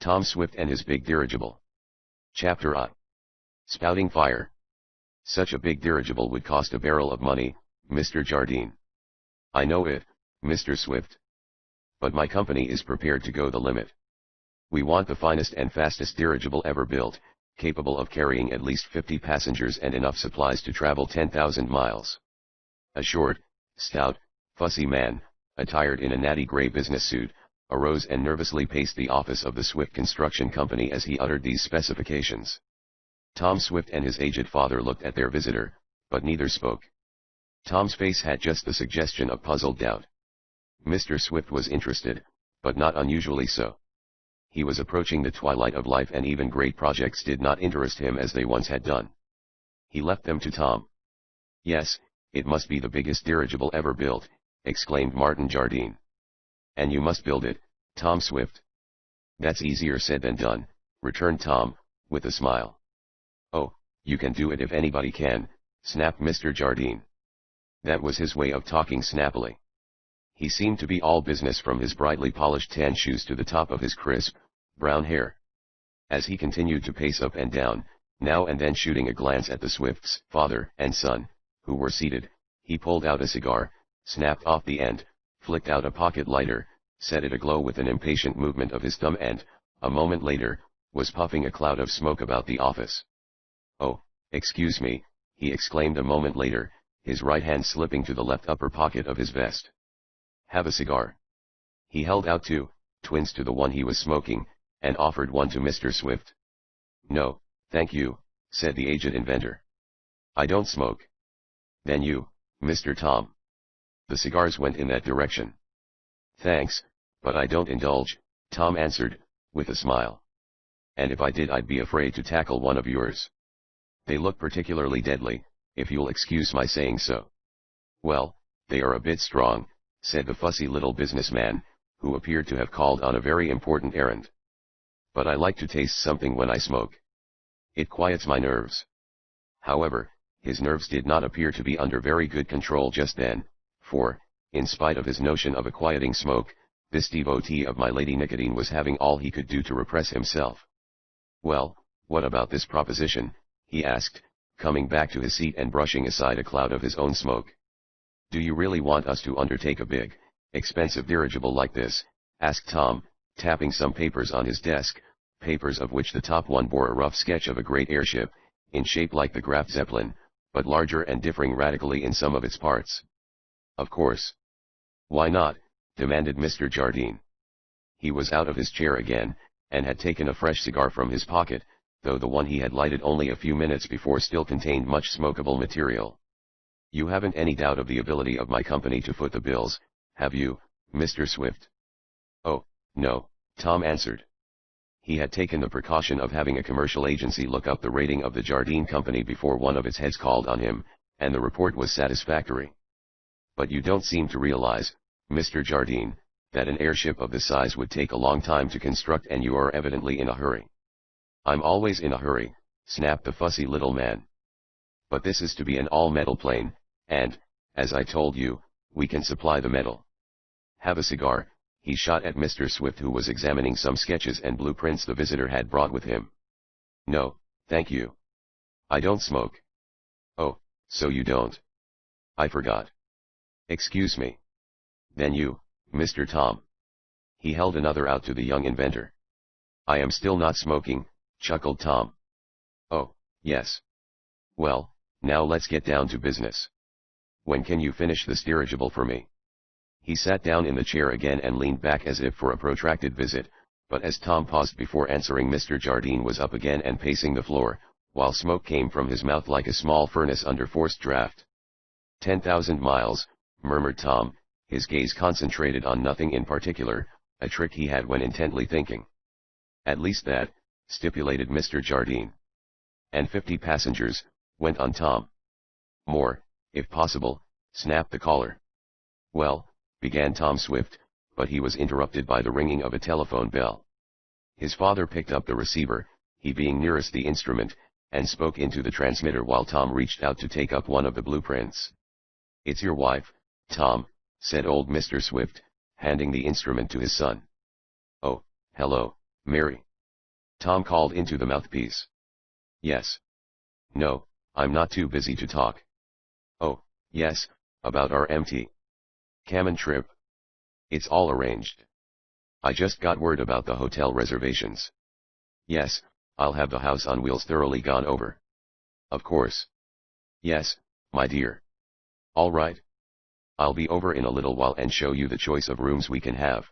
Tom Swift and his big dirigible. Chapter I. Spouting fire. Such a big dirigible would cost a barrel of money, Mr. Jardine. I know it, Mr. Swift. But my company is prepared to go the limit. We want the finest and fastest dirigible ever built, capable of carrying at least 50 passengers and enough supplies to travel 10,000 miles. A short, stout, fussy man, attired in a natty gray business suit, arose and nervously paced the office of the Swift Construction Company as he uttered these specifications. Tom Swift and his aged father looked at their visitor, but neither spoke. Tom's face had just the suggestion of puzzled doubt. Mr. Swift was interested, but not unusually so. He was approaching the twilight of life and even great projects did not interest him as they once had done. He left them to Tom. "Yes, it must be the biggest dirigible ever built," exclaimed Martin Jardine. "And you must build it, Tom Swift." "That's easier said than done," returned Tom, with a smile. "Oh, you can do it if anybody can," snapped Mr. Jardine. That was his way of talking snappily. He seemed to be all business from his brightly polished tan shoes to the top of his crisp, brown hair. As he continued to pace up and down, now and then shooting a glance at the Swifts, father and son, who were seated, he pulled out a cigar, snapped off the end, flicked out a pocket lighter, set it aglow with an impatient movement of his thumb and, a moment later, was puffing a cloud of smoke about the office. "Oh, excuse me," he exclaimed a moment later, his right hand slipping to the left upper pocket of his vest. "Have a cigar?" He held out two, twins to the one he was smoking, and offered one to Mr. Swift. "No, thank you," said the aged inventor. "I don't smoke." "Then you, Mr. Tom." The cigars went in that direction. "Thanks, but I don't indulge," Tom answered, with a smile. "And if I did I'd be afraid to tackle one of yours. They look particularly deadly, if you'll excuse my saying so." "Well, they are a bit strong," said the fussy little businessman, who appeared to have called on a very important errand. "But I like to taste something when I smoke. It quiets my nerves." However, his nerves did not appear to be under very good control just then, for, in spite of his notion of a quieting smoke, this devotee of my lady nicotine was having all he could do to repress himself. "Well, what about this proposition?" he asked, coming back to his seat and brushing aside a cloud of his own smoke. "Do you really want us to undertake a big, expensive dirigible like this?" asked Tom, tapping some papers on his desk, papers of which the top one bore a rough sketch of a great airship, in shape like the Graf Zeppelin, but larger and differing radically in some of its parts. "Of course. Why not?" demanded Mr. Jardine. He was out of his chair again, and had taken a fresh cigar from his pocket, though the one he had lighted only a few minutes before still contained much smokable material. "You haven't any doubt of the ability of my company to foot the bills, have you, Mr. Swift?" "Oh, no," Tom answered. He had taken the precaution of having a commercial agency look up the rating of the Jardine Company before one of its heads called on him, and the report was satisfactory. "But you don't seem to realize, Mr. Jardine, that an airship of this size would take a long time to construct and you are evidently in a hurry." "I'm always in a hurry," snapped the fussy little man. "But this is to be an all-metal plane, and, as I told you, we can supply the metal. Have a cigar?" He shot at Mr. Swift, who was examining some sketches and blueprints the visitor had brought with him. "No, thank you. I don't smoke." "Oh, so you don't? I forgot. Excuse me. Then you, Mr. Tom." He held another out to the young inventor. "I am still not smoking," chuckled Tom. "Oh, yes. Well, now let's get down to business. When can you finish this dirigible for me?" He sat down in the chair again and leaned back as if for a protracted visit, but as Tom paused before answering, Mr. Jardine was up again and pacing the floor, while smoke came from his mouth like a small furnace under forced draft. 10,000 miles, murmured Tom, his gaze concentrated on nothing in particular, a trick he had when intently thinking. "At least that," stipulated Mr. Jardine. "And 50 passengers," went on Tom. "More, if possible," snapped the caller. "Well," began Tom Swift, but he was interrupted by the ringing of a telephone bell. His father picked up the receiver, he being nearest the instrument, and spoke into the transmitter while Tom reached out to take up one of the blueprints. "It's your wife, Tom," said old Mr. Swift, handing the instrument to his son. "Oh, hello, Mary." Tom called into the mouthpiece. Yes. No, I'm not too busy to talk. Oh, yes, about our MT. Cayman trip. It's all arranged. I just got word about the hotel reservations. Yes, I'll have the house on wheels thoroughly gone over. Of course. Yes, my dear. All right. I'll be over in a little while and show you the choice of rooms we can have.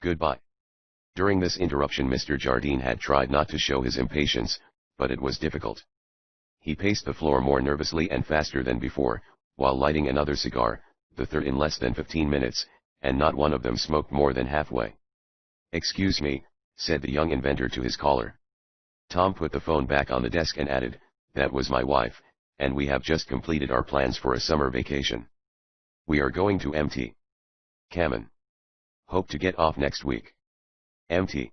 Goodbye. During this interruption Mr. Jardine had tried not to show his impatience, but it was difficult. He paced the floor more nervously and faster than before, while lighting another cigar, the third in less than 15 minutes, and not one of them smoked more than halfway. Excuse me, said the young inventor to his caller. Tom put the phone back on the desk and added, that was my wife, and we have just completed our plans for a summer vacation. We are going to MT. Cayman. Hope to get off next week. MT.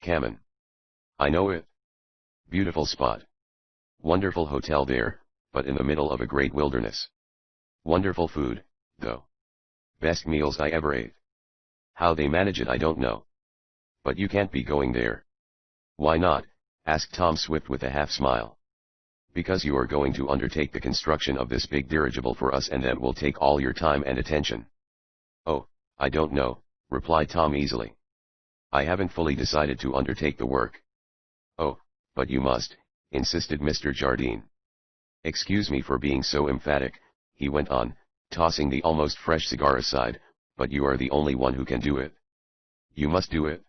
Cayman. I know it. Beautiful spot. Wonderful hotel there, but in the middle of a great wilderness. Wonderful food, though. Best meals I ever ate. How they manage it I don't know. But you can't be going there. Why not? Asked Tom Swift with a half smile. Because you are going to undertake the construction of this big dirigible for us and that will take all your time and attention. Oh, I don't know, replied Tom easily. I haven't fully decided to undertake the work. Oh, but you must, insisted Mr. Jardine. Excuse me for being so emphatic, he went on, tossing the almost fresh cigar aside, but you are the only one who can do it. You must do it.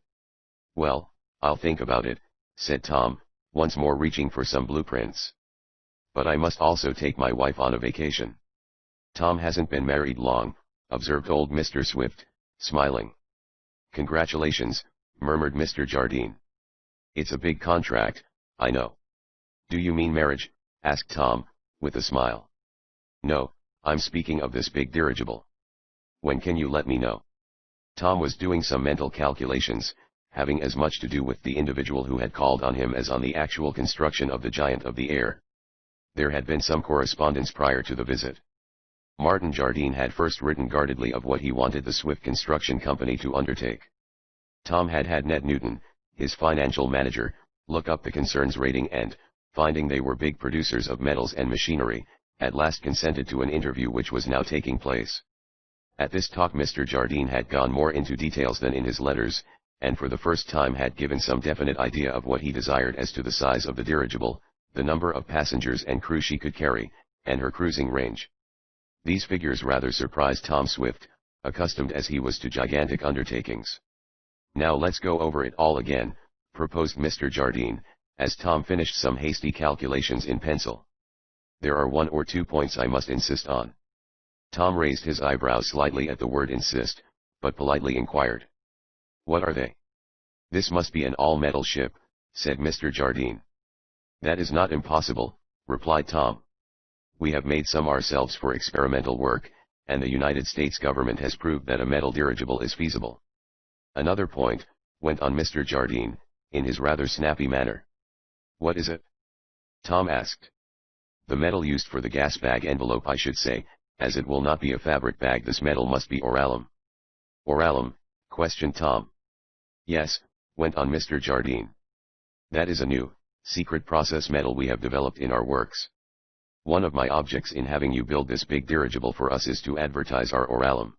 Well, I'll think about it, said Tom, once more reaching for some blueprints. But I must also take my wife on a vacation. Tom hasn't been married long, observed old Mr. Swift, smiling. Congratulations, murmured Mr. Jardine. It's a big contract, I know. Do you mean marriage? Asked Tom, with a smile. No, I'm speaking of this big dirigible. When can you let me know? Tom was doing some mental calculations, having as much to do with the individual who had called on him as on the actual construction of the giant of the air. There had been some correspondence prior to the visit. Martin Jardine had first written guardedly of what he wanted the Swift Construction Company to undertake. Tom had had Ned Newton, his financial manager, look up the concern's rating and, finding they were big producers of metals and machinery, at last consented to an interview which was now taking place. At this talk Mr. Jardine had gone more into details than in his letters, and for the first time had given some definite idea of what he desired as to the size of the dirigible, the number of passengers and crew she could carry, and her cruising range. These figures rather surprised Tom Swift, accustomed as he was to gigantic undertakings. Now let's go over it all again, proposed Mr. Jardine, as Tom finished some hasty calculations in pencil. There are 1 or 2 points I must insist on. Tom raised his eyebrows slightly at the word insist, but politely inquired. What are they? This must be an all-metal ship, said Mr. Jardine. That is not impossible, replied Tom. We have made some ourselves for experimental work, and the United States government has proved that a metal dirigible is feasible. Another point, went on Mr. Jardine, in his rather snappy manner. What is it? Tom asked. The metal used for the gas bag envelope I should say, as it will not be a fabric bag. This metal must be oralum. Oralum? Questioned Tom. Yes, went on Mr. Jardine. That is a new, secret process metal we have developed in our works. One of my objects in having you build this big dirigible for us is to advertise our oralum.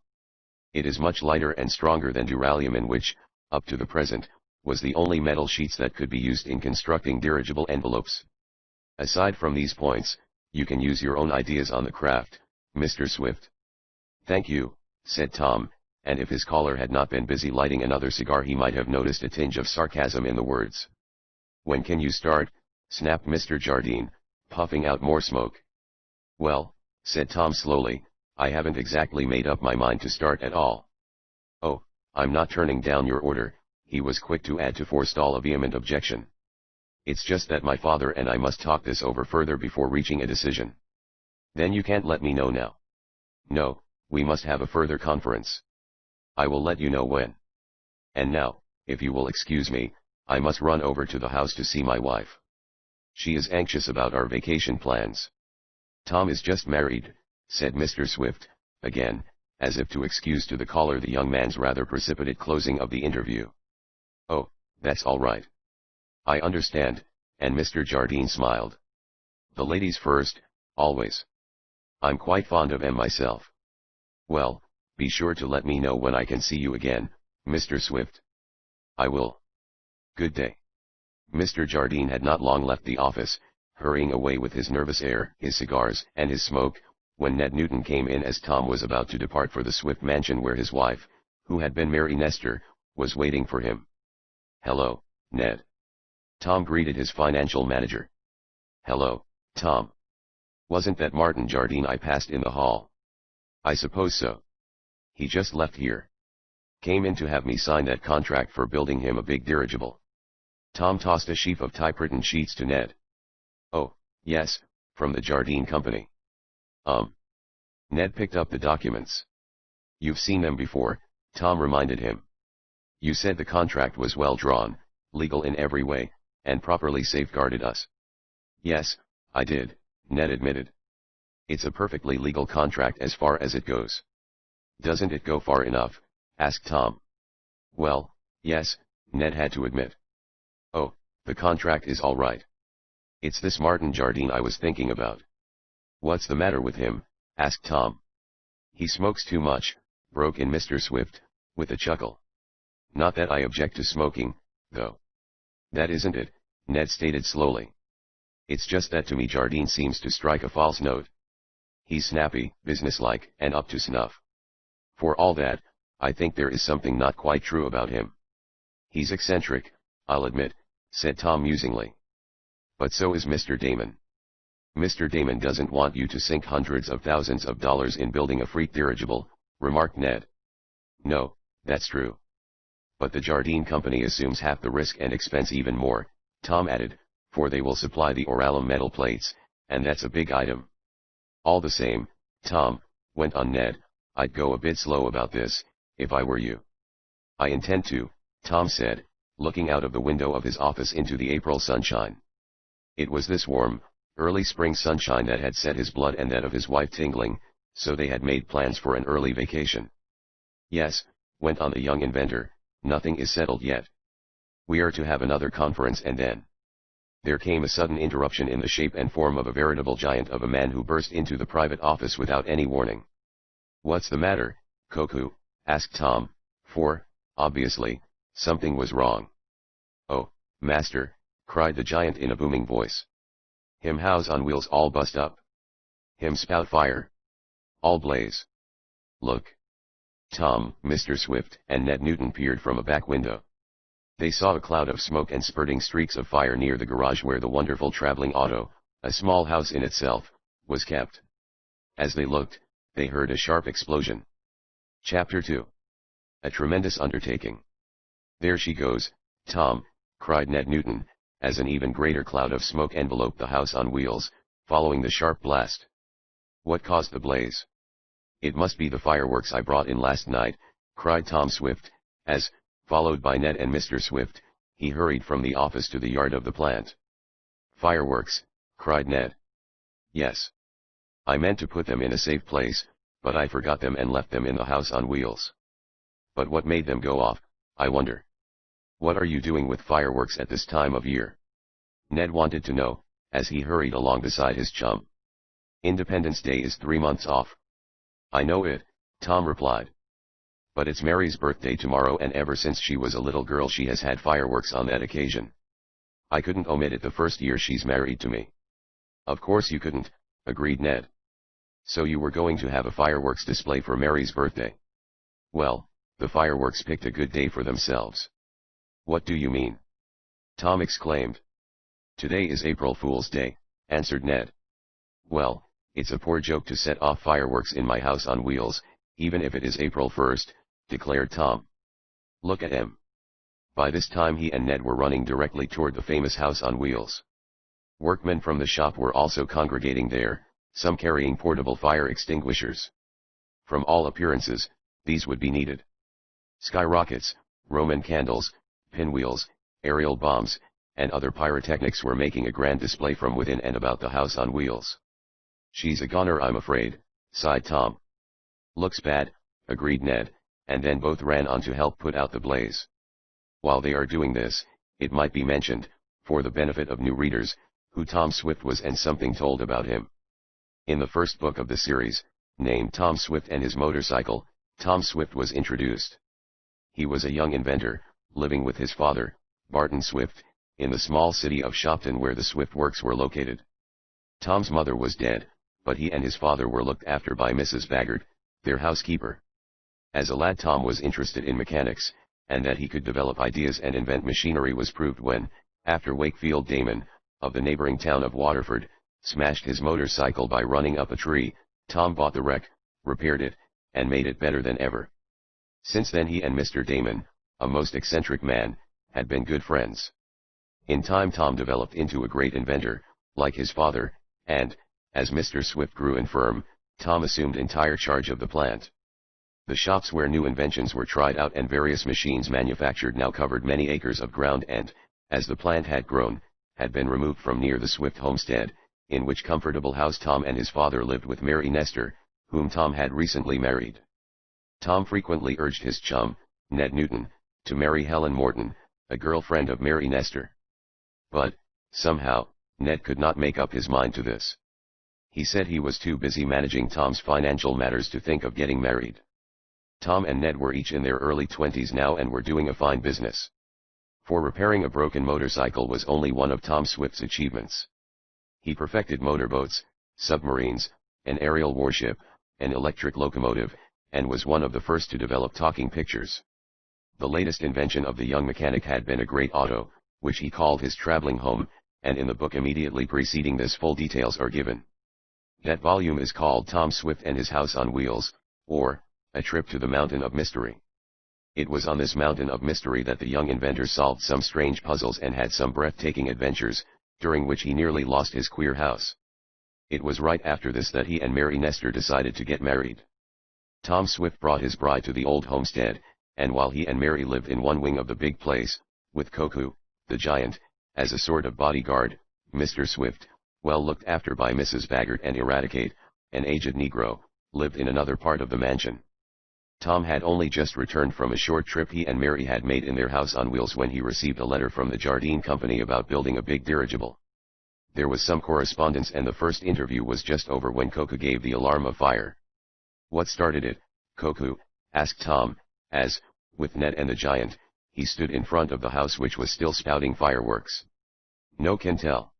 It is much lighter and stronger than duralium, in which, up to the present, was the only metal sheets that could be used in constructing dirigible envelopes. Aside from these points, you can use your own ideas on the craft, Mr. Swift. Thank you, said Tom, and if his caller had not been busy lighting another cigar he might have noticed a tinge of sarcasm in the words. When can you start? Snapped Mr. Jardine, puffing out more smoke. Well, said Tom slowly, I haven't exactly made up my mind to start at all. Oh, I'm not turning down your order, he was quick to add to forestall a vehement objection. It's just that my father and I must talk this over further before reaching a decision. Then you can't let me know now. No, we must have a further conference. I will let you know when. And now, if you will excuse me, I must run over to the house to see my wife. She is anxious about our vacation plans. Tom is just married, said Mr. Swift, again, as if to excuse to the caller the young man's rather precipitate closing of the interview. Oh, that's all right. I understand, and Mr. Jardine smiled. The ladies first, always. I'm quite fond of 'em myself. Well, be sure to let me know when I can see you again, Mr. Swift. I will. Good day. Mr. Jardine had not long left the office, hurrying away with his nervous air, his cigars, and his smoke, when Ned Newton came in as Tom was about to depart for the Swift mansion where his wife, who had been Mary Nestor, was waiting for him. Hello, Ned. Tom greeted his financial manager. Hello, Tom. Wasn't that Martin Jardine I passed in the hall? I suppose so. He just left here. Came in to have me sign that contract for building him a big dirigible. Tom tossed a sheaf of typewritten sheets to Ned. Oh, yes, from the Jardine Company. Ned picked up the documents. You've seen them before, Tom reminded him. You said the contract was well drawn, legal in every way, and properly safeguarded us. Yes, I did, Ned admitted. It's a perfectly legal contract as far as it goes. Doesn't it go far enough? Asked Tom. Well, yes, Ned had to admit. Oh, the contract is all right. It's this Martin Jardine I was thinking about. What's the matter with him? Asked Tom. He smokes too much, broke in Mr. Swift, with a chuckle. Not that I object to smoking, though. That isn't it, Ned stated slowly. It's just that to me Jardine seems to strike a false note. He's snappy, businesslike, and up to snuff. For all that, I think there is something not quite true about him. He's eccentric, I'll admit, said Tom musingly. But so is Mr. Damon. Mr. Damon doesn't want you to sink hundreds of thousands of dollars in building a freak dirigible, remarked Ned. No, that's true. But the Jardine Company assumes half the risk and expense even more, Tom added, for they will supply the oralum metal plates, and that's a big item. All the same, Tom, went on Ned, I'd go a bit slow about this, if I were you. I intend to, Tom said, looking out of the window of his office into the April sunshine. It was this warm, early spring sunshine that had set his blood and that of his wife tingling, so they had made plans for an early vacation. Yes, went on the young inventor, nothing is settled yet. We are to have another conference and then. There came a sudden interruption in the shape and form of a veritable giant of a man who burst into the private office without any warning. What's the matter, Koku? Asked Tom, for, obviously, something was wrong. Oh, master, cried the giant in a booming voice. Him house on wheels all bust up. Him spout fire. All blaze. Look. Tom, Mr. Swift, and Ned Newton peered from a back window. They saw a cloud of smoke and spurting streaks of fire near the garage where the wonderful traveling auto, a small house in itself, was kept. As they looked, they heard a sharp explosion. Chapter 2. A tremendous undertaking. There she goes, Tom, cried Ned Newton, as an even greater cloud of smoke enveloped the house on wheels, following the sharp blast. What caused the blaze? It must be the fireworks I brought in last night, cried Tom Swift, as, followed by Ned and Mr. Swift, he hurried from the office to the yard of the plant. Fireworks, cried Ned. Yes. I meant to put them in a safe place, but I forgot them and left them in the house on wheels. But what made them go off, I wonder? What are you doing with fireworks at this time of year? Ned wanted to know, as he hurried along beside his chum. Independence Day is 3 months off. I know it, Tom replied. But it's Mary's birthday tomorrow and ever since she was a little girl she has had fireworks on that occasion. I couldn't omit it the first year she's married to me. Of course you couldn't, agreed Ned. So you were going to have a fireworks display for Mary's birthday. Well, the fireworks picked a good day for themselves. What do you mean? Tom exclaimed. Today is April Fool's Day, answered Ned. Well, it's a poor joke to set off fireworks in my house on wheels, even if it is April 1st, declared Tom. Look at him. By this time he and Ned were running directly toward the famous house on wheels. Workmen from the shop were also congregating there, some carrying portable fire extinguishers. From all appearances, these would be needed. Skyrockets, Roman candles, pinwheels, aerial bombs, and other pyrotechnics were making a grand display from within and about the house on wheels. She's a goner, I'm afraid, sighed Tom. Looks bad, agreed Ned, and then both ran on to help put out the blaze. While they are doing this, it might be mentioned, for the benefit of new readers, who Tom Swift was and something told about him. In the first book of the series, named Tom Swift and His Motorcycle, Tom Swift was introduced. He was a young inventor, living with his father, Martin Swift, in the small city of Shopton where the Swift works were located. Tom's mother was dead, but he and his father were looked after by Mrs. Baggart, their housekeeper. As a lad, Tom was interested in mechanics, and that he could develop ideas and invent machinery was proved when, after Wakefield Damon, of the neighboring town of Waterford, smashed his motorcycle by running up a tree, Tom bought the wreck, repaired it, and made it better than ever. Since then he and Mr. Damon, a most eccentric man, had been good friends. In time Tom developed into a great inventor, like his father, and, as Mr. Swift grew infirm, Tom assumed entire charge of the plant. The shops where new inventions were tried out and various machines manufactured now covered many acres of ground and, as the plant had grown, had been removed from near the Swift homestead, in which comfortable house Tom and his father lived with Mary Nestor, whom Tom had recently married. Tom frequently urged his chum, Ned Newton, to marry Helen Morton, a girlfriend of Mary Nestor. But, somehow, Ned could not make up his mind to this. He said he was too busy managing Tom's financial matters to think of getting married. Tom and Ned were each in their early 20s now and were doing a fine business. For repairing a broken motorcycle was only one of Tom Swift's achievements. He perfected motorboats, submarines, an aerial warship, an electric locomotive, and was one of the first to develop talking pictures. The latest invention of the young mechanic had been a great auto, which he called his traveling home, and in the book immediately preceding this full details are given. That volume is called Tom Swift and His House on Wheels, or, A Trip to the Mountain of Mystery. It was on this mountain of mystery that the young inventor solved some strange puzzles and had some breathtaking adventures, during which he nearly lost his queer house. It was right after this that he and Mary Nestor decided to get married. Tom Swift brought his bride to the old homestead, and while he and Mary lived in one wing of the big place, with Koku, the giant, as a sort of bodyguard, Mr. Swift, well looked after by Mrs. Baggart and Eradicate, an aged Negro, lived in another part of the mansion. Tom had only just returned from a short trip he and Mary had made in their house on wheels when he received a letter from the Jardine company about building a big dirigible. There was some correspondence and the first interview was just over when Koku gave the alarm of fire. What started it, Koku? Asked Tom, as, with Ned and the giant, he stood in front of the house which was still spouting fireworks. No can tell.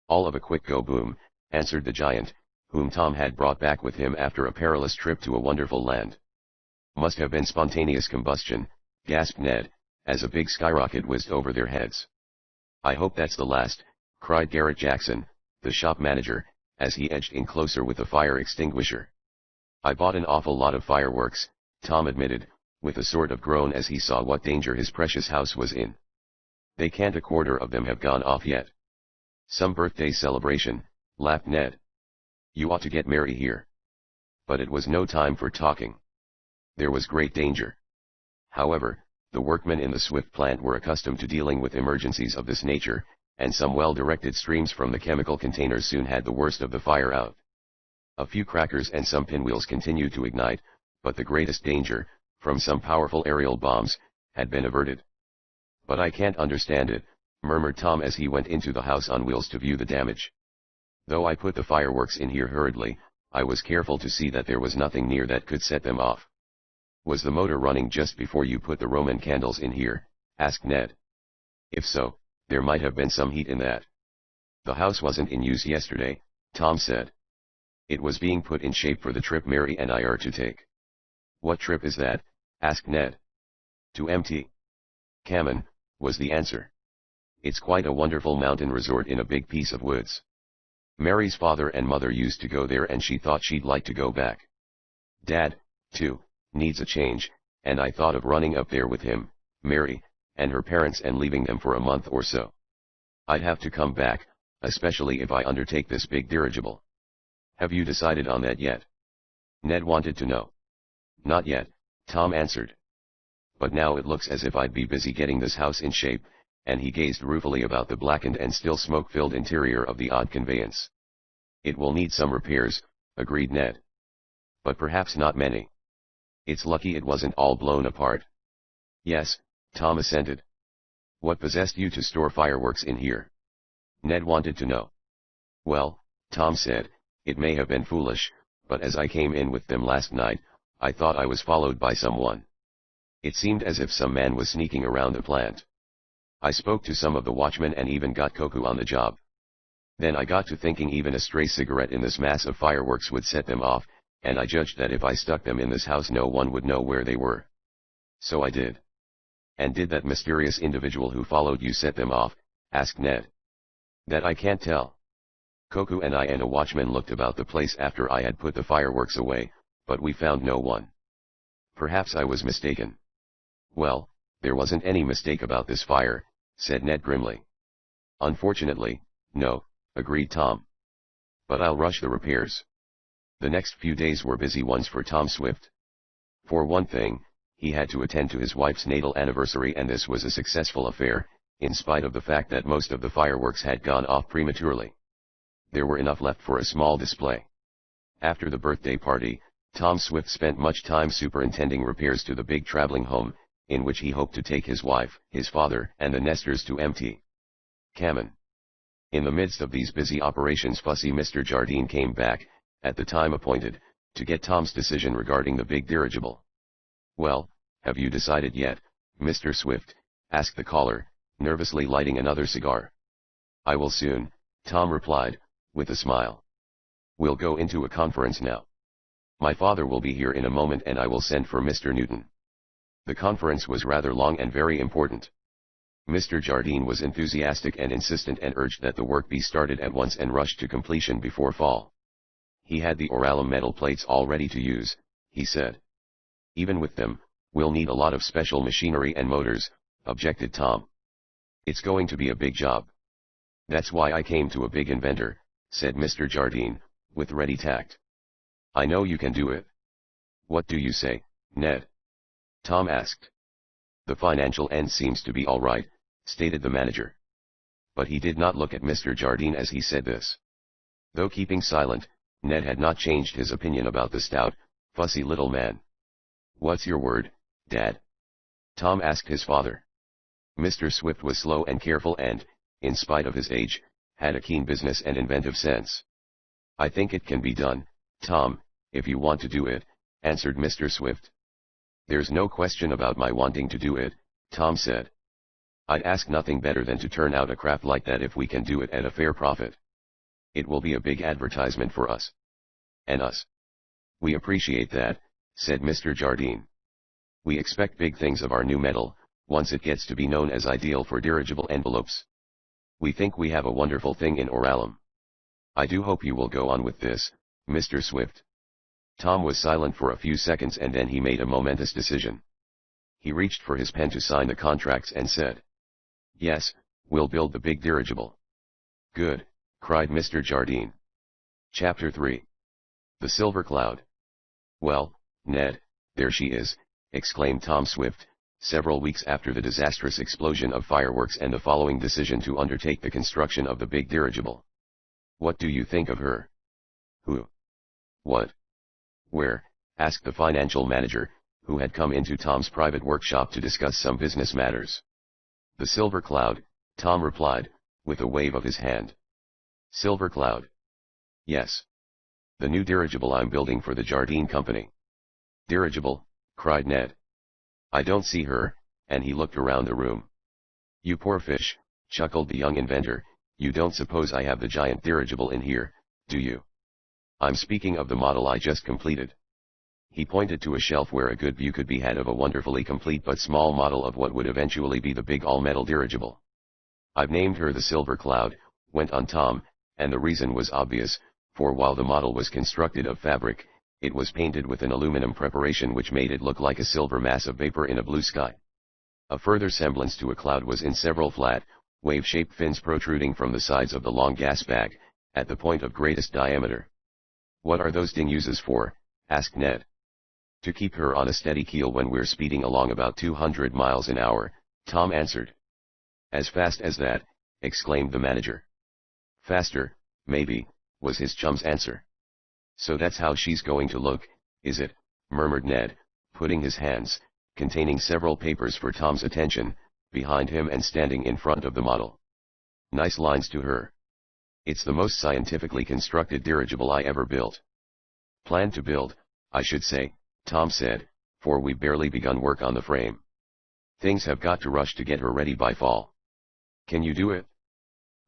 All of a quick go boom, answered the giant, whom Tom had brought back with him after a perilous trip to a wonderful land. Must have been spontaneous combustion, gasped Ned, as a big skyrocket whizzed over their heads. I hope that's the last, cried Garrett Jackson, the shop manager, as he edged in closer with the fire extinguisher. I bought an awful lot of fireworks, Tom admitted, with a sort of groan as he saw what danger his precious house was in. They can't a quarter of them have gone off yet. Some birthday celebration, laughed Ned. You ought to get Mary here. But it was no time for talking. There was great danger. However, the workmen in the Swift plant were accustomed to dealing with emergencies of this nature, and some well-directed streams from the chemical containers soon had the worst of the fire out. A few crackers and some pinwheels continued to ignite, but the greatest danger, from some powerful aerial bombs, had been averted. But I can't understand it, murmured Tom as he went into the house on wheels to view the damage. Though I put the fireworks in here hurriedly, I was careful to see that there was nothing near that could set them off. Was the motor running just before you put the Roman candles in here? Asked Ned. If so, there might have been some heat in that. The house wasn't in use yesterday, Tom said. It was being put in shape for the trip Mary and I are to take. What trip is that? Asked Ned. To Mt. Cammon, was the answer. It's quite a wonderful mountain resort in a big piece of woods. Mary's father and mother used to go there and she thought she'd like to go back. Dad, too, needs a change, and I thought of running up there with him, Mary, and her parents and leaving them for a month or so. I'd have to come back, especially if I undertake this big dirigible. Have you decided on that yet? Ned wanted to know. Not yet, Tom answered. But now it looks as if I'd be busy getting this house in shape, and he gazed ruefully about the blackened and still smoke-filled interior of the odd conveyance. It will need some repairs, agreed Ned. But perhaps not many. It's lucky it wasn't all blown apart. Yes, Tom assented. What possessed you to store fireworks in here? Ned wanted to know. Well, Tom said, it may have been foolish, but as I came in with them last night, I thought I was followed by someone. It seemed as if some man was sneaking around the plant. I spoke to some of the watchmen and even got Koku on the job. Then I got to thinking even a stray cigarette in this mass of fireworks would set them off, and I judged that if I stuck them in this house no one would know where they were. So I did. And did that mysterious individual who followed you set them off? Asked Ned. That I can't tell. Koku and I and a watchman looked about the place after I had put the fireworks away, but we found no one. Perhaps I was mistaken. Well, there wasn't any mistake about this fire, said Ned grimly. Unfortunately, no, agreed Tom. But I'll rush the repairs. The next few days were busy ones for Tom Swift. For one thing, he had to attend to his wife's natal anniversary, and this was a successful affair, in spite of the fact that most of the fireworks had gone off prematurely. There were enough left for a small display. After the birthday party, Tom Swift spent much time superintending repairs to the big traveling home, in which he hoped to take his wife, his father, and the nesters to empty Cammon. In the midst of these busy operations, fussy Mr. Jardine came back, at the time appointed, to get Tom's decision regarding the big dirigible. Well, have you decided yet, Mr. Swift? Asked the caller, nervously lighting another cigar. I will soon, Tom replied, with a smile. We'll go into a conference now. My father will be here in a moment and I will send for Mr. Newton. The conference was rather long and very important. Mr. Jardine was enthusiastic and insistent and urged that the work be started at once and rushed to completion before fall. He had the Oralum metal plates all ready to use, he said. Even with them, we'll need a lot of special machinery and motors, objected Tom. It's going to be a big job. That's why I came to a big inventor, said Mr. Jardine, with ready tact. I know you can do it. What do you say, Ned? Tom asked. The financial end seems to be all right, stated the manager. But he did not look at Mr. Jardine as he said this. Though keeping silent, Ned had not changed his opinion about the stout, fussy little man. What's your word, Dad? Tom asked his father. Mr. Swift was slow and careful and, in spite of his age, had a keen business and inventive sense. I think it can be done, Tom, if you want to do it, answered Mr. Swift. There's no question about my wanting to do it, Tom said. I'd ask nothing better than to turn out a craft like that if we can do it at a fair profit. It will be a big advertisement for us. And us. We appreciate that, said Mr. Jardine. We expect big things of our new metal, once it gets to be known as ideal for dirigible envelopes. We think we have a wonderful thing in Oralum. I do hope you will go on with this, Mr. Swift. Tom was silent for a few seconds and then he made a momentous decision. He reached for his pen to sign the contracts and said, Yes, we'll build the big dirigible. Good, cried Mr. Jardine. Chapter 3. The Silver Cloud. Well, Ned, there she is, exclaimed Tom Swift, several weeks after the disastrous explosion of fireworks and the following decision to undertake the construction of the big dirigible. What do you think of her? Who? What? Where? Asked the financial manager, who had come into Tom's private workshop to discuss some business matters. The Silver Cloud, Tom replied, with a wave of his hand. Silver Cloud? Yes. The new dirigible I'm building for the Jardine Company. Dirigible? Cried Ned. I don't see her, and he looked around the room. You poor fish, chuckled the young inventor, you don't suppose I have the giant dirigible in here, do you? I'm speaking of the model I just completed. He pointed to a shelf where a good view could be had of a wonderfully complete but small model of what would eventually be the big all-metal dirigible. I've named her the Silver Cloud, went on Tom, and the reason was obvious, for while the model was constructed of fabric, it was painted with an aluminum preparation which made it look like a silver mass of vapor in a blue sky. A further semblance to a cloud was in several flat, wave-shaped fins protruding from the sides of the long gas bag, at the point of greatest diameter. What are those dinguses for? Asked Ned. To keep her on a steady keel when we're speeding along about 200 miles an hour, Tom answered. As fast as that? Exclaimed the manager. Faster, maybe, was his chum's answer. So that's how she's going to look, is it? Murmured Ned, putting his hands, containing several papers for Tom's attention, behind him and standing in front of the model. Nice lines to her. It's the most scientifically constructed dirigible I ever built. Planned to build, I should say, Tom said, for we've barely begun work on the frame. Things have got to rush to get her ready by fall. Can you do it?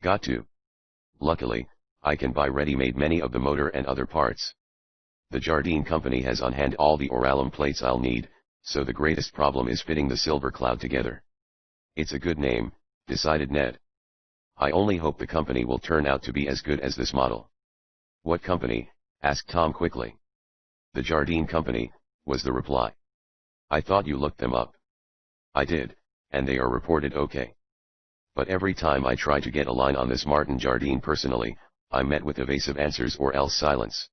Got to. Luckily, I can buy ready-made many of the motor and other parts. The Jardine company has on hand all the Oralum plates I'll need, so the greatest problem is fitting the Silver Cloud together. It's a good name, decided Ned. I only hope the company will turn out to be as good as this model. What company? Asked Tom quickly. The Jardine company, was the reply. I thought you looked them up. I did, and they are reported okay. But every time I try to get a line on this Martin Jardine personally, I'm met with evasive answers or else silence.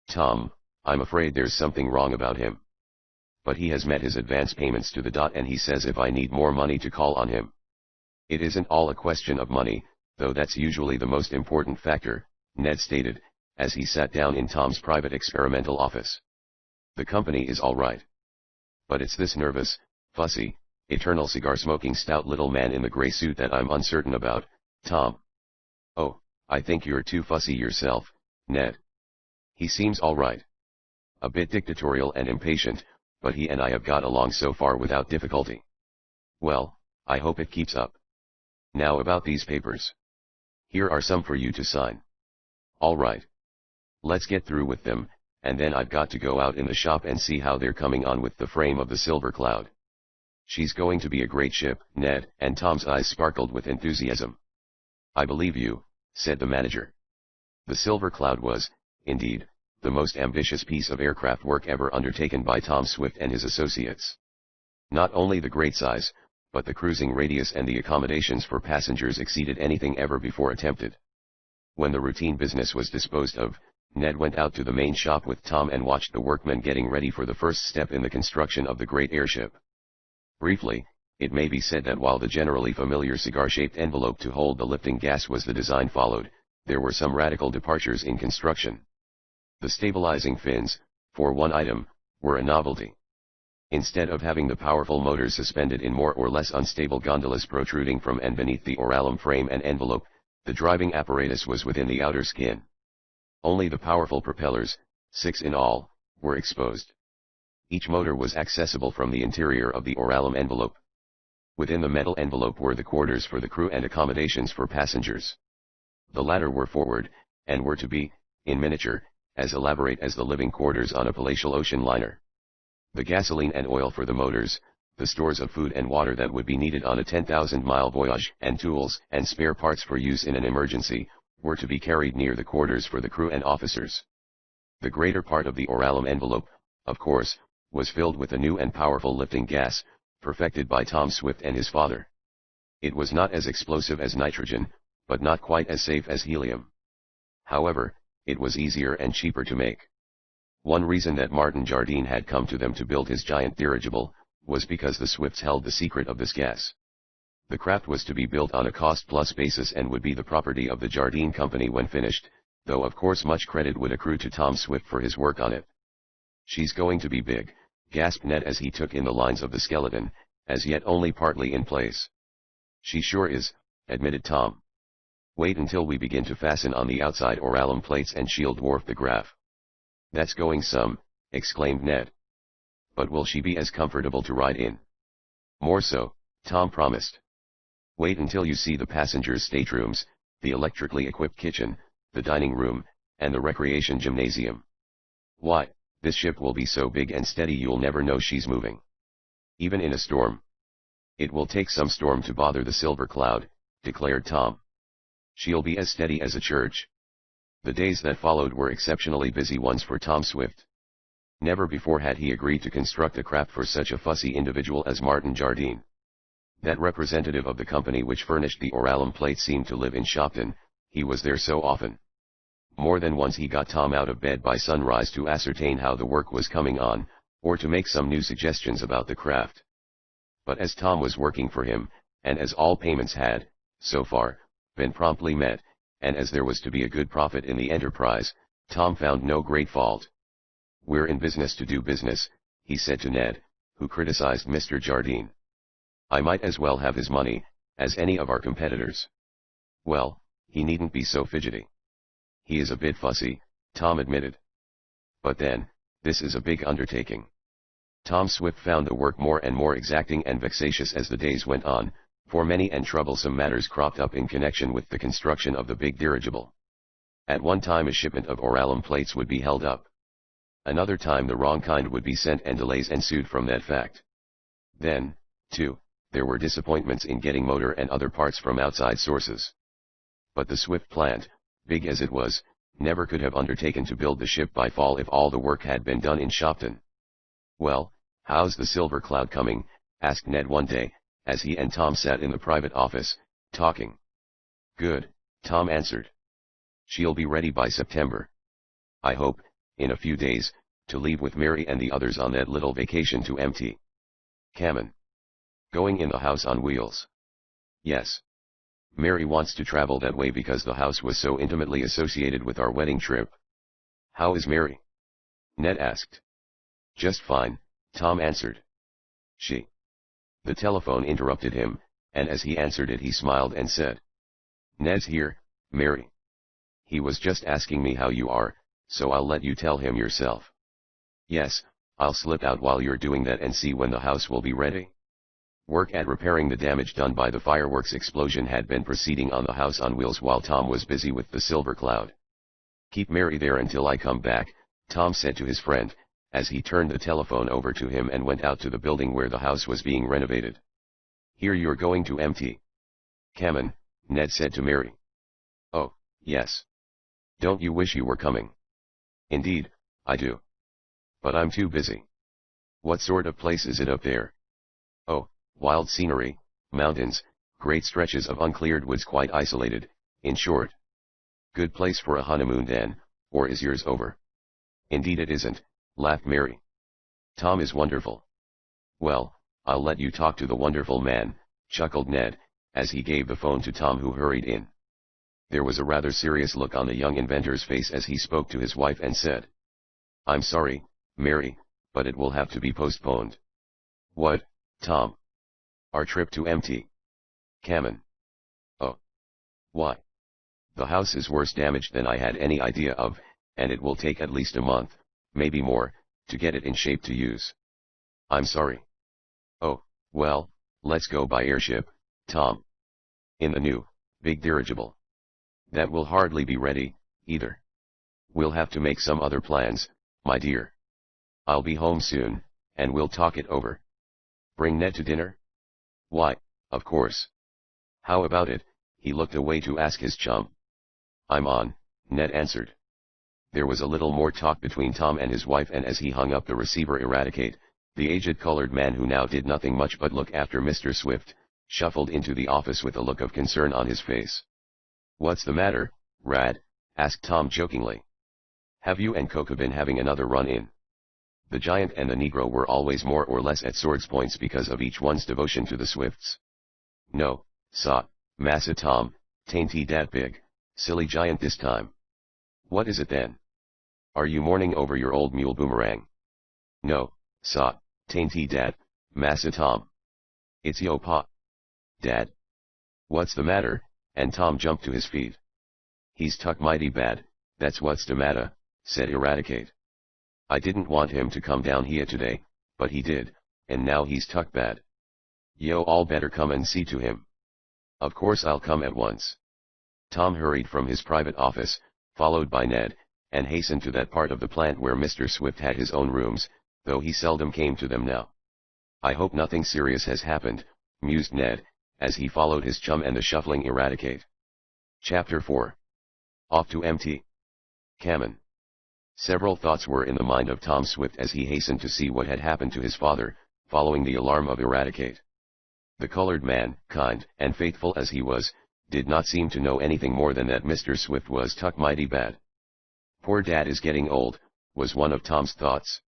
Tom, I'm afraid there's something wrong about him. But he has met his advance payments to the dot and he says if I need more money to call on him. It isn't all a question of money, though that's usually the most important factor, Ned stated, as he sat down in Tom's private experimental office. The company is all right. But it's this nervous, fussy, eternal cigar-smoking stout little man in the gray suit that I'm uncertain about, Tom. Oh, I think you're too fussy yourself, Ned. He seems all right. A bit dictatorial and impatient, but he and I have got along so far without difficulty. Well, I hope it keeps up. Now about these papers. Here are some for you to sign. All right. Let's get through with them, and then I've got to go out in the shop and see how they're coming on with the frame of the Silver Cloud. She's going to be a great ship, Ned, and Tom's eyes sparkled with enthusiasm. I believe you, said the manager. The Silver Cloud was, indeed, the most ambitious piece of aircraft work ever undertaken by Tom Swift and his associates. Not only the great size, but the cruising radius and the accommodations for passengers exceeded anything ever before attempted. When the routine business was disposed of, Ned went out to the main shop with Tom and watched the workmen getting ready for the first step in the construction of the great airship. Briefly, it may be said that while the generally familiar cigar-shaped envelope to hold the lifting gas was the design followed, there were some radical departures in construction. The stabilizing fins, for one item, were a novelty. Instead of having the powerful motors suspended in more or less unstable gondolas protruding from and beneath the Oralum frame and envelope, the driving apparatus was within the outer skin. Only the powerful propellers, 6 in all, were exposed. Each motor was accessible from the interior of the Oralum envelope. Within the metal envelope were the quarters for the crew and accommodations for passengers. The latter were forward, and were to be, in miniature, as elaborate as the living quarters on a palatial ocean liner. The gasoline and oil for the motors, the stores of food and water that would be needed on a 10,000-mile voyage, and tools and spare parts for use in an emergency, were to be carried near the quarters for the crew and officers. The greater part of the Oralum envelope, of course, was filled with a new and powerful lifting gas, perfected by Tom Swift and his father. It was not as explosive as nitrogen, but not quite as safe as helium. However, it was easier and cheaper to make. One reason that Martin Jardine had come to them to build his giant dirigible, was because the Swifts held the secret of this gas. The craft was to be built on a cost-plus basis and would be the property of the Jardine company when finished, though of course much credit would accrue to Tom Swift for his work on it. She's going to be big, gasped Ned as he took in the lines of the skeleton, as yet only partly in place. She sure is, admitted Tom. Wait until we begin to fasten on the outside Oralum plates and she'll dwarf the graph. That's going some, exclaimed Ned. But will she be as comfortable to ride in? More so, Tom promised. Wait until you see the passengers' staterooms, the electrically equipped kitchen, the dining room, and the recreation gymnasium. Why, this ship will be so big and steady you'll never know she's moving. Even in a storm. It will take some storm to bother the Silver Cloud, declared Tom. She'll be as steady as a church. The days that followed were exceptionally busy ones for Tom Swift. Never before had he agreed to construct a craft for such a fussy individual as Martin Jardine. That representative of the company which furnished the Oralum plate seemed to live in Shopton, he was there so often. More than once he got Tom out of bed by sunrise to ascertain how the work was coming on, or to make some new suggestions about the craft. But as Tom was working for him, and as all payments had, so far, been promptly met, and as there was to be a good profit in the enterprise, Tom found no great fault. We're in business to do business, he said to Ned, who criticized Mr. Jardine. I might as well have his money, as any of our competitors. Well, he needn't be so fidgety. He is a bit fussy, Tom admitted. But then, this is a big undertaking. Tom Swift found the work more and more exacting and vexatious as the days went on, for many and troublesome matters cropped up in connection with the construction of the big dirigible. At one time a shipment of oralum plates would be held up. Another time the wrong kind would be sent and delays ensued from that fact. Then, too, there were disappointments in getting motor and other parts from outside sources. But the Swift plant, big as it was, never could have undertaken to build the ship by fall if all the work had been done in Shopton. "Well, how's the Silver Cloud coming?" asked Ned one day, as he and Tom sat in the private office, talking. "Good," Tom answered. "She'll be ready by September. I hope, in a few days, to leave with Mary and the others on that little vacation to Mt. Cammon. Going in the house on wheels." "Yes. Mary wants to travel that way because the house was so intimately associated with our wedding trip." "How is Mary?" Ned asked. "Just fine," Tom answered. "She." The telephone interrupted him, and as he answered it he smiled and said, "Ned's here, Mary. He was just asking me how you are, so I'll let you tell him yourself." "Yes, I'll slip out while you're doing that and see when the house will be ready." Work at repairing the damage done by the fireworks explosion had been proceeding on the house on wheels while Tom was busy with the Silver Cloud. "Keep Mary there until I come back," Tom said to his friend, as he turned the telephone over to him and went out to the building where the house was being renovated. "Here you're going to Mt. Cammon," Ned said to Mary. "Oh, yes. Don't you wish you were coming?" "Indeed, I do. But I'm too busy." "What sort of place is it up there?" "Oh, wild scenery, mountains, great stretches of uncleared woods quite isolated, in short." "Good place for a honeymoon then, or is yours over?" "Indeed it isn't," laughed Mary. "Tom is wonderful." "Well, I'll let you talk to the wonderful man," chuckled Ned, as he gave the phone to Tom, who hurried in. There was a rather serious look on the young inventor's face as he spoke to his wife and said, "I'm sorry, Mary, but it will have to be postponed." "What, Tom?" "Our trip to Mt. Cammon." "Oh. Why?" "The house is worse damaged than I had any idea of, and it will take at least a month, maybe more, to get it in shape to use." "I'm sorry." "Oh, well, let's go by airship, Tom. In the new, big dirigible." "That will hardly be ready, either. We'll have to make some other plans, my dear. I'll be home soon, and we'll talk it over." "Bring Ned to dinner?" "Why, of course. How about it?" He looked away to ask his chum. "I'm on," Ned answered. There was a little more talk between Tom and his wife, and as he hung up the receiver, Eradicate, the aged colored man who now did nothing much but look after Mr. Swift, shuffled into the office with a look of concern on his face. "What's the matter, Rad?" asked Tom jokingly. "Have you and Coca been having another run-in?" The giant and the Negro were always more or less at swords' points because of each one's devotion to the Swifts. "No, sa, Massa Tom, tain't he dat big, silly giant this time." "What is it then? Are you mourning over your old mule Boomerang?" "No, sa, tain't he dat, Massa Tom. It's yo pa." "Dad? What's the matter?" and Tom jumped to his feet. "He's tuck mighty bad, that's what's the matter," said Eradicate. "I didn't want him to come down here today, but he did, and now he's tuck bad. Yo all better come and see to him." "Of course I'll come at once." Tom hurried from his private office, followed by Ned, and hastened to that part of the plant where Mr. Swift had his own rooms, though he seldom came to them now. "I hope nothing serious has happened," mused Ned, as he followed his chum and the shuffling Eradicate. Chapter 4. Off to Mt. Cammon. Several thoughts were in the mind of Tom Swift as he hastened to see what had happened to his father, following the alarm of Eradicate. The colored man, kind and faithful as he was, did not seem to know anything more than that Mr. Swift was tuck mighty bad. "Poor Dad is getting old," was one of Tom's thoughts.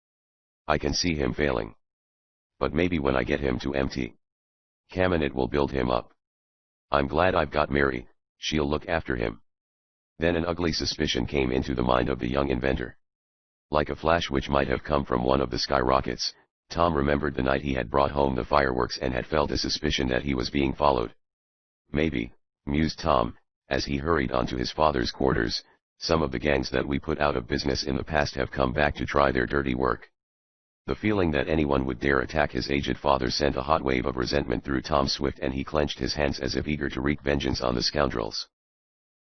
"I can see him failing. But maybe when I get him to Mt. Cammon it will build him up. I'm glad I've got Mary, she'll look after him." Then an ugly suspicion came into the mind of the young inventor. Like a flash which might have come from one of the skyrockets, Tom remembered the night he had brought home the fireworks and had felt a suspicion that he was being followed. Maybe, mused Tom, as he hurried on to his father's quarters, some of the gangs that we put out of business in the past have come back to try their dirty work. The feeling that anyone would dare attack his aged father sent a hot wave of resentment through Tom Swift, and he clenched his hands as if eager to wreak vengeance on the scoundrels.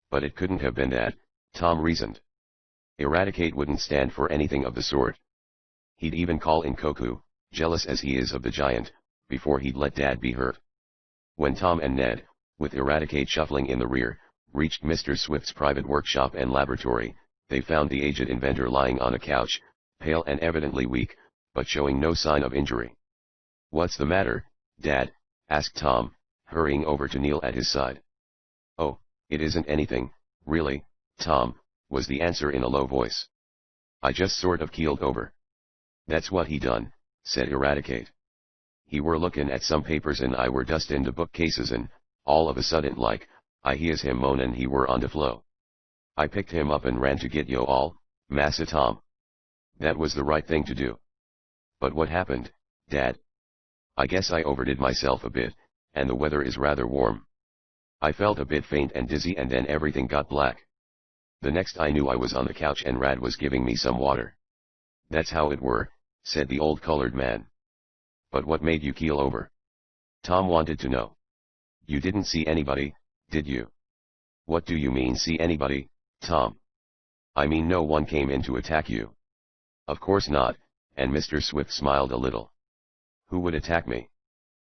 But it couldn't have been that, Tom reasoned. Eradicate wouldn't stand for anything of the sort. He'd even call in Koku, jealous as he is of the giant, before he'd let Dad be hurt. When Tom and Ned, with Eradicate shuffling in the rear, reached Mr. Swift's private workshop and laboratory, they found the aged inventor lying on a couch, pale and evidently weak, but showing no sign of injury. "What's the matter, Dad?" asked Tom, hurrying over to kneel at his side. "Oh, it isn't anything, really, Tom," was the answer in a low voice. "I just sort of keeled over." "That's what he done," said Eradicate. "He were looking at some papers and I were dustin' the bookcases and, all of a sudden like, I hears him moan and he were on the floor. I picked him up and ran to get yo all, Massa Tom. That was the right thing to do." "But what happened, Dad?" "I guess I overdid myself a bit, and the weather is rather warm. I felt a bit faint and dizzy and then everything got black. The next I knew I was on the couch and Rad was giving me some water." "That's how it were," said the old colored man. "But what made you keel over?" Tom wanted to know. "You didn't see anybody, did you?" "What do you mean see anybody, Tom?" "I mean no one came in to attack you." "Of course not," and Mr. Swift smiled a little. "Who would attack me?"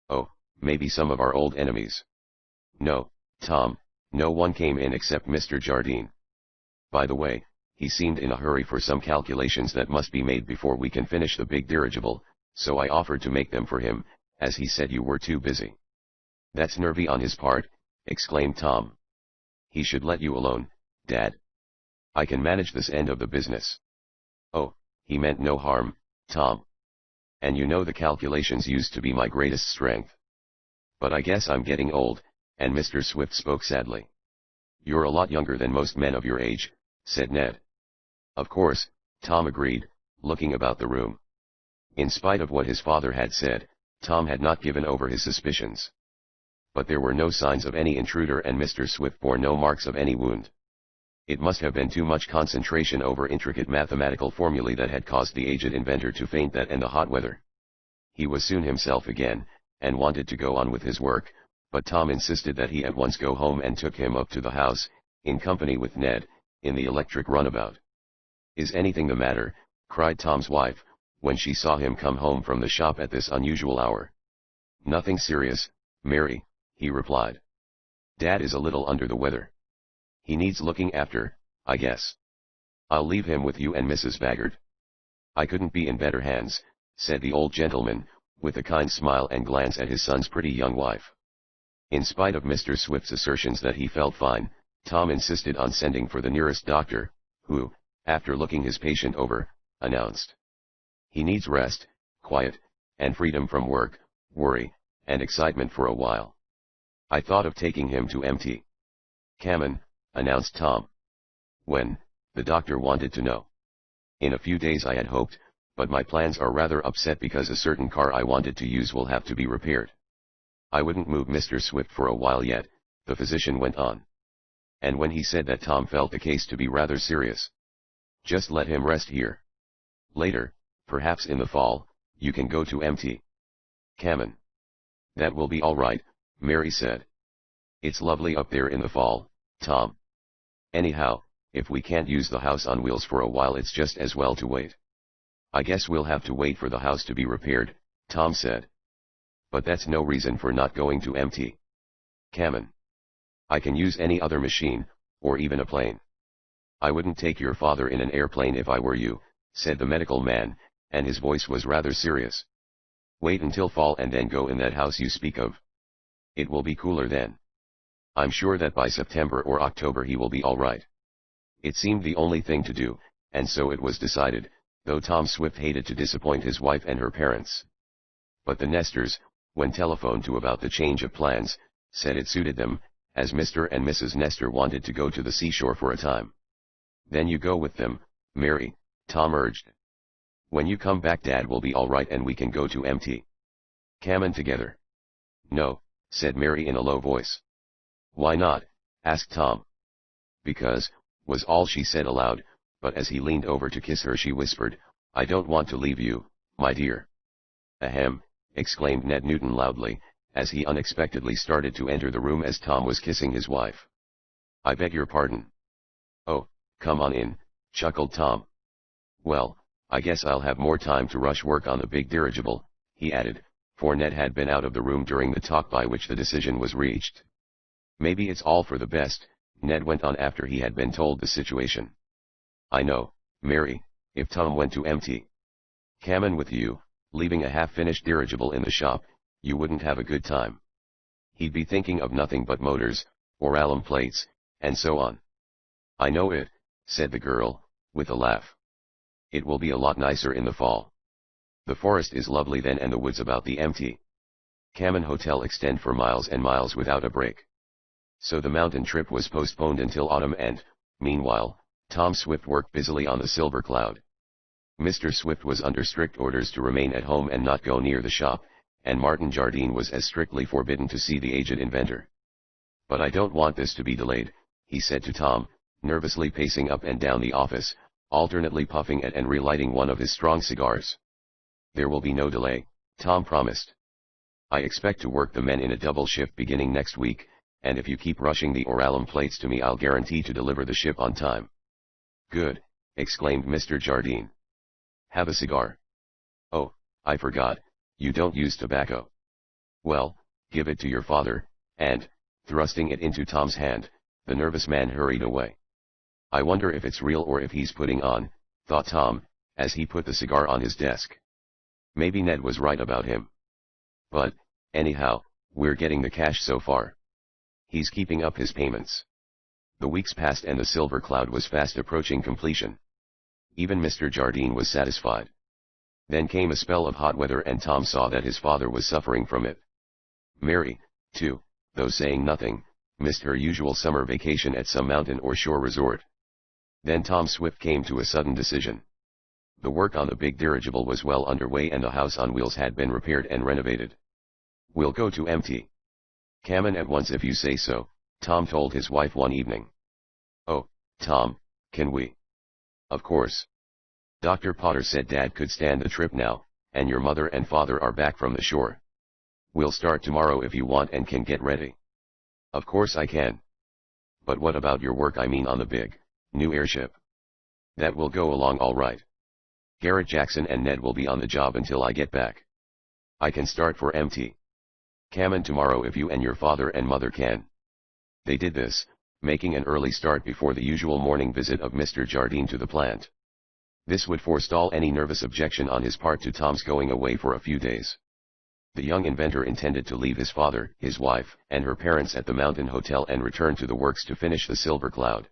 "Oh, maybe some of our old enemies." "No, Tom, no one came in except Mr. Jardine. By the way, he seemed in a hurry for some calculations that must be made before we can finish the big dirigible, so I offered to make them for him, as he said you were too busy." "That's nervy on his part," exclaimed Tom. "He should let you alone, Dad. I can manage this end of the business." "Oh, he meant no harm, Tom. And you know the calculations used to be my greatest strength. But I guess I'm getting old," and Mr. Swift spoke sadly. "You're a lot younger than most men of your age," said Ned. "Of course," Tom agreed, looking about the room. In spite of what his father had said, Tom had not given over his suspicions. But there were no signs of any intruder and Mr. Swift bore no marks of any wound. It must have been too much concentration over intricate mathematical formulae that had caused the aged inventor to faint that and the hot weather. He was soon himself again, and wanted to go on with his work, but Tom insisted that he at once go home and took him up to the house, in company with Ned, in the electric runabout. "Is anything the matter?" cried Tom's wife, when she saw him come home from the shop at this unusual hour. "Nothing serious, Mary," he replied. "Dad is a little under the weather. He needs looking after, I guess. I'll leave him with you and Mrs. Baggert." "I couldn't be in better hands," said the old gentleman, with a kind smile and glance at his son's pretty young wife. In spite of Mr. Swift's assertions that he felt fine, Tom insisted on sending for the nearest doctor, who, after looking his patient over, announced, "He needs rest, quiet, and freedom from work, worry, and excitement for a while. I thought of taking him to Mt. Kamen," announced Tom. "When?" the doctor wanted to know. "In a few days I had hoped, but my plans are rather upset because a certain car I wanted to use will have to be repaired. I wouldn't move Mr. Swift for a while yet," the physician went on. And when he said that, Tom felt the case to be rather serious. "Just let him rest here. Later, perhaps in the fall, you can go to Mt. Kamen." "That will be all right," Mary said. "It's lovely up there in the fall, Tom. Anyhow, if we can't use the house on wheels for a while it's just as well to wait." "I guess we'll have to wait for the house to be repaired," Tom said. "But that's no reason for not going to Mt. Kamen. I can use any other machine, or even a plane." "I wouldn't take your father in an airplane if I were you," said the medical man, and his voice was rather serious. "Wait until fall and then go in that house you speak of. It will be cooler then. I'm sure that by September or October he will be all right." It seemed the only thing to do, and so it was decided, though Tom Swift hated to disappoint his wife and her parents. But the Nestors, when telephoned to about the change of plans, said it suited them, as Mr. and Mrs. Nestor wanted to go to the seashore for a time. "Then you go with them, Mary," Tom urged. When you come back Dad will be alright and we can go to MT. Cammon together. No, said Mary in a low voice. Why not? Asked Tom. Because, was all she said aloud, but as he leaned over to kiss her she whispered, I don't want to leave you, my dear. Ahem, exclaimed Ned Newton loudly, as he unexpectedly started to enter the room as Tom was kissing his wife. I beg your pardon. Oh, come on in, chuckled Tom. Well, I guess I'll have more time to rush work on the big dirigible, he added, for Ned had been out of the room during the talk by which the decision was reached. Maybe it's all for the best, Ned went on after he had been told the situation. I know, Mary, if Tom went to MT. Cammon with you, leaving a half-finished dirigible in the shop, you wouldn't have a good time. He'd be thinking of nothing but motors, or alum plates, and so on. I know it, said the girl, with a laugh. It will be a lot nicer in the fall. The forest is lovely then and the woods about the MT. Cammon Hotel extend for miles and miles without a break. So the mountain trip was postponed until autumn and, meanwhile, Tom Swift worked busily on the Silver Cloud. Mr. Swift was under strict orders to remain at home and not go near the shop, and Martin Jardine was as strictly forbidden to see the aged inventor. But I don't want this to be delayed, he said to Tom, nervously pacing up and down the office, alternately puffing at and relighting one of his strong cigars. There will be no delay, Tom promised. I expect to work the men in a double shift beginning next week, and if you keep rushing the alum plates to me I'll guarantee to deliver the ship on time. Good, exclaimed Mr. Jardine. Have a cigar. Oh, I forgot, you don't use tobacco. Well, give it to your father, and, thrusting it into Tom's hand, the nervous man hurried away. I wonder if it's real or if he's putting on, thought Tom, as he put the cigar on his desk. Maybe Ned was right about him. But, anyhow, we're getting the cash so far. He's keeping up his payments. The weeks passed and the Silver Cloud was fast approaching completion. Even Mr. Jardine was satisfied. Then came a spell of hot weather and Tom saw that his father was suffering from it. Mary, too, though saying nothing, missed her usual summer vacation at some mountain or shore resort. Then Tom Swift came to a sudden decision. The work on the big dirigible was well underway and the house on wheels had been repaired and renovated. We'll go to MT. Cammon at once if you say so, Tom told his wife one evening. Oh, Tom, can we? Of course. Dr. Potter said Dad could stand the trip now, and your mother and father are back from the shore. We'll start tomorrow if you want and can get ready. Of course I can. But what about your work I mean on the big, new airship? That will go along all right. Garrett Jackson and Ned will be on the job until I get back. I can start for MT. Cammon tomorrow if you and your father and mother can. They did this, making an early start before the usual morning visit of Mr. Jardine to the plant. This would forestall any nervous objection on his part to Tom's going away for a few days. The young inventor intended to leave his father, his wife, and her parents at the Mountain Hotel and return to the works to finish the Silver Cloud.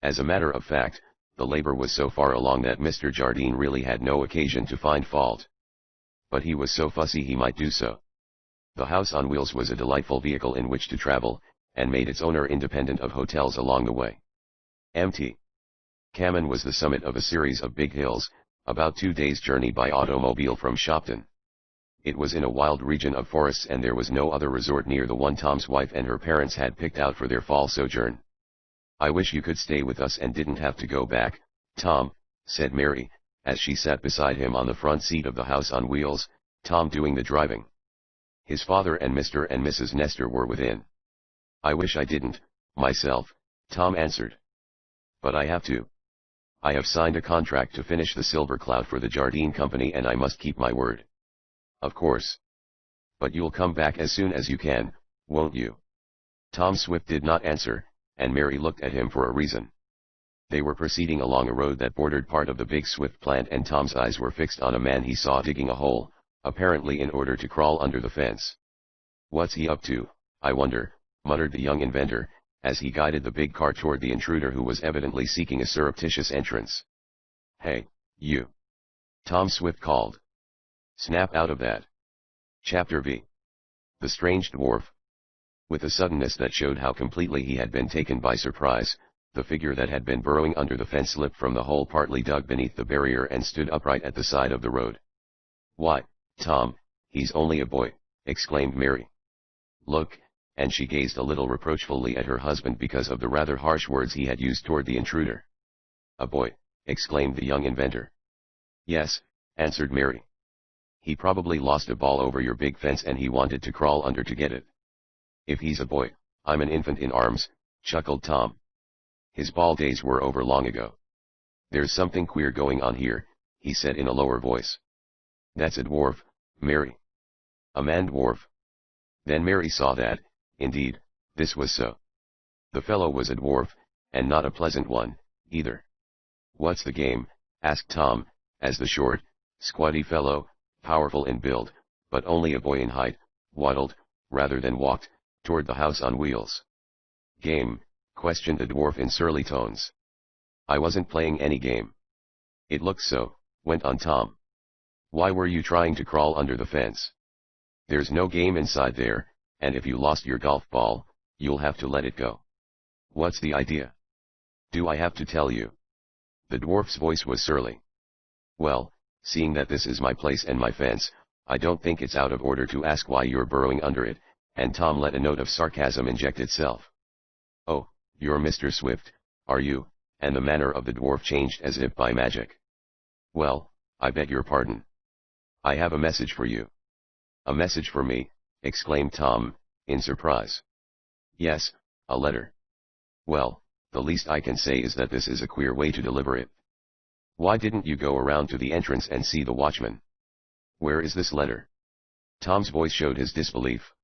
As a matter of fact, the labor was so far along that Mr. Jardine really had no occasion to find fault. But he was so fussy he might do so. The house on wheels was a delightful vehicle in which to travel, and made its owner independent of hotels along the way. MT. Cammon was the summit of a series of big hills, about 2 days' journey by automobile from Shopton. It was in a wild region of forests and there was no other resort near the one Tom's wife and her parents had picked out for their fall sojourn. I wish you could stay with us and didn't have to go back, Tom, said Mary, as she sat beside him on the front seat of the house on wheels, Tom doing the driving. His father and Mr. and Mrs. Nestor were within. I wish I didn't, myself, Tom answered. But I have to. I have signed a contract to finish the Silver Cloud for the Jardine Company and I must keep my word. Of course. But you'll come back as soon as you can, won't you? Tom Swift did not answer, and Mary looked at him for a reason. They were proceeding along a road that bordered part of the big Swift plant and Tom's eyes were fixed on a man he saw digging a hole, apparently in order to crawl under the fence. What's he up to, I wonder, muttered the young inventor, as he guided the big car toward the intruder who was evidently seeking a surreptitious entrance. Hey, you! Tom Swift called. Snap out of that. Chapter V. The Strange Dwarf. With a suddenness that showed how completely he had been taken by surprise, the figure that had been burrowing under the fence slipped from the hole partly dug beneath the barrier and stood upright at the side of the road. "Why, Tom, he's only a boy," exclaimed Mary. "Look," and she gazed a little reproachfully at her husband because of the rather harsh words he had used toward the intruder. "A boy," exclaimed the young inventor. "Yes," answered Mary. "He probably lost a ball over your big fence and he wanted to crawl under to get it." "If he's a boy, I'm an infant in arms," chuckled Tom. His ball days were over long ago. "There's something queer going on here," he said in a lower voice. "That's a dwarf, Mary." "A man dwarf?" Then Mary saw that, indeed, this was so. The fellow was a dwarf, and not a pleasant one, either. "What's the game?" asked Tom, as the short, squatty fellow, powerful in build, but only a boy in height, waddled, rather than walked, toward the house on wheels. "Game?" questioned the dwarf in surly tones. "I wasn't playing any game." "It looks so," went on Tom. "Why were you trying to crawl under the fence? There's no game inside there, and if you lost your golf ball, you'll have to let it go." "What's the idea?" "Do I have to tell you?" The dwarf's voice was surly. "Well, seeing that this is my place and my fence, I don't think it's out of order to ask why you're burrowing under it," and Tom let a note of sarcasm inject itself. "Oh, you're Mr. Swift, are you?" and the manner of the dwarf changed as if by magic. "Well, I beg your pardon. I have a message for you." "A message for me?" exclaimed Tom, in surprise. "Yes, a letter." "Well, the least I can say is that this is a queer way to deliver it. Why didn't you go around to the entrance and see the watchman?" "Where is this letter?" Tom's voice showed his disbelief.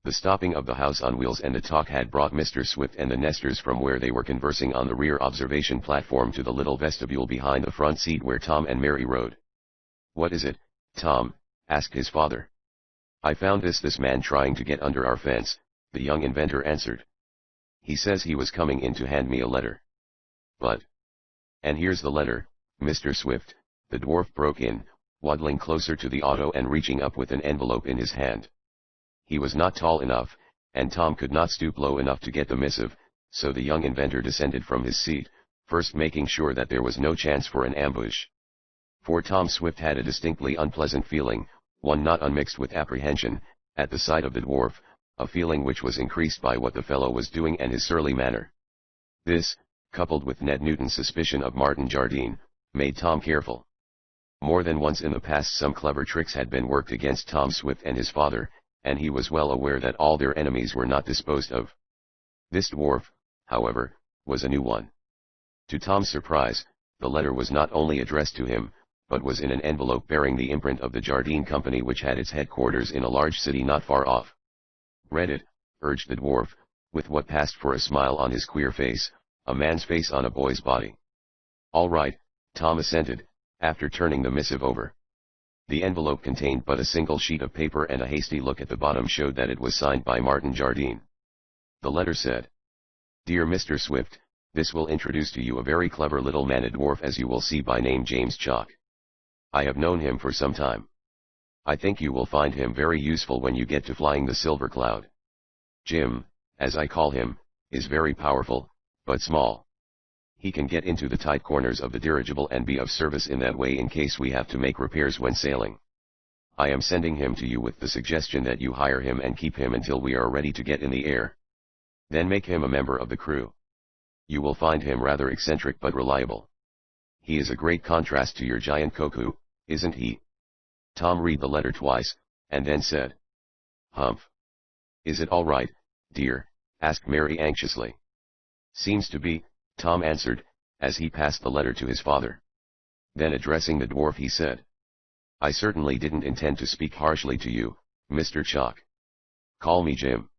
The stopping of the house on wheels and the talk had brought Mr. Swift and the nesters from where they were conversing on the rear observation platform to the little vestibule behind the front seat where Tom and Mary rode. "What is it, Tom?" asked his father. "I found this man trying to get under our fence," the young inventor answered. "He says he was coming in to hand me a letter." "But—" "And here's the letter, Mr. Swift," the dwarf broke in, waddling closer to the auto and reaching up with an envelope in his hand. He was not tall enough, and Tom could not stoop low enough to get the missive, so the young inventor descended from his seat, first making sure that there was no chance for an ambush. For Tom Swift had a distinctly unpleasant feeling, one not unmixed with apprehension, at the sight of the dwarf, a feeling which was increased by what the fellow was doing and his surly manner. This, coupled with Ned Newton's suspicion of Martin Jardine, made Tom careful. More than once in the past some clever tricks had been worked against Tom Swift and his father, and he was well aware that all their enemies were not disposed of. This dwarf, however, was a new one. To Tom's surprise, the letter was not only addressed to him, but was in an envelope bearing the imprint of the Jardine Company, which had its headquarters in a large city not far off. "Read it?" urged the dwarf, with what passed for a smile on his queer face, a man's face on a boy's body. "All right," Tom assented, after turning the missive over. The envelope contained but a single sheet of paper, and a hasty look at the bottom showed that it was signed by Martin Jardine. The letter said, "Dear Mr. Swift, this will introduce to you a very clever little man, a dwarf as you will see, by name James Chalk. I have known him for some time. I think you will find him very useful when you get to flying the Silver Cloud. Jim, as I call him, is very powerful, but small. He can get into the tight corners of the dirigible and be of service in that way in case we have to make repairs when sailing. I am sending him to you with the suggestion that you hire him and keep him until we are ready to get in the air. Then make him a member of the crew. You will find him rather eccentric but reliable. He is a great contrast to your giant cuckoo, isn't he?" Tom read the letter twice, and then said, "Humph. Is it all right, dear?" asked Mary anxiously. "Seems to be," Tom answered, as he passed the letter to his father. Then addressing the dwarf he said, "I certainly didn't intend to speak harshly to you, Mr. Chalk. Call me Jim."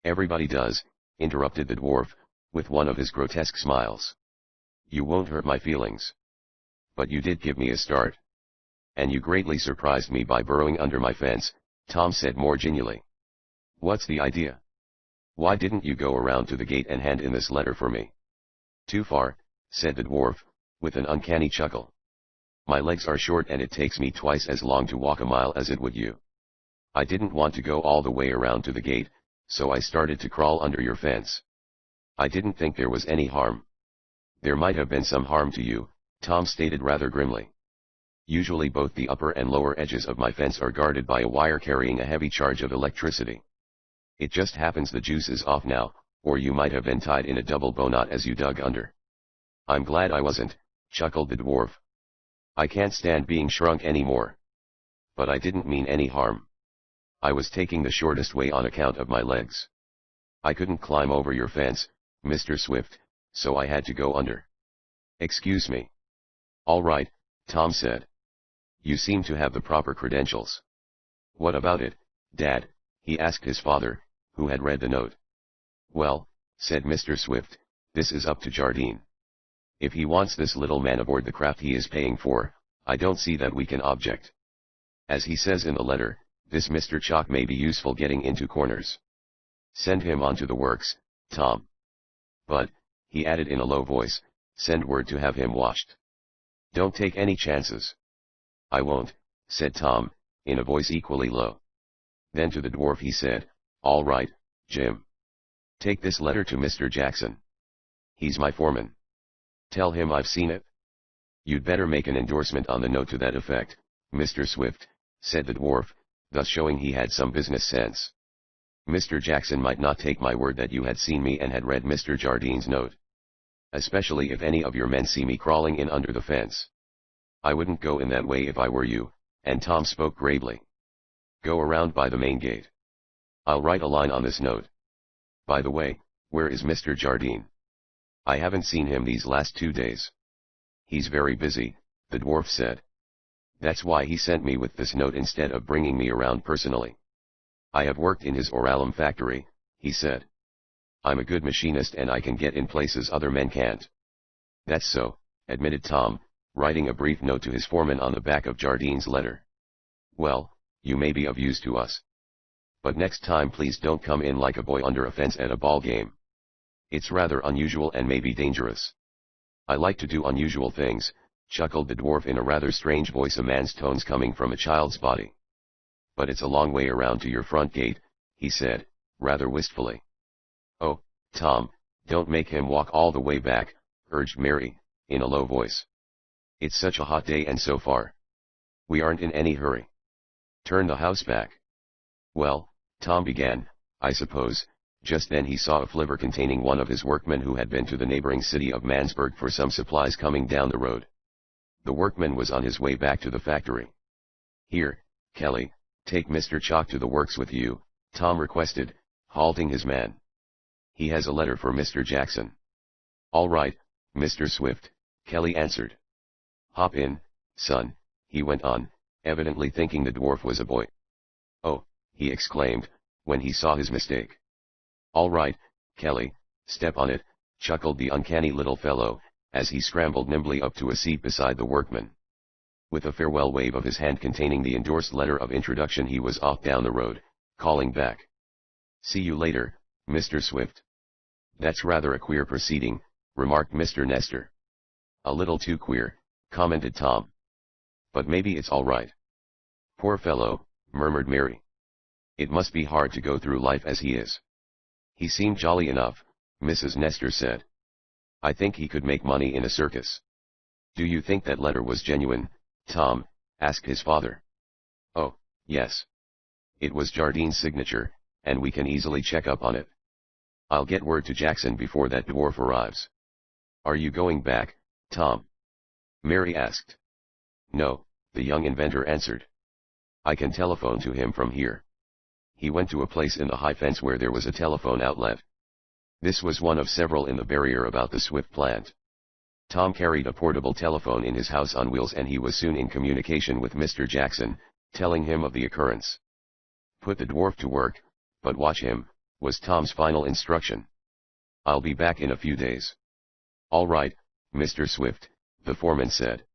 "Everybody does," interrupted the dwarf, with one of his grotesque smiles. "You won't hurt my feelings. But you did give me a start. And you greatly surprised me by burrowing under my fence," Tom said more genially. "What's the idea? Why didn't you go around to the gate and hand in this letter for me?" "Too far," said the dwarf, with an uncanny chuckle. "My legs are short and it takes me twice as long to walk a mile as it would you. I didn't want to go all the way around to the gate, so I started to crawl under your fence." I didn't think there was any harm. There might have been some harm to you, Tom stated rather grimly. Usually both the upper and lower edges of my fence are guarded by a wire carrying a heavy charge of electricity. It just happens the juice is off now, or you might have been tied in a double bow knot as you dug under. I'm glad I wasn't, chuckled the dwarf. I can't stand being shrunk anymore. But I didn't mean any harm. I was taking the shortest way on account of my legs. I couldn't climb over your fence, Mr. Swift, so I had to go under. Excuse me. All right, Tom said. You seem to have the proper credentials. What about it, Dad? He asked his father, who had read the note. Well, said Mr. Swift, this is up to Jardine. If he wants this little man aboard the craft he is paying for, I don't see that we can object. As he says in the letter, this Mr. Chalk may be useful getting into corners. Send him on to the works, Tom. But, he added in a low voice, send word to have him washed. Don't take any chances. I won't, said Tom, in a voice equally low. Then to the dwarf he said, all right, Jim. Take this letter to Mr. Jackson. He's my foreman. Tell him I've seen it. You'd better make an endorsement on the note to that effect, Mr. Swift, said the dwarf, thus showing he had some business sense. Mr. Jackson might not take my word that you had seen me and had read Mr. Jardine's note. Especially if any of your men see me crawling in under the fence. I wouldn't go in that way if I were you, and Tom spoke gravely. Go around by the main gate. I'll write a line on this note. By the way, where is Mr. Jardine? I haven't seen him these last 2 days. He's very busy, the dwarf said. That's why he sent me with this note instead of bringing me around personally. I have worked in his oralum factory, he said. I'm a good machinist and I can get in places other men can't. That's so, admitted Tom, writing a brief note to his foreman on the back of Jardine's letter. Well, you may be of use to us. But next time please don't come in like a boy under a fence at a ball game. It's rather unusual and maybe dangerous. I like to do unusual things, chuckled the dwarf in a rather strange voice, a man's tones coming from a child's body. But it's a long way around to your front gate, he said, rather wistfully. Oh, Tom, don't make him walk all the way back, urged Mary, in a low voice. It's such a hot day and so far. We aren't in any hurry. Turn the house back. Well, Tom began, I suppose. Just then he saw a flivver containing one of his workmen who had been to the neighboring city of Mansburg for some supplies coming down the road. The workman was on his way back to the factory. Here, Kelly, take Mr. Chalk to the works with you, Tom requested, halting his man. He has a letter for Mr. Jackson. All right, Mr. Swift, Kelly answered. Hop in, son, he went on, evidently thinking the dwarf was a boy. Oh, he exclaimed, when he saw his mistake. All right, Kelly, step on it, chuckled the uncanny little fellow, as he scrambled nimbly up to a seat beside the workman. With a farewell wave of his hand containing the endorsed letter of introduction he was off down the road, calling back. See you later, Mr. Swift. That's rather a queer proceeding, remarked Mr. Nestor. A little too queer, commented Tom. But maybe it's all right. Poor fellow, murmured Mary. It must be hard to go through life as he is. He seemed jolly enough, Mrs. Nestor said. I think he could make money in a circus. Do you think that letter was genuine, Tom? Asked his father. Oh, yes. It was Jardine's signature, and we can easily check up on it. I'll get word to Jackson before that dwarf arrives. Are you going back, Tom? Mary asked. No, the young inventor answered. I can telephone to him from here. He went to a place in the high fence where there was a telephone outlet. This was one of several in the barrier about the Swift plant. Tom carried a portable telephone in his house on wheels and he was soon in communication with Mr. Jackson, telling him of the occurrence. Put the dwarf to work, but watch him, was Tom's final instruction. I'll be back in a few days. All right, Mr. Swift, the foreman said.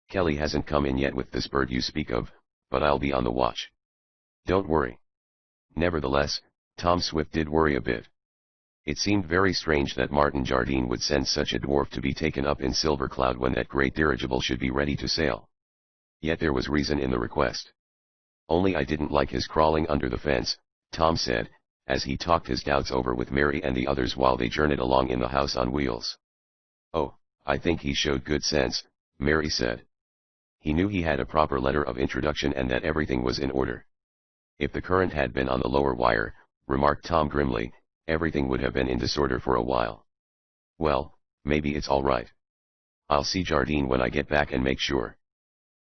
Kelly hasn't come in yet with this bird you speak of, but I'll be on the watch. Don't worry. Nevertheless, Tom Swift did worry a bit. It seemed very strange that Martin Jardine would send such a dwarf to be taken up in Silver Cloud when that great dirigible should be ready to sail. Yet there was reason in the request. Only I didn't like his crawling under the fence, Tom said, as he talked his doubts over with Mary and the others while they journeyed along in the house on wheels. "Oh, I think he showed good sense," Mary said. "He knew he had a proper letter of introduction and that everything was in order." "If the current had been on the lower wire," remarked Tom grimly, "everything would have been in disorder for a while." "Well, maybe it's all right. I'll see Jardine when I get back and make sure."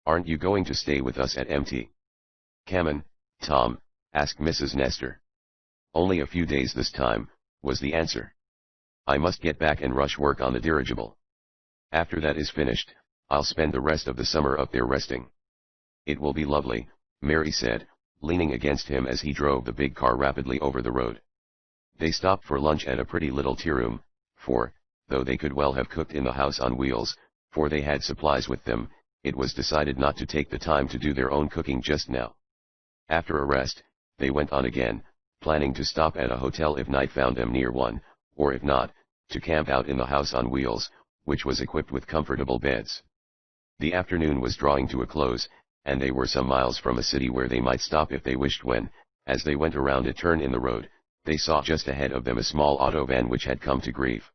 "Aren't you going to stay with us at MT? Cammon, Tom?" asked Mrs. Nestor. "Only a few days this time," was the answer. "I must get back and rush work on the dirigible. After that is finished, I'll spend the rest of the summer up there resting." "It will be lovely," Mary said, leaning against him as he drove the big car rapidly over the road. They stopped for lunch at a pretty little tea room, for, though they could well have cooked in the house on wheels, for they had supplies with them, it was decided not to take the time to do their own cooking just now. After a rest, they went on again, planning to stop at a hotel if night found them near one, or if not, to camp out in the house on wheels, which was equipped with comfortable beds. The afternoon was drawing to a close, and they were some miles from a city where they might stop if they wished when, as they went around a turn in the road, they saw just ahead of them a small auto van which had come to grief.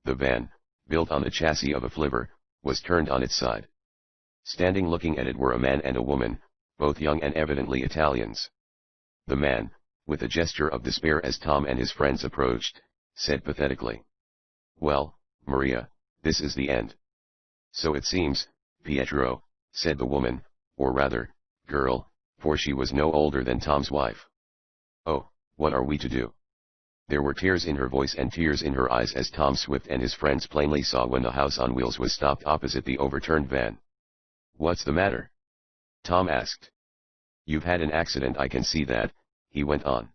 The van, built on the chassis of a flivver, was turned on its side. Standing looking at it were a man and a woman, both young and evidently Italians. The man, with a gesture of despair as Tom and his friends approached, said pathetically, "Well, Maria, this is the end." "So it seems, Pietro," said the woman, or rather, girl, for she was no older than Tom's wife. "Oh, what are we to do?" There were tears in her voice and tears in her eyes as Tom Swift and his friends plainly saw when the house on wheels was stopped opposite the overturned van. "What's the matter?" Tom asked. "You've had an accident, I can see that," he went on.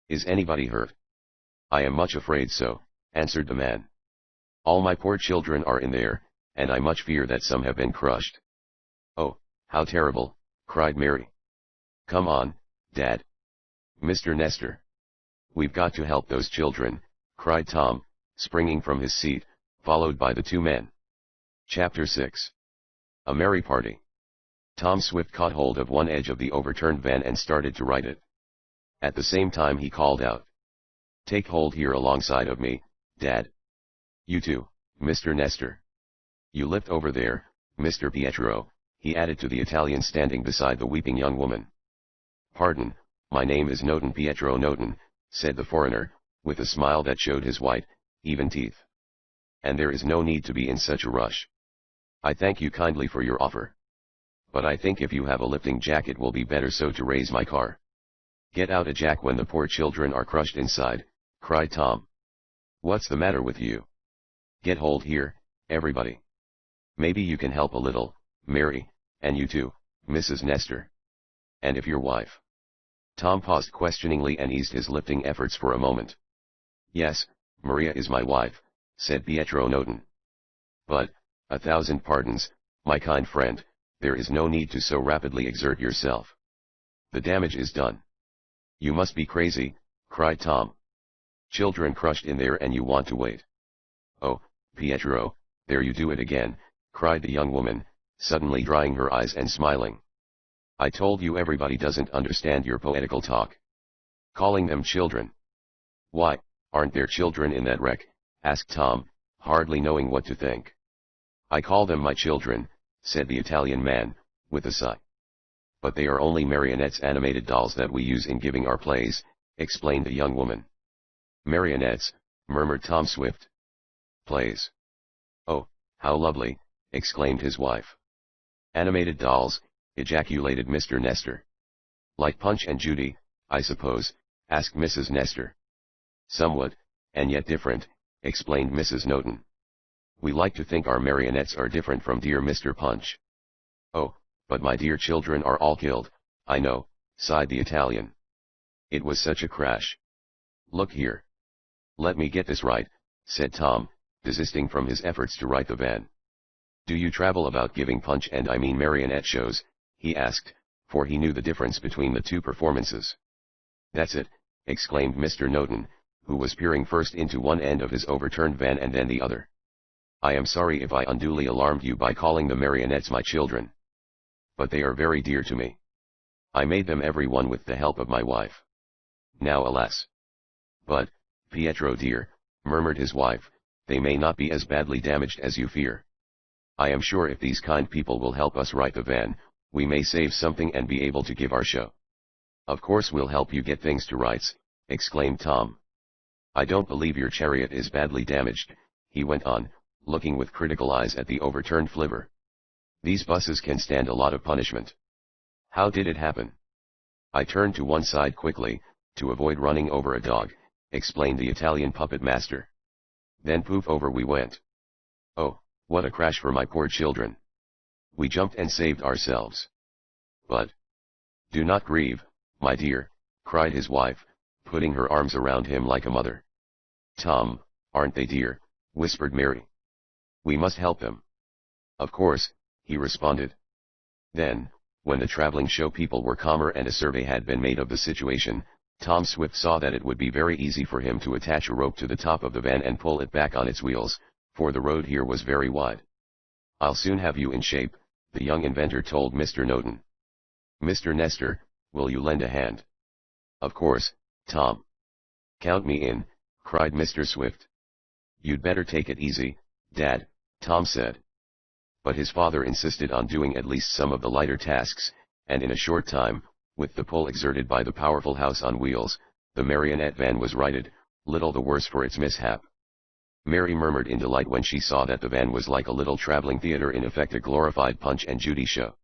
"Is anybody hurt?" "I am much afraid so," answered the man. "All my poor children are in there, and I much fear that some have been crushed." "Oh, how terrible," cried Mary. "Come on, Dad. Mr. Nestor. We've got to help those children," cried Tom, springing from his seat, followed by the two men. Chapter 6. A Merry Party. Tom Swift caught hold of one edge of the overturned van and started to right it. At the same time he called out, "Take hold here alongside of me, Dad. You too, Mr. Nestor. You lift over there, Mr. Pietro," he added to the Italian standing beside the weeping young woman. "Pardon, my name is Noten, Pietro Noten," said the foreigner, with a smile that showed his white, even teeth. "And there is no need to be in such a rush. I thank you kindly for your offer. But I think if you have a lifting jack it will be better so to raise my car." "Get out a jack when the poor children are crushed inside," cried Tom. "What's the matter with you? Get hold here, everybody. Maybe you can help a little, Mary, and you too, Mrs. Nestor. And if your wife?" Tom paused questioningly and eased his lifting efforts for a moment. "Yes, Maria is my wife," said Pietro Noten. "But, 1,000 pardons, my kind friend, there is no need to so rapidly exert yourself. The damage is done." "You must be crazy," cried Tom. "Children crushed in there and you want to wait." "Oh, Pietro, there you do it again," cried the young woman, suddenly drying her eyes and smiling. "I told you everybody doesn't understand your poetical talk. Calling them children." "Why, aren't there children in that wreck?" asked Tom, hardly knowing what to think. "I call them my children," said the Italian man, with a sigh. "But they are only marionettes, animated dolls that we use in giving our plays," explained the young woman. "Marionettes," murmured Tom Swift. "Plays. Oh, how lovely," exclaimed his wife. "Animated dolls," ejaculated Mr. Nestor. "Like Punch and Judy, I suppose?" asked Mrs. Nestor. "Somewhat, and yet different," explained Mrs. Noten. "We like to think our marionettes are different from dear Mr. Punch." "Oh, but my dear children are all killed, I know," sighed the Italian. "It was such a crash. Look here. Let me get this right," said Tom, desisting from his efforts to right the van. "Do you travel about giving Punch and I mean marionette shows?" he asked, for he knew the difference between the two performances. "That's it," exclaimed Mr. Noten, who was peering first into one end of his overturned van and then the other. "I am sorry if I unduly alarmed you by calling the marionettes my children. But they are very dear to me. I made them every one with the help of my wife. Now alas, But, Pietro dear, murmured his wife, they may not be as badly damaged as you fear. I am sure if these kind people will help us right the van, we may save something and be able to give our show. Of course we'll help you get things to rights, exclaimed Tom. I don't believe your chariot is badly damaged, he went on, looking with critical eyes at the overturned flivver. These buses can stand a lot of punishment. How did it happen? I turned to one side quickly, to avoid running over a dog, explained the Italian puppet master. Then poof over we went. Oh, what a crash for my poor children. We jumped and saved ourselves. But, do not grieve, my dear, cried his wife, putting her arms around him like a mother. Tom, aren't they dear, whispered Mary. We must help them. Of course, he responded. Then, when the traveling show people were calmer and a survey had been made of the situation, Tom Swift saw that it would be very easy for him to attach a rope to the top of the van and pull it back on its wheels, for the road here was very wide. I'll soon have you in shape, the young inventor told Mr. Noten. Mr. Nestor, will you lend a hand? Of course, Tom. Count me in, cried Mr. Swift. You'd better take it easy, Dad, Tom said. But his father insisted on doing at least some of the lighter tasks, and in a short time, with the pull exerted by the powerful house on wheels, the marionette van was righted, little the worse for its mishap. Mary murmured in delight when she saw that the van was like a little traveling theater, in effect a glorified Punch and Judy show.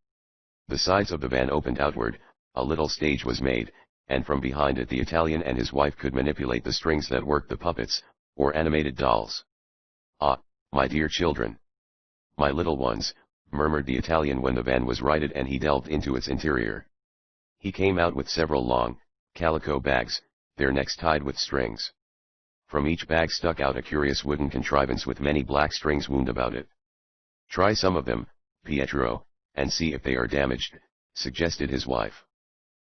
The sides of the van opened outward, a little stage was made, and from behind it the Italian and his wife could manipulate the strings that worked the puppets, or animated dolls. Ah, my dear children. My little ones, murmured the Italian when the van was righted and he delved into its interior. He came out with several long, calico bags, their necks tied with strings. From each bag stuck out a curious wooden contrivance with many black strings wound about it. Try some of them, Pietro, and see if they are damaged, suggested his wife.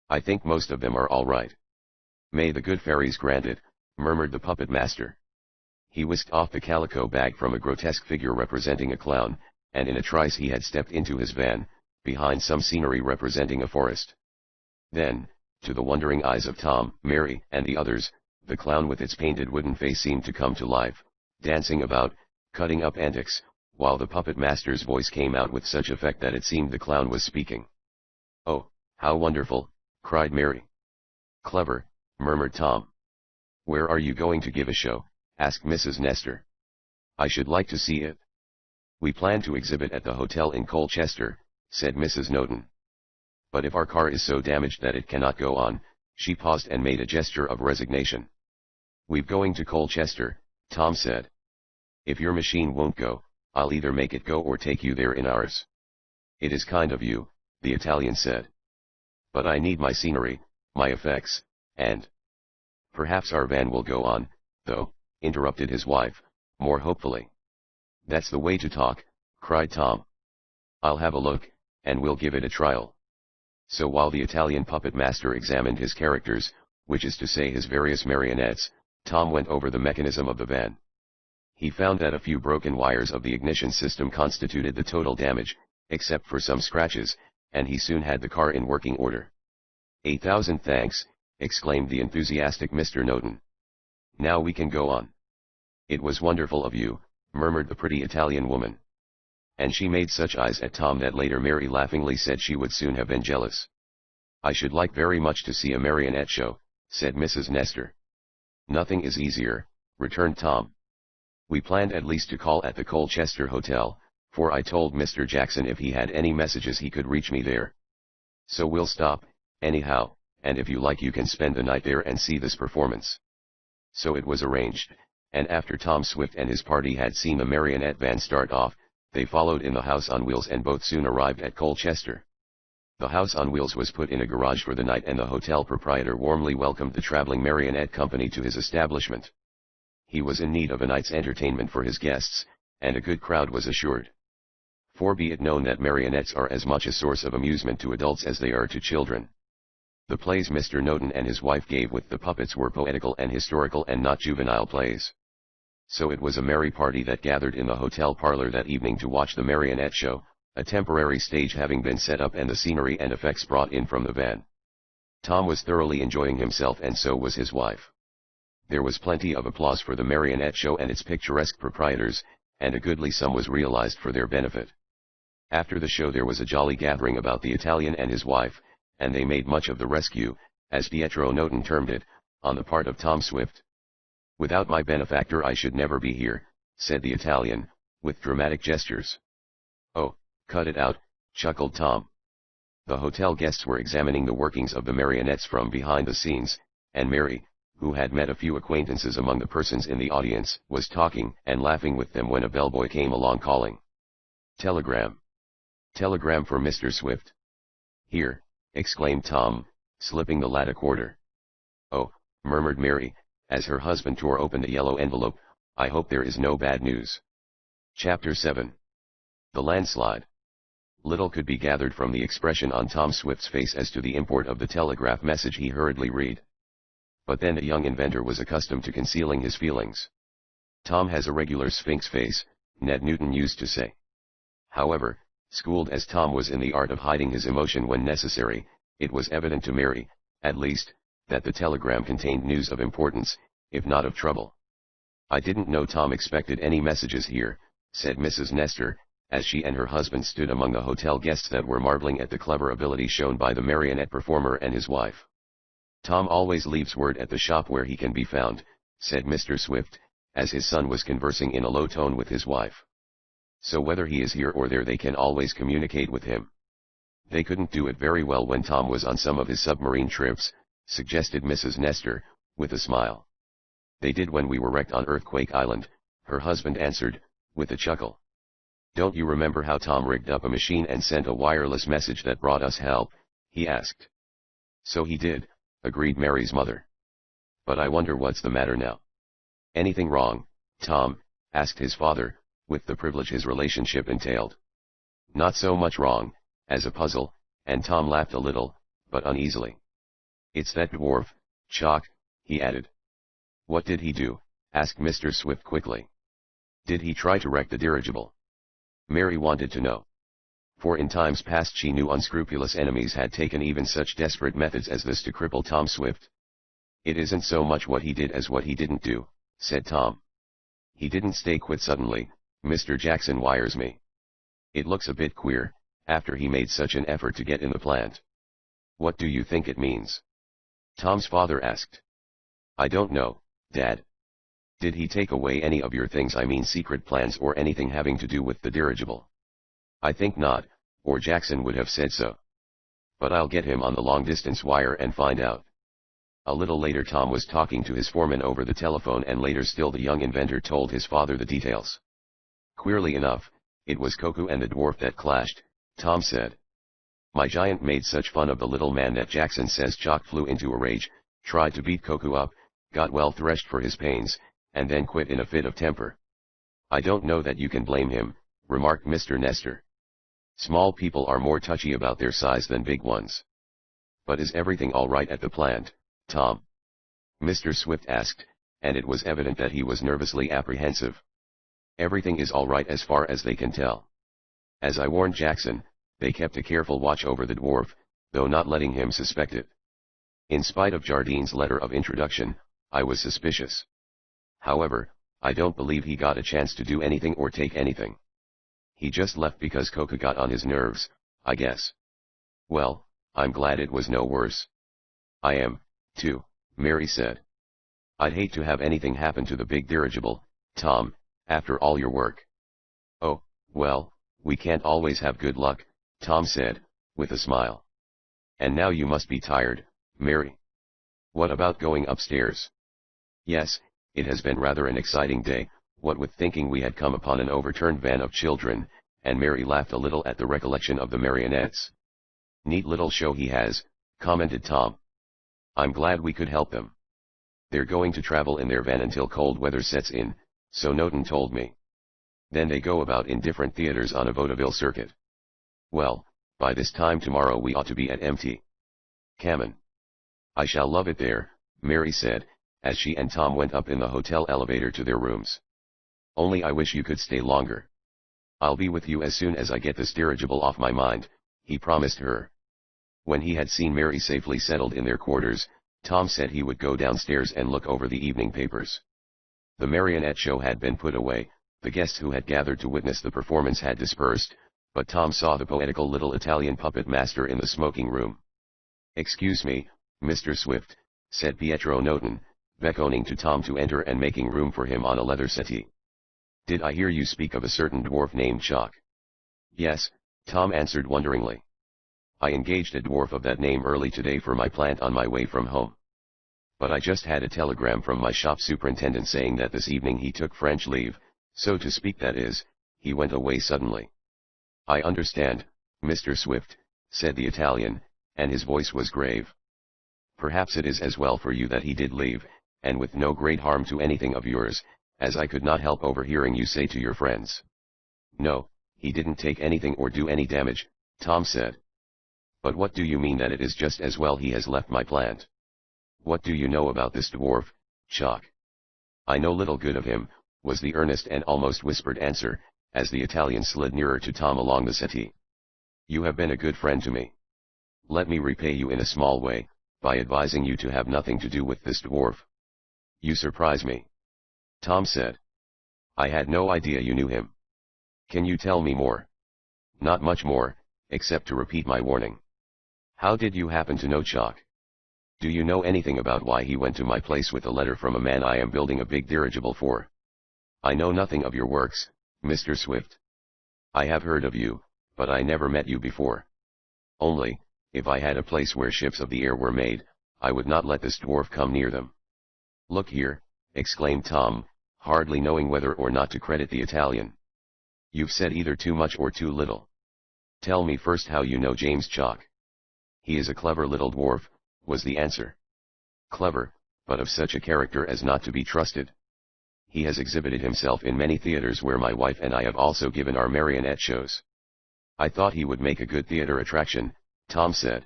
I think most of them are all right. May the good fairies grant it, murmured the puppet master. He whisked off the calico bag from a grotesque figure representing a clown, and in a trice he had stepped into his van, behind some scenery representing a forest. Then, to the wondering eyes of Tom, Mary, and the others, the clown with its painted wooden face seemed to come to life, dancing about, cutting up antics, while the puppet master's voice came out with such effect that it seemed the clown was speaking. Oh, how wonderful, cried Mary. Clever, murmured Tom. Where are you going to give a show? Asked Mrs. Nestor. I should like to see it. We plan to exhibit at the hotel in Colchester, said Mrs. Noten. But if our car is so damaged that it cannot go on, she paused and made a gesture of resignation. We're going to Colchester, Tom said. If your machine won't go, I'll either make it go or take you there in ours. It is kind of you, the Italian said. But I need my scenery, my effects, and... Perhaps our van will go on, though, interrupted his wife, more hopefully. That's the way to talk, cried Tom. I'll have a look, and we'll give it a trial. So while the Italian puppet master examined his characters, which is to say his various marionettes, Tom went over the mechanism of the van. He found that a few broken wires of the ignition system constituted the total damage, except for some scratches, and he soon had the car in working order. 8,000 thanks, exclaimed the enthusiastic Mr. Noten. Now we can go on. It was wonderful of you, murmured the pretty Italian woman. And she made such eyes at Tom that later Mary laughingly said she would soon have been jealous. I should like very much to see a marionette show, said Mrs. Nestor. Nothing is easier, returned Tom. We planned at least to call at the Colchester Hotel, for I told Mr. Jackson if he had any messages he could reach me there. So we'll stop, anyhow, and if you like you can spend the night there and see this performance. So it was arranged, and after Tom Swift and his party had seen the marionette van start off, they followed in the house on wheels and both soon arrived at Colchester. The house on wheels was put in a garage for the night and the hotel proprietor warmly welcomed the traveling marionette company to his establishment. He was in need of a night's entertainment for his guests, and a good crowd was assured. For be it known that marionettes are as much a source of amusement to adults as they are to children. The plays Mr. Noten and his wife gave with the puppets were poetical and historical and not juvenile plays. So it was a merry party that gathered in the hotel parlor that evening to watch the marionette show, a temporary stage having been set up and the scenery and effects brought in from the van. Tom was thoroughly enjoying himself and so was his wife. There was plenty of applause for the marionette show and its picturesque proprietors, and a goodly sum was realized for their benefit. After the show there was a jolly gathering about the Italian and his wife, and they made much of the rescue, as Pietro Noten termed it, on the part of Tom Swift. "Without my benefactor I should never be here," said the Italian, with dramatic gestures. "Oh, cut it out," chuckled Tom. The hotel guests were examining the workings of the marionettes from behind the scenes, and Mary, who had met a few acquaintances among the persons in the audience, was talking and laughing with them when a bellboy came along calling, "Telegram! Telegram for Mr. Swift." "Here," exclaimed Tom, slipping the lad a quarter. "Oh," murmured Mary, as her husband tore open a yellow envelope, "I hope there is no bad news." Chapter 7. The Landslide. Little could be gathered from the expression on Tom Swift's face as to the import of the telegraph message he hurriedly read. But then the young inventor was accustomed to concealing his feelings. "Tom has a regular sphinx face," Ned Newton used to say. However, schooled as Tom was in the art of hiding his emotion when necessary, it was evident to Mary, at least, that the telegram contained news of importance, if not of trouble. "I didn't know Tom expected any messages here," said Mrs. Nestor, as she and her husband stood among the hotel guests that were marveling at the clever ability shown by the marionette performer and his wife. "Tom always leaves word at the shop where he can be found," said Mr. Swift, as his son was conversing in a low tone with his wife. "So whether he is here or there they can always communicate with him." "They couldn't do it very well when Tom was on some of his submarine trips," suggested Mrs. Nestor, with a smile. "They did when we were wrecked on Earthquake Island," her husband answered, with a chuckle. "Don't you remember how Tom rigged up a machine and sent a wireless message that brought us help?" he asked. "So he did," agreed Mary's mother. "But I wonder what's the matter now." "Anything wrong, Tom?" asked his father, with the privilege his relationship entailed. "Not so much wrong, as a puzzle," and Tom laughed a little, but uneasily. "It's that dwarf, Chalk," he added. "What did he do?" asked Mr. Swift quickly. "Did he try to wreck the dirigible?" Mary wanted to know. For in times past she knew unscrupulous enemies had taken even such desperate methods as this to cripple Tom Swift. "It isn't so much what he did as what he didn't do," said Tom. "He didn't stay quit suddenly, Mr. Jackson wires me. It looks a bit queer, after he made such an effort to get in the plant." "What do you think it means?" Tom's father asked. "I don't know, Dad. Did he take away any of your things, I mean secret plans or anything having to do with the dirigible?" "I think not, or Jackson would have said so. But I'll get him on the long-distance wire and find out." A little later Tom was talking to his foreman over the telephone, and later still the young inventor told his father the details. "Queerly enough, it was Koku and the dwarf that clashed," Tom said. "My giant made such fun of the little man that Jackson says Chalk flew into a rage, tried to beat Koku up, got well threshed for his pains, and then quit in a fit of temper." "I don't know that you can blame him," remarked Mr. Nestor. "Small people are more touchy about their size than big ones." "But is everything all right at the plant, Tom?" Mr. Swift asked, and it was evident that he was nervously apprehensive. "Everything is all right as far as they can tell. As I warned Jackson, they kept a careful watch over the dwarf, though not letting him suspect it. In spite of Jardine's letter of introduction, I was suspicious. However, I don't believe he got a chance to do anything or take anything. He just left because Koku got on his nerves, I guess." "Well, I'm glad it was no worse." "I am, too," Mary said. "I'd hate to have anything happen to the big dirigible, Tom, after all your work." "Oh, well, we can't always have good luck," Tom said, with a smile. "And now you must be tired, Mary. What about going upstairs?" "Yes, it has been rather an exciting day, what with thinking we had come upon an overturned van of children," and Mary laughed a little at the recollection of the marionettes. "Neat little show he has," commented Tom. "I'm glad we could help them. They're going to travel in their van until cold weather sets in, so Noten told me. Then they go about in different theaters on a vaudeville circuit. Well, by this time tomorrow we ought to be at Mt. Cammon. I shall love it there," Mary said, as she and Tom went up in the hotel elevator to their rooms. "Only I wish you could stay longer." "I'll be with you as soon as I get this dirigible off my mind," he promised her. When he had seen Mary safely settled in their quarters, Tom said he would go downstairs and look over the evening papers. The marionette show had been put away, the guests who had gathered to witness the performance had dispersed, but Tom saw the poetical little Italian puppet master in the smoking room. "Excuse me, Mr. Swift," said Pietro Noten, beckoning to Tom to enter and making room for him on a leather settee. "Did I hear you speak of a certain dwarf named Chalk?" "Yes," Tom answered wonderingly. "I engaged a dwarf of that name early today for my plant on my way from home. But I just had a telegram from my shop superintendent saying that this evening he took French leave, so to speak, that is, he went away suddenly." "I understand, Mr. Swift," said the Italian, and his voice was grave. "Perhaps it is as well for you that he did leave, and with no great harm to anything of yours, as I could not help overhearing you say to your friends." "No, he didn't take anything or do any damage," Tom said. "But what do you mean that it is just as well he has left my plant? What do you know about this dwarf, Chalk?" "I know little good of him," was the earnest and almost whispered answer, as the Italian slid nearer to Tom along the settee. "You have been a good friend to me. Let me repay you in a small way, by advising you to have nothing to do with this dwarf." "You surprise me," Tom said. "I had no idea you knew him. Can you tell me more?" "Not much more, except to repeat my warning." "How did you happen to know Chalk? Do you know anything about why he went to my place with a letter from a man I am building a big dirigible for?" "I know nothing of your works, Mr. Swift. I have heard of you, but I never met you before. Only, if I had a place where ships of the air were made, I would not let this dwarf come near them." "Look here," exclaimed Tom, hardly knowing whether or not to credit the Italian. "You've said either too much or too little. Tell me first how you know James Chalk." "He is a clever little dwarf," was the answer. "Clever, but of such a character as not to be trusted. He has exhibited himself in many theaters where my wife and I have also given our marionette shows." "I thought he would make a good theater attraction," Tom said.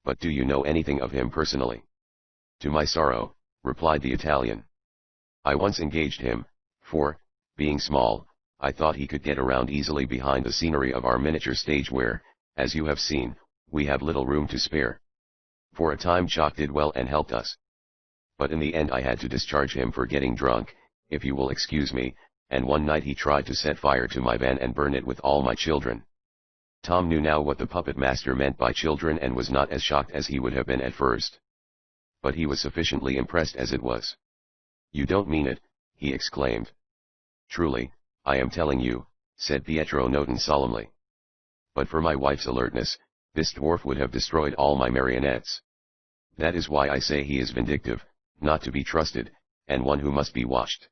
"But do you know anything of him personally?" "To my sorrow," replied the Italian. "I once engaged him, for, being small, I thought he could get around easily behind the scenery of our miniature stage where, as you have seen, we have little room to spare. For a time Chalk did well and helped us. But in the end I had to discharge him for getting drunk, if you will excuse me, and one night he tried to set fire to my van and burn it with all my children." Tom knew now what the puppet master meant by children and was not as shocked as he would have been at first. But he was sufficiently impressed as it was. "You don't mean it," he exclaimed. "Truly, I am telling you," said Pietro Noten solemnly. "But for my wife's alertness, this dwarf would have destroyed all my marionettes. That is why I say he is vindictive, not to be trusted, and one who must be watched."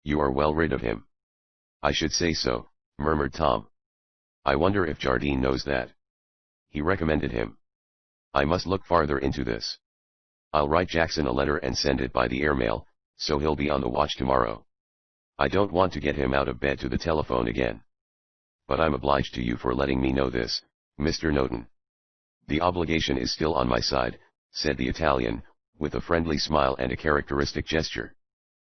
"You are well rid of him." "I should say so," murmured Tom. "I wonder if Jardine knows that. He recommended him. I must look farther into this. I'll write Jackson a letter and send it by the airmail, so he'll be on the watch tomorrow. I don't want to get him out of bed to the telephone again. But I'm obliged to you for letting me know this, Mr. Noten." "The obligation is still on my side," said the Italian, with a friendly smile and a characteristic gesture.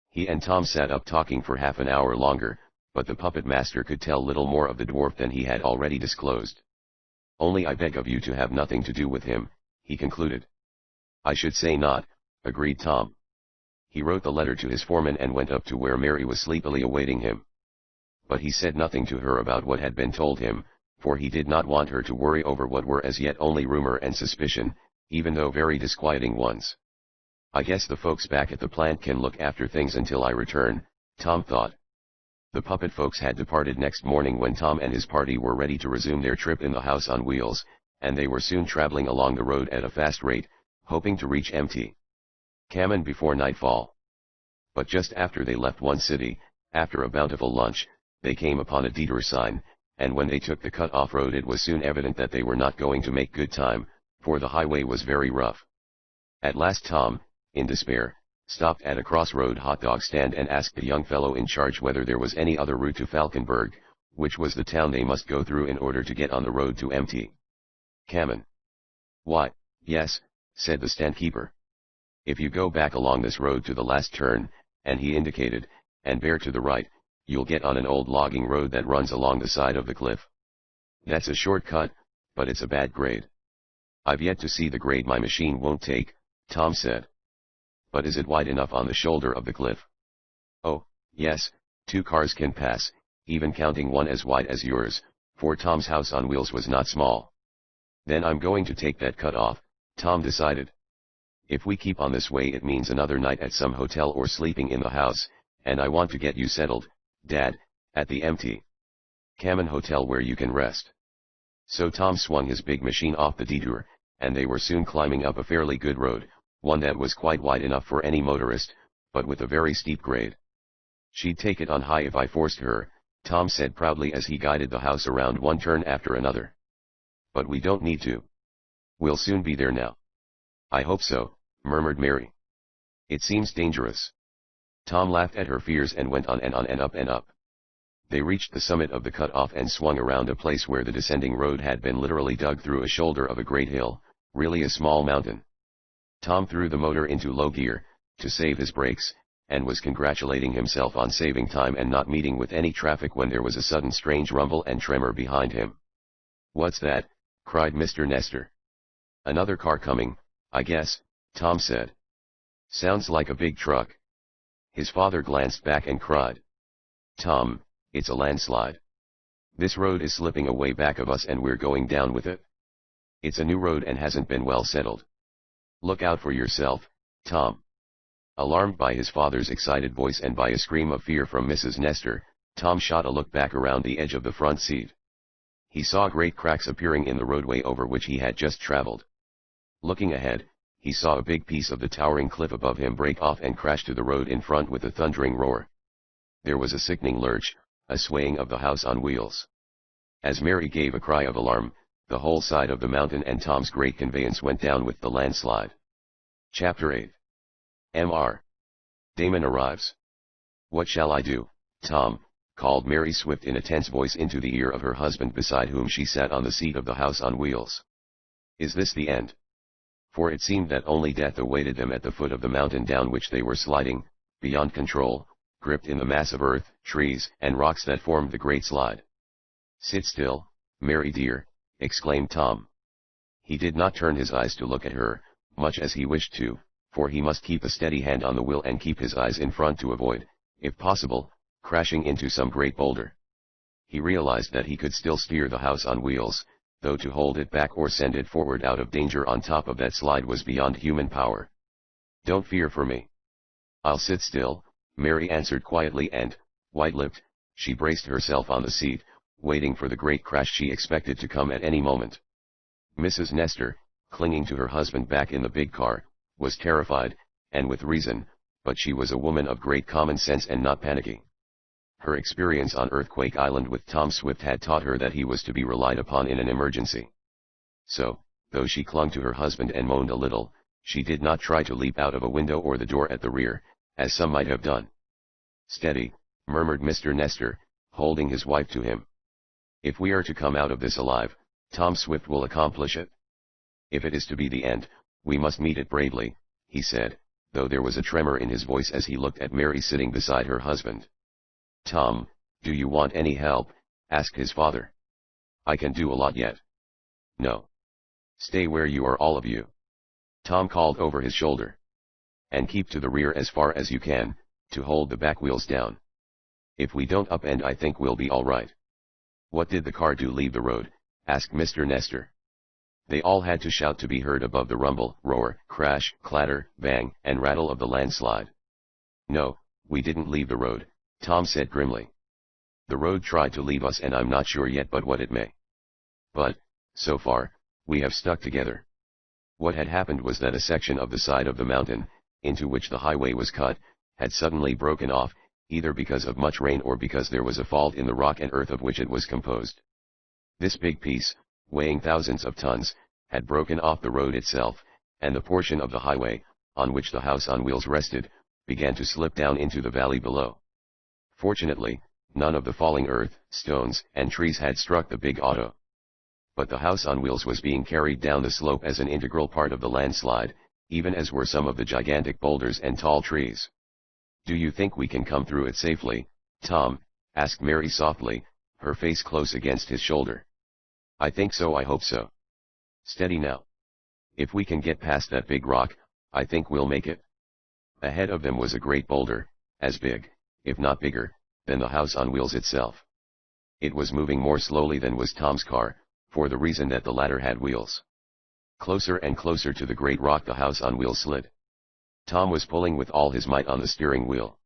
He and Tom sat up talking for half an hour longer, but the puppet master could tell little more of the dwarf than he had already disclosed. "Only I beg of you to have nothing to do with him," he concluded. "I should say not," agreed Tom. He wrote the letter to his foreman and went up to where Mary was sleepily awaiting him. But he said nothing to her about what had been told him, for he did not want her to worry over what were as yet only rumor and suspicion, even though very disquieting ones. "I guess the folks back at the plant can look after things until I return," Tom thought. The puppet folks had departed next morning when Tom and his party were ready to resume their trip in the house on wheels, and they were soon traveling along the road at a fast rate, hoping to reach Mt. Kamen before nightfall. But just after they left one city, after a bountiful lunch, they came upon a detour sign, and when they took the cut-off road it was soon evident that they were not going to make good time, for the highway was very rough. At last Tom, in despair, stopped at a crossroad hot dog stand and asked the young fellow in charge whether there was any other route to Falkenberg, which was the town they must go through in order to get on the road to Mt. Kamen. "Why, yes," said the stand-keeper. "If you go back along this road to the last turn," and he indicated, "and bear to the right, you'll get on an old logging road that runs along the side of the cliff. That's a short cut, but it's a bad grade. I've yet to see the grade my machine won't take," Tom said. But is it wide enough on the shoulder of the cliff? Oh, yes, 2 cars can pass, even counting one as wide as yours, for Tom's house on wheels was not small. Then I'm going to take that cut off, Tom decided. If we keep on this way it means another night at some hotel or sleeping in the house, and I want to get you settled, Dad, at the empty Kamen Hotel where you can rest. So Tom swung his big machine off the detour, and they were soon climbing up a fairly good road, one that was quite wide enough for any motorist, but with a very steep grade. She'd take it on high if I forced her, Tom said proudly as he guided the house around one turn after another. But we don't need to. We'll soon be there now. I hope so, murmured Mary. It seems dangerous. Tom laughed at her fears and went on and up and up. They reached the summit of the cut-off and swung around a place where the descending road had been literally dug through a shoulder of a great hill, really a small mountain. Tom threw the motor into low gear, to save his brakes, and was congratulating himself on saving time and not meeting with any traffic when there was a sudden strange rumble and tremor behind him. "What's that?" cried Mr. Nestor. "Another car coming, I guess," Tom said. "Sounds like a big truck." His father glanced back and cried, "Tom, it's a landslide. This road is slipping away back of us and we're going down with it. It's a new road and hasn't been well settled. Look out for yourself, Tom." Alarmed by his father's excited voice and by a scream of fear from Mrs. Nestor, Tom shot a look back around the edge of the front seat. He saw great cracks appearing in the roadway over which he had just traveled. Looking ahead, he saw a big piece of the towering cliff above him break off and crash to the road in front with a thundering roar. There was a sickening lurch, a swaying of the house on wheels. As Mary gave a cry of alarm, the whole side of the mountain and Tom's great conveyance went down with the landslide. Chapter 8. Mr. Damon arrives. "What shall I do, Tom?" called Mary Swift in a tense voice into the ear of her husband beside whom she sat on the seat of the house on wheels. "Is this the end?" For it seemed that only death awaited them at the foot of the mountain down which they were sliding, beyond control, gripped in the mass of earth, trees, and rocks that formed the great slide. "Sit still, Mary dear," exclaimed Tom. He did not turn his eyes to look at her, much as he wished to, for he must keep a steady hand on the wheel and keep his eyes in front to avoid, if possible, crashing into some great boulder. He realized that he could still steer the house on wheels, though to hold it back or send it forward out of danger on top of that slide was beyond human power. "Don't fear for me. I'll sit still," Mary answered quietly and, white-lipped, she braced herself on the seat, waiting for the great crash she expected to come at any moment. Mrs. Nestor, clinging to her husband back in the big car, was terrified, and with reason, but she was a woman of great common sense and not panicky. Her experience on Earthquake Island with Tom Swift had taught her that he was to be relied upon in an emergency. So, though she clung to her husband and moaned a little, she did not try to leap out of a window or the door at the rear, as some might have done. "Steady," murmured Mr. Nestor, holding his wife to him. "If we are to come out of this alive, Tom Swift will accomplish it. If it is to be the end, we must meet it bravely," he said, though there was a tremor in his voice as he looked at Mary sitting beside her husband. "Tom, do you want any help?" asked his father. "I can do a lot yet." "No. Stay where you are, all of you," Tom called over his shoulder. "And keep to the rear as far as you can, to hold the back wheels down. If we don't upend I think we'll be all right." "What did the car do leave the road?" asked Mr. Nestor. They all had to shout to be heard above the rumble, roar, crash, clatter, bang, and rattle of the landslide. "No, we didn't leave the road," Tom said grimly. "The road tried to leave us and I'm not sure yet but what it may. But, so far, we have stuck together." What had happened was that a section of the side of the mountain, into which the highway was cut, had suddenly broken off, either because of much rain or because there was a fault in the rock and earth of which it was composed. This big piece, weighing thousands of tons, had broken off the road itself, and the portion of the highway, on which the house on wheels rested, began to slip down into the valley below. Fortunately, none of the falling earth, stones, and trees had struck the big auto. But the house on wheels was being carried down the slope as an integral part of the landslide, even as were some of the gigantic boulders and tall trees. "Do you think we can come through it safely, Tom?" asked Mary softly, her face close against his shoulder. "I think so, I hope so. Steady now. If we can get past that big rock, I think we'll make it. Ahead of them was a great boulder, as big, if not bigger, than the house on wheels itself. It was moving more slowly than was Tom's car, for the reason that the latter had wheels. Closer and closer to the great rock the house on wheels slid. Tom was pulling with all his might on the steering wheel.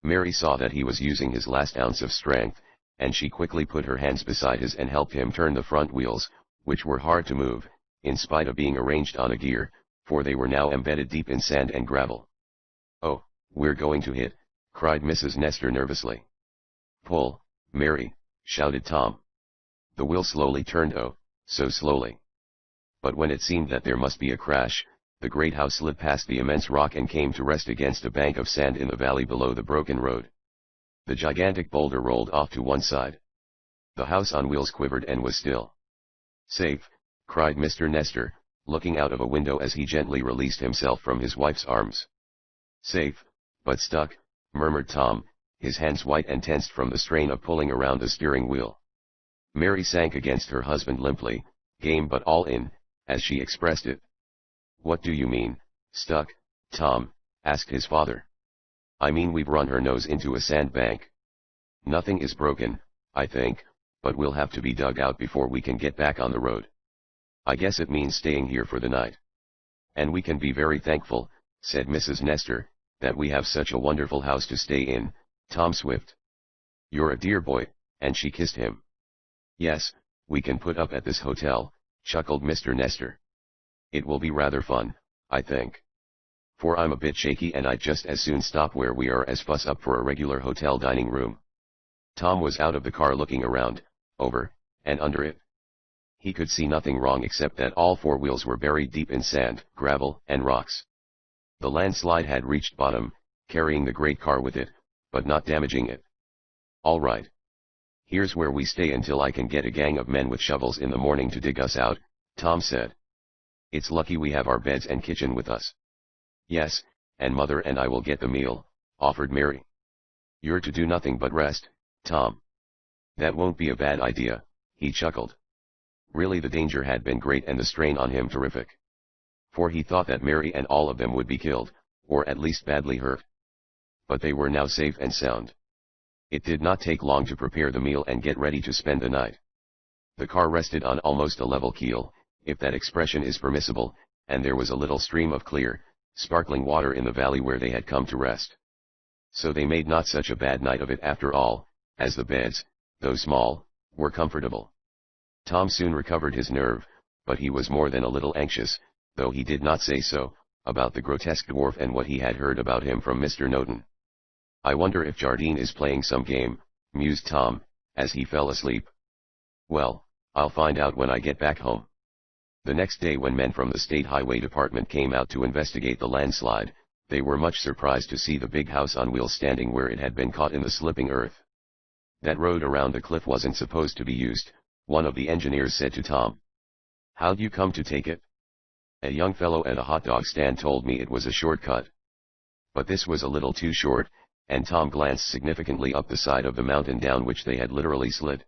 Mary saw that he was using his last ounce of strength, and she quickly put her hands beside his and helped him turn the front wheels, which were hard to move, in spite of being arranged on a gear, for they were now embedded deep in sand and gravel. "Oh, we're going to hit," cried Mrs. Nestor nervously. "Pull, Mary," shouted Tom. The wheel slowly turned, oh, so slowly. But when it seemed that there must be a crash, the great house slid past the immense rock and came to rest against a bank of sand in the valley below the broken road. The gigantic boulder rolled off to one side. The house on wheels quivered and was still. "Safe," cried Mr. Nestor, looking out of a window as he gently released himself from his wife's arms. "Safe, but stuck," murmured Tom, his hands white and tensed from the strain of pulling around the steering wheel. Mary sank against her husband limply, game but all in, as she expressed it. "What do you mean, stuck, Tom?" asked his father. "I mean we've run her nose into a sand bank. Nothing is broken, I think, but we'll have to be dug out before we can get back on the road. I guess it means staying here for the night. And we can be very thankful," said Mrs. Nestor, "that we have such a wonderful house to stay in, Tom Swift. You're a dear boy," and she kissed him. "Yes, we can put up at this hotel," chuckled Mr. Nestor. "It will be rather fun, I think. For I'm a bit shaky and I'd just as soon stop where we are as fuss up for a regular hotel dining room." Tom was out of the car looking around, over, and under it. He could see nothing wrong except that all four wheels were buried deep in sand, gravel, and rocks. The landslide had reached bottom, carrying the great car with it, but not damaging it. "All right. Here's where we stay until I can get a gang of men with shovels in the morning to dig us out," Tom said. "It's lucky we have our beds and kitchen with us." "Yes, and Mother and I will get the meal," offered Mary. "You're to do nothing but rest, Tom." "That won't be a bad idea," he chuckled. Really the danger had been great and the strain on him terrific. For he thought that Mary and all of them would be killed, or at least badly hurt. But they were now safe and sound. It did not take long to prepare the meal and get ready to spend the night. The car rested on almost a level keel, if that expression is permissible, and there was a little stream of clear, sparkling water in the valley where they had come to rest. So they made not such a bad night of it after all, as the beds, though small, were comfortable. Tom soon recovered his nerve, but he was more than a little anxious, though he did not say so, about the grotesque dwarf and what he had heard about him from Mr. Noten. "I wonder if Jardine is playing some game," mused Tom, as he fell asleep. "Well, I'll find out when I get back home." The next day when men from the State Highway Department came out to investigate the landslide, they were much surprised to see the big house on wheels standing where it had been caught in the slipping earth. "That road around the cliff wasn't supposed to be used," one of the engineers said to Tom. "How'd you come to take it?" "A young fellow at a hot dog stand told me it was a shortcut." But this was a little too short, and Tom glanced significantly up the side of the mountain down which they had literally slid.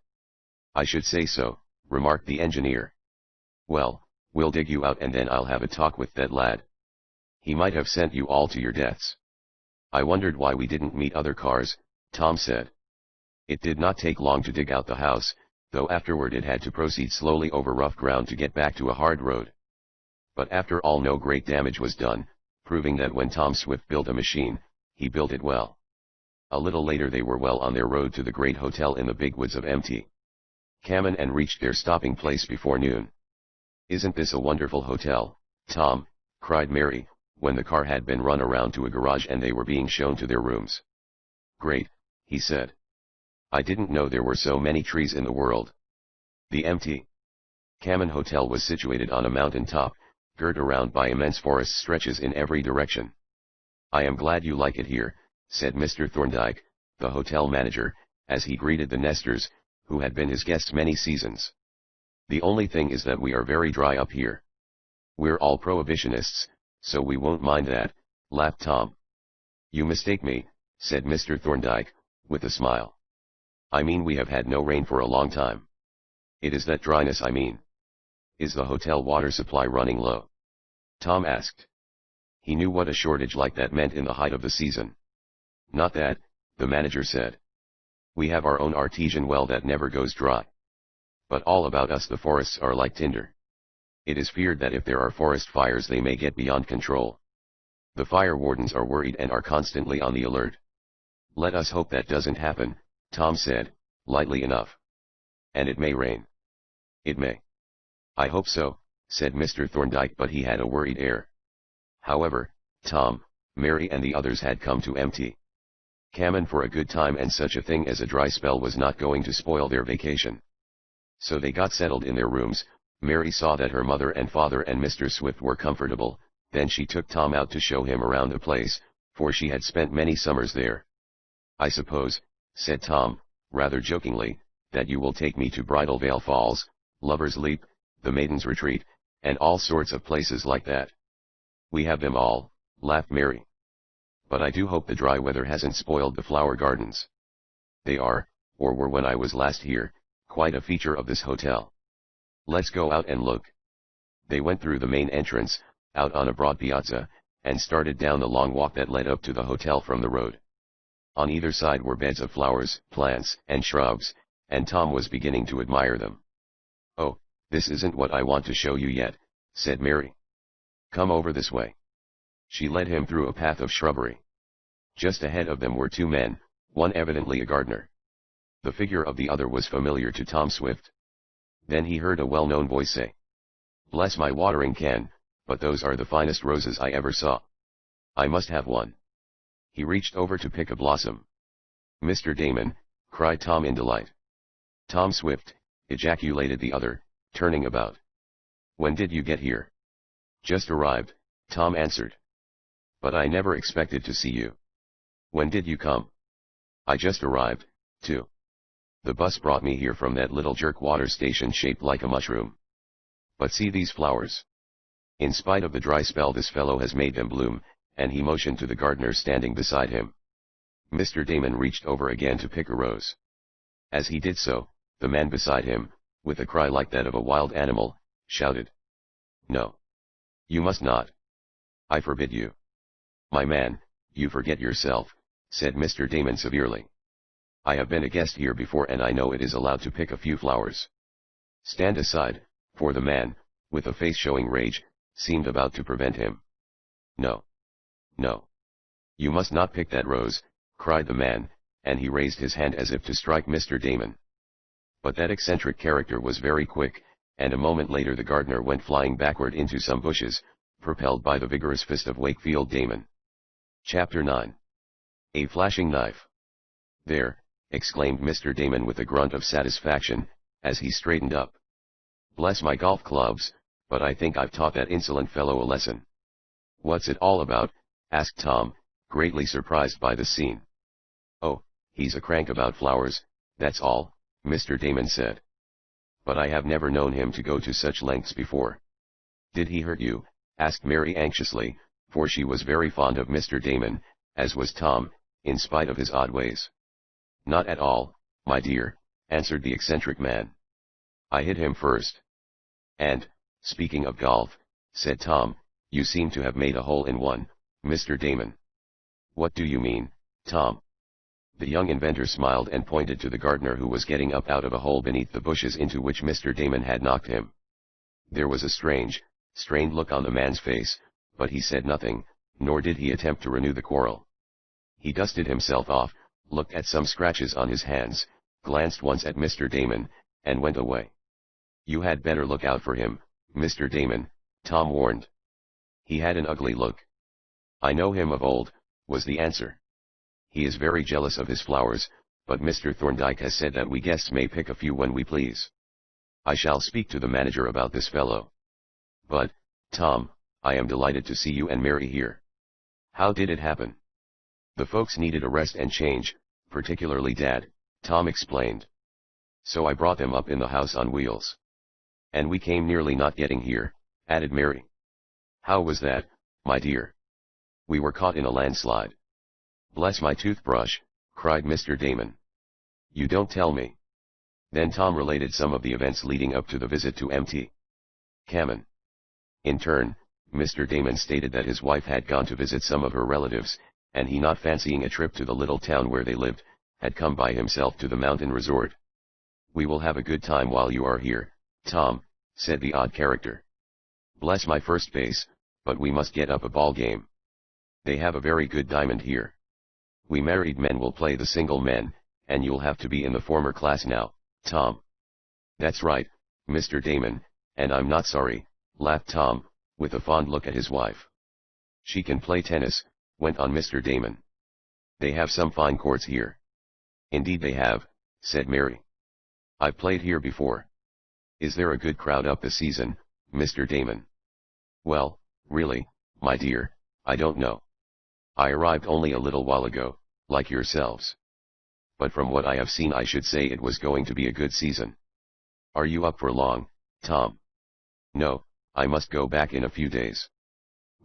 "I should say so," remarked the engineer. "Well, we'll dig you out and then I'll have a talk with that lad. He might have sent you all to your deaths." "I wondered why we didn't meet other cars," Tom said. It did not take long to dig out the house, though afterward it had to proceed slowly over rough ground to get back to a hard road. But after all no great damage was done, proving that when Tom Swift built a machine, he built it well. A little later they were well on their road to the great hotel in the big woods of Mt. Cammon and reached their stopping place before noon. "Isn't this a wonderful hotel, Tom?" cried Mary, when the car had been run around to a garage and they were being shown to their rooms. "Great," he said. "I didn't know there were so many trees in the world." The Mt. Cammon Hotel was situated on a mountain top, girt around by immense forest stretches in every direction. "I am glad you like it here," said Mr. Thorndyke, the hotel manager, as he greeted the Nestors, who had been his guests many seasons. "The only thing is that we are very dry up here." "We're all prohibitionists, so we won't mind that," laughed Tom. "You mistake me," said Mr. Thorndyke, with a smile. "I mean we have had no rain for a long time. It is that dryness I mean." "Is the hotel water supply running low?" Tom asked. He knew what a shortage like that meant in the height of the season. Not that, the manager said. We have our own artesian well that never goes dry. But all about us the forests are like tinder. It is feared that if there are forest fires they may get beyond control. The fire wardens are worried and are constantly on the alert. Let us hope that doesn't happen, Tom said, lightly enough. And it may rain. It may. I hope so, said Mr. Thorndyke, but he had a worried air. However, Tom, Mary and the others had come to Mt. Cammon for a good time, and such a thing as a dry spell was not going to spoil their vacation. So they got settled in their rooms. Mary saw that her mother and father and Mr. Swift were comfortable, then she took Tom out to show him around the place, for she had spent many summers there. I suppose, said Tom, rather jokingly, that you will take me to Bridal Veil Falls, Lover's Leap, the Maiden's Retreat, and all sorts of places like that. We have them all, laughed Mary. But I do hope the dry weather hasn't spoiled the flower gardens. They are, or were when I was last here, quite a feature of this hotel. Let's go out and look. They went through the main entrance, out on a broad piazza, and started down the long walk that led up to the hotel from the road. On either side were beds of flowers, plants, and shrubs, and Tom was beginning to admire them. Oh, this isn't what I want to show you yet, said Mary. Come over this way. She led him through a path of shrubbery. Just ahead of them were two men, one evidently a gardener. The figure of the other was familiar to Tom Swift. Then he heard a well-known voice say, "Bless my watering can, but those are the finest roses I ever saw. I must have one." He reached over to pick a blossom. "Mr. Damon," cried Tom in delight. "Tom Swift," ejaculated the other, turning about. "When did you get here?" "Just arrived," Tom answered. "But I never expected to see you. When did you come?" "I just arrived, too. The bus brought me here from that little jerkwater station shaped like a mushroom. But see these flowers. In spite of the dry spell this fellow has made them bloom," and he motioned to the gardener standing beside him. Mr. Damon reached over again to pick a rose. As he did so, the man beside him, with a cry like that of a wild animal, shouted, "No. You must not. I forbid you." "My man, you forget yourself," said Mr. Damon severely. "I have been a guest here before and I know it is allowed to pick a few flowers. Stand aside," for the man, with a face showing rage, seemed about to prevent him. "No. No. You must not pick that rose," cried the man, and he raised his hand as if to strike Mr. Damon. But that eccentric character was very quick, and a moment later the gardener went flying backward into some bushes, propelled by the vigorous fist of Wakefield Damon. Chapter 9. A Flashing Knife. "There," exclaimed Mr. Damon with a grunt of satisfaction, as he straightened up. "Bless my golf clubs, but I think I've taught that insolent fellow a lesson." "What's it all about?" asked Tom, greatly surprised by the scene. "Oh, he's a crank about flowers, that's all," Mr. Damon said. "But I have never known him to go to such lengths before." "Did he hurt you?" asked Mary anxiously, for she was very fond of Mr. Damon, as was Tom, in spite of his odd ways. "Not at all, my dear," answered the eccentric man. "I hit him first." "And, speaking of golf," said Tom, "you seem to have made a hole in one, Mr. Damon." "What do you mean, Tom?" The young inventor smiled and pointed to the gardener who was getting up out of a hole beneath the bushes into which Mr. Damon had knocked him. There was a strange, strained look on the man's face, but he said nothing, nor did he attempt to renew the quarrel. He dusted himself off, looked at some scratches on his hands, glanced once at Mr. Damon, and went away. "You had better look out for him, Mr. Damon," Tom warned. "He had an ugly look." "I know him of old," was the answer. "He is very jealous of his flowers, but Mr. Thorndyke has said that we guests may pick a few when we please. I shall speak to the manager about this fellow. But, Tom, I am delighted to see you and Mary here. How did it happen?" "The folks needed a rest and change, particularly Dad," Tom explained. "So I brought them up in the house on wheels. And we came nearly not getting here," added Mary. "How was that, my dear?" "We were caught in a landslide." "Bless my toothbrush," cried Mr. Damon. "You don't tell me." Then Tom related some of the events leading up to the visit to Mt. Cammon. In turn, Mr. Damon stated that his wife had gone to visit some of her relatives, and he, not fancying a trip to the little town where they lived, had come by himself to the mountain resort. "We will have a good time while you are here, Tom," said the odd character. "Bless my first base, but we must get up a ball game. They have a very good diamond here. We married men will play the single men, and you'll have to be in the former class now, Tom." "That's right, Mr. Damon, and I'm not sorry," laughed Tom, with a fond look at his wife. "She can play tennis," went on Mr. Damon. "They have some fine courts here." "Indeed they have," said Mary. "I've played here before." "Is there a good crowd up this season, Mr. Damon?" "Well, really, my dear, I don't know. I arrived only a little while ago, like yourselves. But from what I have seen I should say it was going to be a good season." "Are you up for long, Tom?" "No, I must go back in a few days.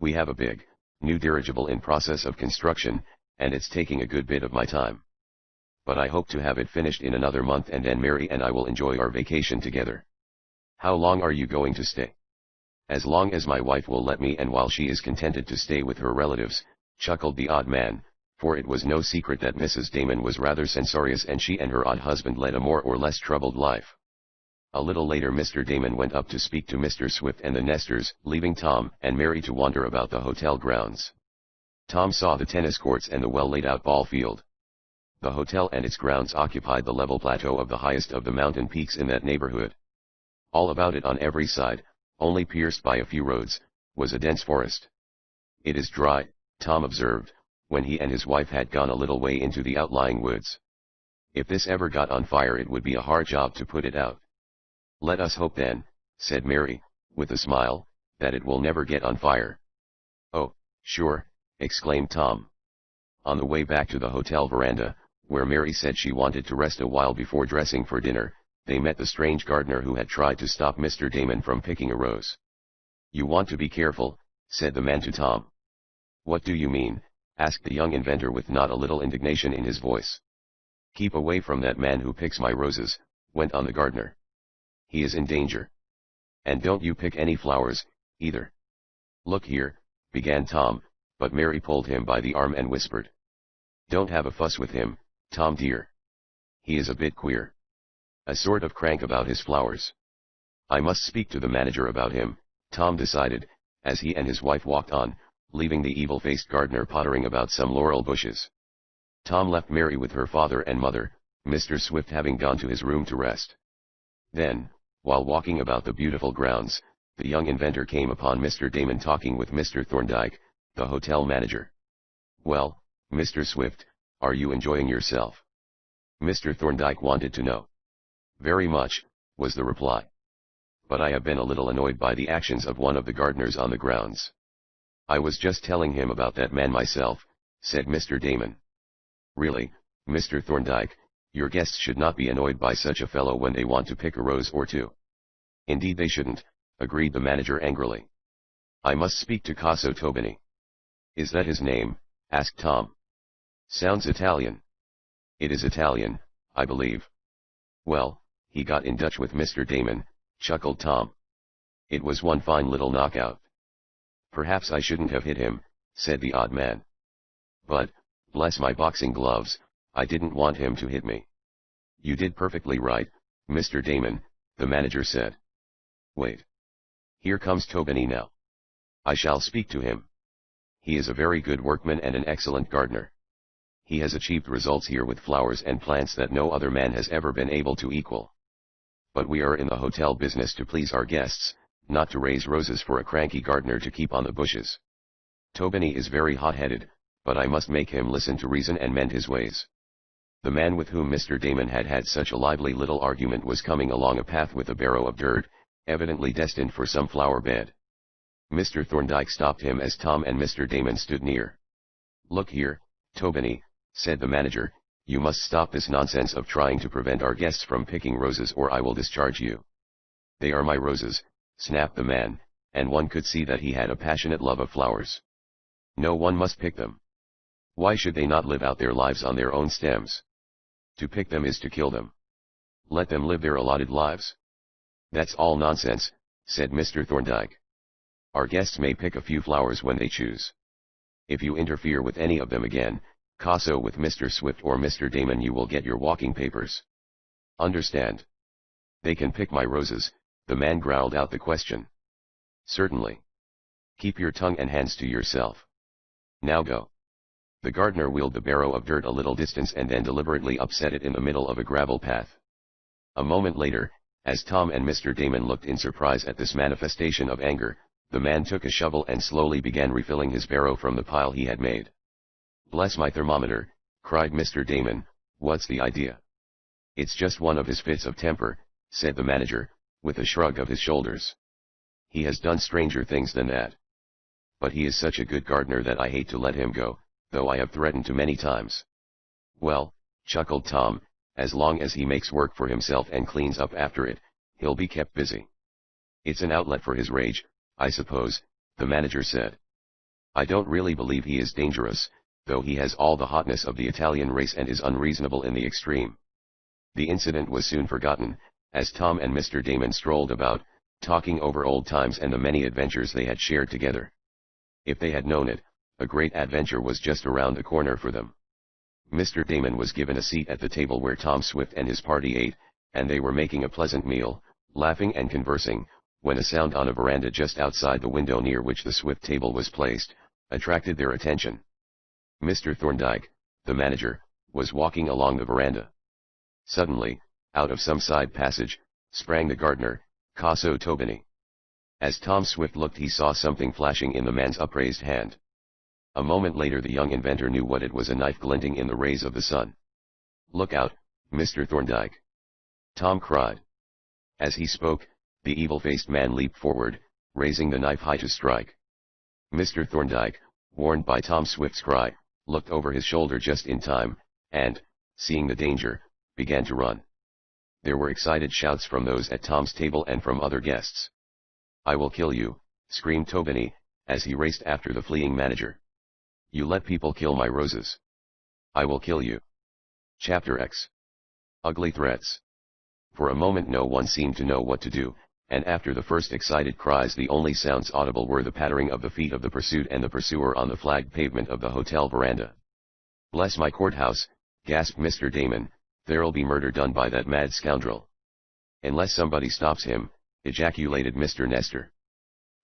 We have a big, new dirigible in process of construction, and it's taking a good bit of my time. But I hope to have it finished in another month, and then Mary and I will enjoy our vacation together." "How long are you going to stay?" "As long as my wife will let me, and while she is contented to stay with her relatives," chuckled the odd man, for it was no secret that Mrs. Damon was rather censorious and she and her odd husband led a more or less troubled life. A little later Mr. Damon went up to speak to Mr. Swift and the Nestors, leaving Tom and Mary to wander about the hotel grounds. Tom saw the tennis courts and the well-laid-out ball field. The hotel and its grounds occupied the level plateau of the highest of the mountain peaks in that neighborhood. All about it, on every side, only pierced by a few roads, was a dense forest. "It is dry," Tom observed, when he and his wife had gone a little way into the outlying woods. "If this ever got on fire it would be a hard job to put it out." "Let us hope then," said Mary, with a smile, "that it will never get on fire." "Oh, sure," exclaimed Tom. On the way back to the hotel veranda, where Mary said she wanted to rest a while before dressing for dinner, they met the strange gardener who had tried to stop Mr. Damon from picking a rose. "You want to be careful," said the man to Tom. "What do you mean?" asked the young inventor with not a little indignation in his voice. "Keep away from that man who picks my roses," went on the gardener. "He is in danger. And don't you pick any flowers, either." "Look here," began Tom, but Mary pulled him by the arm and whispered, "Don't have a fuss with him, Tom dear. He is a bit queer. A sort of crank about his flowers. I must speak to the manager about him," Tom decided, as he and his wife walked on, leaving the evil-faced gardener pottering about some laurel bushes. Tom left Mary with her father and mother, Mr. Swift having gone to his room to rest. Then, while walking about the beautiful grounds, the young inventor came upon Mr. Damon talking with Mr. Thorndyke, the hotel manager. "Well, Mr. Swift, are you enjoying yourself?" Mr. Thorndyke wanted to know. "Very much," was the reply. "But I have been a little annoyed by the actions of one of the gardeners on the grounds." "I was just telling him about that man myself," said Mr. Damon. "Really, Mr. Thorndyke, your guests should not be annoyed by such a fellow when they want to pick a rose or two." "Indeed they shouldn't," agreed the manager angrily. "I must speak to Casso Tobini." "Is that his name?" asked Tom. "Sounds Italian." "It is Italian, I believe." "Well, he got in Dutch with Mr. Damon," chuckled Tom. "It was one fine little knockout." "Perhaps I shouldn't have hit him," said the odd man. "But, bless my boxing gloves, I didn't want him to hit me." "You did perfectly right, Mr. Damon," the manager said. "Wait. Here comes Tobini now. I shall speak to him. He is a very good workman and an excellent gardener. He has achieved results here with flowers and plants that no other man has ever been able to equal. But we are in the hotel business to please our guests, not to raise roses for a cranky gardener to keep on the bushes. Tobini is very hot-headed, but I must make him listen to reason and mend his ways." The man with whom Mr. Damon had had such a lively little argument was coming along a path with a barrow of dirt, evidently destined for some flower bed. Mr. Thorndyke stopped him as Tom and Mr. Damon stood near. "Look here, Tobini," said the manager, "you must stop this nonsense of trying to prevent our guests from picking roses or I will discharge you." "They are my roses," snapped the man, and one could see that he had a passionate love of flowers. "No one must pick them. Why should they not live out their lives on their own stems? To pick them is to kill them. Let them live their allotted lives." "That's all nonsense," said Mr. Thorndyke. Our guests may pick a few flowers when they choose. If you interfere with any of them again, caso with Mr. Swift or Mr. Damon, you will get your walking papers. Understand? They can pick my roses, the man growled out the question. Certainly. Keep your tongue and hands to yourself. Now go. The gardener wheeled the barrow of dirt a little distance and then deliberately upset it in the middle of a gravel path. A moment later, as Tom and Mr. Damon looked in surprise at this manifestation of anger, the man took a shovel and slowly began refilling his barrow from the pile he had made. Bless my thermometer, cried Mr. Damon, what's the idea? It's just one of his fits of temper, said the manager, with a shrug of his shoulders. He has done stranger things than that. But he is such a good gardener that I hate to let him go, though I have threatened to many times. Well, chuckled Tom, as long as he makes work for himself and cleans up after it, he'll be kept busy. It's an outlet for his rage, I suppose, the manager said. I don't really believe he is dangerous, though he has all the hotness of the Italian race and is unreasonable in the extreme. The incident was soon forgotten, as Tom and Mr. Damon strolled about, talking over old times and the many adventures they had shared together. If they had known it, a great adventure was just around the corner for them. Mr. Damon was given a seat at the table where Tom Swift and his party ate, and they were making a pleasant meal, laughing and conversing, when a sound on a veranda just outside the window near which the Swift table was placed, attracted their attention. Mr. Thorndyke, the manager, was walking along the veranda. Suddenly, out of some side passage, sprang the gardener, Caso Tobini. As Tom Swift looked, he saw something flashing in the man's upraised hand. A moment later the young inventor knew what it was, a knife glinting in the rays of the sun. Look out, Mr. Thorndyke! Tom cried. As he spoke, the evil-faced man leaped forward, raising the knife high to strike. Mr. Thorndyke, warned by Tom Swift's cry, looked over his shoulder just in time, and, seeing the danger, began to run. There were excited shouts from those at Tom's table and from other guests. I will kill you, screamed Tobini, as he raced after the fleeing manager. You let people kill my roses. I will kill you. Chapter X. Ugly Threats. For a moment no one seemed to know what to do, and after the first excited cries the only sounds audible were the pattering of the feet of the pursued and the pursuer on the flagged pavement of the hotel veranda. Bless my courthouse, gasped Mr. Damon, there'll be murder done by that mad scoundrel. Unless somebody stops him, ejaculated Mr. Nestor.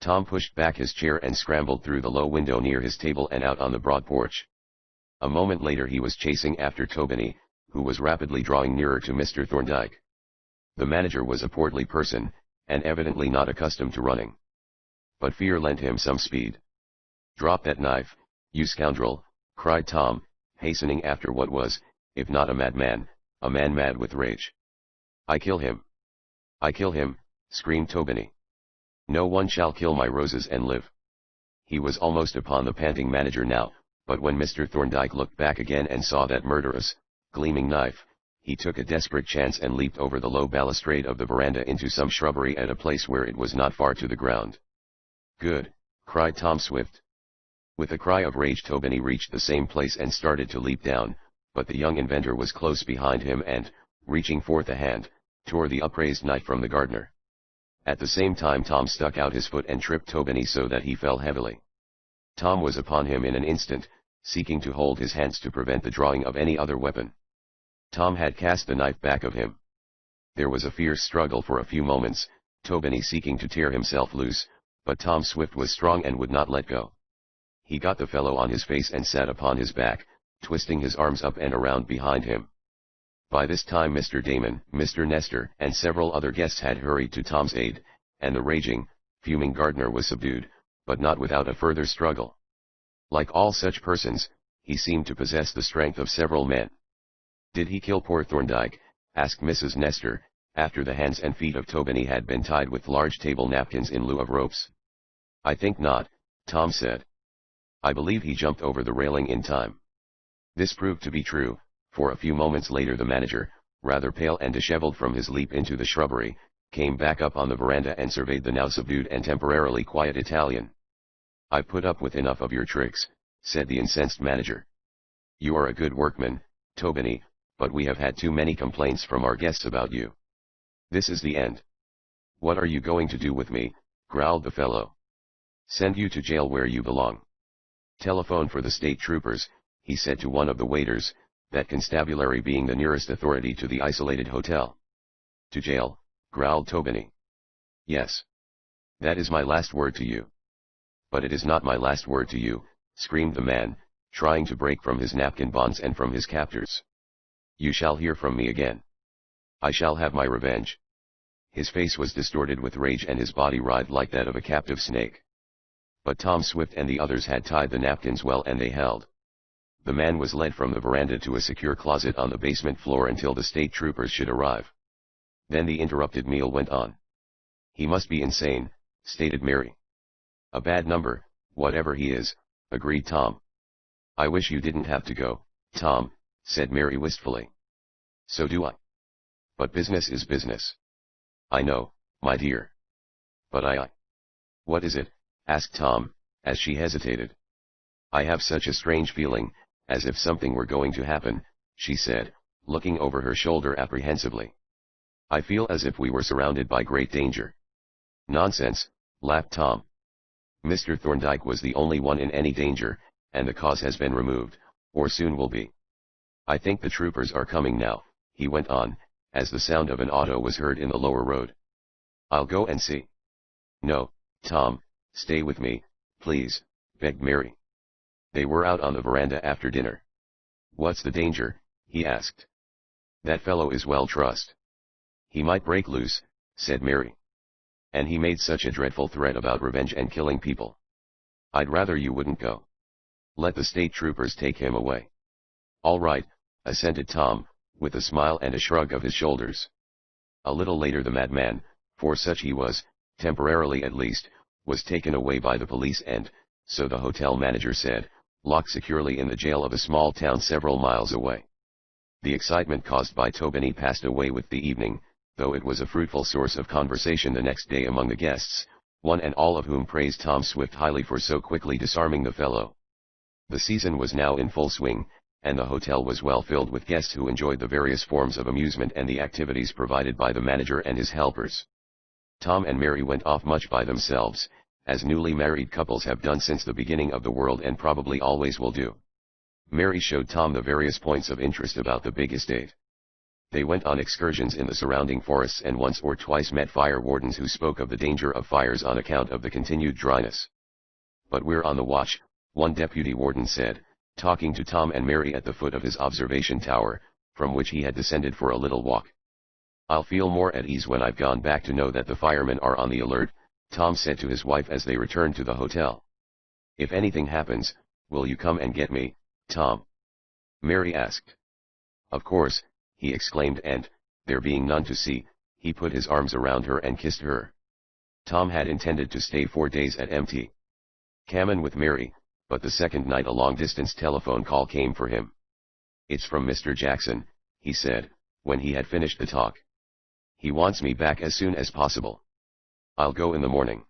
Tom pushed back his chair and scrambled through the low window near his table and out on the broad porch. A moment later he was chasing after Tobini, who was rapidly drawing nearer to Mr. Thorndyke. The manager was a portly person, and evidently not accustomed to running. But fear lent him some speed. Drop that knife, you scoundrel, cried Tom, hastening after what was, if not a madman, a man mad with rage. I kill him. I kill him, screamed Tobini. No one shall kill my roses and live. He was almost upon the panting manager now, but when Mr. Thorndyke looked back again and saw that murderous, gleaming knife, he took a desperate chance and leaped over the low balustrade of the veranda into some shrubbery at a place where it was not far to the ground. Good, cried Tom Swift. With a cry of rage Tobini reached the same place and started to leap down, but the young inventor was close behind him and, reaching forth a hand, tore the upraised knife from the gardener. At the same time Tom stuck out his foot and tripped Tobini so that he fell heavily. Tom was upon him in an instant, seeking to hold his hands to prevent the drawing of any other weapon. Tom had cast the knife back of him. There was a fierce struggle for a few moments, Tobini seeking to tear himself loose, but Tom Swift was strong and would not let go. He got the fellow on his face and sat upon his back, twisting his arms up and around behind him. By this time Mr. Damon, Mr. Nestor, and several other guests had hurried to Tom's aid, and the raging, fuming gardener was subdued, but not without a further struggle. Like all such persons, he seemed to possess the strength of several men. Did he kill poor Thorndyke? Asked Mrs. Nestor, after the hands and feet of Tobini had been tied with large table napkins in lieu of ropes. I think not, Tom said. I believe he jumped over the railing in time. This proved to be true, for a few moments later the manager, rather pale and disheveled from his leap into the shrubbery, came back up on the veranda and surveyed the now subdued and temporarily quiet Italian. I've put up with enough of your tricks, said the incensed manager. You are a good workman, Tobini, but we have had too many complaints from our guests about you. This is the end. What are you going to do with me? Growled the fellow. Send you to jail where you belong. Telephone for the state troopers, he said to one of the waiters, that constabulary being the nearest authority to the isolated hotel. To jail, growled Tobini. Yes. That is my last word to you. But it is not my last word to you, screamed the man, trying to break from his napkin bonds and from his captors. You shall hear from me again. I shall have my revenge. His face was distorted with rage and his body writhed like that of a captive snake. But Tom Swift and the others had tied the napkins well and they held. The man was led from the veranda to a secure closet on the basement floor until the state troopers should arrive. Then the interrupted meal went on. He must be insane, stated Mary. A bad number, whatever he is, agreed Tom. I wish you didn't have to go, Tom, said Mary wistfully. So do I. But business is business. I know, my dear. But I. What is it? Asked Tom, as she hesitated. I have such a strange feeling, as if something were going to happen, she said, looking over her shoulder apprehensively. I feel as if we were surrounded by great danger. Nonsense, laughed Tom. Mr. Thorndyke was the only one in any danger, and the cause has been removed, or soon will be. I think the troopers are coming now, he went on, as the sound of an auto was heard in the lower road. I'll go and see. No, Tom, stay with me, please, begged Mary. They were out on the veranda after dinner. What's the danger? He asked. That fellow is well trussed. He might break loose, said Mary. And he made such a dreadful threat about revenge and killing people. I'd rather you wouldn't go. Let the state troopers take him away. All right, assented Tom, with a smile and a shrug of his shoulders. A little later the madman, for such he was, temporarily at least, was taken away by the police and, so the hotel manager said, locked securely in the jail of a small town several miles away. The excitement caused by Tobini passed away with the evening, though it was a fruitful source of conversation the next day among the guests, one and all of whom praised Tom Swift highly for so quickly disarming the fellow. The season was now in full swing, and the hotel was well filled with guests who enjoyed the various forms of amusement and the activities provided by the manager and his helpers. Tom and Mary went off much by themselves, as newly married couples have done since the beginning of the world and probably always will do. Mary showed Tom the various points of interest about the big estate. They went on excursions in the surrounding forests and once or twice met fire wardens who spoke of the danger of fires on account of the continued dryness. But we're on the watch, one deputy warden said, talking to Tom and Mary at the foot of his observation tower, from which he had descended for a little walk. I'll feel more at ease when I've gone back to know that the firemen are on the alert, Tom said to his wife as they returned to the hotel. If anything happens, will you come and get me, Tom? Mary asked. Of course, he exclaimed and, there being none to see, he put his arms around her and kissed her. Tom had intended to stay 4 days at Mt. Cammon with Mary, but the second night a long-distance telephone call came for him. It's from Mr. Jackson, he said, when he had finished the talk. He wants me back as soon as possible. I'll go in the morning.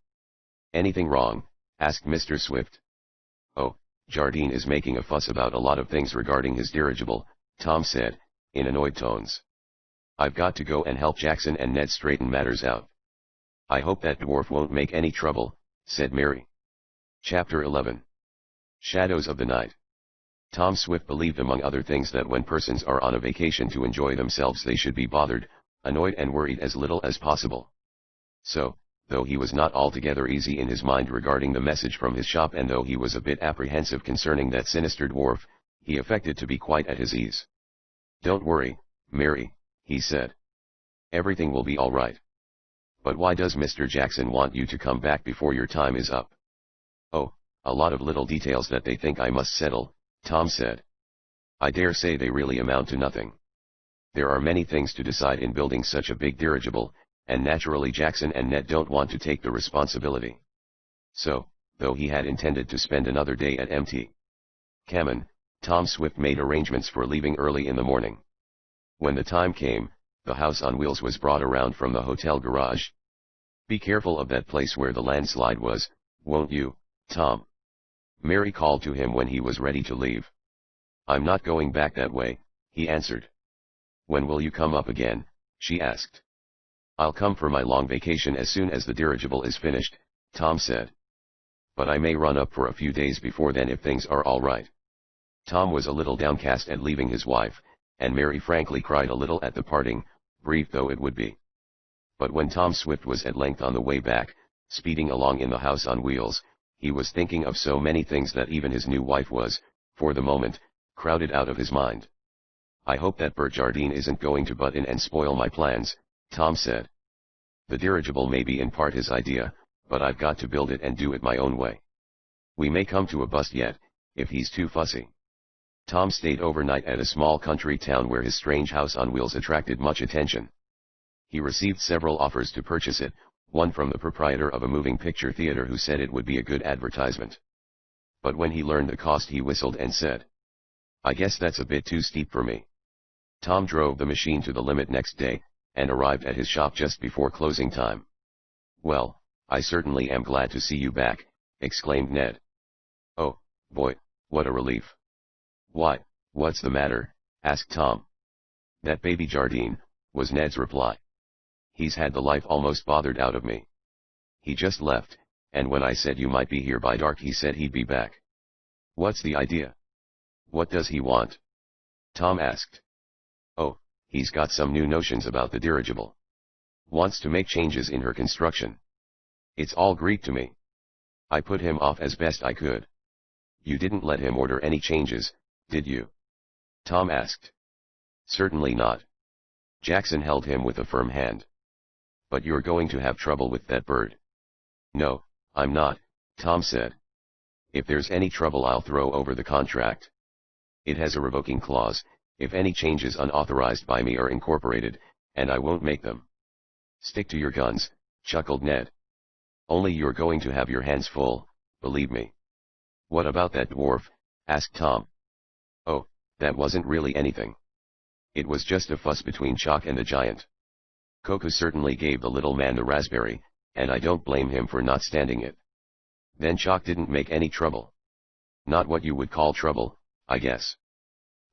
Anything wrong? Asked Mr. Swift. Oh, Jardine is making a fuss about a lot of things regarding his dirigible, Tom said, in annoyed tones. I've got to go and help Jackson and Ned straighten matters out. I hope that dwarf won't make any trouble, said Mary. Chapter 11. Shadows of the Night. Tom Swift believed among other things that when persons are on a vacation to enjoy themselves they should be bothered, annoyed and worried as little as possible. So, though he was not altogether easy in his mind regarding the message from his shop and though he was a bit apprehensive concerning that sinister dwarf, he affected to be quite at his ease. Don't worry, Mary, he said. Everything will be all right. But why does Mr. Jackson want you to come back before your time is up? Oh, a lot of little details that they think I must settle, Tom said. I dare say they really amount to nothing. There are many things to decide in building such a big dirigible, and naturally Jackson and Ned don't want to take the responsibility. So, though he had intended to spend another day at Mt. Cammon, Tom Swift made arrangements for leaving early in the morning. When the time came, the house on wheels was brought around from the hotel garage. Be careful of that place where the landslide was, won't you, Tom? Mary called to him when he was ready to leave. I'm not going back that way, he answered. When will you come up again? She asked. I'll come for my long vacation as soon as the dirigible is finished, Tom said. but I may run up for a few days before then if things are all right. Tom was a little downcast at leaving his wife, and Mary frankly cried a little at the parting, brief though it would be. But when Tom Swift was at length on the way back, speeding along in the house on wheels, he was thinking of so many things that even his new wife was, for the moment, crowded out of his mind. "I hope that Bert Jardine isn't going to butt in and spoil my plans," Tom said. "The dirigible may be in part his idea, but I've got to build it and do it my own way. We may come to a bust yet, if he's too fussy." Tom stayed overnight at a small country town where his strange house on wheels attracted much attention. He received several offers to purchase it, one from the proprietor of a moving picture theater who said it would be a good advertisement. But when he learned the cost he whistled and said, "I guess that's a bit too steep for me." Tom drove the machine to the limit next day, and arrived at his shop just before closing time. "Well, I certainly am glad to see you back," exclaimed Ned. "Oh, boy, what a relief." "Why, what's the matter?" asked Tom. "That baby Jardine," was Ned's reply. "He's had the life almost bothered out of me. He just left, and when I said you might be here by dark he said he'd be back." "What's the idea? What does he want?" Tom asked. "Oh, he's got some new notions about the dirigible. Wants to make changes in her construction. It's all Greek to me. I put him off as best I could." "You didn't let him order any changes, did you?" Tom asked. "Certainly not." Jackson held him with a firm hand. "But you're going to have trouble with that bird." "No, I'm not," Tom said. "If there's any trouble I'll throw over the contract. It has a revoking clause, if any changes unauthorized by me are incorporated, and I won't make them." "Stick to your guns," chuckled Ned. "Only you're going to have your hands full, believe me." "What about that dwarf?" asked Tom. "Oh, that wasn't really anything. It was just a fuss between Chalk and the giant. Coco certainly gave the little man the raspberry, and I don't blame him for not standing it. Then Chalk didn't make any trouble. Not what you would call trouble, I guess.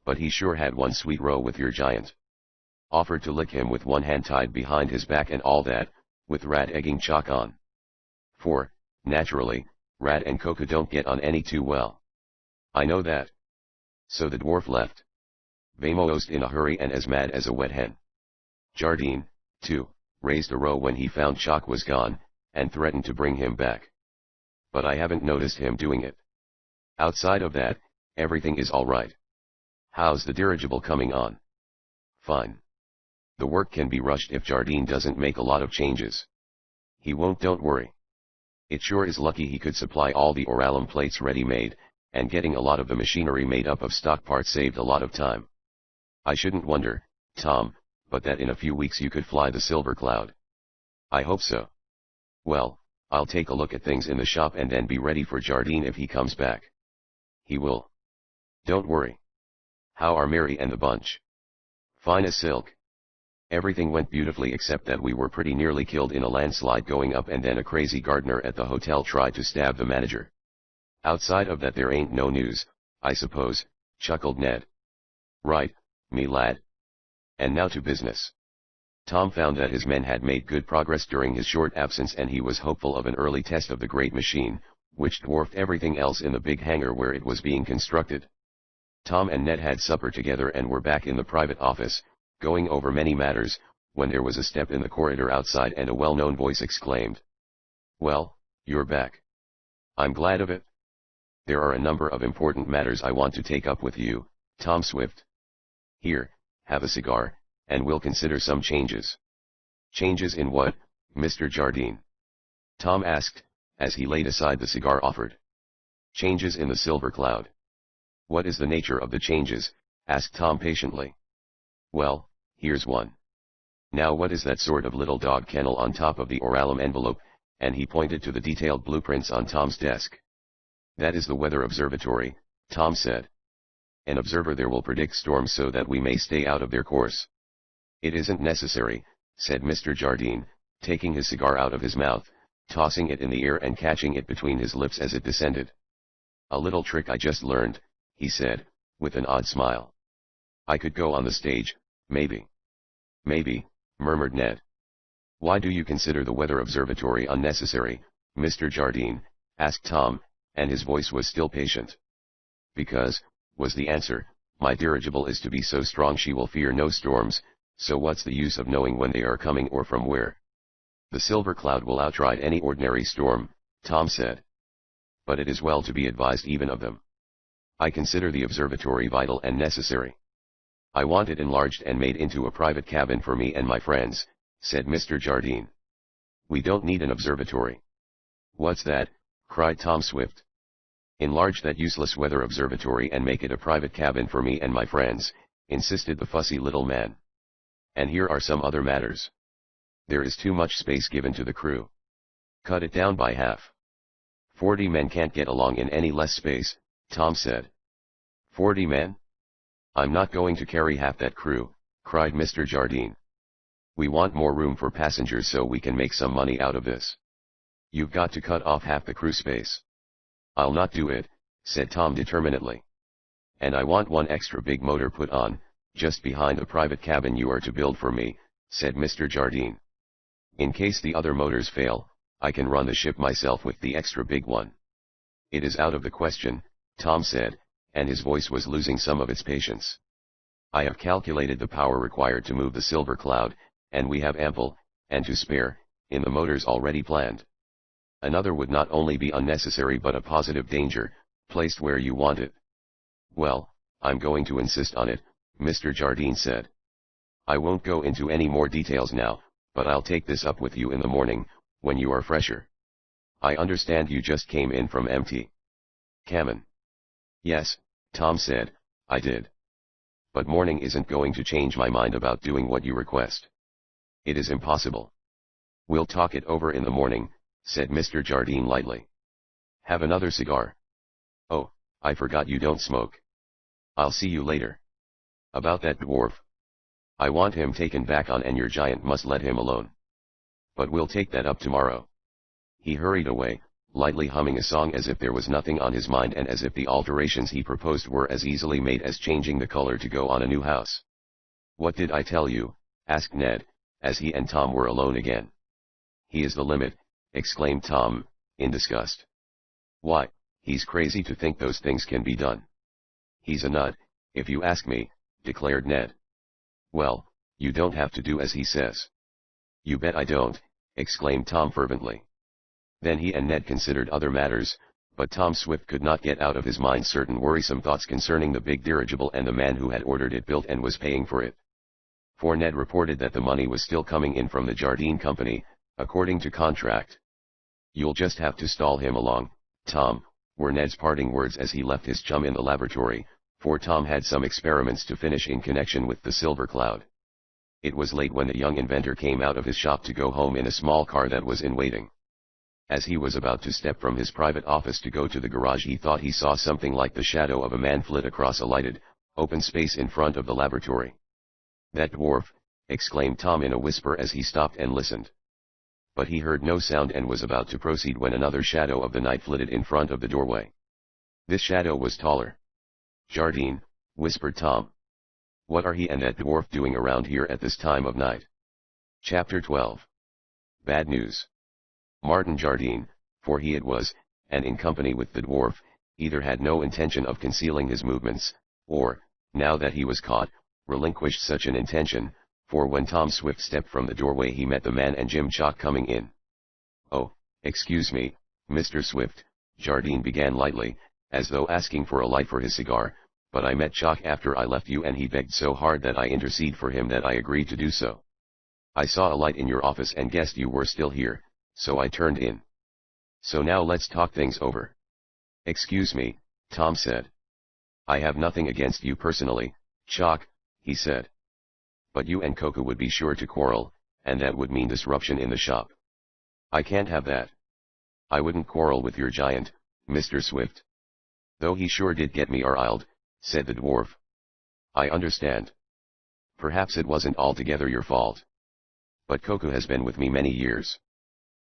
But he sure had one sweet row with your giant. Offered to lick him with one hand tied behind his back and all that, with Rat egging Chalk on. For, naturally, Rat and Coco don't get on any too well." "I know that." So the dwarf left. Vamoosed in a hurry and as mad as a wet hen. Jardine, too, raised a row when he found Chalk was gone, and threatened to bring him back. But I haven't noticed him doing it. Outside of that, everything is all right. How's the dirigible coming on? Fine. The work can be rushed if Jardine doesn't make a lot of changes. He won't, don't worry. It sure is lucky he could supply all the oralum plates ready-made, and getting a lot of the machinery made up of stock parts saved a lot of time. I shouldn't wonder, Tom, but that in a few weeks you could fly the Silver Cloud. I hope so. Well, I'll take a look at things in the shop and then be ready for Jardine if he comes back." "He will. Don't worry." "How are Mary and the bunch?" "Fine as silk. Everything went beautifully except that we were pretty nearly killed in a landslide going up and then a crazy gardener at the hotel tried to stab the manager. Outside of that there ain't no news, I suppose," chuckled Ned. "Right, me lad. And now to business." Tom found that his men had made good progress during his short absence and he was hopeful of an early test of the great machine, which dwarfed everything else in the big hangar where it was being constructed. Tom and Ned had supper together and were back in the private office, going over many matters, when there was a step in the corridor outside and a well-known voice exclaimed, "Well, you're back. I'm glad of it. There are a number of important matters I want to take up with you, Tom Swift. Here, have a cigar, and we'll consider some changes." "Changes in what, Mr. Jardine?" Tom asked, as he laid aside the cigar offered. "Changes in the Silver Cloud." "What is the nature of the changes?" asked Tom patiently. "Well, here's one. Now what is that sort of little dog kennel on top of the oralum envelope?" and he pointed to the detailed blueprints on Tom's desk. "That is the weather observatory," Tom said. "An observer there will predict storms so that we may stay out of their course." "It isn't necessary," said Mr. Jardine, taking his cigar out of his mouth, tossing it in the air and catching it between his lips as it descended. "A little trick I just learned," he said, with an odd smile. "I could go on the stage, maybe." "Maybe," murmured Ned. "Why do you consider the weather observatory unnecessary, Mr. Jardine?" asked Tom, and his voice was still patient. Because, was the answer, my dirigible is to be so strong she will fear no storms, so what's the use of knowing when they are coming or from where? The silver cloud will outride any ordinary storm, Tom said. But it is well to be advised even of them. I consider the observatory vital and necessary. I want it enlarged and made into a private cabin for me and my friends, said Mr. Jardine. We don't need an observatory. What's that? Cried Tom Swift. Enlarge that useless weather observatory and make it a private cabin for me and my friends, insisted the fussy little man. And here are some other matters. There is too much space given to the crew. Cut it down by half. 40 men can't get along in any less space, Tom said. 40 men? I'm not going to carry half that crew, cried Mr. Jardine. We want more room for passengers so we can make some money out of this. You've got to cut off half the crew space. I'll not do it, said Tom determinedly. And I want one extra big motor put on, just behind the private cabin you are to build for me, said Mr. Jardine. In case the other motors fail, I can run the ship myself with the extra big one. It is out of the question, Tom said, and his voice was losing some of its patience. I have calculated the power required to move the silver cloud, and we have ample, and to spare, in the motors already planned. Another would not only be unnecessary but a positive danger, placed where you want it. Well, I'm going to insist on it, Mr. Jardine said. I won't go into any more details now, but I'll take this up with you in the morning, when you are fresher. I understand you just came in from Mt. Kamen. Yes, Tom said, I did. But morning isn't going to change my mind about doing what you request. It is impossible. We'll talk it over in the morning, said Mr. Jardine lightly. Have another cigar. Oh, I forgot you don't smoke. I'll see you later. About that dwarf. I want him taken back on and your giant must let him alone. But we'll take that up tomorrow. He hurried away, lightly humming a song as if there was nothing on his mind and as if the alterations he proposed were as easily made as changing the color to go on a new house. What did I tell you? Asked Ned, as he and Tom were alone again. He is the limit, exclaimed Tom, in disgust. Why, he's crazy to think those things can be done. He's a nut, if you ask me, declared Ned. Well, you don't have to do as he says. You bet I don't, exclaimed Tom fervently. Then he and Ned considered other matters, but Tom Swift could not get out of his mind certain worrisome thoughts concerning the big dirigible and the man who had ordered it built and was paying for it. For Ned reported that the money was still coming in from the Jardine Company, according to contract. You'll just have to stall him along, Tom, were Ned's parting words as he left his chum in the laboratory, for Tom had some experiments to finish in connection with the silver cloud. It was late when the young inventor came out of his shop to go home in a small car that was in waiting. As he was about to step from his private office to go to the garage, he thought he saw something like the shadow of a man flit across a lighted, open space in front of the laboratory. That dwarf, exclaimed Tom in a whisper as he stopped and listened. But he heard no sound and was about to proceed when another shadow of the night flitted in front of the doorway. This shadow was taller. Jardine, whispered Tom. What are he and that dwarf doing around here at this time of night? Chapter 12. Bad news. Martin Jardine, for he it was, and in company with the dwarf, either had no intention of concealing his movements, or, now that he was caught, relinquished such an intention, for when Tom Swift stepped from the doorway he met the man and Jim Chalk coming in. Oh, excuse me, Mr. Swift, Jardine began lightly, as though asking for a light for his cigar, but I met Chalk after I left you and he begged so hard that I interceded for him that I agreed to do so. I saw a light in your office and guessed you were still here, so I turned in. So now let's talk things over. Excuse me, Tom said. I have nothing against you personally, Chalk, he said. But you and Coco would be sure to quarrel, and that would mean disruption in the shop. I can't have that. I wouldn't quarrel with your giant, Mr. Swift. Though he sure did get me riled, said the dwarf. I understand. Perhaps it wasn't altogether your fault. But Coco has been with me many years.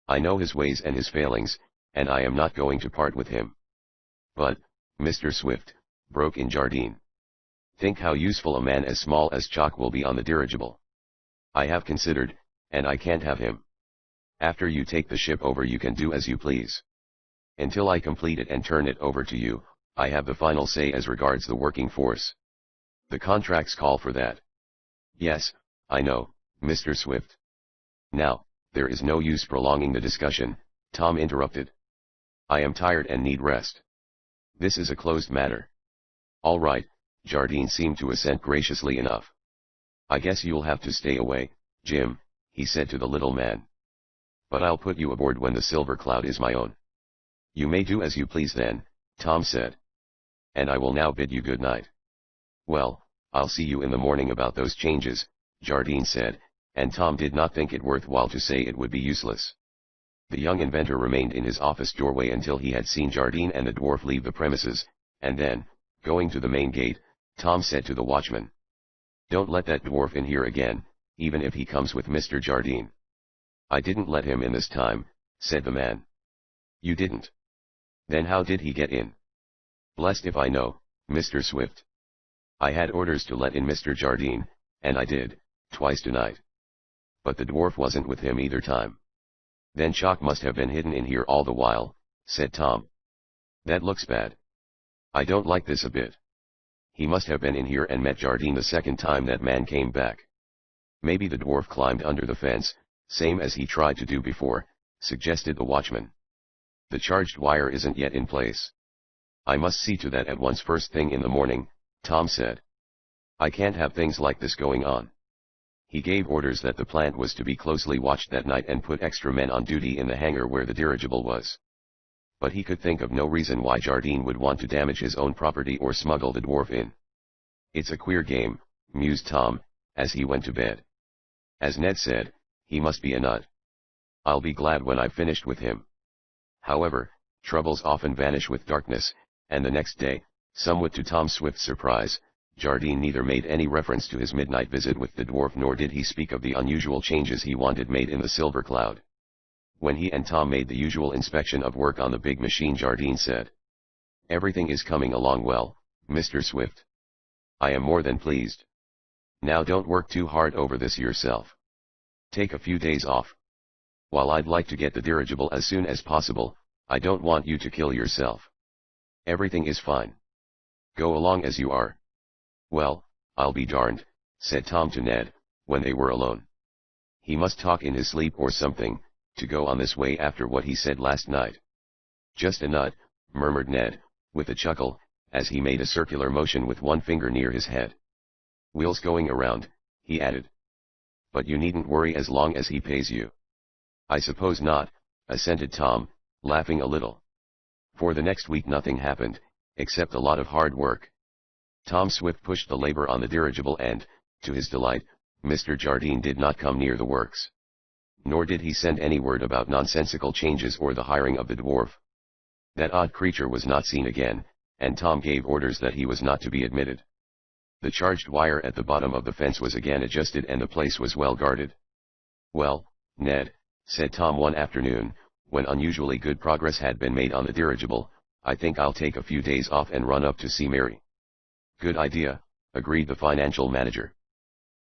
I know his ways and his failings, and I am not going to part with him. But, Mr. Swift, broke in Jardine. Think how useful a man as small as Chalk will be on the dirigible. I have considered, and I can't have him. After you take the ship over you can do as you please. Until I complete it and turn it over to you, I have the final say as regards the working force. The contracts call for that. Yes, I know, Mr. Swift. Now, there is no use prolonging the discussion, Tom interrupted. I am tired and need rest. This is a closed matter. All right, Jardine seemed to assent graciously enough. I guess you'll have to stay away, Jim, he said to the little man. But I'll put you aboard when the Silver Cloud is my own. You may do as you please then, Tom said. And I will now bid you good night. Well, I'll see you in the morning about those changes, Jardine said, and Tom did not think it worthwhile to say it would be useless. The young inventor remained in his office doorway until he had seen Jardine and the dwarf leave the premises, and then, going to the main gate, Tom said to the watchman, "Don't let that dwarf in here again, even if he comes with Mr. Jardine." "I didn't let him in this time," said the man. "You didn't? Then how did he get in?" "Blessed if I know, Mr. Swift. I had orders to let in Mr. Jardine, and I did, twice tonight. But the dwarf wasn't with him either time." "Then Chalk must have been hidden in here all the while," said Tom. "That looks bad. I don't like this a bit. He must have been in here and met Jardine the second time that man came back. Maybe the dwarf climbed under the fence, same as he tried to do before," suggested the watchman. "The charged wire isn't yet in place." "I must see to that at once first thing in the morning," Tom said. "I can't have things like this going on." He gave orders that the plant was to be closely watched that night and put extra men on duty in the hangar where the dirigible was. But he could think of no reason why Jardine would want to damage his own property or smuggle the dwarf in. "It's a queer game," mused Tom, as he went to bed. "As Ned said, he must be a nut. I'll be glad when I've finished with him." However, troubles often vanish with darkness, and the next day, somewhat to Tom Swift's surprise, Jardine neither made any reference to his midnight visit with the dwarf nor did he speak of the unusual changes he wanted made in the Silver Cloud. When he and Tom made the usual inspection of work on the big machine, Jardine said, "Everything is coming along well, Mr. Swift. I am more than pleased. Now don't work too hard over this yourself. Take a few days off. While I'd like to get the dirigible as soon as possible, I don't want you to kill yourself. Everything is fine. Go along as you are." "Well, I'll be darned," said Tom to Ned, when they were alone. "He must talk in his sleep or something, to go on this way after what he said last night." "Just a nut," murmured Ned, with a chuckle, as he made a circular motion with one finger near his head. "Wheels going around," he added. "But you needn't worry as long as he pays you." "I suppose not," assented Tom, laughing a little. For the next week nothing happened, except a lot of hard work. Tom Swift pushed the labor on the dirigible and, to his delight, Mr. Jardine did not come near the works. Nor did he send any word about nonsensical changes or the hiring of the dwarf. That odd creature was not seen again, and Tom gave orders that he was not to be admitted. The charged wire at the bottom of the fence was again adjusted and the place was well guarded. "Well, Ned," said Tom one afternoon, when unusually good progress had been made on the dirigible, "I think I'll take a few days off and run up to see Mary." "Good idea," agreed the financial manager.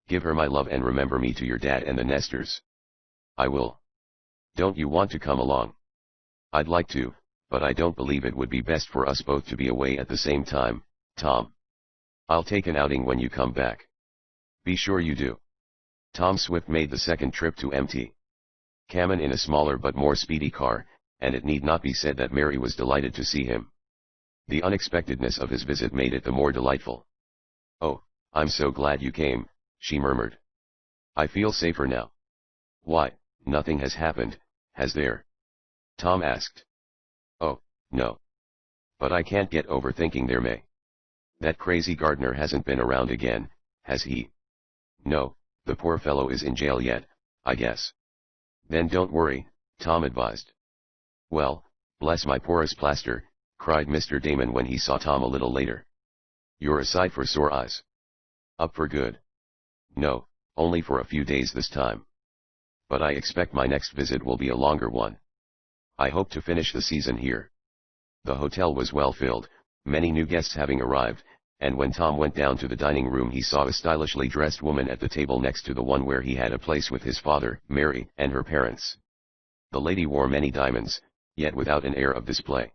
"Give her my love and remember me to your dad and the Nestors." "I will. Don't you want to come along?" "I'd like to, but I don't believe it would be best for us both to be away at the same time, Tom. I'll take an outing when you come back." "Be sure you do." Tom Swift made the second trip to Mt. Cammon in a smaller but more speedy car, and it need not be said that Mary was delighted to see him. The unexpectedness of his visit made it the more delightful. "Oh, I'm so glad you came," she murmured. "I feel safer now." "Why, nothing has happened, has there?" Tom asked. "Oh, no. But I can't get over thinking there may. That crazy gardener hasn't been around again, has he?" "No, the poor fellow is in jail yet, I guess." "Then don't worry," Tom advised. "Well, bless my porous plaster," cried Mr. Damon when he saw Tom a little later. "You're a sight for sore eyes. Up for good?" "No, only for a few days this time. But I expect my next visit will be a longer one. I hope to finish the season here." The hotel was well filled, many new guests having arrived, and when Tom went down to the dining room he saw a stylishly dressed woman at the table next to the one where he had a place with his father, Mary, and her parents. The lady wore many diamonds, yet without an air of display.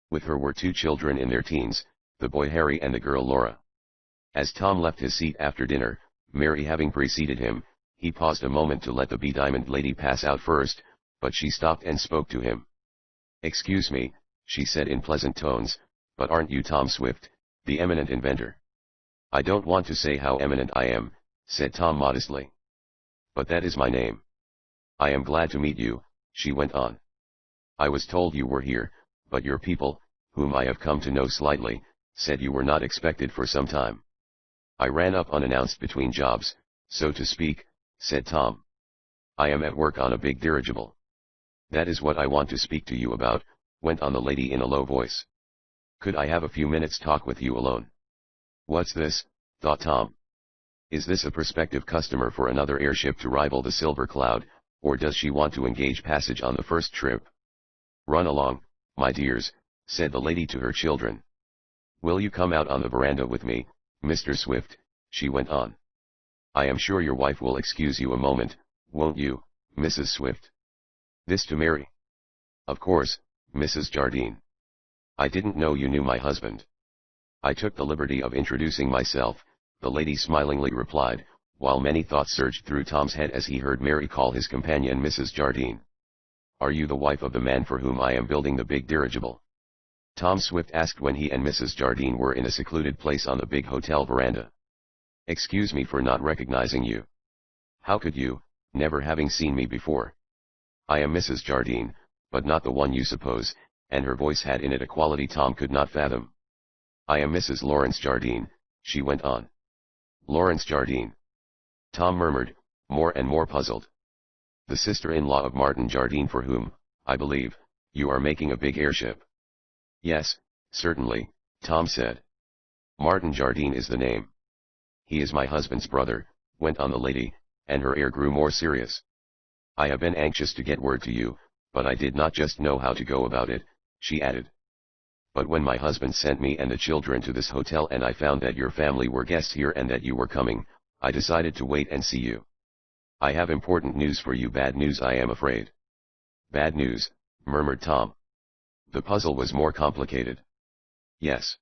With her were two children in their teens, the boy Harry and the girl Laura. As Tom left his seat after dinner, Mary having preceded him, he paused a moment to let the bediamonded lady pass out first, but she stopped and spoke to him. "Excuse me," she said in pleasant tones, "but aren't you Tom Swift, the eminent inventor?" "I don't want to say how eminent I am," said Tom modestly. "But that is my name." "I am glad to meet you," she went on. "I was told you were here, but your people, whom I have come to know slightly, said you were not expected for some time." "I ran up unannounced between jobs, so to speak," said Tom. "I am at work on a big dirigible." "That is what I want to speak to you about," went on the lady in a low voice. "Could I have a few minutes talk with you alone?" "What's this?" thought Tom. "Is this a prospective customer for another airship to rival the Silver Cloud, or does she want to engage passage on the first trip?" "Run along, my dears," said the lady to her children. "Will you come out on the veranda with me, Mr. Swift?" she went on. "I am sure your wife will excuse you a moment, won't you, Mrs. Swift?" This to Mary. "Of course, Mrs. Jardine. I didn't know you knew my husband." "I took the liberty of introducing myself," the lady smilingly replied, while many thoughts surged through Tom's head as he heard Mary call his companion Mrs. Jardine. "Are you the wife of the man for whom I am building the big dirigible?" Tom Swift asked when he and Mrs. Jardine were in a secluded place on the big hotel veranda. "Excuse me for not recognizing you. How could you, never having seen me before? I am Mrs. Jardine, but not the one you suppose," and her voice had in it a quality Tom could not fathom. "I am Mrs. Lawrence Jardine," she went on. "Lawrence Jardine?" Tom murmured, more and more puzzled. "The sister-in-law of Martin Jardine, for whom, I believe, you are making a big airship." "Yes, certainly," Tom said. "Martin Jardine is the name." "He is my husband's brother," went on the lady, and her air grew more serious. "I have been anxious to get word to you, but I did not just know how to go about it," she added. "But when my husband sent me and the children to this hotel and I found that your family were guests here and that you were coming, I decided to wait and see you. I have important news for you, bad news I am afraid." "Bad news," murmured Tom. The puzzle was more complicated. "Yes.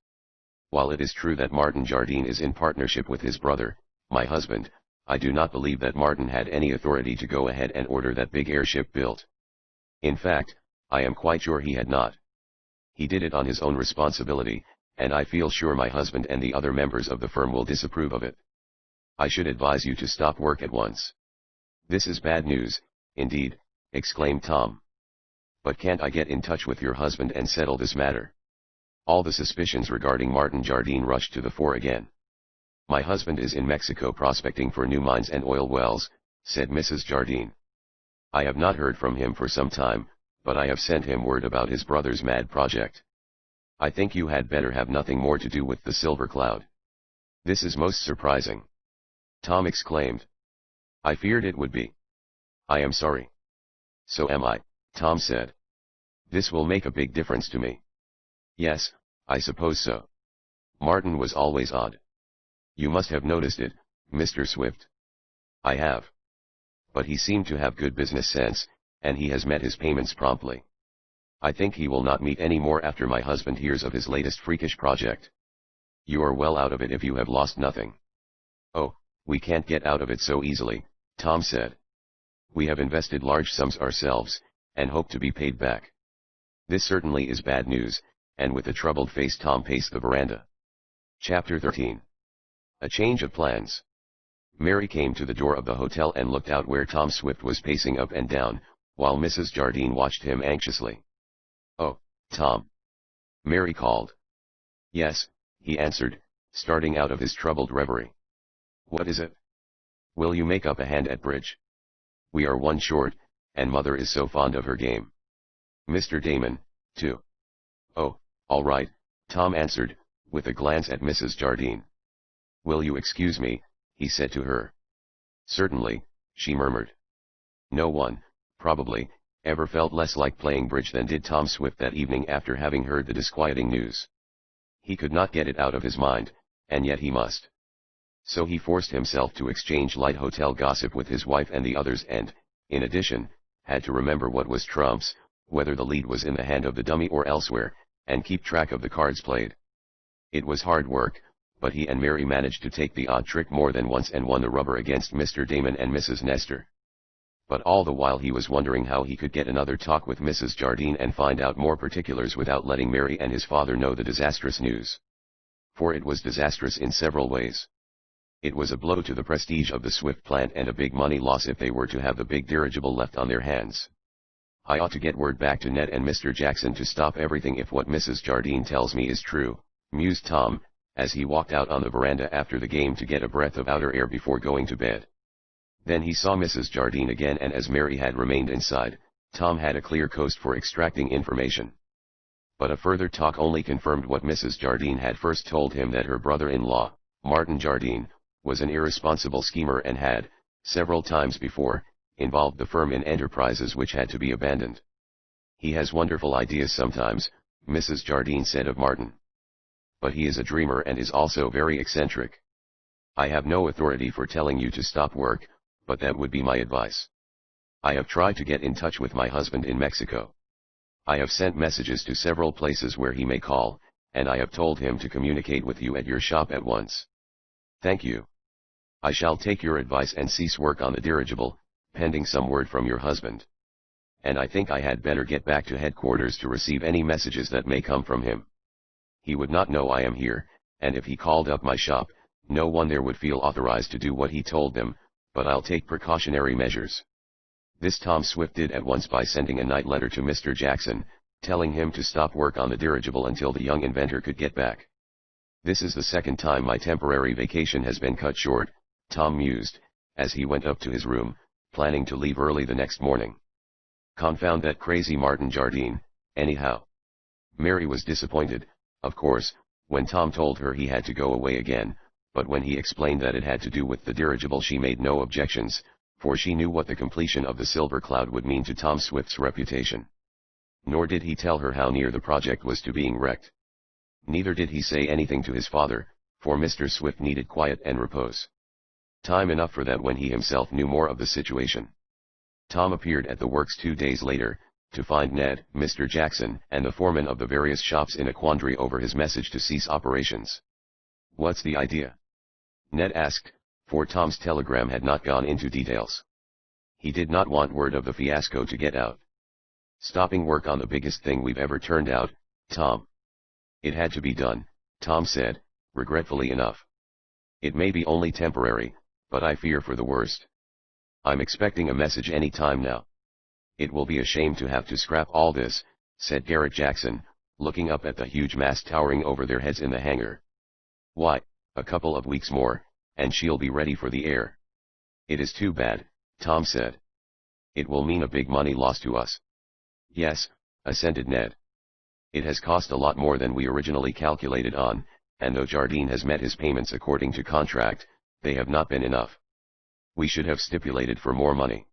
While it is true that Martin Jardine is in partnership with his brother, my husband, I do not believe that Martin had any authority to go ahead and order that big airship built. In fact, I am quite sure he had not. He did it on his own responsibility, and I feel sure my husband and the other members of the firm will disapprove of it. I should advise you to stop work at once." "This is bad news, indeed," exclaimed Tom. "But can't I get in touch with your husband and settle this matter?" All the suspicions regarding Martin Jardine rushed to the fore again. "My husband is in Mexico prospecting for new mines and oil wells," said Mrs. Jardine. "I have not heard from him for some time, but I have sent him word about his brother's mad project. I think you had better have nothing more to do with the Silver Cloud." "This is most surprising," Tom exclaimed. "I feared it would be." "I am sorry." "So am I," Tom said. "This will make a big difference to me." "Yes, I suppose so. Martin was always odd. You must have noticed it, Mr. Swift." "I have. But he seemed to have good business sense, and he has met his payments promptly. I think he will not meet any more after my husband hears of his latest freakish project." "You are well out of it if you have lost nothing." "Oh, we can't get out of it so easily," Tom said. "We have invested large sums ourselves, and hope to be paid back." This certainly is bad news, and with a troubled face Tom paced the veranda. Chapter 13. A change of plans. Mary came to the door of the hotel and looked out where Tom Swift was pacing up and down, while Mrs. Jardine watched him anxiously. "Oh, Tom!" Mary called. "Yes," he answered, starting out of his troubled reverie. "What is it?" "Will you make up a hand at bridge? We are one short, and Mother is so fond of her game. Mr. Damon, too." "Oh, all right," Tom answered, with a glance at Mrs. Jardine. "Will you excuse me?" he said to her. "Certainly," she murmured. No one, probably, ever felt less like playing bridge than did Tom Swift that evening after having heard the disquieting news. He could not get it out of his mind, and yet he must. So he forced himself to exchange light hotel gossip with his wife and the others and, in addition, had to remember what was trumps, whether the lead was in the hand of the dummy or elsewhere, and keep track of the cards played. It was hard work, but he and Mary managed to take the odd trick more than once and won the rubber against Mr. Damon and Mrs. Nestor. But all the while he was wondering how he could get another talk with Mrs. Jardine and find out more particulars without letting Mary and his father know the disastrous news. For it was disastrous in several ways. It was a blow to the prestige of the Swift plant and a big money loss if they were to have the big dirigible left on their hands. I ought to get word back to Ned and Mr. Jackson to stop everything if what Mrs. Jardine tells me is true, mused Tom, as he walked out on the veranda after the game to get a breath of outer air before going to bed. Then he saw Mrs. Jardine again, and as Mary had remained inside, Tom had a clear coast for extracting information. But a further talk only confirmed what Mrs. Jardine had first told him, that her brother-in-law, Martin Jardine, was an irresponsible schemer and had, several times before, involved the firm in enterprises which had to be abandoned. He has wonderful ideas sometimes, Mrs. Jardine said of Martin. But he is a dreamer and is also very eccentric. I have no authority for telling you to stop work, but that would be my advice. I have tried to get in touch with my husband in Mexico. I have sent messages to several places where he may call, and I have told him to communicate with you at your shop at once. Thank you. I shall take your advice and cease work on the dirigible, pending some word from your husband. And I think I had better get back to headquarters to receive any messages that may come from him. He would not know I am here, and if he called up my shop, no one there would feel authorized to do what he told them, but I'll take precautionary measures. This Tom Swift did at once by sending a night letter to Mr. Jackson, telling him to stop work on the dirigible until the young inventor could get back. This is the second time my temporary vacation has been cut short, Tom mused, as he went up to his room, planning to leave early the next morning. Confound that crazy Martin Jardine, anyhow. Mary was disappointed, of course, when Tom told her he had to go away again, but when he explained that it had to do with the dirigible she made no objections, for she knew what the completion of the Silver Cloud would mean to Tom Swift's reputation. Nor did he tell her how near the project was to being wrecked. Neither did he say anything to his father, for Mr. Swift needed quiet and repose. Time enough for that when he himself knew more of the situation. Tom appeared at the works 2 days later, to find Ned, Mr. Jackson, and the foreman of the various shops in a quandary over his message to cease operations. What's the idea? Ned asked, for Tom's telegram had not gone into details. He did not want word of the fiasco to get out. Stopping work on the biggest thing we've ever turned out, Tom. It had to be done, Tom said, regretfully enough. It may be only temporary, but I fear for the worst. I'm expecting a message any time now. It will be a shame to have to scrap all this, said Garrett Jackson, looking up at the huge mast towering over their heads in the hangar. Why, a couple of weeks more, and she'll be ready for the air. It is too bad, Tom said. It will mean a big money loss to us. Yes, assented Ned. It has cost a lot more than we originally calculated on, and though Jardine has met his payments according to contract, they have not been enough. We should have stipulated for more money.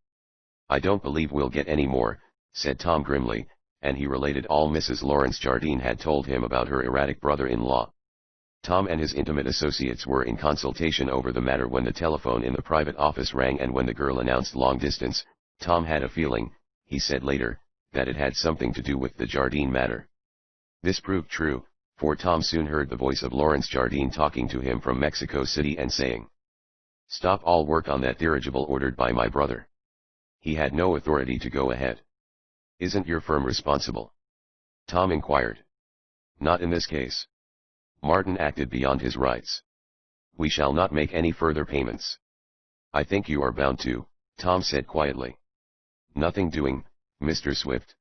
I don't believe we'll get any more, said Tom grimly, and he related all Mrs. Lawrence Jardine had told him about her erratic brother-in-law. Tom and his intimate associates were in consultation over the matter when the telephone in the private office rang, and when the girl announced long distance, Tom had a feeling, he said later, that it had something to do with the Jardine matter. This proved true, for Tom soon heard the voice of Lawrence Jardine talking to him from Mexico City and saying, "Stop all work on that dirigible ordered by my brother. He had no authority to go ahead." "Isn't your firm responsible?" Tom inquired. "Not in this case. Martin acted beyond his rights. We shall not make any further payments." "I think you are bound to," Tom said quietly. "Nothing doing, Mr. Swift.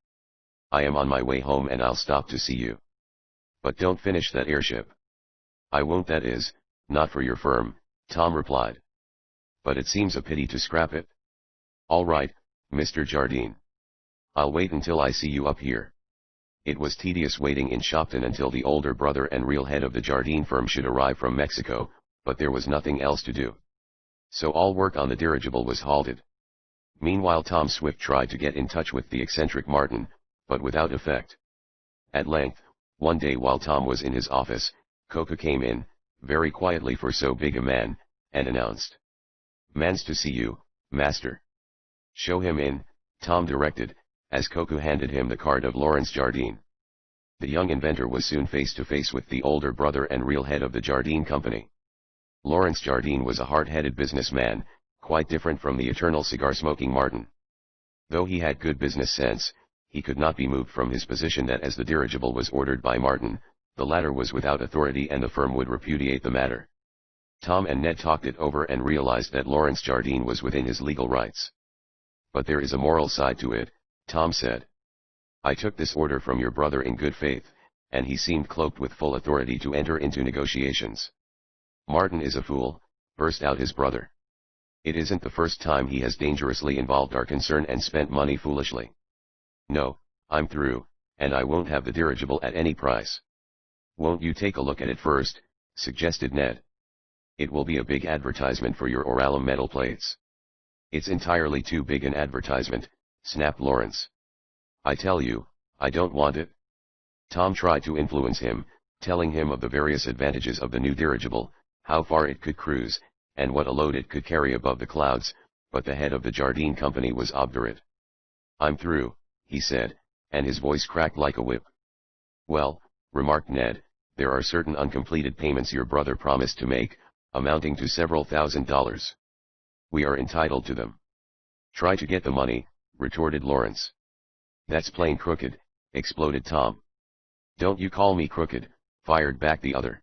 I am on my way home and I'll stop to see you. But don't finish that airship." "I won't, that is, not for your firm," Tom replied. "But it seems a pity to scrap it." "All right, Mr. Jardine. I'll wait until I see you up here." It was tedious waiting in Shopton until the older brother and real head of the Jardine firm should arrive from Mexico, but there was nothing else to do. So all work on the dirigible was halted. Meanwhile Tom Swift tried to get in touch with the eccentric Martin, but without effect. At length, one day while Tom was in his office, Coca came in, very quietly for so big a man, and announced, "Man's to see you, master." "Show him in," Tom directed, as Coco handed him the card of Lawrence Jardine. The young inventor was soon face to face with the older brother and real head of the Jardine company. Lawrence Jardine was a hard-headed businessman, quite different from the eternal cigar-smoking Martin. Though he had good business sense, he could not be moved from his position that as the dirigible was ordered by Martin, the latter was without authority and the firm would repudiate the matter. Tom and Ned talked it over and realized that Lawrence Jardine was within his legal rights. But there is a moral side to it, Tom said. I took this order from your brother in good faith, and he seemed cloaked with full authority to enter into negotiations. Martin is a fool, burst out his brother. It isn't the first time he has dangerously involved our concern and spent money foolishly. No, I'm through, and I won't have the dirigible at any price. Won't you take a look at it first, suggested Ned. It will be a big advertisement for your Oralum metal plates. It's entirely too big an advertisement, snapped Lawrence. I tell you, I don't want it. Tom tried to influence him, telling him of the various advantages of the new dirigible, how far it could cruise, and what a load it could carry above the clouds, but the head of the Jardine company was obdurate. I'm through, he said, and his voice cracked like a whip. Well, remarked Ned, there are certain uncompleted payments your brother promised to make, amounting to several $1,000s. We are entitled to them. Try to get the money, retorted Lawrence. That's plain crooked, exploded Tom. Don't you call me crooked, fired back the other.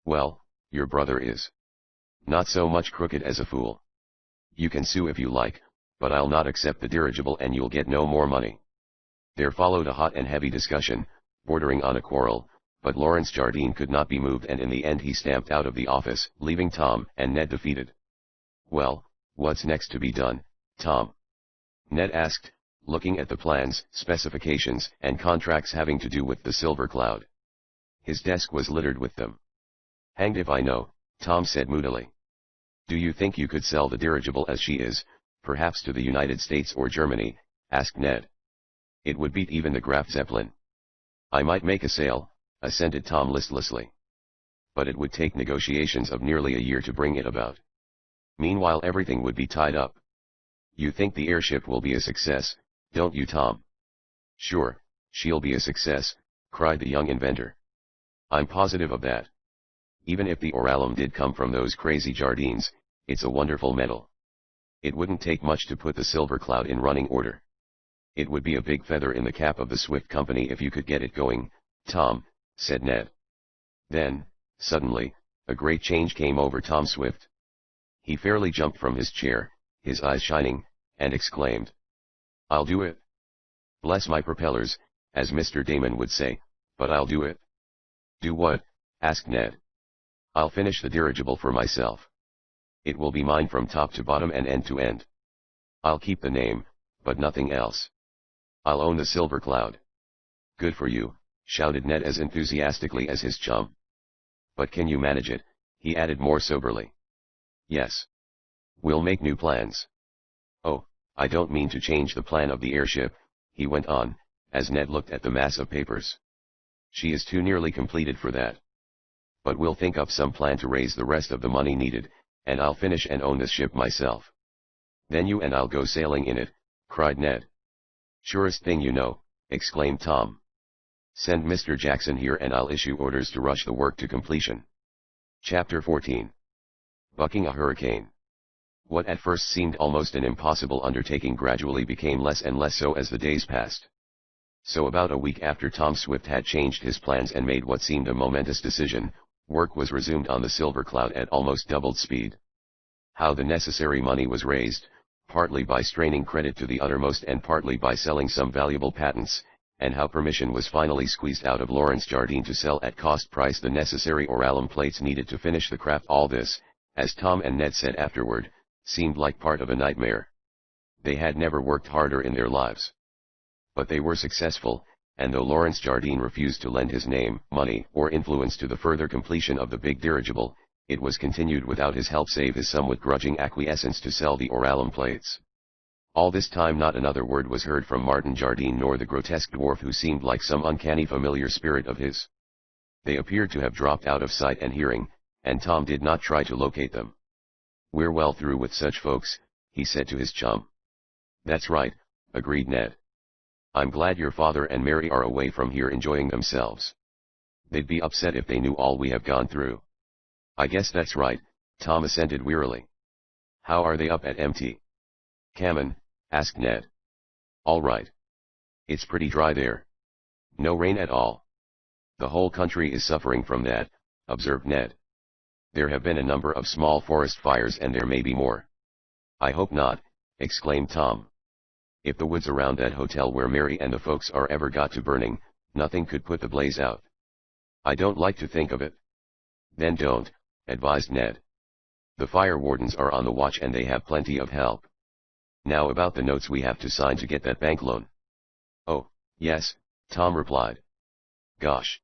Well, your brother is. Not so much crooked as a fool. You can sue if you like, but I'll not accept the dirigible and you'll get no more money. There followed a hot and heavy discussion, bordering on a quarrel, but Lawrence Jardine could not be moved and in the end he stamped out of the office, leaving Tom and Ned defeated. Well, what's next to be done, Tom? Ned asked, looking at the plans, specifications, and contracts having to do with the Silver Cloud. His desk was littered with them. Hanged if I know, Tom said moodily. Do you think you could sell the dirigible as she is, perhaps to the United States or Germany? Asked Ned. It would beat even the Graf Zeppelin. I might make a sale, assented Tom listlessly. But it would take negotiations of nearly a year to bring it about. Meanwhile everything would be tied up. You think the airship will be a success, don't you, Tom? Sure, she'll be a success, cried the young inventor. I'm positive of that. Even if the Oralum did come from those crazy Jardines, it's a wonderful metal. It wouldn't take much to put the Silver Cloud in running order. It would be a big feather in the cap of the Swift company if you could get it going, Tom, said Ned. Then, suddenly, a great change came over Tom Swift. He fairly jumped from his chair, his eyes shining, and exclaimed. I'll do it. Bless my propellers, as Mr. Damon would say, but I'll do it. Do what? Asked Ned. I'll finish the dirigible for myself. It will be mine from top to bottom and end to end. I'll keep the name, but nothing else. I'll own the Silver Cloud. Good for you, shouted Ned as enthusiastically as his chum. But can you manage it? He added more soberly. Yes. We'll make new plans. Oh, I don't mean to change the plan of the airship, he went on, as Ned looked at the mass of papers. She is too nearly completed for that. But we'll think up some plan to raise the rest of the money needed, and I'll finish and own this ship myself. Then you and I'll go sailing in it, cried Ned. Surest thing you know, exclaimed Tom. Send Mr. Jackson here and I'll issue orders to rush the work to completion. Chapter 14. Bucking a Hurricane. What at first seemed almost an impossible undertaking gradually became less and less so as the days passed. So about a week after Tom Swift had changed his plans and made what seemed a momentous decision, work was resumed on the Silver Cloud at almost doubled speed. How the necessary money was raised, partly by straining credit to the uttermost and partly by selling some valuable patents, and how permission was finally squeezed out of Lawrence Jardine to sell at cost price the necessary Oralum plates needed to finish the craft. All this, as Tom and Ned said afterward, seemed like part of a nightmare. They had never worked harder in their lives. But they were successful, and though Lawrence Jardine refused to lend his name, money, or influence to the further completion of the big dirigible, it was continued without his help save his somewhat grudging acquiescence to sell the Oralum plates. All this time not another word was heard from Martin Jardine nor the grotesque dwarf who seemed like some uncanny familiar spirit of his. They appeared to have dropped out of sight and hearing, and Tom did not try to locate them. We're well through with such folks, he said to his chum. That's right, agreed Ned. I'm glad your father and Mary are away from here enjoying themselves. They'd be upset if they knew all we have gone through. I guess that's right, Tom assented wearily. How are they up at MT? Cabin? Asked Ned. All right. It's pretty dry there. No rain at all. The whole country is suffering from that, observed Ned. There have been a number of small forest fires and there may be more. I hope not, exclaimed Tom. If the woods around that hotel where Mary and the folks are ever got to burning, nothing could put the blaze out. I don't like to think of it. Then don't, advised Ned. The fire wardens are on the watch and they have plenty of help. Now about the notes we have to sign to get that bank loan. Oh, yes, Tom replied. Gosh.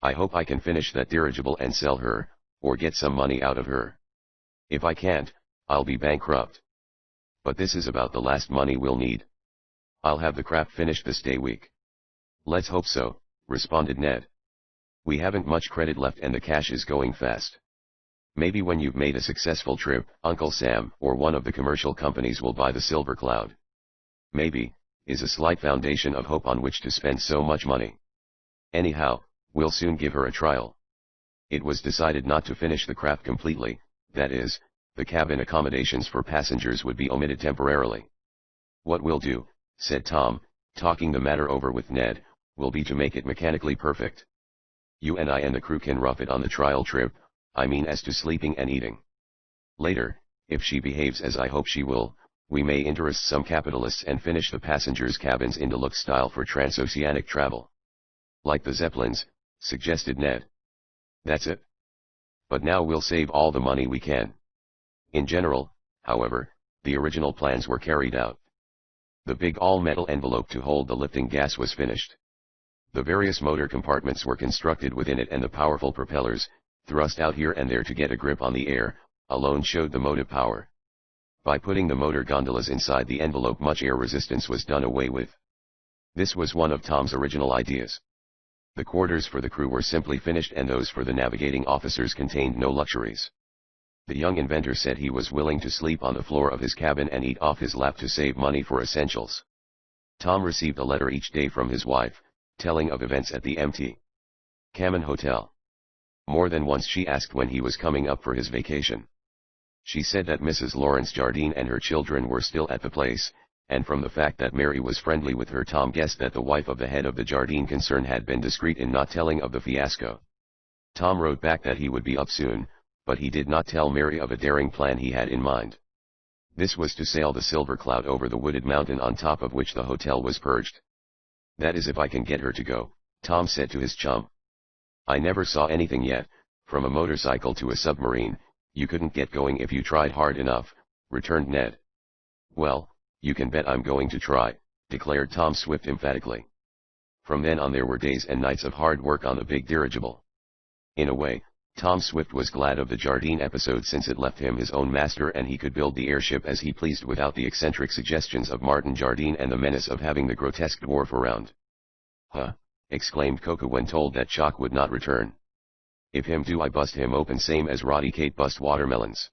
I hope I can finish that dirigible and sell her, or get some money out of her. If I can't, I'll be bankrupt. But this is about the last money we'll need. I'll have the crap finished this day week. Let's hope so, responded Ned. We haven't much credit left and the cash is going fast. Maybe when you've made a successful trip, Uncle Sam or one of the commercial companies will buy the Silver Cloud. Maybe, is a slight foundation of hope on which to spend so much money. Anyhow, we'll soon give her a trial. It was decided not to finish the craft completely, that is, the cabin accommodations for passengers would be omitted temporarily. What we'll do, said Tom, talking the matter over with Ned, will be to make it mechanically perfect. You and I and the crew can rough it on the trial trip, I mean as to sleeping and eating. Later, if she behaves as I hope she will, we may interest some capitalists and finish the passengers' cabins in deluxe style for transoceanic travel. Like the Zeppelins, suggested Ned. That's it. But now we'll save all the money we can. In general, however, the original plans were carried out. The big all-metal envelope to hold the lifting gas was finished. The various motor compartments were constructed within it and the powerful propellers, thrust out here and there to get a grip on the air, alone showed the motive power. By putting the motor gondolas inside the envelope much air resistance was done away with. This was one of Tom's original ideas. The quarters for the crew were simply finished and those for the navigating officers contained no luxuries. The young inventor said he was willing to sleep on the floor of his cabin and eat off his lap to save money for essentials. Tom received a letter each day from his wife, telling of events at the MT Cabin Hotel. More than once she asked when he was coming up for his vacation. She said that Mrs. Lawrence Jardine and her children were still at the place, and from the fact that Mary was friendly with her, Tom guessed that the wife of the head of the Jardine concern had been discreet in not telling of the fiasco. Tom wrote back that he would be up soon, but he did not tell Mary of a daring plan he had in mind. This was to sail the Silver Cloud over the wooded mountain on top of which the hotel was perched. That is if I can get her to go, Tom said to his chum. I never saw anything yet, from a motorcycle to a submarine, you couldn't get going if you tried hard enough, returned Ned. Well, you can bet I'm going to try, declared Tom Swift emphatically. From then on there were days and nights of hard work on the big dirigible. In a way, Tom Swift was glad of the Jardine episode since it left him his own master and he could build the airship as he pleased without the eccentric suggestions of Martin Jardine and the menace of having the grotesque dwarf around. Huh, exclaimed Coca when told that Chalk would not return. If him do I bust him open same as Roddy Kate bust watermelons.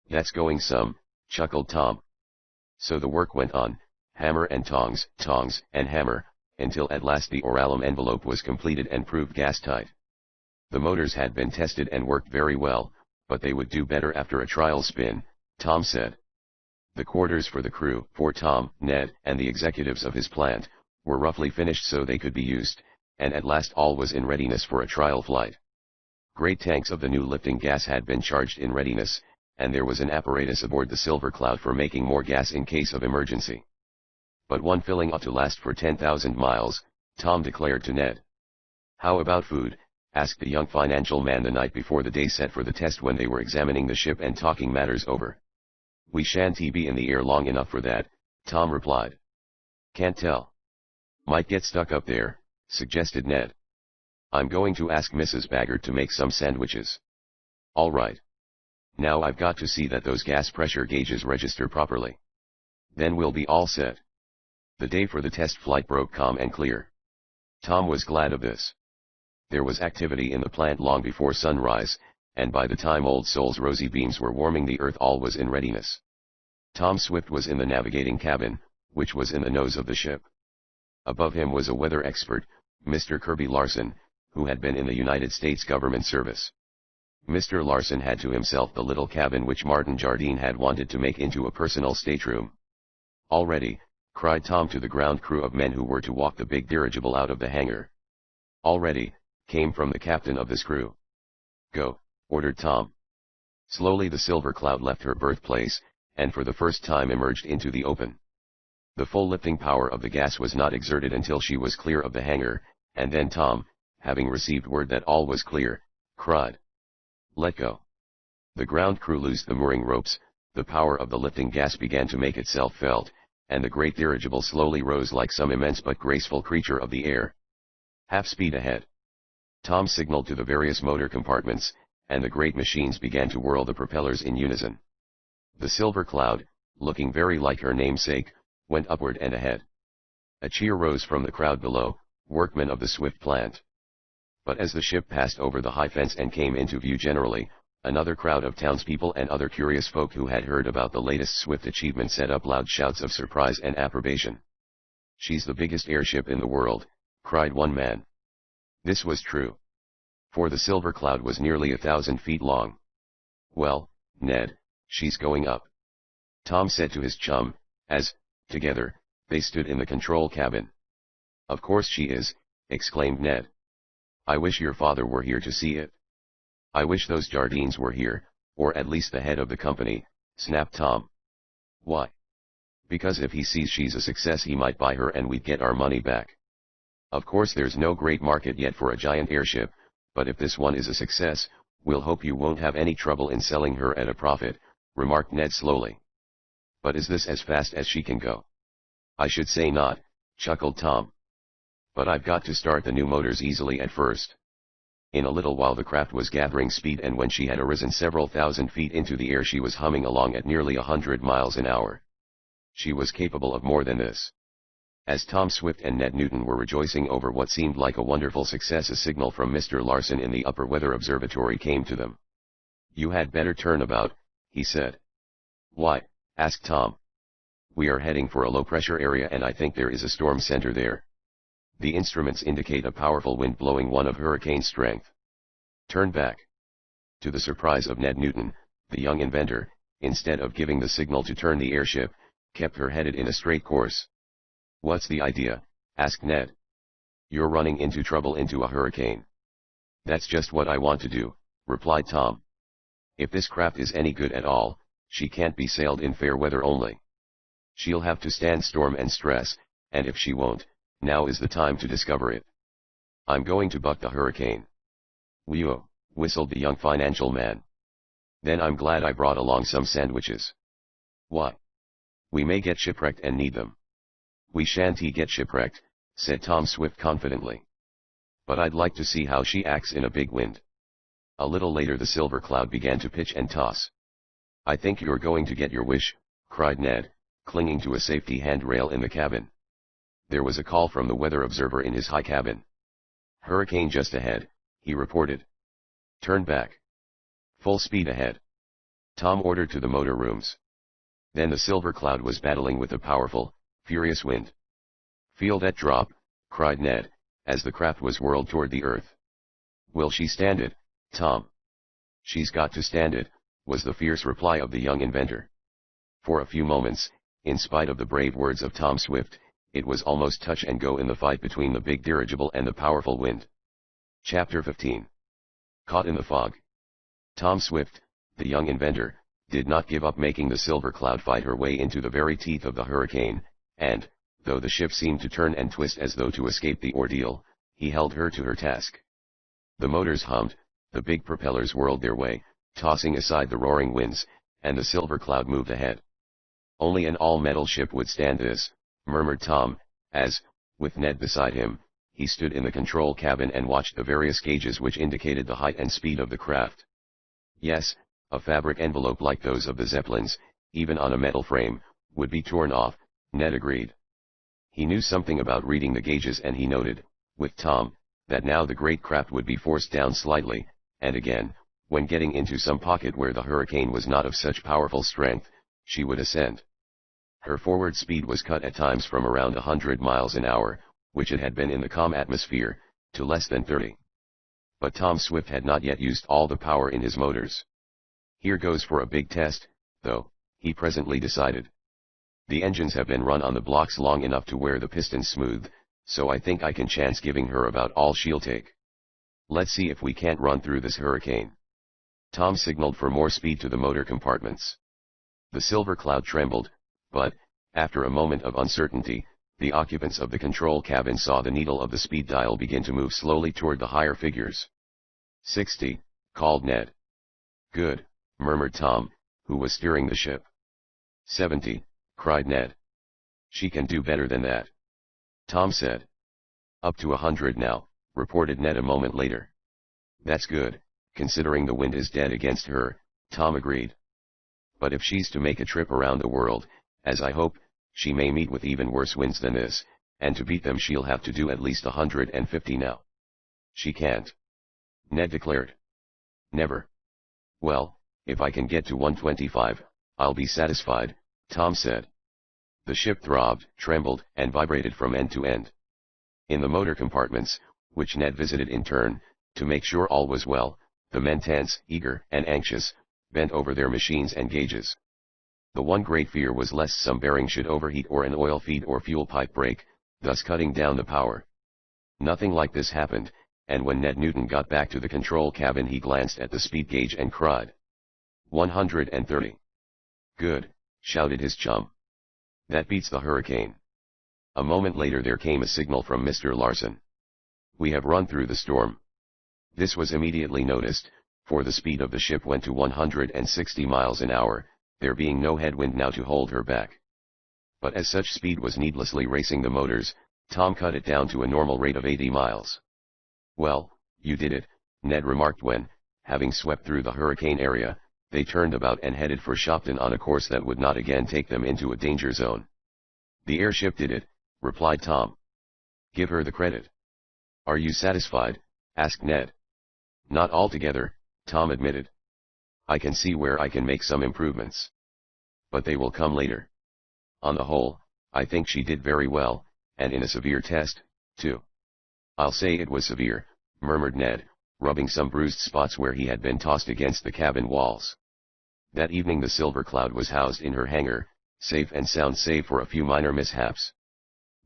That's going some, chuckled Tom. So the work went on, hammer and tongs, and hammer, until at last the oralum envelope was completed and proved gas-tight. The motors had been tested and worked very well, but they would do better after a trial spin, Tom said. The quarters for the crew, for Tom, Ned, and the executives of his plant, were roughly finished so they could be used, and at last all was in readiness for a trial flight. Great tanks of the new lifting gas had been charged in readiness, and there was an apparatus aboard the Silver Cloud for making more gas in case of emergency. But one filling ought to last for 10,000 miles, Tom declared to Ned. How about food? Asked the young financial man the night before the day set for the test when they were examining the ship and talking matters over. We shan't be in the air long enough for that, Tom replied. Can't tell. Might get stuck up there, suggested Ned. I'm going to ask Mrs. Baggert to make some sandwiches. All right. Now I've got to see that those gas pressure gauges register properly. Then we'll be all set. The day for the test flight broke calm and clear. Tom was glad of this. There was activity in the plant long before sunrise, and by the time Old Sol's rosy beams were warming the earth all was in readiness. Tom Swift was in the navigating cabin, which was in the nose of the ship. Above him was a weather expert, Mr. Kirby Larson, who had been in the United States government service. Mr. Larson had to himself the little cabin which Martin Jardine had wanted to make into a personal stateroom. "Already," cried Tom to the ground crew of men who were to walk the big dirigible out of the hangar. "Already," came from the captain of this crew. "Go," ordered Tom. Slowly the silver cloud left her birthplace, and for the first time emerged into the open. The full lifting power of the gas was not exerted until she was clear of the hangar, and then Tom, having received word that all was clear, cried, "Let go." The ground crew loosed the mooring ropes, the power of the lifting gas began to make itself felt, and the great dirigible slowly rose like some immense but graceful creature of the air. "Half speed ahead." Tom signaled to the various motor compartments, and the great machines began to whirl the propellers in unison. The silver cloud, looking very like her namesake, went upward and ahead. A cheer rose from the crowd below, workmen of the Swift plant. But as the ship passed over the high fence and came into view generally, another crowd of townspeople and other curious folk who had heard about the latest Swift achievement set up loud shouts of surprise and approbation. "She's the biggest airship in the world," cried one man. This was true. For the silver cloud was nearly 1,000 feet long. "Well, Ned, she's going up," Tom said to his chum, as, together, they stood in the control cabin. "Of course she is," exclaimed Ned. "I wish your father were here to see it." "I wish those Jardines were here, or at least the head of the company," snapped Tom. "Why?" "Because if he sees she's a success he might buy her and we'd get our money back. Of course there's no great market yet for a giant airship, but if this one is a success, we'll hope you won't have any trouble in selling her at a profit," remarked Ned slowly. "But is this as fast as she can go?" "I should say not," chuckled Tom. "But I've got to start the new motors easily at first." In a little while the craft was gathering speed, and when she had arisen several thousand feet into the air she was humming along at nearly 100 miles an hour. She was capable of more than this. As Tom Swift and Ned Newton were rejoicing over what seemed like a wonderful success, a signal from Mr. Larson in the upper weather observatory came to them. "You had better turn about," he said. "Why?" asked Tom. "We are heading for a low-pressure area and I think there is a storm center there. The instruments indicate a powerful wind blowing one of hurricane strength. Turn back." To the surprise of Ned Newton, the young inventor, instead of giving the signal to turn the airship, kept her headed in a straight course. "What's the idea?" asked Ned. "You're running into trouble, into a hurricane." "That's just what I want to do," replied Tom. "If this craft is any good at all, she can't be sailed in fair weather only. She'll have to stand storm and stress, and if she won't, now is the time to discover it. I'm going to buck the hurricane." "Whew," whistled the young financial man. "Then I'm glad I brought along some sandwiches." "Why?" "We may get shipwrecked and need them." "We shan't get shipwrecked," said Tom Swift confidently. "But I'd like to see how she acts in a big wind." A little later the silver cloud began to pitch and toss. "I think you're going to get your wish," cried Ned, clinging to a safety handrail in the cabin. There was a call from the weather observer in his high cabin. "Hurricane just ahead," he reported. "Turn back." "Full speed ahead," Tom ordered to the motor rooms. Then the silver cloud was battling with a powerful, furious wind. "Feel that drop?" cried Ned, as the craft was whirled toward the earth. "Will she stand it, Tom?" "She's got to stand it," was the fierce reply of the young inventor. For a few moments, in spite of the brave words of Tom Swift, it was almost touch and go in the fight between the big dirigible and the powerful wind. Chapter 15. Caught in the fog. Tom Swift, the young inventor, did not give up making the silver cloud fight her way into the very teeth of the hurricane, and, though the ship seemed to turn and twist as though to escape the ordeal, he held her to her task. The motors hummed, the big propellers whirled their way, tossing aside the roaring winds, and the silver cloud moved ahead. "Only an all-metal ship would stand this," murmured Tom, as, with Ned beside him, he stood in the control cabin and watched the various gauges which indicated the height and speed of the craft. "Yes, a fabric envelope like those of the Zeppelins, even on a metal frame, would be torn off," Ned agreed. He knew something about reading the gauges, and he noted, with Tom, that now the great craft would be forced down slightly, and again, when getting into some pocket where the hurricane was not of such powerful strength, she would ascend. Her forward speed was cut at times from around 100 miles an hour, which it had been in the calm atmosphere, to less than 30. But Tom Swift had not yet used all the power in his motors. Here goes for a big test, though, he presently decided. The engines have been run on the blocks long enough to wear the pistons smooth, so I think I can chance giving her about all she'll take. Let's see if we can't run through this hurricane. Tom signaled for more speed to the motor compartments. The Silver Cloud trembled, but, after a moment of uncertainty, the occupants of the control cabin saw the needle of the speed dial begin to move slowly toward the higher figures. 60, called Ned. Good, murmured Tom, who was steering the ship. 70, cried Ned. She can do better than that. Tom said. Up to 100 now, reported Ned a moment later. That's good, considering the wind is dead against her, Tom agreed. But if she's to make a trip around the world, as I hope, she may meet with even worse winds than this, and to beat them she'll have to do at least 150 now. She can't. Ned declared. Never. Well, if I can get to 125, I'll be satisfied, Tom said. The ship throbbed, trembled, and vibrated from end to end. In the motor compartments, which Ned visited in turn, to make sure all was well, the men tense, eager, and anxious, bent over their machines and gauges. The one great fear was lest some bearing should overheat or an oil feed or fuel pipe break, thus cutting down the power. Nothing like this happened, and when Ned Newton got back to the control cabin he glanced at the speed gauge and cried. 130. Good, shouted his chum. That beats the hurricane. A moment later there came a signal from Mr. Larson. We have run through the storm. This was immediately noticed, for the speed of the ship went to 160 miles an hour, there being no headwind now to hold her back. But as such speed was needlessly racing the motors, Tom cut it down to a normal rate of 80 miles. Well, you did it, Ned remarked when, having swept through the hurricane area, they turned about and headed for Shopton on a course that would not again take them into a danger zone. The airship did it, replied Tom. Give her the credit. Are you satisfied? Asked Ned. Not altogether, Tom admitted. I can see where I can make some improvements. But they will come later. On the whole, I think she did very well, and in a severe test, too. I'll say it was severe, murmured Ned, rubbing some bruised spots where he had been tossed against the cabin walls. That evening the Silver Cloud was housed in her hangar, safe and sound save for a few minor mishaps.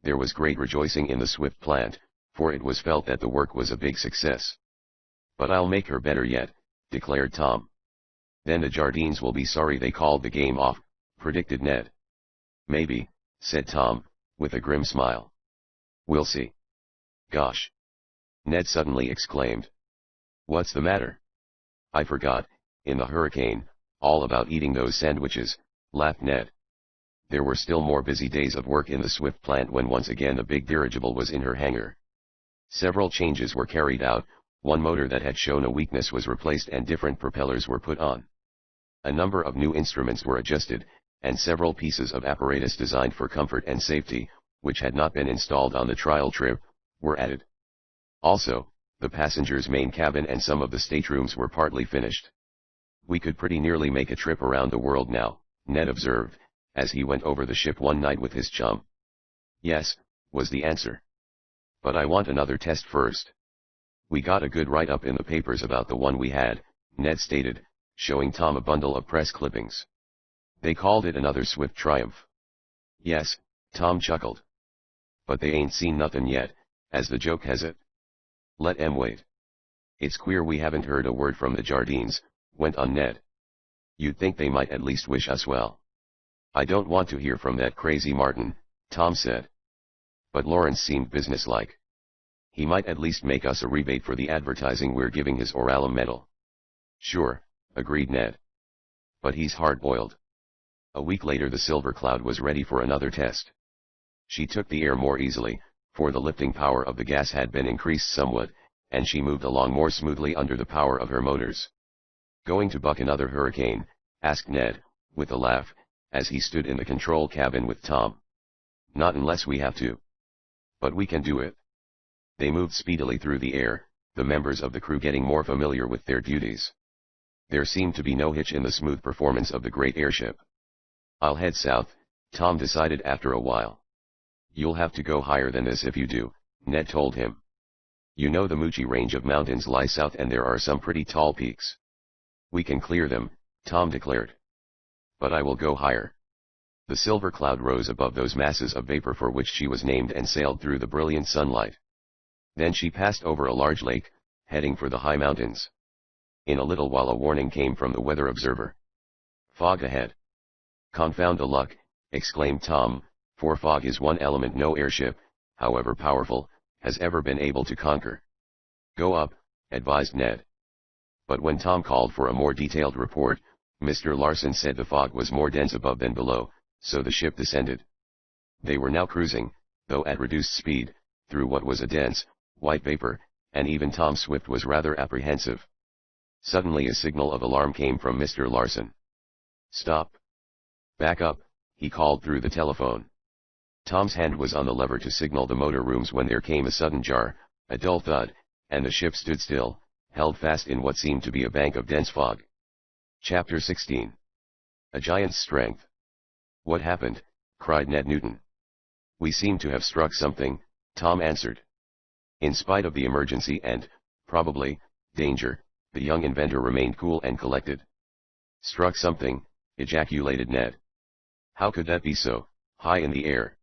There was great rejoicing in the Swift plant, for it was felt that the work was a big success. But I'll make her better yet, declared Tom. Then the Jardines will be sorry they called the game off, predicted Ned. Maybe, said Tom, with a grim smile. We'll see. Gosh! Ned suddenly exclaimed. What's the matter? I forgot, in the hurricane, all about eating those sandwiches, laughed Ned. There were still more busy days of work in the Swift plant when once again the big dirigible was in her hangar. Several changes were carried out, one motor that had shown a weakness was replaced and different propellers were put on. A number of new instruments were adjusted, and several pieces of apparatus designed for comfort and safety, which had not been installed on the trial trip, were added. Also, the passengers' main cabin and some of the staterooms were partly finished. We could pretty nearly make a trip around the world now, Ned observed, as he went over the ship one night with his chum. Yes, was the answer. But I want another test first. We got a good write-up in the papers about the one we had, Ned stated, showing Tom a bundle of press clippings. They called it another Swift triumph. Yes, Tom chuckled. But they ain't seen nothin' yet, as the joke has it. Let 'em wait. It's queer we haven't heard a word from the Jardines, went on Ned. You'd think they might at least wish us well. I don't want to hear from that crazy Martin, Tom said. But Lawrence seemed businesslike. He might at least make us a rebate for the advertising we're giving his Oralum medal. Sure, agreed Ned. But he's hard-boiled. A week later the Silver Cloud was ready for another test. She took the air more easily, for the lifting power of the gas had been increased somewhat, and she moved along more smoothly under the power of her motors. Going to buck another hurricane? Asked Ned, with a laugh, as he stood in the control cabin with Tom. Not unless we have to. But we can do it. They moved speedily through the air, the members of the crew getting more familiar with their duties. There seemed to be no hitch in the smooth performance of the great airship. I'll head south, Tom decided after a while. You'll have to go higher than this if you do, Ned told him. You know the Muchi range of mountains lie south and there are some pretty tall peaks. We can clear them, Tom declared. But I will go higher. The silver cloud rose above those masses of vapor for which she was named and sailed through the brilliant sunlight. Then she passed over a large lake, heading for the high mountains. In a little while a warning came from the weather observer. Fog ahead. Confound the luck, exclaimed Tom, for fog is one element no airship, however powerful, has ever been able to conquer. Go up, advised Ned. But when Tom called for a more detailed report, Mr. Larson said the fog was more dense above than below, so the ship descended. They were now cruising, though at reduced speed, through what was a dense, white vapor, and even Tom Swift was rather apprehensive. Suddenly a signal of alarm came from Mr. Larson. Stop. Back up, he called through the telephone. Tom's hand was on the lever to signal the motor rooms when there came a sudden jar, a dull thud, and the ship stood still, held fast in what seemed to be a bank of dense fog. Chapter 16. A Giant's Strength. What happened? Cried Ned Newton. We seem to have struck something, Tom answered. In spite of the emergency and, probably, danger, the young inventor remained cool and collected. Struck something, ejaculated Ned. How could that be so high in the air?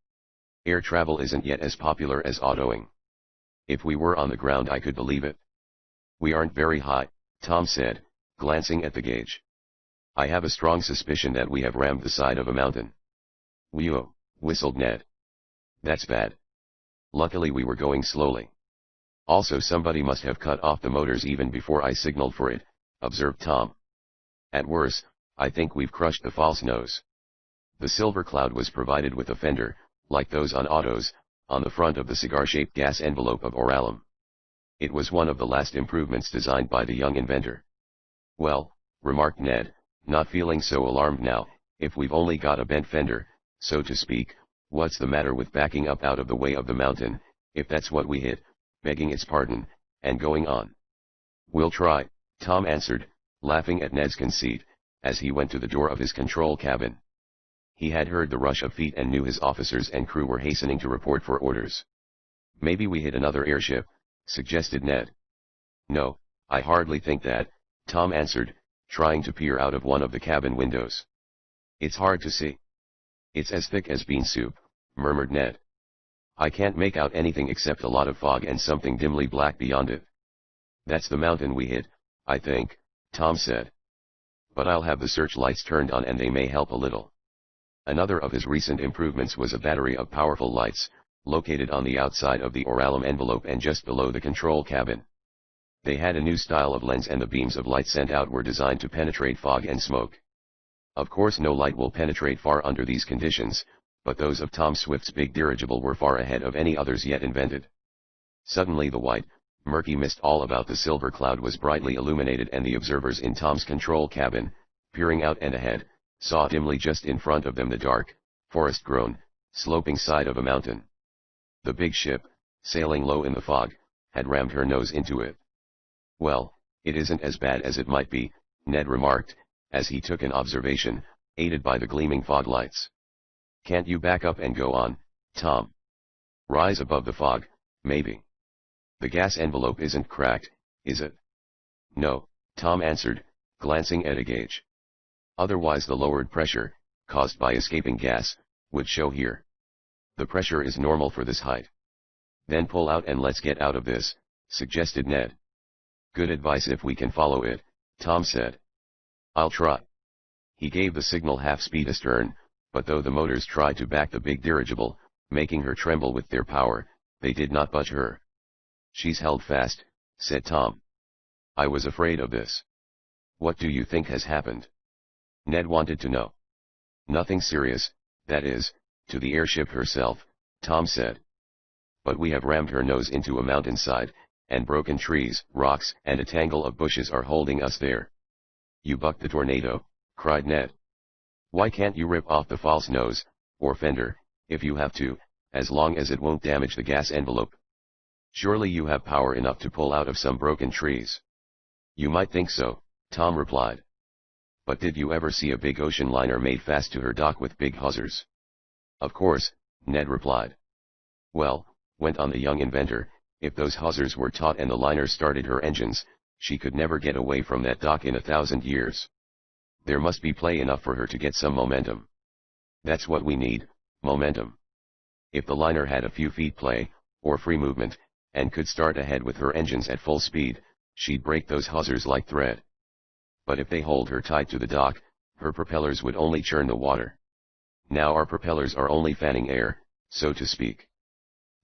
Air travel isn't yet as popular as autoing. If we were on the ground I could believe it. We aren't very high, Tom said, glancing at the gauge. I have a strong suspicion that we have rammed the side of a mountain. Whew, whistled Ned. That's bad. Luckily we were going slowly. Also somebody must have cut off the motors even before I signaled for it, observed Tom. At worst, I think we've crushed the false nose. The silver cloud was provided with a fender, like those on autos, on the front of the cigar-shaped gas envelope of Oralum. It was one of the last improvements designed by the young inventor. Well, remarked Ned, not feeling so alarmed now, if we've only got a bent fender, so to speak, what's the matter with backing up out of the way of the mountain, if that's what we hit, begging its pardon, and going on? We'll try, Tom answered, laughing at Ned's conceit, as he went to the door of his control cabin. He had heard the rush of feet and knew his officers and crew were hastening to report for orders. Maybe we hit another airship, suggested Ned. No, I hardly think that, Tom answered, trying to peer out of one of the cabin windows. It's hard to see. It's as thick as bean soup, murmured Ned. I can't make out anything except a lot of fog and something dimly black beyond it. That's the mountain we hit, I think, Tom said. But I'll have the searchlights turned on and they may help a little. Another of his recent improvements was a battery of powerful lights, located on the outside of the Oralum envelope and just below the control cabin. They had a new style of lens and the beams of light sent out were designed to penetrate fog and smoke. Of course no light will penetrate far under these conditions, but those of Tom Swift's big dirigible were far ahead of any others yet invented. Suddenly the white, murky mist all about the silver cloud was brightly illuminated and the observers in Tom's control cabin, peering out and ahead, saw dimly just in front of them the dark, forest-grown, sloping side of a mountain. The big ship, sailing low in the fog, had rammed her nose into it. Well, it isn't as bad as it might be, Ned remarked, as he took an observation, aided by the gleaming fog lights. Can't you back up and go on, Tom? Rise above the fog, maybe. The gas envelope isn't cracked, is it? No, Tom answered, glancing at a gauge. Otherwise the lowered pressure, caused by escaping gas, would show here. The pressure is normal for this height. Then pull out and let's get out of this, suggested Ned. Good advice if we can follow it, Tom said. I'll try. He gave the signal half-speed astern, but though the motors tried to back the big dirigible, making her tremble with their power, they did not budge her. She's held fast, said Tom. I was afraid of this. What do you think has happened? Ned wanted to know. Nothing serious, that is, to the airship herself, Tom said. But we have rammed her nose into a mountainside, and broken trees, rocks, and a tangle of bushes are holding us there. You bucked the tornado, cried Ned. Why can't you rip off the false nose, or fender, if you have to, as long as it won't damage the gas envelope? Surely you have power enough to pull out of some broken trees. You might think so, Tom replied. But did you ever see a big ocean liner made fast to her dock with big hawsers? Of course, Ned replied. Well, went on the young inventor, if those hawsers were taut and the liner started her engines, she could never get away from that dock in 1,000 years. There must be play enough for her to get some momentum. That's what we need, momentum. If the liner had a few feet play, or free movement, and could start ahead with her engines at full speed, she'd break those hawsers like thread. But if they hold her tight to the dock, her propellers would only churn the water. Now our propellers are only fanning air, so to speak.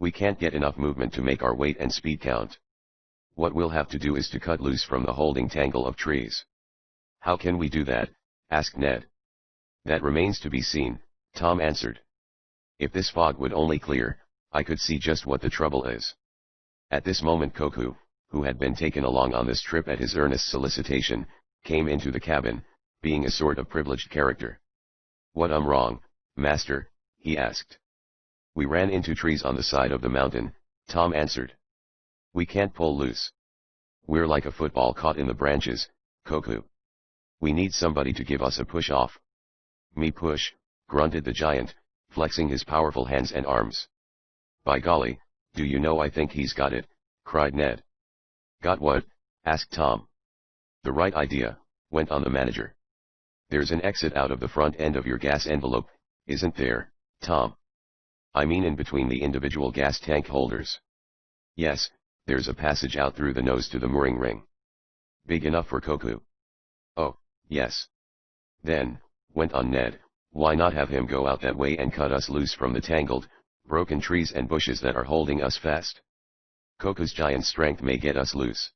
We can't get enough movement to make our weight and speed count. What we'll have to do is to cut loose from the holding tangle of trees. How can we do that? Asked Ned. That remains to be seen, Tom answered. If this fog would only clear, I could see just what the trouble is. At this moment Koku, who had been taken along on this trip at his earnest solicitation, came into the cabin, being a sort of privileged character. What wrong, master? He asked. We ran into trees on the side of the mountain, Tom answered. We can't pull loose. We're like a football caught in the branches, Koku. We need somebody to give us a push off. Me push, grunted the giant, flexing his powerful hands and arms. By golly, do you know I think he's got it, cried Ned. Got what? Asked Tom. The right idea, went on the manager. There's an exit out of the front end of your gas envelope, isn't there, Tom? I mean in between the individual gas tank holders. Yes, there's a passage out through the nose to the mooring ring. Big enough for Koku? Oh, yes. Then, went on Ned, why not have him go out that way and cut us loose from the tangled, broken trees and bushes that are holding us fast? Koku's giant strength may get us loose.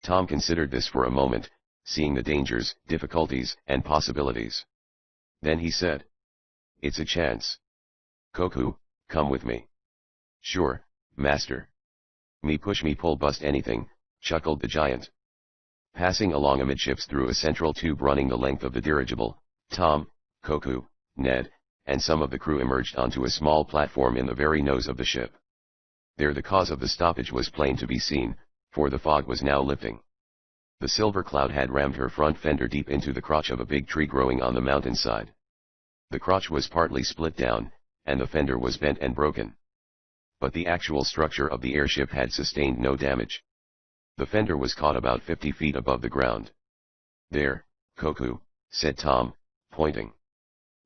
Tom considered this for a moment, seeing the dangers, difficulties, and possibilities. Then he said, it's a chance. Koku, come with me. Sure, master. Me push me pull bust anything, chuckled the giant. Passing along amidships through a central tube running the length of the dirigible, Tom, Koku, Ned, and some of the crew emerged onto a small platform in the very nose of the ship. There the cause of the stoppage was plain to be seen, for the fog was now lifting. The silver cloud had rammed her front fender deep into the crotch of a big tree growing on the mountainside. The crotch was partly split down, and the fender was bent and broken. But the actual structure of the airship had sustained no damage. The fender was caught about 50 feet above the ground. There, Koku, said Tom, pointing.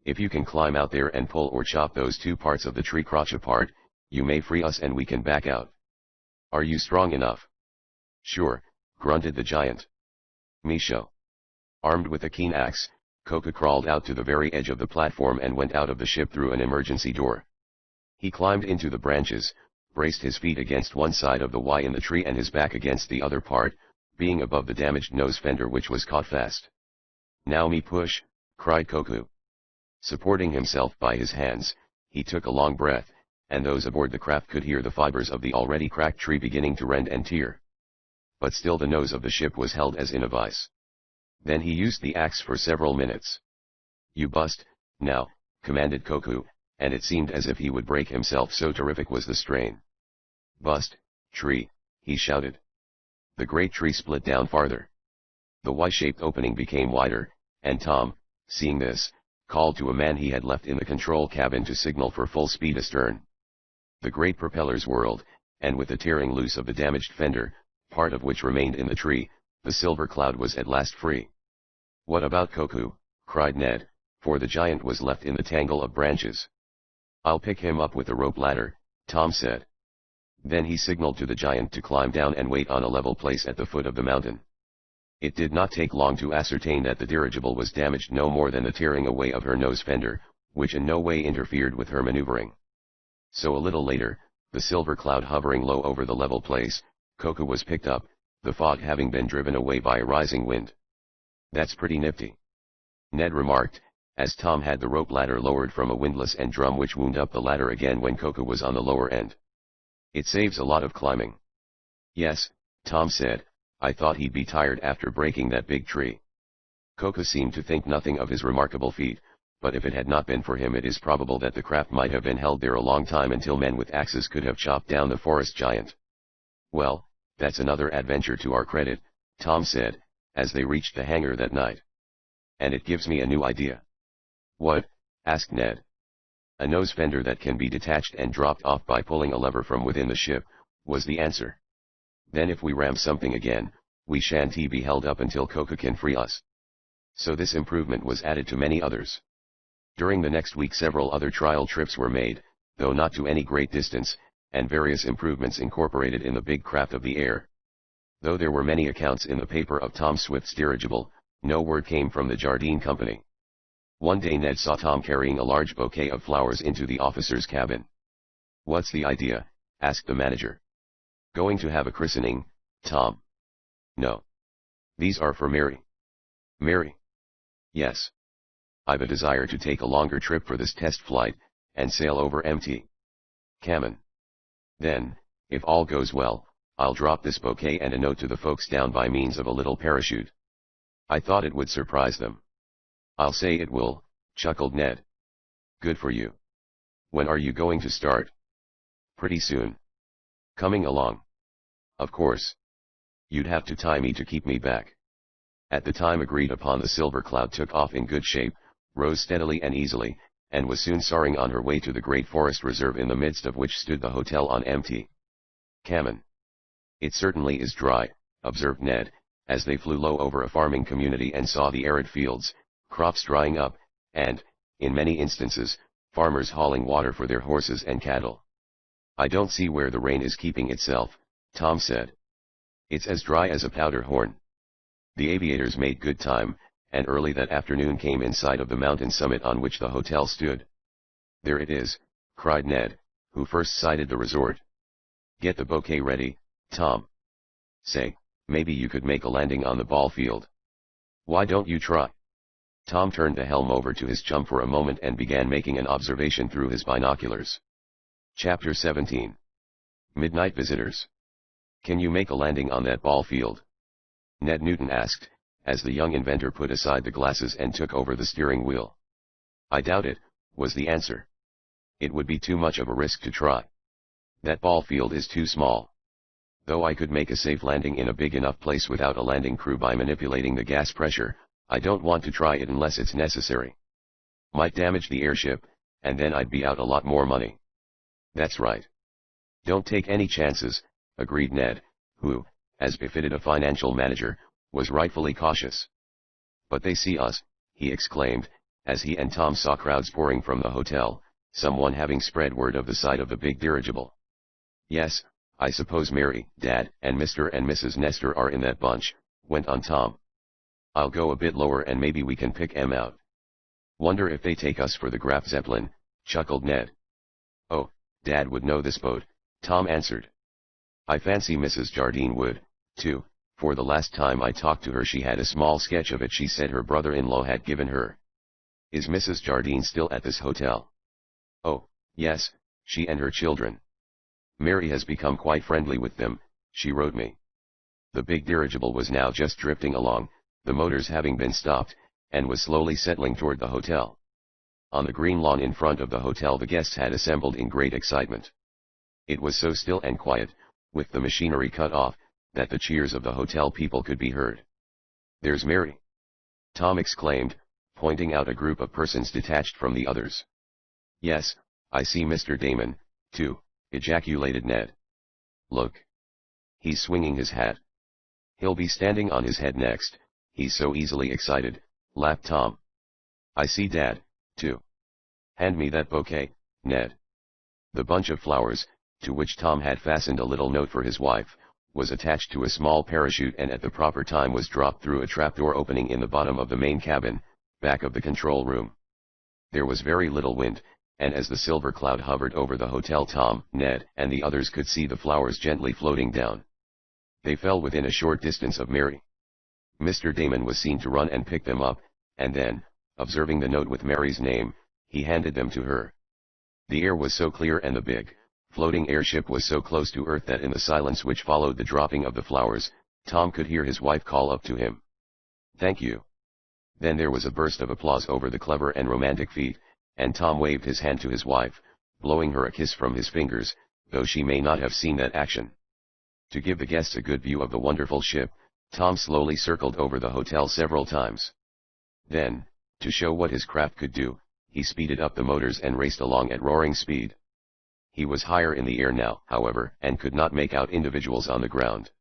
If you can climb out there and pull or chop those two parts of the tree crotch apart, you may free us and we can back out. Are you strong enough? Sure, grunted the giant. Me show. Armed with a keen axe, Koku crawled out to the very edge of the platform and went out of the ship through an emergency door. He climbed into the branches, braced his feet against one side of the Y in the tree and his back against the other part, being above the damaged nose fender which was caught fast. Now me push, cried Koku. Supporting himself by his hands, he took a long breath, and those aboard the craft could hear the fibers of the already cracked tree beginning to rend and tear. But still the nose of the ship was held as in a vice. Then he used the axe for several minutes. You bust, now, commanded Koku, and it seemed as if he would break himself, so terrific was the strain. Bust, tree, he shouted. The great tree split down farther. The Y-shaped opening became wider, and Tom, seeing this, called to a man he had left in the control cabin to signal for full speed astern. The great propellers whirled, and with the tearing loose of the damaged fender, part of which remained in the tree, the silver cloud was at last free. What about Koku? Cried Ned, for the giant was left in the tangle of branches. I'll pick him up with a rope ladder, Tom said. Then he signaled to the giant to climb down and wait on a level place at the foot of the mountain. It did not take long to ascertain that the dirigible was damaged no more than the tearing away of her nose fender, which in no way interfered with her maneuvering. So a little later, the silver cloud hovering low over the level place, Koku was picked up, the fog having been driven away by a rising wind. That's pretty nifty, Ned remarked, as Tom had the rope ladder lowered from a windlass and drum which wound up the ladder again when Koku was on the lower end. It saves a lot of climbing. Yes, Tom said, I thought he'd be tired after breaking that big tree. Koku seemed to think nothing of his remarkable feat, but if it had not been for him it is probable that the craft might have been held there a long time until men with axes could have chopped down the forest giant. Well, that's another adventure to our credit, Tom said, as they reached the hangar that night. And it gives me a new idea. What? Asked Ned. A nose fender that can be detached and dropped off by pulling a lever from within the ship, was the answer. Then if we ram something again, we shan't be held up until Coca can free us. So this improvement was added to many others. During the next week several other trial trips were made, though not to any great distance, and various improvements incorporated in the big craft of the air. Though there were many accounts in the paper of Tom Swift's dirigible, no word came from the Jardine company. One day Ned saw Tom carrying a large bouquet of flowers into the officer's cabin. "What's the idea?" asked the manager. "Going to have a christening, Tom?" "No. These are for Mary." "Mary?" "Yes. I've a desire to take a longer trip for this test flight, and sail over Mt. Cammon. Then, if all goes well, I'll drop this bouquet and a note to the folks down by means of a little parachute. I thought it would surprise them." "I'll say it will," chuckled Ned. "Good for you. When are you going to start?" "Pretty soon. Coming along?" "Of course. You'd have to tie me to keep me back." At the time agreed upon the Silver Cloud took off in good shape, rose steadily and easily, and was soon soaring on her way to the great forest reserve in the midst of which stood the hotel on Mt. Cammon. "It certainly is dry," observed Ned, as they flew low over a farming community and saw the arid fields, crops drying up, and, in many instances, farmers hauling water for their horses and cattle. "I don't see where the rain is keeping itself," Tom said. "It's as dry as a powder horn." The aviators made good time, and early that afternoon came in sight of the mountain summit on which the hotel stood. "There it is," cried Ned, who first sighted the resort. "Get the bouquet ready, Tom. Say, maybe you could make a landing on the ball field. Why don't you try?" Tom turned the helm over to his chum for a moment and began making an observation through his binoculars. Chapter 17. Midnight Visitors. "Can you make a landing on that ball field?" Ned Newton asked, as the young inventor put aside the glasses and took over the steering wheel. "I doubt it," was the answer. "It would be too much of a risk to try. That ball field is too small. Though I could make a safe landing in a big enough place without a landing crew by manipulating the gas pressure, I don't want to try it unless it's necessary. Might damage the airship, and then I'd be out a lot more money." "That's right. Don't take any chances," agreed Ned, who, as befitted a financial manager, was rightfully cautious. "But they see us," he exclaimed, as he and Tom saw crowds pouring from the hotel, someone having spread word of the sight of the big dirigible. "Yes, I suppose Mary, Dad, and Mr. and Mrs. Nestor are in that bunch," went on Tom. "I'll go a bit lower and maybe we can pick 'em out." "Wonder if they take us for the Graf Zeppelin," chuckled Ned. "Oh, Dad would know this boat," Tom answered. "I fancy Mrs. Jardine would, too, for the last time I talked to her she had a small sketch of it she said her brother-in-law had given her." "Is Mrs. Jardine still at this hotel?" "Oh, yes, she and her children. Mary has become quite friendly with them, she wrote me." The big dirigible was now just drifting along, the motors having been stopped, and was slowly settling toward the hotel. On the green lawn in front of the hotel the guests had assembled in great excitement. It was so still and quiet, with the machinery cut off, that the cheers of the hotel people could be heard. "There's Mary!" Tom exclaimed, pointing out a group of persons detached from the others. "Yes, I see Mr. Damon, too," ejaculated Ned. "Look. He's swinging his hat. He'll be standing on his head next, he's so easily excited," laughed Tom. "I see Dad, too. Hand me that bouquet, Ned." The bunch of flowers, to which Tom had fastened a little note for his wife, was attached to a small parachute and at the proper time was dropped through a trapdoor opening in the bottom of the main cabin, back of the control room. There was very little wind, and as the silver cloud hovered over the hotel Tom, Ned, and the others could see the flowers gently floating down. They fell within a short distance of Mary. Mr. Damon was seen to run and pick them up, and then, observing the note with Mary's name, he handed them to her. The air was so clear and the big, floating airship was so close to Earth that in the silence which followed the dropping of the flowers, Tom could hear his wife call up to him, "Thank you." Then there was a burst of applause over the clever and romantic feat, and Tom waved his hand to his wife, blowing her a kiss from his fingers, though she may not have seen that action. To give the guests a good view of the wonderful ship, Tom slowly circled over the hotel several times. Then, to show what his craft could do, he speeded up the motors and raced along at roaring speed. He was higher in the air now, however, and could not make out individuals on the ground.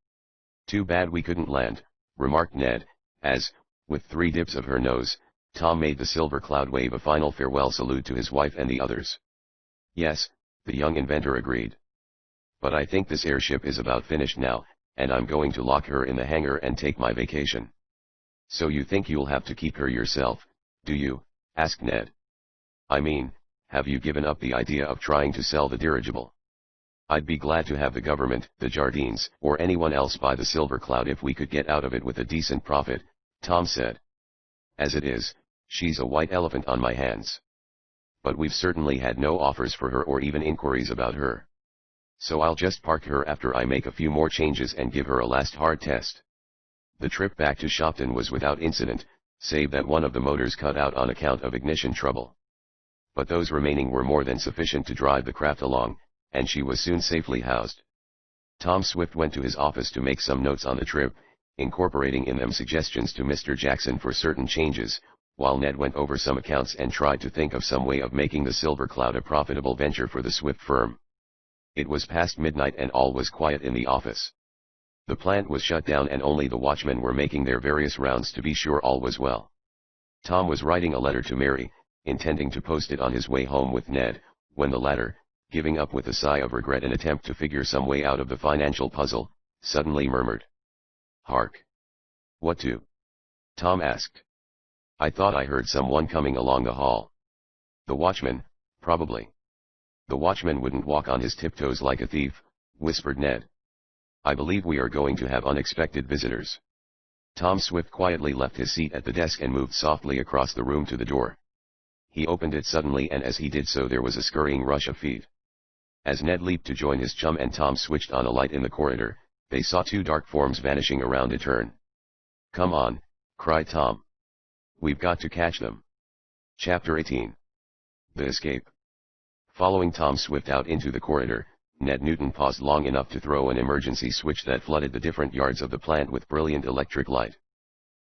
"Too bad we couldn't land," remarked Ned, as, with 3 dips of her nose, Tom made the Silver Cloud wave a final farewell salute to his wife and the others. "Yes," the young inventor agreed. "But I think this airship is about finished now, and I'm going to lock her in the hangar and take my vacation." "So you think you'll have to keep her yourself, do you?" asked Ned. "I mean, have you given up the idea of trying to sell the dirigible?" "I'd be glad to have the government, the Jardines, or anyone else buy the Silver Cloud if we could get out of it with a decent profit," Tom said. "As it is, she's a white elephant on my hands. But we've certainly had no offers for her or even inquiries about her. So I'll just park her after I make a few more changes and give her a last hard test." The trip back to Shopton was without incident, save that one of the motors cut out on account of ignition trouble. But those remaining were more than sufficient to drive the craft along, and she was soon safely housed. Tom Swift went to his office to make some notes on the trip, incorporating in them suggestions to Mr. Jackson for certain changes, while Ned went over some accounts and tried to think of some way of making the Silver Cloud a profitable venture for the Swift firm. It was past midnight and all was quiet in the office. The plant was shut down and only the watchmen were making their various rounds to be sure all was well. Tom was writing a letter to Mary, intending to post it on his way home with Ned, when the latter, giving up with a sigh of regret an attempt to figure some way out of the financial puzzle, suddenly murmured, "Hark! What to?" Tom asked. "I thought I heard someone coming along the hall." "The watchman, probably." "The watchman wouldn't walk on his tiptoes like a thief," whispered Ned. "I believe we are going to have unexpected visitors." Tom Swift quietly left his seat at the desk and moved softly across the room to the door. He opened it suddenly, and as he did so there was a scurrying rush of feet. As Ned leaped to join his chum and Tom switched on a light in the corridor, they saw 2 dark forms vanishing around a turn. "Come on," cried Tom. "We've got to catch them." Chapter 18. The Escape. Following Tom Swift out into the corridor, Ned Newton paused long enough to throw an emergency switch that flooded the different yards of the plant with brilliant electric light.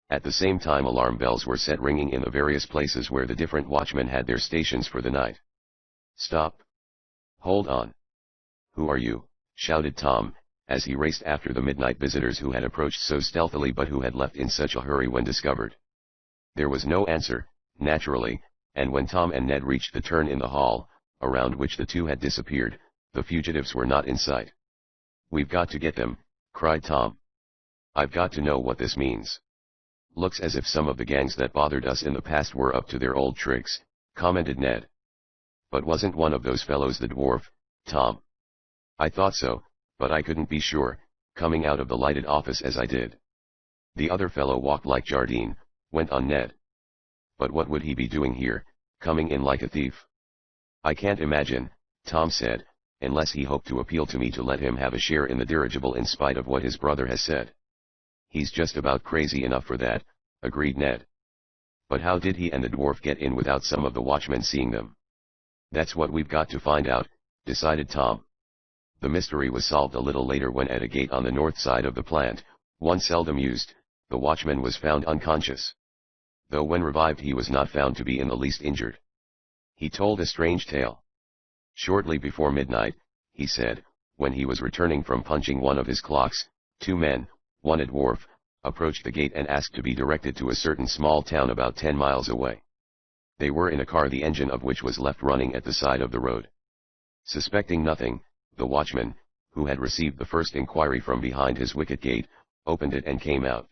At the same time alarm bells were set ringing in the various places where the different watchmen had their stations for the night. "Stop! Hold on! Who are you?" shouted Tom, as he raced after the midnight visitors who had approached so stealthily but who had left in such a hurry when discovered. There was no answer, naturally, and when Tom and Ned reached the turn in the hall, around which the 2 had disappeared, the fugitives were not in sight. "We've got to get them," cried Tom. "I've got to know what this means." "Looks as if some of the gangs that bothered us in the past were up to their old tricks," commented Ned. "But wasn't one of those fellows the dwarf, Tom?" "I thought so, but I couldn't be sure, coming out of the lighted office as I did." "The other fellow walked like Jardine," went on Ned. "But what would he be doing here, coming in like a thief?" "I can't imagine," Tom said, "unless he hoped to appeal to me to let him have a share in the dirigible in spite of what his brother has said." "He's just about crazy enough for that," agreed Ned. "But how did he and the dwarf get in without some of the watchmen seeing them?" "That's what we've got to find out," decided Tom. The mystery was solved a little later when at a gate on the north side of the plant, one seldom used, the watchman was found unconscious. Though when revived he was not found to be in the least injured. He told a strange tale. Shortly before midnight, he said, when he was returning from punching one of his clocks, 2 men, one a dwarf, approached the gate and asked to be directed to a certain small town about 10 miles away. They were in a car the engine of which was left running at the side of the road. Suspecting nothing, the watchman, who had received the first inquiry from behind his wicket gate, opened it and came out.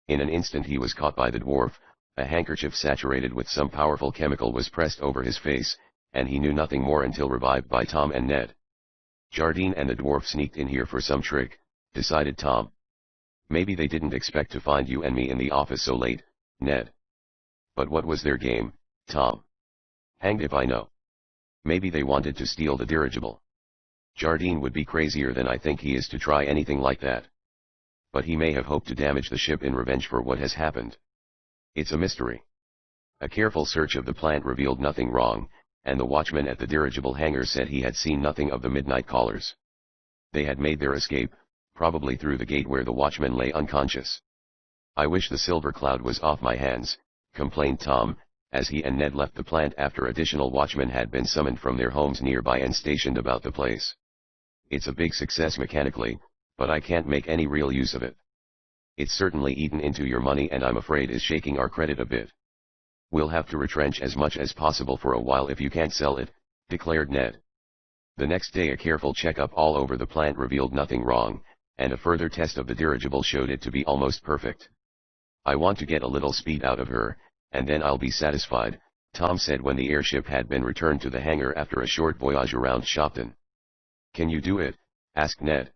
In an instant he was caught by the dwarf, a handkerchief saturated with some powerful chemical was pressed over his face, and he knew nothing more until revived by Tom and Ned. "Jardine and the dwarf sneaked in here for some trick," decided Tom. "Maybe they didn't expect to find you and me in the office so late, Ned." "But what was their game, Tom?" "Hanged if I know. Maybe they wanted to steal the dirigible. Jardine would be crazier than I think he is to try anything like that. But he may have hoped to damage the ship in revenge for what has happened. It's a mystery." A careful search of the plant revealed nothing wrong, and the watchman at the dirigible hangar said he had seen nothing of the midnight callers. They had made their escape, probably through the gate where the watchman lay unconscious. "I wish the Silver Cloud was off my hands," complained Tom, as he and Ned left the plant after additional watchmen had been summoned from their homes nearby and stationed about the place. "It's a big success mechanically, but I can't make any real use of it. It's certainly eaten into your money and I'm afraid is shaking our credit a bit. We'll have to retrench as much as possible for a while if you can't sell it," declared Ned. The next day a careful checkup all over the plant revealed nothing wrong, and a further test of the dirigible showed it to be almost perfect. "I want to get a little speed out of her, and then I'll be satisfied," Tom said when the airship had been returned to the hangar after a short voyage around Shopton. "Can you do it?" asked Ned.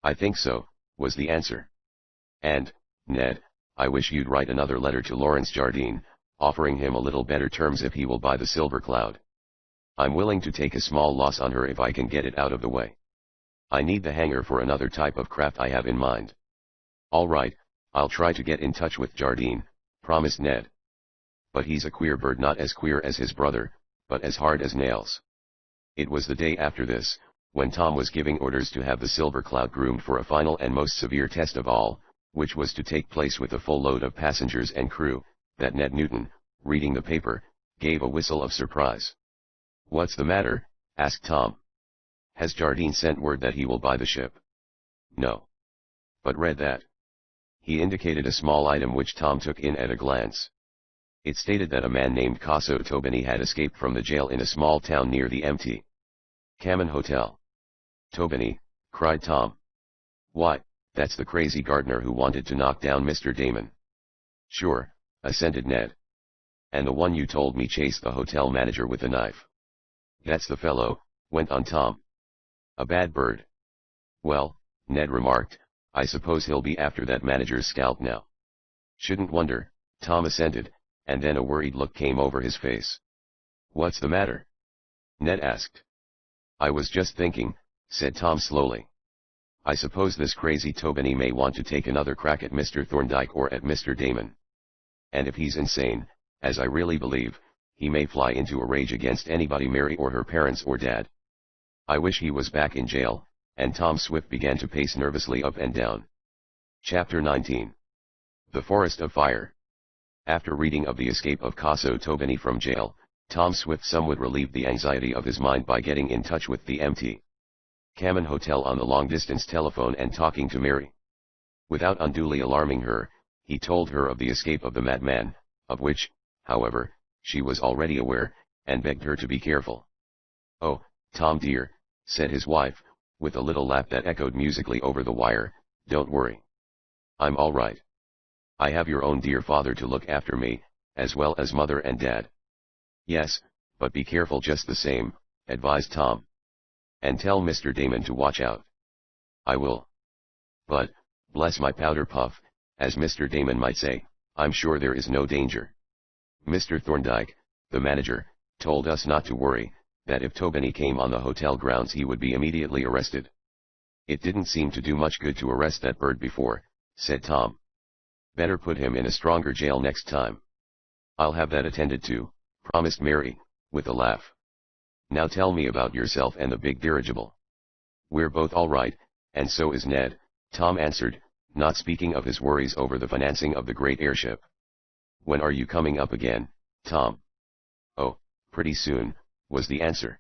"I think so," was the answer. "And, Ned, I wish you'd write another letter to Martin Jardine, offering him a little better terms if he will buy the Silver Cloud. I'm willing to take a small loss on her if I can get it out of the way. I need the hangar for another type of craft I have in mind." "All right, I'll try to get in touch with Jardine," promised Ned. "But he's a queer bird, not as queer as his brother, but as hard as nails." It was the day after this, when Tom was giving orders to have the Silver Cloud groomed for a final and most severe test of all, which was to take place with a full load of passengers and crew, that Ned Newton, reading the paper, gave a whistle of surprise. "What's the matter?" asked Tom. "Has Jardine sent word that he will buy the ship?" "No. But read that." He indicated a small item which Tom took in at a glance. It stated that a man named Casso Tobini had escaped from the jail in a small town near the Mt. Caman Hotel. "Tobini," cried Tom. "Why, that's the crazy gardener who wanted to knock down Mr. Damon." "Sure," assented Ned. "And the one you told me chased the hotel manager with a knife." "That's the fellow," went on Tom. "A bad bird." "Well," Ned remarked, "I suppose he'll be after that manager's scalp now." "Shouldn't wonder," Tom assented, and then a worried look came over his face. "What's the matter?" Ned asked. "I was just thinking," said Tom slowly. "I suppose this crazy Tobini may want to take another crack at Mr. Thorndyke or at Mr. Damon. And if he's insane, as I really believe, he may fly into a rage against anybody, Mary or her parents or Dad. I wish he was back in jail," and Tom Swift began to pace nervously up and down. Chapter 19. The Forest of Fire. After reading of the escape of Casso Tobini from jail, Tom Swift somewhat relieved the anxiety of his mind by getting in touch with the Mt. Caman Hotel on the long-distance telephone and talking to Mary. Without unduly alarming her, he told her of the escape of the madman, of which, however, she was already aware, and begged her to be careful. "Oh, Tom dear," said his wife, with a little laugh that echoed musically over the wire, "don't worry. I'm all right. I have your own dear father to look after me, as well as Mother and Dad." "Yes, but be careful just the same," advised Tom. "And tell Mr. Damon to watch out." "I will. But, bless my powder puff, as Mr. Damon might say, I'm sure there is no danger. Mr. Thorndyke, the manager, told us not to worry, that if Tobini came on the hotel grounds he would be immediately arrested." "It didn't seem to do much good to arrest that bird before," said Tom. "Better put him in a stronger jail next time." "I'll have that attended to," promised Mary, with a laugh. "Now tell me about yourself and the big dirigible." "We're both all right, and so is Ned," Tom answered, not speaking of his worries over the financing of the great airship. "When are you coming up again, Tom?" "Oh, pretty soon," was the answer.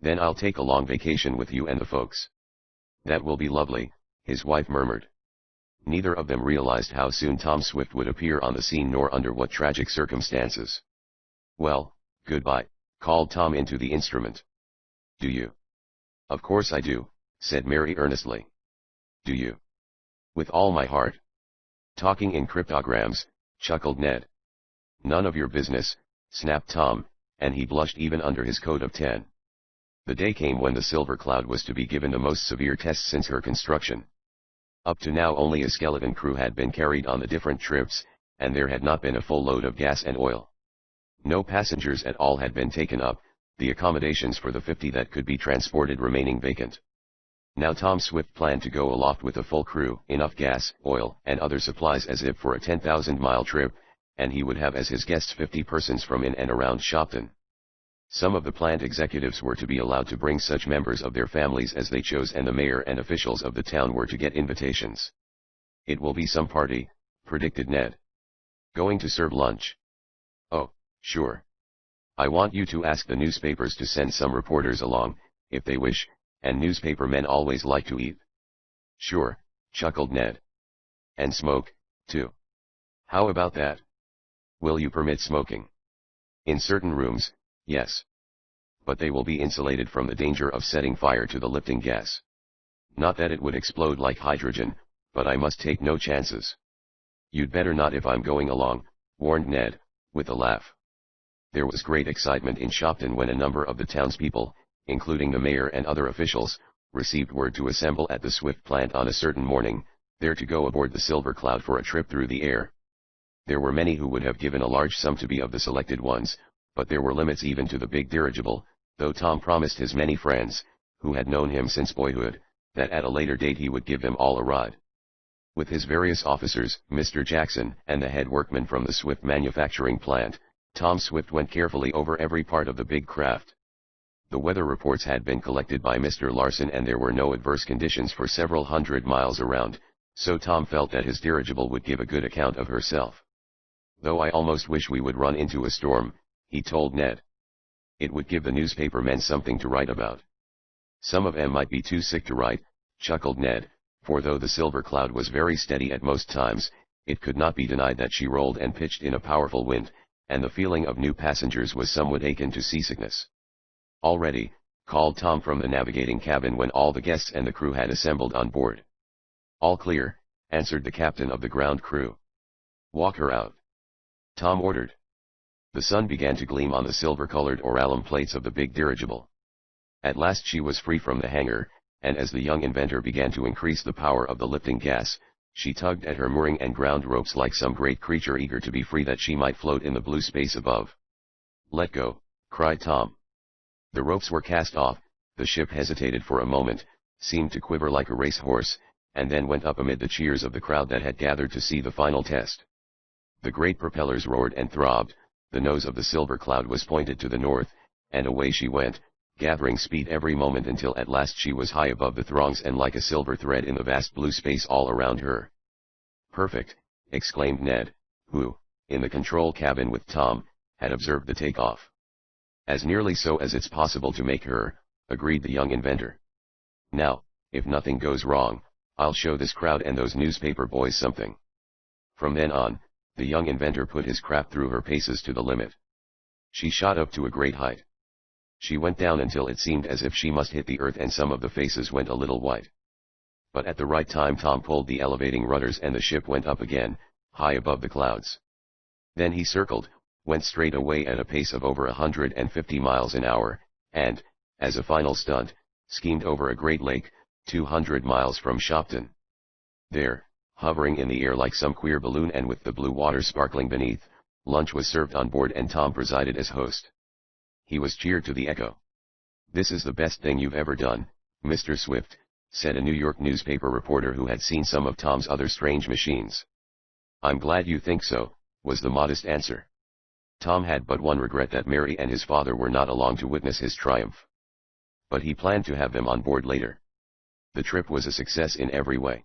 "Then I'll take a long vacation with you and the folks." "That will be lovely," his wife murmured. Neither of them realized how soon Tom Swift would appear on the scene nor under what tragic circumstances. "Well, goodbye," called Tom into the instrument. "Do you?" "Of course I do," said Mary earnestly. "Do you?" "With all my heart." "Talking in cryptograms," chuckled Ned. "None of your business," snapped Tom, and he blushed even under his coat of tan. The day came when the Silver Cloud was to be given the most severe test since her construction. Up to now only a skeleton crew had been carried on the different trips, and there had not been a full load of gas and oil. No passengers at all had been taken up, the accommodations for the 50 that could be transported remaining vacant. Now Tom Swift planned to go aloft with a full crew, enough gas, oil, and other supplies as if for a 10,000-mile trip, and he would have as his guests 50 persons from in and around Shopton. Some of the plant executives were to be allowed to bring such members of their families as they chose, and the mayor and officials of the town were to get invitations. "It will be some party," predicted Ned. "Going to serve lunch." "Oh, Sure. I want you to ask the newspapers to send some reporters along, if they wish, and newspaper men always like to eat. Sure, chuckled Ned. And smoke, too. How about that? Will you permit smoking? In certain rooms, yes. But they will be insulated from the danger of setting fire to the lifting gas. Not that it would explode like hydrogen, but I must take no chances. You'd better not if I'm going along, warned Ned, with a laugh. There was great excitement in Shopton when a number of the townspeople, including the mayor and other officials, received word to assemble at the Swift plant on a certain morning, there to go aboard the Silver Cloud for a trip through the air. There were many who would have given a large sum to be of the selected ones, but there were limits even to the big dirigible, though Tom promised his many friends, who had known him since boyhood, that at a later date he would give them all a ride. With his various officers, Mr. Jackson, and the head workman from the Swift manufacturing plant, Tom Swift went carefully over every part of the big craft. The weather reports had been collected by Mr. Larson and there were no adverse conditions for several hundred miles around, so Tom felt that his dirigible would give a good account of herself. Though I almost wish we would run into a storm, he told Ned. It would give the newspaper men something to write about. Some of them might be too sick to write, chuckled Ned, for though the Silver Cloud was very steady at most times, it could not be denied that she rolled and pitched in a powerful wind, and the feeling of new passengers was somewhat akin to seasickness. All ready, called Tom from the navigating cabin when all the guests and the crew had assembled on board. All clear, answered the captain of the ground crew. Walk her out. Tom ordered. The sun began to gleam on the silver-colored oralum plates of the big dirigible. At last she was free from the hangar, and as the young inventor began to increase the power of the lifting gas, she tugged at her mooring and ground ropes like some great creature eager to be free that she might float in the blue space above. Let go, cried Tom. The ropes were cast off, the ship hesitated for a moment, seemed to quiver like a racehorse, and then went up amid the cheers of the crowd that had gathered to see the final test. The great propellers roared and throbbed, the nose of the Silver Cloud was pointed to the north, and away she went, gathering speed every moment until at last she was high above the throngs and like a silver thread in the vast blue space all around her. Perfect, exclaimed Ned, who, in the control cabin with Tom, had observed the takeoff. As nearly so as it's possible to make her, agreed the young inventor. Now, if nothing goes wrong, I'll show this crowd and those newspaper boys something. From then on, the young inventor put his craft through her paces to the limit. She shot up to a great height. She went down until it seemed as if she must hit the earth and some of the faces went a little white. But at the right time Tom pulled the elevating rudders and the ship went up again, high above the clouds. Then he circled, went straight away at a pace of over 150 miles an hour, and, as a final stunt, schemed over a great lake, 200 miles from Shopton. There, hovering in the air like some queer balloon and with the blue water sparkling beneath, lunch was served on board and Tom presided as host. He was cheered to the echo. This is the best thing you've ever done, Mr. Swift, said a New York newspaper reporter who had seen some of Tom's other strange machines. I'm glad you think so, was the modest answer. Tom had but one regret, that Mary and his father were not along to witness his triumph. But he planned to have them on board later. The trip was a success in every way.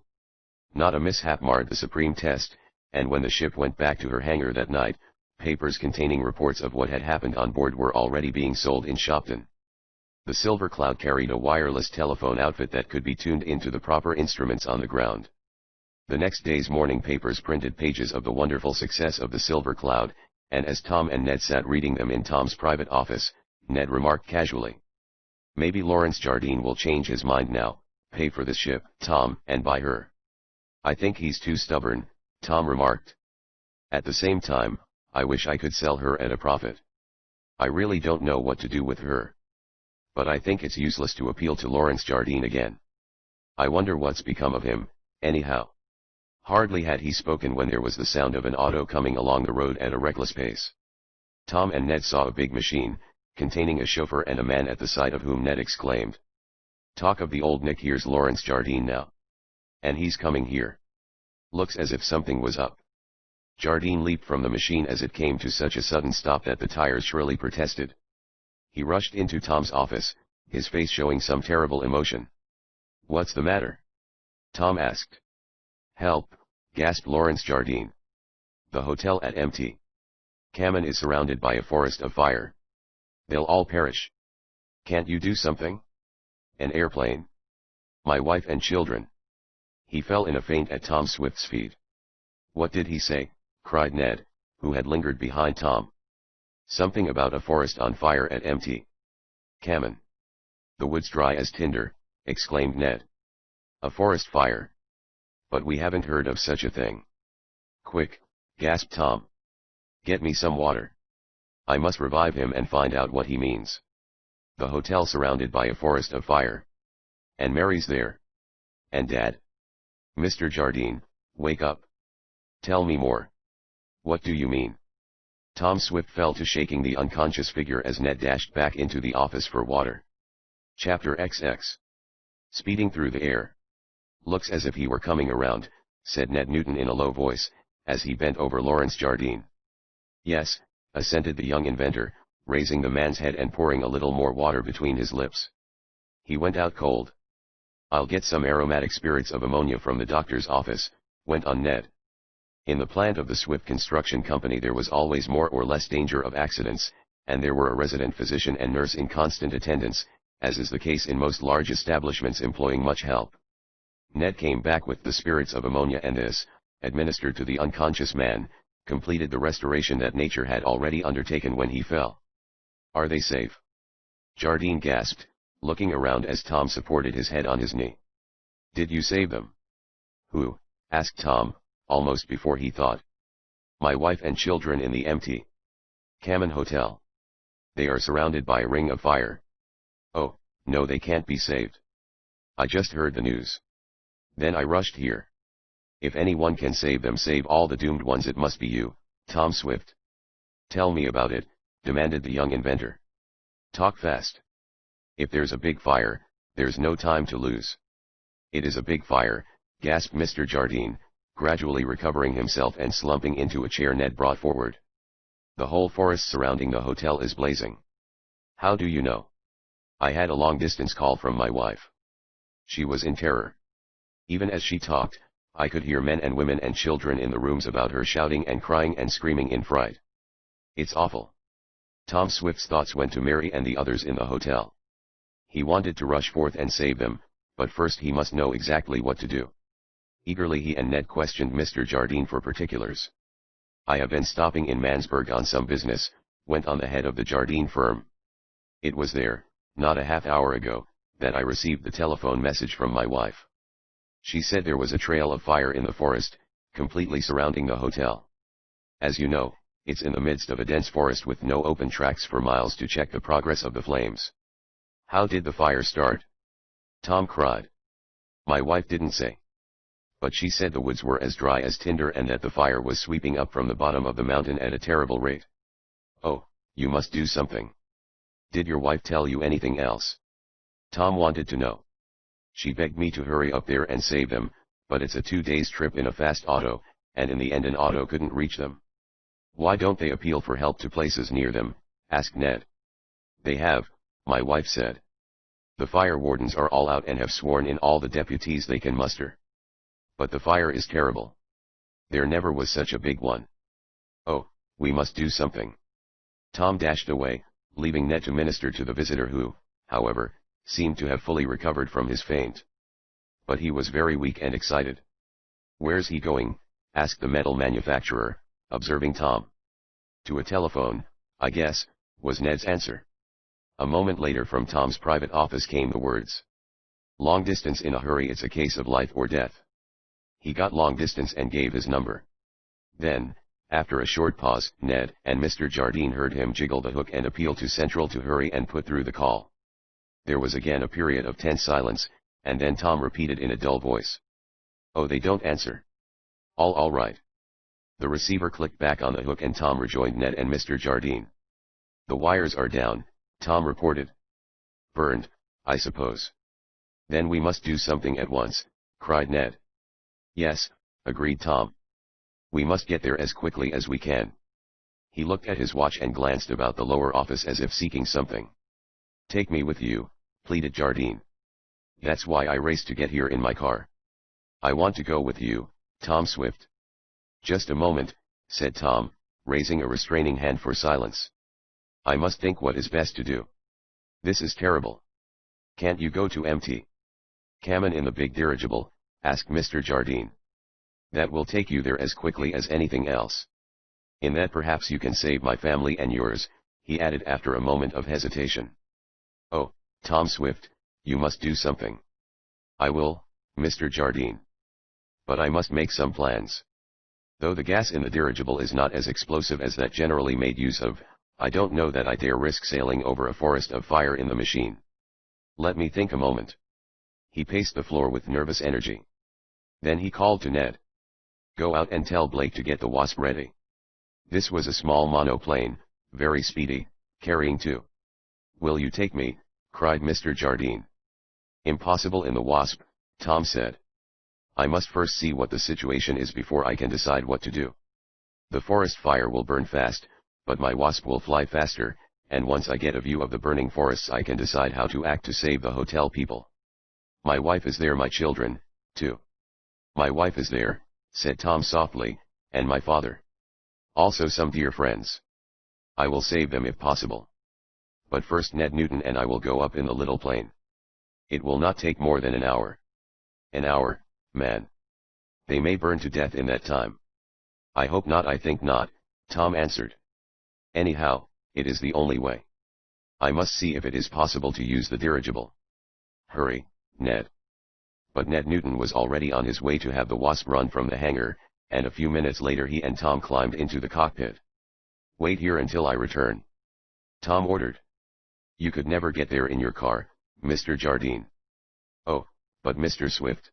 Not a mishap marred the supreme test, and when the ship went back to her hangar that night, papers containing reports of what had happened on board were already being sold in Shopton. The Silver Cloud carried a wireless telephone outfit that could be tuned into the proper instruments on the ground. The next day's morning papers printed pages of the wonderful success of the Silver Cloud, and as Tom and Ned sat reading them in Tom's private office, Ned remarked casually, "Maybe Lawrence Jardine will change his mind now, pay for this ship, Tom, and buy her." "I think he's too stubborn," Tom remarked. "At the same time, I wish I could sell her at a profit. I really don't know what to do with her. But I think it's useless to appeal to Lawrence Jardine again. I wonder what's become of him, anyhow." Hardly had he spoken when there was the sound of an auto coming along the road at a reckless pace. Tom and Ned saw a big machine, containing a chauffeur and a man at the side of whom Ned exclaimed, "Talk of the old Nick, here's Lawrence Jardine now. And he's coming here. Looks as if something was up." Jardine leaped from the machine as it came to such a sudden stop that the tires shrilly protested. He rushed into Tom's office, his face showing some terrible emotion. "What's the matter?" Tom asked. "Help," gasped Lawrence Jardine. "The hotel at empty. Kamen is surrounded by a forest of fire. They'll all perish. Can't you do something? An airplane. My wife and children. He fell in a faint at Tom Swift's feet. What did he say? Cried Ned, who had lingered behind Tom. Something about a forest on fire at Mt. Kamen. The wood's dry as tinder, exclaimed Ned. A forest fire. But we haven't heard of such a thing. Quick, gasped Tom. Get me some water. I must revive him and find out what he means. The hotel surrounded by a forest of fire. And Mary's there. And Dad? Mr. Jardine, wake up. Tell me more. What do you mean? Tom Swift fell to shaking the unconscious figure as Ned dashed back into the office for water. Chapter XX. Speeding through the air. Looks as if he were coming around, said Ned Newton in a low voice, as he bent over Lawrence Jardine. Yes, assented the young inventor, raising the man's head and pouring a little more water between his lips. He went out cold. I'll get some aromatic spirits of ammonia from the doctor's office, went on Ned. In the plant of the Swift Construction Company there was always more or less danger of accidents, and there were a resident physician and nurse in constant attendance, as is the case in most large establishments employing much help. Ned came back with the spirits of ammonia and this, administered to the unconscious man, completed the restoration that nature had already undertaken when he fell. Are they safe? Jardine gasped, looking around as Tom supported his head on his knee. Did you save them? Who? Asked Tom, almost before he thought. My wife and children in the Mt. Kamen Hotel. They are surrounded by a ring of fire. Oh, no, they can't be saved. I just heard the news. Then I rushed here. If anyone can save them, save all the doomed ones, it must be you, Tom Swift. Tell me about it, demanded the young inventor. Talk fast. If there's a big fire, there's no time to lose. It is a big fire, gasped Mr. Jardine, gradually recovering himself and slumping into a chair Ned brought forward. The whole forest surrounding the hotel is blazing. How do you know? I had a long-distance call from my wife. She was in terror. Even as she talked, I could hear men and women and children in the rooms about her shouting and crying and screaming in fright. It's awful. Tom Swift's thoughts went to Mary and the others in the hotel. He wanted to rush forth and save them, but first he must know exactly what to do. Eagerly he and Ned questioned Mr. Jardine for particulars. I have been stopping in Mansburg on some business, went on the head of the Jardine firm. It was there, not a half hour ago, that I received the telephone message from my wife. She said there was a trail of fire in the forest, completely surrounding the hotel. As you know, it's in the midst of a dense forest with no open tracks for miles to check the progress of the flames. How did the fire start? Tom cried. My wife didn't say. But she said the woods were as dry as tinder and that the fire was sweeping up from the bottom of the mountain at a terrible rate. Oh, you must do something. Did your wife tell you anything else? Tom wanted to know. She begged me to hurry up there and save them, but it's a 2-day trip in a fast auto, and in the end an auto couldn't reach them. Why don't they appeal for help to places near them? Asked Ned. They have, my wife said. The fire wardens are all out and have sworn in all the deputies they can muster. But the fire is terrible. There never was such a big one. Oh, we must do something. Tom dashed away, leaving Ned to minister to the visitor who, however, seemed to have fully recovered from his faint. But he was very weak and excited. Where's he going? Asked the metal manufacturer, observing Tom. To a telephone, I guess, was Ned's answer. A moment later from Tom's private office came the words. Long distance in a hurry, it's a case of life or death. He got long distance and gave his number. Then, after a short pause, Ned and Mr. Jardine heard him jiggle the hook and appeal to Central to hurry and put through the call. There was again a period of tense silence, and then Tom repeated in a dull voice. Oh, they don't answer. All right. The receiver clicked back on the hook and Tom rejoined Ned and Mr. Jardine. The wires are down, Tom reported. Burned, I suppose. Then we must do something at once, cried Ned. Yes, agreed Tom. We must get there as quickly as we can. He looked at his watch and glanced about the lower office as if seeking something. Take me with you, pleaded Jardine. That's why I raced to get here in my car. I want to go with you, Tom Swift. Just a moment, said Tom, raising a restraining hand for silence. I must think what is best to do. This is terrible. Can't you go to MT? Cabin in the big dirigible, asked Mr. Jardine. That will take you there as quickly as anything else. In that perhaps you can save my family and yours, he added after a moment of hesitation. Oh, Tom Swift, you must do something. I will, Mr. Jardine. But I must make some plans. Though the gas in the dirigible is not as explosive as that generally made use of, I don't know that I dare risk sailing over a forest of fire in the machine. Let me think a moment. He paced the floor with nervous energy. Then he called to Ned. Go out and tell Blake to get the Wasp ready. This was a small monoplane, very speedy, carrying two. Will you take me? Cried Mr. Jardine. Impossible in the Wasp, Tom said. I must first see what the situation is before I can decide what to do. The forest fire will burn fast, but my Wasp will fly faster, and once I get a view of the burning forests I can decide how to act to save the hotel people. My wife is there, my children, too. My wife is there, said Tom softly, and my father. Also some dear friends. I will save them if possible. But first Ned Newton and I will go up in the little plane. It will not take more than an hour. An hour, man. They may burn to death in that time. I hope not, I think not, Tom answered. Anyhow, it is the only way. I must see if it is possible to use the dirigible. Hurry, Ned. But Ned Newton was already on his way to have the Wasp run from the hangar, and a few minutes later he and Tom climbed into the cockpit. Wait here until I return, Tom ordered. You could never get there in your car, Mr. Jardine. Oh, but Mr. Swift.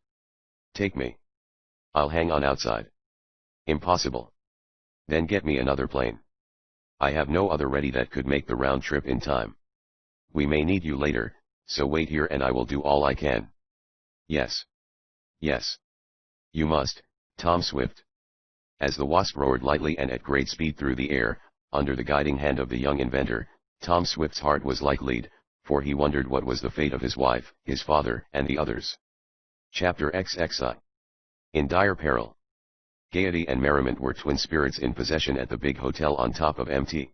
Take me. I'll hang on outside. Impossible. Then get me another plane. I have no other ready that could make the round trip in time. We may need you later, so wait here and I will do all I can. Yes. Yes. You must, Tom Swift. As the Wasp roared lightly and at great speed through the air, under the guiding hand of the young inventor, Tom Swift's heart was like lead, for he wondered what was the fate of his wife, his father, and the others. Chapter XXI. In dire peril. Gaiety and merriment were twin spirits in possession at the big hotel on top of MT.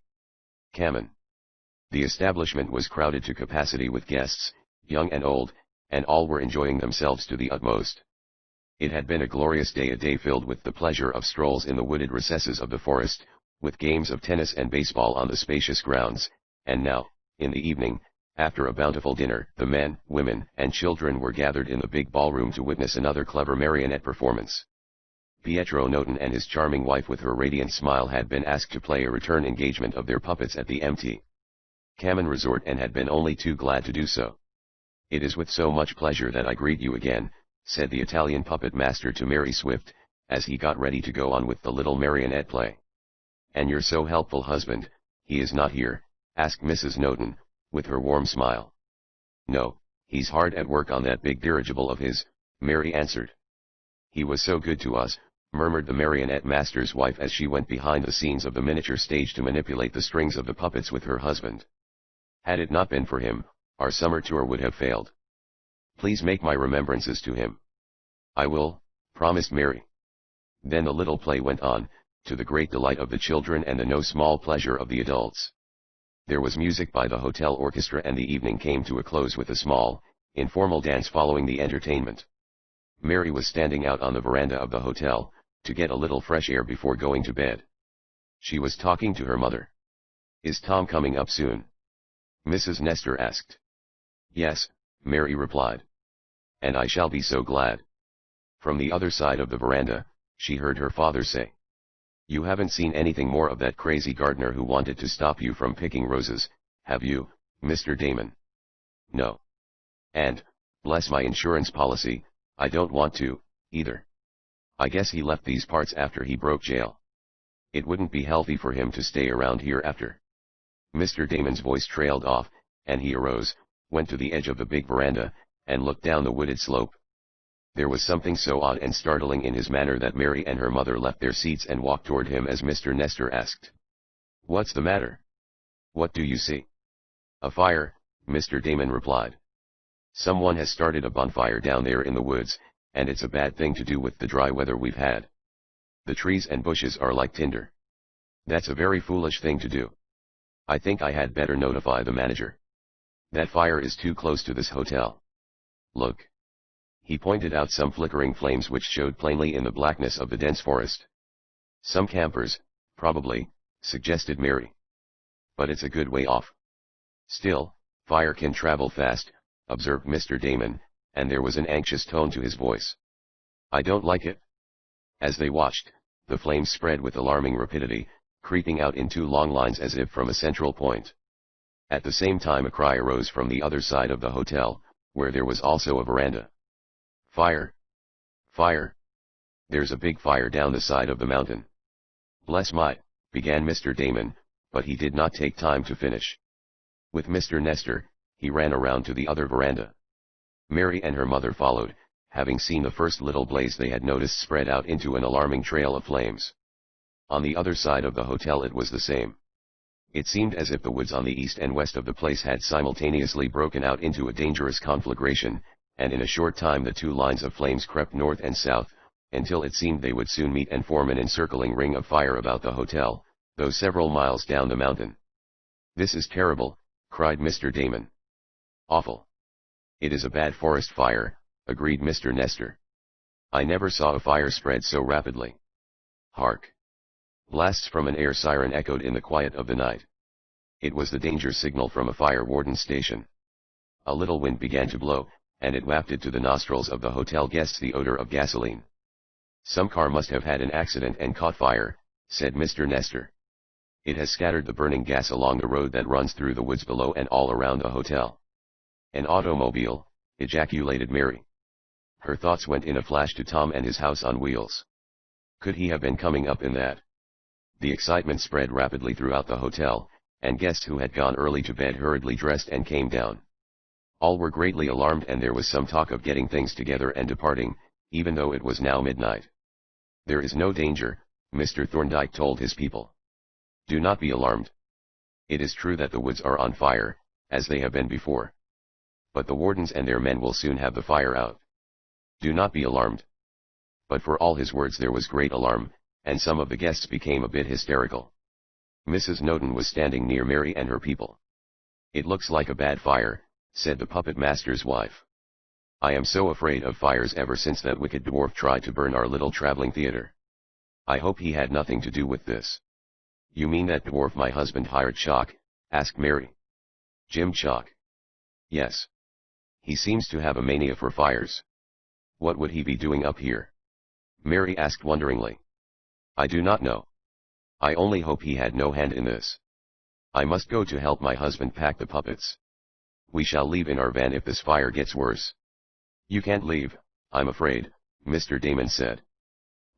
Cabin. The establishment was crowded to capacity with guests, young and old, and all were enjoying themselves to the utmost. It had been a glorious day, a day filled with the pleasure of strolls in the wooded recesses of the forest, with games of tennis and baseball on the spacious grounds, and now, in the evening, after a bountiful dinner, the men, women, and children were gathered in the big ballroom to witness another clever marionette performance. Pietro Noten and his charming wife with her radiant smile had been asked to play a return engagement of their puppets at the MT. Cabin Resort and had been only too glad to do so. It is with so much pleasure that I greet you again, said the Italian puppet master to Mary Swift, as he got ready to go on with the little marionette play. And your so helpful husband, he is not here, asked Mrs. Noten, with her warm smile. No, he's hard at work on that big dirigible of his, Mary answered. He was so good to us, murmured the marionette master's wife as she went behind the scenes of the miniature stage to manipulate the strings of the puppets with her husband. Had it not been for him, our summer tour would have failed. Please make my remembrances to him. I will, promised Mary. Then the little play went on, to the great delight of the children and the no small pleasure of the adults. There was music by the hotel orchestra and the evening came to a close with a small, informal dance following the entertainment. Mary was standing out on the veranda of the hotel, to get a little fresh air before going to bed. She was talking to her mother. Is Tom coming up soon? Mrs. Nestor asked. Yes, Mary replied. And I shall be so glad. From the other side of the veranda, she heard her father say. You haven't seen anything more of that crazy gardener who wanted to stop you from picking roses, have you, Mr. Damon? No. And, bless my insurance policy, I don't want to, either. I guess he left these parts after he broke jail. It wouldn't be healthy for him to stay around here after. Mr. Damon's voice trailed off, and he arose, went to the edge of the big veranda, and looked down the wooded slope. There was something so odd and startling in his manner that Mary and her mother left their seats and walked toward him as Mr. Nestor asked. What's the matter? What do you see? A fire, Mr. Damon replied. Someone has started a bonfire down there in the woods, and it's a bad thing to do with the dry weather we've had. The trees and bushes are like tinder. That's a very foolish thing to do. I think I had better notify the manager. That fire is too close to this hotel. Look. He pointed out some flickering flames which showed plainly in the blackness of the dense forest. Some campers, probably, suggested Mary. But it's a good way off. Still, fire can travel fast, observed Mr. Damon, and there was an anxious tone to his voice. I don't like it. As they watched, the flames spread with alarming rapidity, creeping out in two long lines as if from a central point. At the same time a cry arose from the other side of the hotel, where there was also a veranda. Fire! Fire! There's a big fire down the side of the mountain. Bless my, began Mr. Damon, but he did not take time to finish. With Mr. Nestor, he ran around to the other veranda. Mary and her mother followed, having seen the first little blaze they had noticed spread out into an alarming trail of flames. On the other side of the hotel it was the same. It seemed as if the woods on the east and west of the place had simultaneously broken out into a dangerous conflagration, and in a short time the two lines of flames crept north and south, until it seemed they would soon meet and form an encircling ring of fire about the hotel, though several miles down the mountain. This is terrible, cried Mr. Damon. Awful. It is a bad forest fire, agreed Mr. Nestor. I never saw a fire spread so rapidly. Hark! Blasts from an air siren echoed in the quiet of the night. It was the danger signal from a fire warden's station. A little wind began to blow, and it wafted to the nostrils of the hotel guests the odor of gasoline. Some car must have had an accident and caught fire, said Mr. Nestor. It has scattered the burning gas along the road that runs through the woods below and all around the hotel. An automobile, ejaculated Mary. Her thoughts went in a flash to Tom and his house on wheels. Could he have been coming up in that? The excitement spread rapidly throughout the hotel, and guests who had gone early to bed hurriedly dressed and came down. All were greatly alarmed and there was some talk of getting things together and departing, even though it was now midnight. There is no danger, Mr. Thorndyke told his people. Do not be alarmed. It is true that the woods are on fire, as they have been before. But the wardens and their men will soon have the fire out. Do not be alarmed. But for all his words there was great alarm, and some of the guests became a bit hysterical. Mrs. Noden was standing near Mary and her people. It looks like a bad fire, said the puppet master's wife. I am so afraid of fires ever since that wicked dwarf tried to burn our little traveling theater. I hope he had nothing to do with this. You mean that dwarf my husband hired Chalk? Asked Mary. Jim Chalk. Yes. He seems to have a mania for fires. What would he be doing up here? Mary asked wonderingly. I do not know. I only hope he had no hand in this. I must go to help my husband pack the puppets. We shall leave in our van if this fire gets worse. You can't leave, I'm afraid, Mr. Damon said.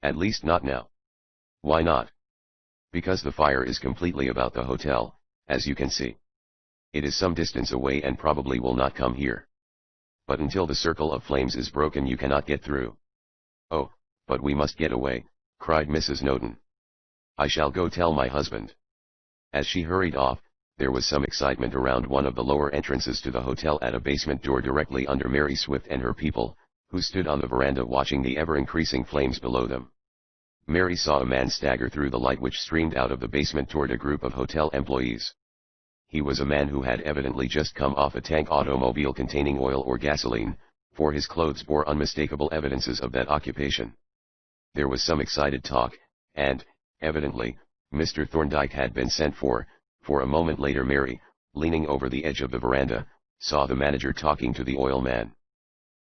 At least not now. Why not? Because the fire is completely about the hotel, as you can see. It is some distance away and probably will not come here. But until the circle of flames is broken you cannot get through. Oh, but we must get away, cried Mrs. Noden. I shall go tell my husband. As she hurried off, there was some excitement around one of the lower entrances to the hotel at a basement door directly under Mary Swift and her people, who stood on the veranda watching the ever-increasing flames below them. Mary saw a man stagger through the light which streamed out of the basement toward a group of hotel employees. He was a man who had evidently just come off a tank automobile containing oil or gasoline, for his clothes bore unmistakable evidences of that occupation. There was some excited talk, and, evidently, Mr. Thorndyke had been sent for a moment later Mary, leaning over the edge of the veranda, saw the manager talking to the oil man.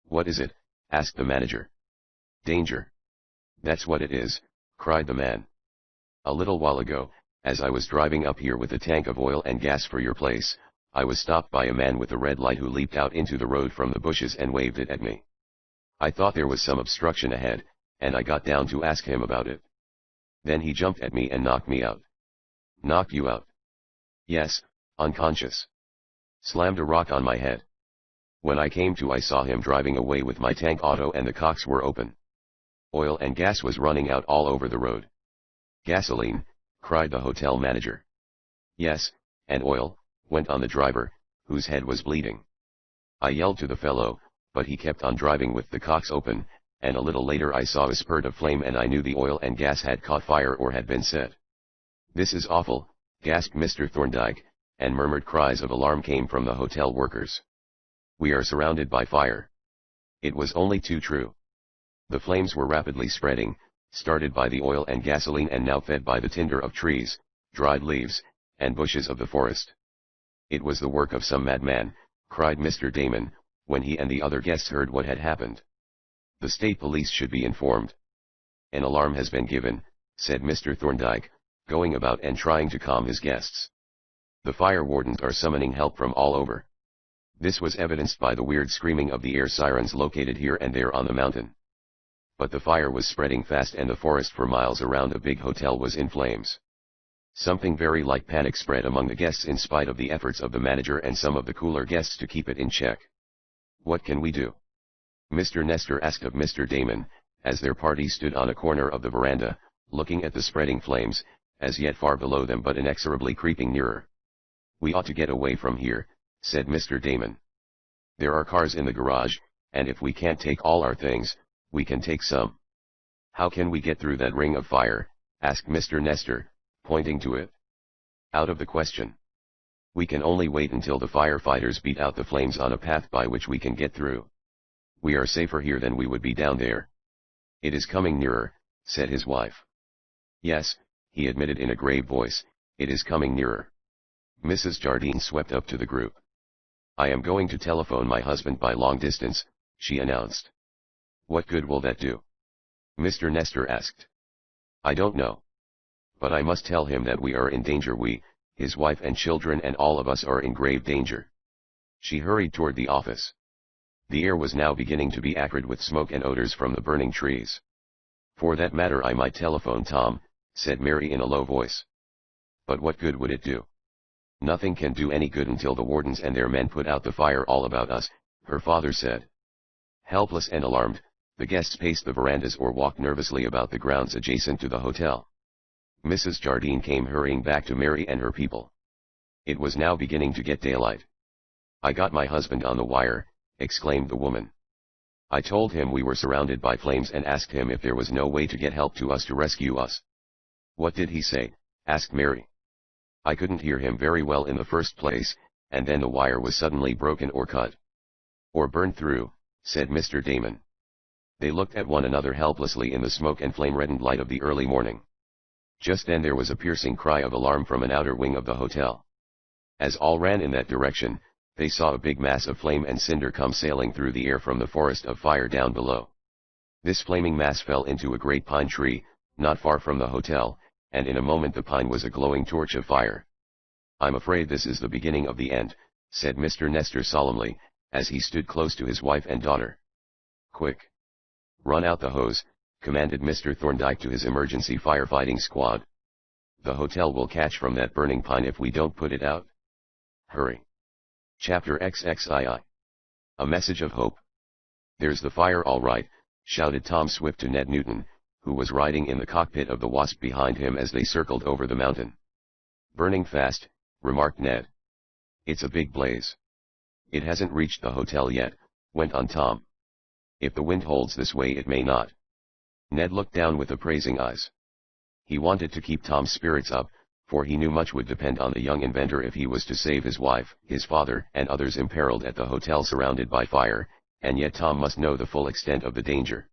What is it? Asked the manager. Danger. That's what it is, cried the man. A little while ago, as I was driving up here with a tank of oil and gas for your place, I was stopped by a man with a red light who leaped out into the road from the bushes and waved it at me. I thought there was some obstruction ahead, and I got down to ask him about it. Then he jumped at me and knocked me out. Knocked you out? Yes, unconscious. Slammed a rock on my head. When I came to I saw him driving away with my tank auto and the cocks were open. Oil and gas was running out all over the road. Gasoline, cried the hotel manager. Yes, and oil, went on the driver, whose head was bleeding. I yelled to the fellow, but he kept on driving with the cocks open, and a little later I saw a spurt of flame and I knew the oil and gas had caught fire or had been set. "This is awful," gasped Mr. Thorndyke, and murmured cries of alarm came from the hotel workers. "We are surrounded by fire." It was only too true. The flames were rapidly spreading, started by the oil and gasoline and now fed by the tinder of trees, dried leaves, and bushes of the forest. "It was the work of some madman," cried Mr. Damon, when he and the other guests heard what had happened. "The state police should be informed." "An alarm has been given," said Mr. Thorndyke, going about and trying to calm his guests. "The fire wardens are summoning help from all over." This was evidenced by the weird screaming of the air sirens located here and there on the mountain. But the fire was spreading fast and the forest for miles around a big hotel was in flames. Something very like panic spread among the guests in spite of the efforts of the manager and some of the cooler guests to keep it in check. "What can we do?" Mr. Nestor asked of Mr. Damon, as their party stood on a corner of the veranda, looking at the spreading flames, as yet far below them but inexorably creeping nearer. "We ought to get away from here," said Mr. Damon. "There are cars in the garage, and if we can't take all our things, we can take some." "How can we get through that ring of fire?" asked Mr. Nestor, pointing to it. "Out of the question. We can only wait until the firefighters beat out the flames on a path by which we can get through. We are safer here than we would be down there." "It is coming nearer," said his wife. "Yes," he admitted in a grave voice, "it is coming nearer." Mrs. Jardine swept up to the group. "I am going to telephone my husband by long distance," she announced. "What good will that do?" Mr. Nestor asked. "I don't know. But I must tell him that we are in danger. We, his wife and children and all of us are in grave danger." She hurried toward the office. The air was now beginning to be acrid with smoke and odors from the burning trees. "For that matter I might telephone Tom," said Mary in a low voice. "But what good would it do?" "Nothing can do any good until the wardens and their men put out the fire all about us," her father said. Helpless and alarmed, the guests paced the verandas or walked nervously about the grounds adjacent to the hotel. Mrs. Jardine came hurrying back to Mary and her people. It was now beginning to get daylight. "I got my husband on the wire," exclaimed the woman. "I told him we were surrounded by flames and asked him if there was no way to get help to us to rescue us." "What did he say?" asked Mary. "I couldn't hear him very well in the first place, and then the wire was suddenly broken or cut." "Or burned through," said Mr. Damon. They looked at one another helplessly in the smoke and flame-reddened light of the early morning. Just then there was a piercing cry of alarm from an outer wing of the hotel. As all ran in that direction, they saw a big mass of flame and cinder come sailing through the air from the forest of fire down below. This flaming mass fell into a great pine tree, not far from the hotel, and in a moment the pine was a glowing torch of fire. "I'm afraid this is the beginning of the end," said Mr. Nestor solemnly, as he stood close to his wife and daughter. "Quick! Run out the hose," commanded Mr. Thorndyke to his emergency firefighting squad. "The hotel will catch from that burning pine if we don't put it out. Hurry." Chapter XXII. A Message of Hope. "There's the fire all right," shouted Tom Swift to Ned Newton, who was riding in the cockpit of the Wasp behind him as they circled over the mountain. "Burning fast," remarked Ned. "It's a big blaze." "It hasn't reached the hotel yet," went on Tom. "If the wind holds this way it may not." Ned looked down with appraising eyes. He wanted to keep Tom's spirits up, for he knew much would depend on the young inventor if he was to save his wife, his father, and others imperiled at the hotel surrounded by fire, and yet Tom must know the full extent of the danger.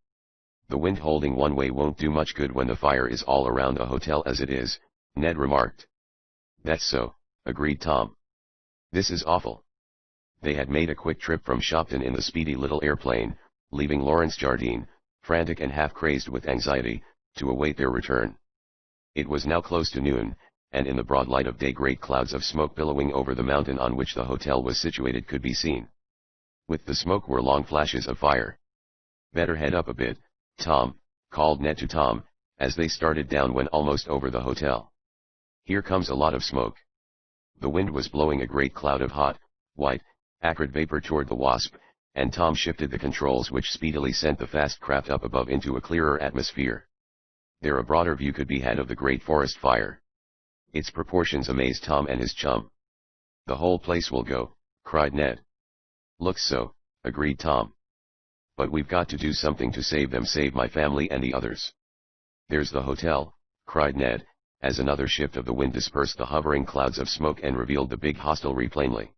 "The wind holding one way won't do much good when the fire is all around the hotel as it is," Ned remarked. "That's so," agreed Tom. "This is awful." They had made a quick trip from Shopton in the speedy little airplane, leaving Lawrence Jardine, frantic and half-crazed with anxiety, to await their return. It was now close to noon, and in the broad light of day great clouds of smoke billowing over the mountain on which the hotel was situated could be seen. With the smoke were long flashes of fire. "Better head up a bit, Tom," called Ned to Tom, as they started down when almost over the hotel. "Here comes a lot of smoke." The wind was blowing a great cloud of hot, white, acrid vapor toward the Wasp, and Tom shifted the controls which speedily sent the fast craft up above into a clearer atmosphere. There a broader view could be had of the great forest fire. Its proportions amazed Tom and his chum. "The whole place will go," cried Ned. "Looks so," agreed Tom. "But we've got to do something to save them, save my family and the others." "There's the hotel," cried Ned, as another shift of the wind dispersed the hovering clouds of smoke and revealed the big hostelry plainly.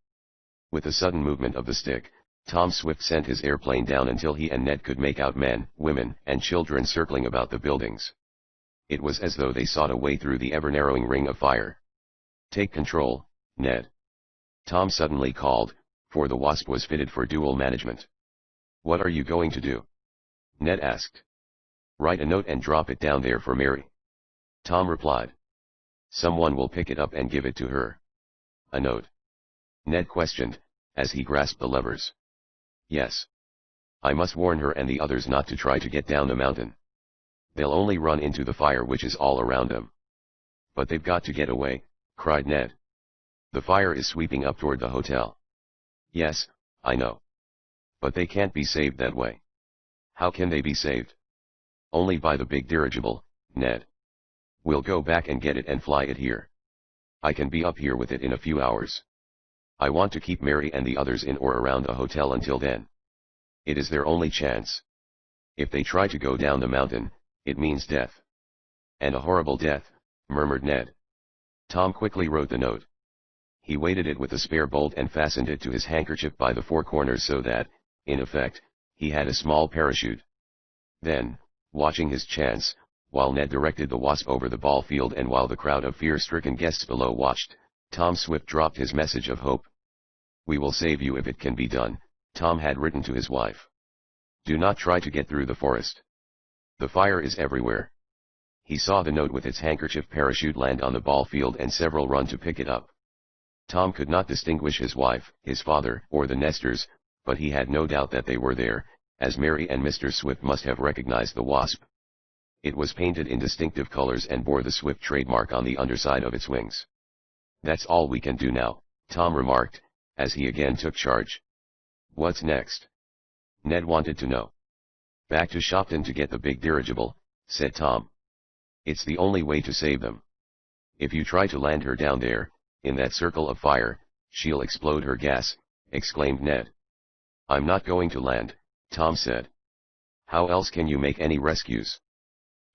With a sudden movement of the stick, Tom Swift sent his airplane down until he and Ned could make out men, women, and children circling about the buildings. It was as though they sought a way through the ever-narrowing ring of fire. "Take control, Ned," Tom suddenly called, for the Wasp was fitted for dual management. "What are you going to do?" Ned asked. "Write a note and drop it down there for Mary," Tom replied. "Someone will pick it up and give it to her." "A note?" Ned questioned, as he grasped the levers. "Yes. I must warn her and the others not to try to get down the mountain. They'll only run into the fire which is all around them." "But they've got to get away," cried Ned. "The fire is sweeping up toward the hotel." "Yes, I know. But they can't be saved that way." "How can they be saved?" "Only by the big dirigible, Ned. We'll go back and get it and fly it here. I can be up here with it in a few hours. I want to keep Mary and the others in or around the hotel until then. It is their only chance. If they try to go down the mountain, it means death." "And a horrible death," murmured Ned. Tom quickly wrote the note. He weighted it with a spare bolt and fastened it to his handkerchief by the four corners so that, in effect, he had a small parachute. Then, watching his chance, while Ned directed the Wasp over the ball field and while the crowd of fear-stricken guests below watched, Tom Swift dropped his message of hope. "We will save you if it can be done," Tom had written to his wife. "Do not try to get through the forest. The fire is everywhere." He saw the note with its handkerchief parachute land on the ball field and several run to pick it up. Tom could not distinguish his wife, his father, or the nesters, but he had no doubt that they were there, as Mary and Mr. Swift must have recognized the Wasp. It was painted in distinctive colors and bore the Swift trademark on the underside of its wings. "That's all we can do now," Tom remarked, as he again took charge. "What's next?" Ned wanted to know. "Back to Shopton to get the big dirigible," said Tom. "It's the only way to save them. If you try to land her down there, in that circle of fire, she'll explode her gas," exclaimed Ned. "I'm not going to land," Tom said. "How else can you make any rescues?"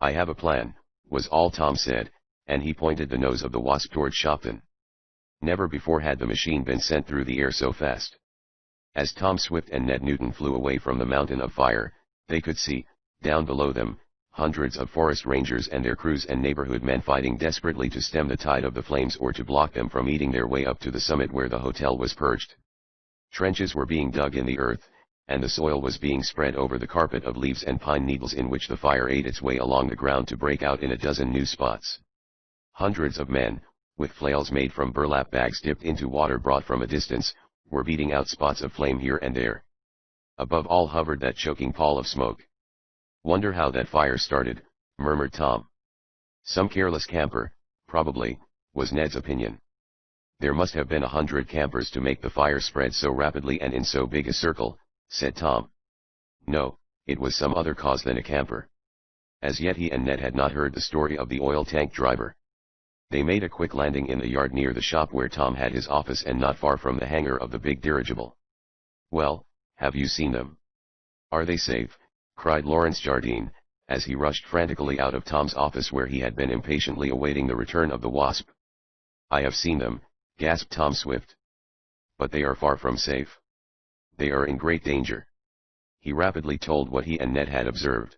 "I have a plan," was all Tom said, and he pointed the nose of the Wasp toward Shopton. Never before had the machine been sent through the air so fast. As Tom Swift and Ned Newton flew away from the mountain of fire, they could see, down below them, hundreds of forest rangers and their crews and neighborhood men fighting desperately to stem the tide of the flames or to block them from eating their way up to the summit where the hotel was perched. Trenches were being dug in the earth, and the soil was being spread over the carpet of leaves and pine needles in which the fire ate its way along the ground to break out in a dozen new spots. Hundreds of men, with flails made from burlap bags dipped into water brought from a distance, were beating out spots of flame here and there. Above all hovered that choking pall of smoke. "Wonder how that fire started," murmured Tom. "Some careless camper, probably," was Ned's opinion. "There must have been 100 campers to make the fire spread so rapidly and in so big a circle," said Tom. "No, it was some other cause than a camper." As yet he and Ned had not heard the story of the oil tank driver. They made a quick landing in the yard near the shop where Tom had his office and not far from the hangar of the big dirigible. "Well, have you seen them?" "Are they safe?" cried Martin Jardine, as he rushed frantically out of Tom's office where he had been impatiently awaiting the return of the Wasp. "I have seen them," gasped Tom Swift. "But they are far from safe. They are in great danger." He rapidly told what he and Ned had observed.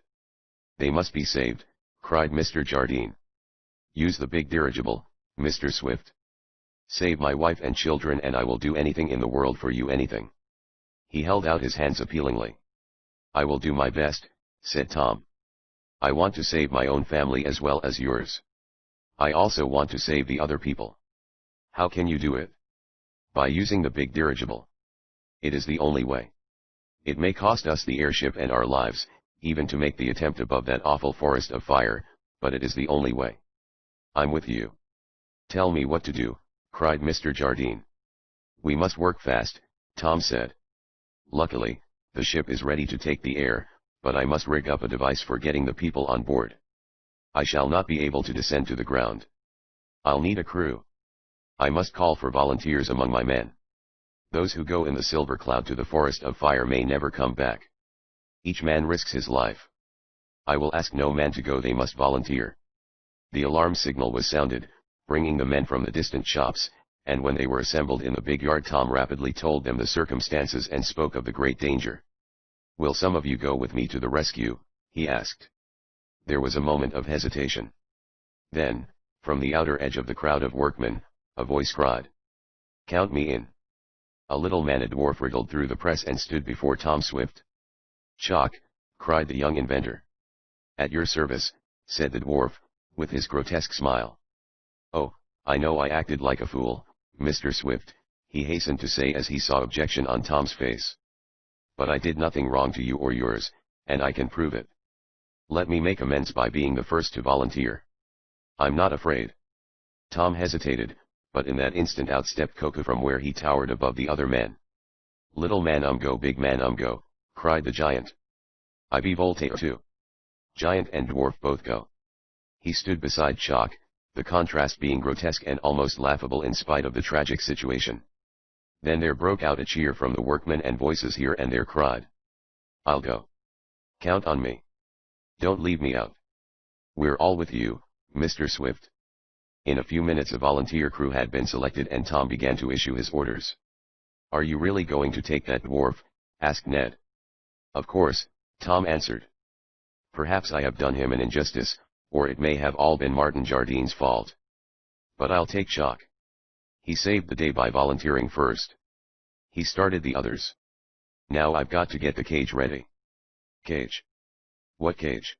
"They must be saved," cried Mr. Jardine. "Use the big dirigible, Mr. Swift. Save my wife and children and I will do anything in the world for you, anything." He held out his hands appealingly. "I will do my best," said Tom. "I want to save my own family as well as yours. I also want to save the other people." "How can you do it?" "By using the big dirigible. It is the only way. It may cost us the airship and our lives, even to make the attempt above that awful forest of fire, but it is the only way." "I'm with you." "Tell me what to do," cried Mr. Jardine. "We must work fast," Tom said. "Luckily, the ship is ready to take the air, but I must rig up a device for getting the people on board. I shall not be able to descend to the ground. I'll need a crew. I must call for volunteers among my men. Those who go in the Silver Cloud to the forest of fire may never come back. Each man risks his life. I will ask no man to go, they must volunteer. The alarm signal was sounded, bringing the men from the distant shops, and when they were assembled in the big yard, Tom rapidly told them the circumstances and spoke of the great danger. "Will some of you go with me to the rescue?" he asked. There was a moment of hesitation. Then, from the outer edge of the crowd of workmen, a voice cried, "Count me in." A little man, a dwarf, wriggled through the press and stood before Tom Swift. "Chalk," cried the young inventor. "At your service," said the dwarf, with his grotesque smile. "Oh, I know I acted like a fool, Mr. Swift," he hastened to say as he saw objection on Tom's face. "But I did nothing wrong to you or yours, and I can prove it. Let me make amends by being the first to volunteer. I'm not afraid." Tom hesitated, but in that instant out stepped Koku from where he towered above the other men. "Little man go, big man go," cried the giant. "I be Voltaire too." Giant and dwarf both go. He stood beside Chalk, the contrast being grotesque and almost laughable in spite of the tragic situation. Then there broke out a cheer from the workmen, and voices here and there cried, "I'll go. Count on me. Don't leave me out. We're all with you, Mr. Swift." In a few minutes a volunteer crew had been selected and Tom began to issue his orders. "Are you really going to take that dwarf?" asked Ned. "Of course," Tom answered. "Perhaps I have done him an injustice, or it may have all been Martin Jardine's fault. But I'll take Chalk. He saved the day by volunteering first. He started the others. Now I've got to get the cage ready." "Cage? What cage?"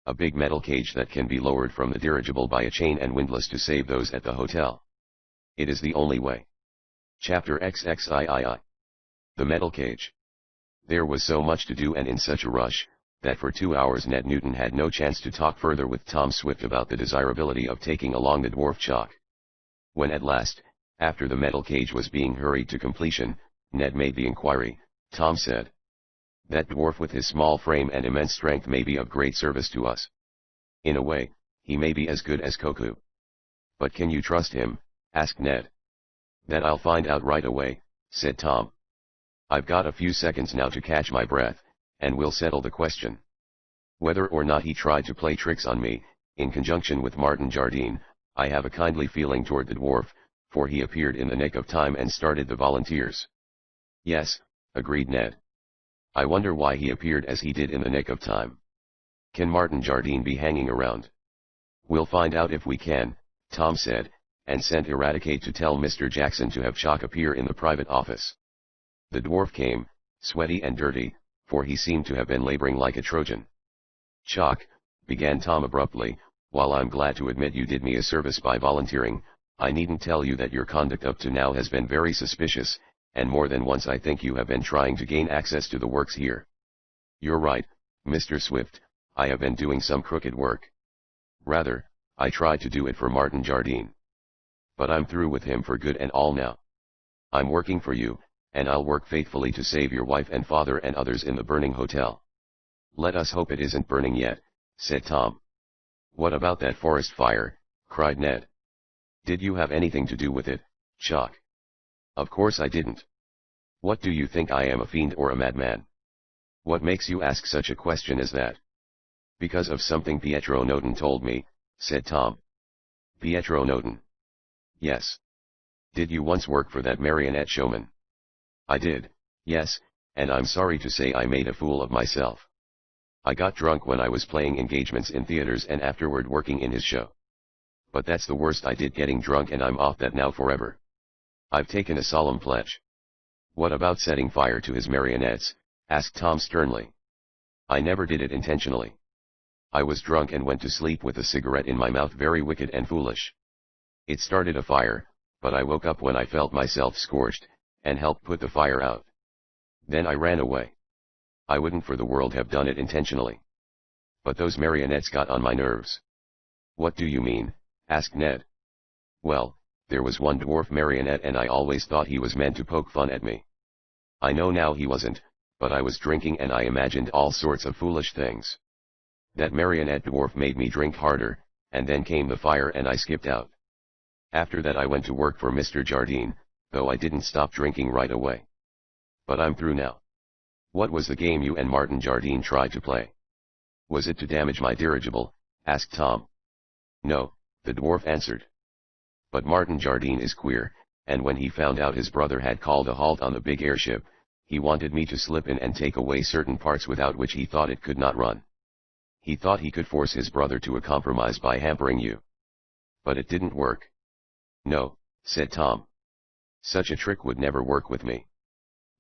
"A big metal cage that can be lowered from the dirigible by a chain and windlass to save those at the hotel. It is the only way." Chapter XXIII. The metal cage. There was so much to do and in such a rush, that for 2 hours Ned Newton had no chance to talk further with Tom Swift about the desirability of taking along the dwarf Chalk. When at last, after the metal cage was being hurried to completion, Ned made the inquiry, Tom said, "That dwarf with his small frame and immense strength may be of great service to us. In a way, he may be as good as Koku." "But can you trust him?" asked Ned. "That I'll find out right away," said Tom. "I've got a few seconds now to catch my breath, and we'll settle the question. Whether or not he tried to play tricks on me, in conjunction with Martin Jardine, I have a kindly feeling toward the dwarf, for he appeared in the nick of time and started the volunteers." "Yes," agreed Ned. "I wonder why he appeared as he did in the nick of time. Can Martin Jardine be hanging around?" "We'll find out if we can," Tom said, and sent Eradicate to tell Mr. Jackson to have Chalk appear in the private office. The dwarf came, sweaty and dirty, for he seemed to have been laboring like a Trojan. "Chalk," began Tom abruptly, "while I'm glad to admit you did me a service by volunteering, I needn't tell you that your conduct up to now has been very suspicious, and more than once I think you have been trying to gain access to the works here." "You're right, Mr. Swift, I have been doing some crooked work. Rather, I tried to do it for Martin Jardine. But I'm through with him for good and all now. I'm working for you, and I'll work faithfully to save your wife and father and others in the burning hotel." "Let us hope it isn't burning yet," said Tom. "What about that forest fire?" cried Ned. "Did you have anything to do with it, Chalk?" "Of course I didn't. What do you think, I am a fiend or a madman?" "What makes you ask such a question as that?" "Because of something Pietro Noten told me," said Tom. "Pietro Noten?" "Yes. Did you once work for that marionette showman?" "I did, yes, and I'm sorry to say I made a fool of myself. I got drunk when I was playing engagements in theaters and afterward working in his show. But that's the worst I did, getting drunk, and I'm off that now forever. I've taken a solemn pledge." "What about setting fire to his marionettes?" asked Tom sternly. "I never did it intentionally. I was drunk and went to sleep with a cigarette in my mouth, very wicked and foolish. It started a fire, but I woke up when I felt myself scorched, and helped put the fire out. Then I ran away. I wouldn't for the world have done it intentionally. But those marionettes got on my nerves." "What do you mean?" asked Ned. "Well, there was one dwarf marionette and I always thought he was meant to poke fun at me. I know now he wasn't, but I was drinking and I imagined all sorts of foolish things. That marionette dwarf made me drink harder, and then came the fire and I skipped out. After that I went to work for Mr. Jardine, though I didn't stop drinking right away. But I'm through now." "What was the game you and Martin Jardine tried to play?" "Was it to damage my dirigible?" asked Tom. No, the dwarf answered. But Martin Jardine is queer, and when he found out his brother had called a halt on the big airship, he wanted me to slip in and take away certain parts without which he thought it could not run. He thought he could force his brother to a compromise by hampering you. But it didn't work. No, said Tom. Such a trick would never work with me.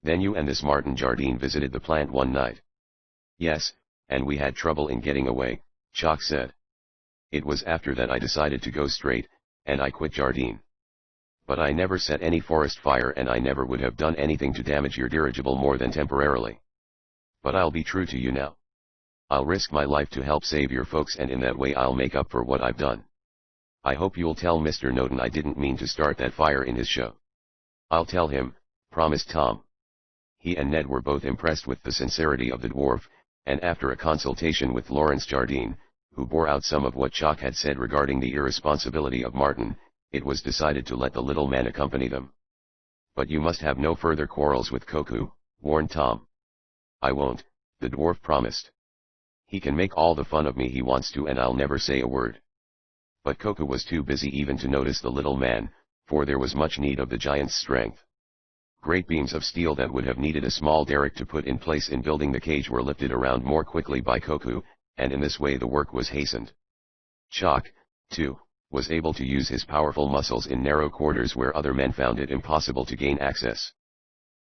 Then you and this Martin Jardine visited the plant one night. Yes, and we had trouble in getting away, Chalk said. It was after that I decided to go straight, and I quit Jardine. But I never set any forest fire and I never would have done anything to damage your dirigible more than temporarily. But I'll be true to you now. I'll risk my life to help save your folks, and in that way I'll make up for what I've done. I hope you'll tell Mr. Noden I didn't mean to start that fire in his show. I'll tell him, promised Tom. He and Ned were both impressed with the sincerity of the dwarf, and after a consultation with Lawrence Jardine, who bore out some of what Chalk had said regarding the irresponsibility of Martin, it was decided to let the little man accompany them. But you must have no further quarrels with Koku, warned Tom. I won't, the dwarf promised. He can make all the fun of me he wants to and I'll never say a word. But Koku was too busy even to notice the little man, for there was much need of the giant's strength. Great beams of steel that would have needed a small derrick to put in place in building the cage were lifted around more quickly by Koku, and in this way the work was hastened. Chalk, too, was able to use his powerful muscles in narrow quarters where other men found it impossible to gain access.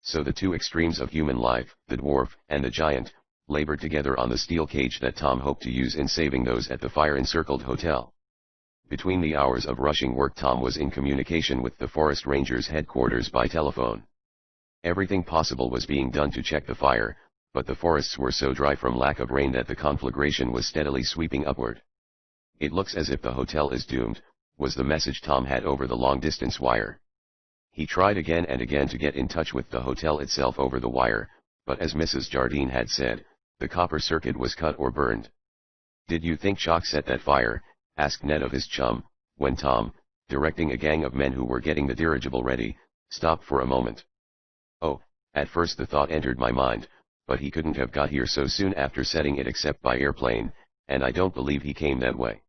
So the two extremes of human life, the dwarf and the giant, labored together on the steel cage that Tom hoped to use in saving those at the fire-encircled hotel. Between the hours of rushing work Tom was in communication with the forest rangers' headquarters by telephone. Everything possible was being done to check the fire, but the forests were so dry from lack of rain that the conflagration was steadily sweeping upward. It looks as if the hotel is doomed, was the message Tom had over the long-distance wire. He tried again and again to get in touch with the hotel itself over the wire, but as Mrs. Jardine had said, the copper circuit was cut or burned. Did you think Chalk set that fire? Asked Ned of his chum, when Tom, directing a gang of men who were getting the dirigible ready, stopped for a moment. Oh, at first the thought entered my mind, but he couldn't have got here so soon after setting it except by airplane, and I don't believe he came that way.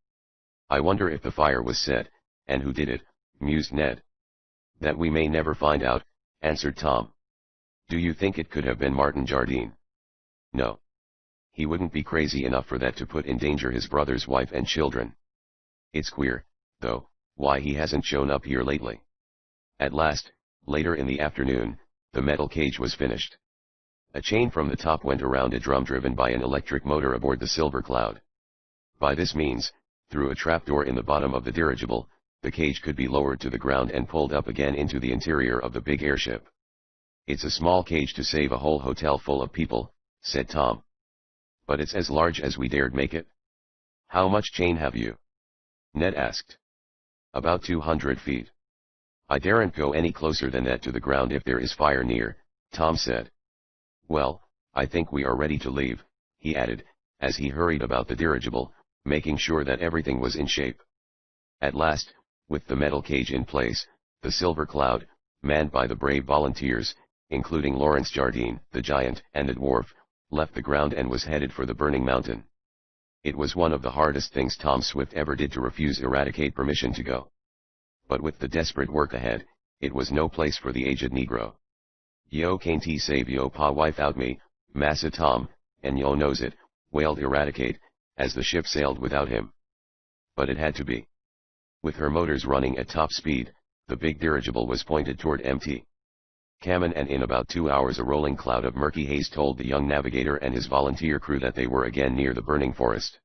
I wonder if the fire was set, and who did it, mused Ned. That we may never find out, answered Tom. Do you think it could have been Martin Jardine? No. He wouldn't be crazy enough for that to put in danger his brother's wife and children. It's queer, though, why he hasn't shown up here lately. At last, later in the afternoon, the metal cage was finished. A chain from the top went around a drum driven by an electric motor aboard the Silver Cloud. By this means, through a trapdoor in the bottom of the dirigible, the cage could be lowered to the ground and pulled up again into the interior of the big airship. It's a small cage to save a whole hotel full of people, said Tom. But it's as large as we dared make it. How much chain have you? Ned asked. About 200 feet. I daren't go any closer than that to the ground if there is fire near, Tom said. Well, I think we are ready to leave, he added, as he hurried about the dirigible, making sure that everything was in shape. At last, with the metal cage in place, the Silver Cloud, manned by the brave volunteers, including Lawrence Jardine, the giant, and the dwarf, left the ground and was headed for the burning mountain. It was one of the hardest things Tom Swift ever did to refuse Eradicate permission to go. But with the desperate work ahead, it was no place for the aged Negro. Yo can't save yo pa wife out me, Massa Tom, and yo knows it, wailed Eradicate, as the ship sailed without him. But it had to be. With her motors running at top speed, the big dirigible was pointed toward Mt. Kamen, and in about 2 hours a rolling cloud of murky haze told the young navigator and his volunteer crew that they were again near the burning forest.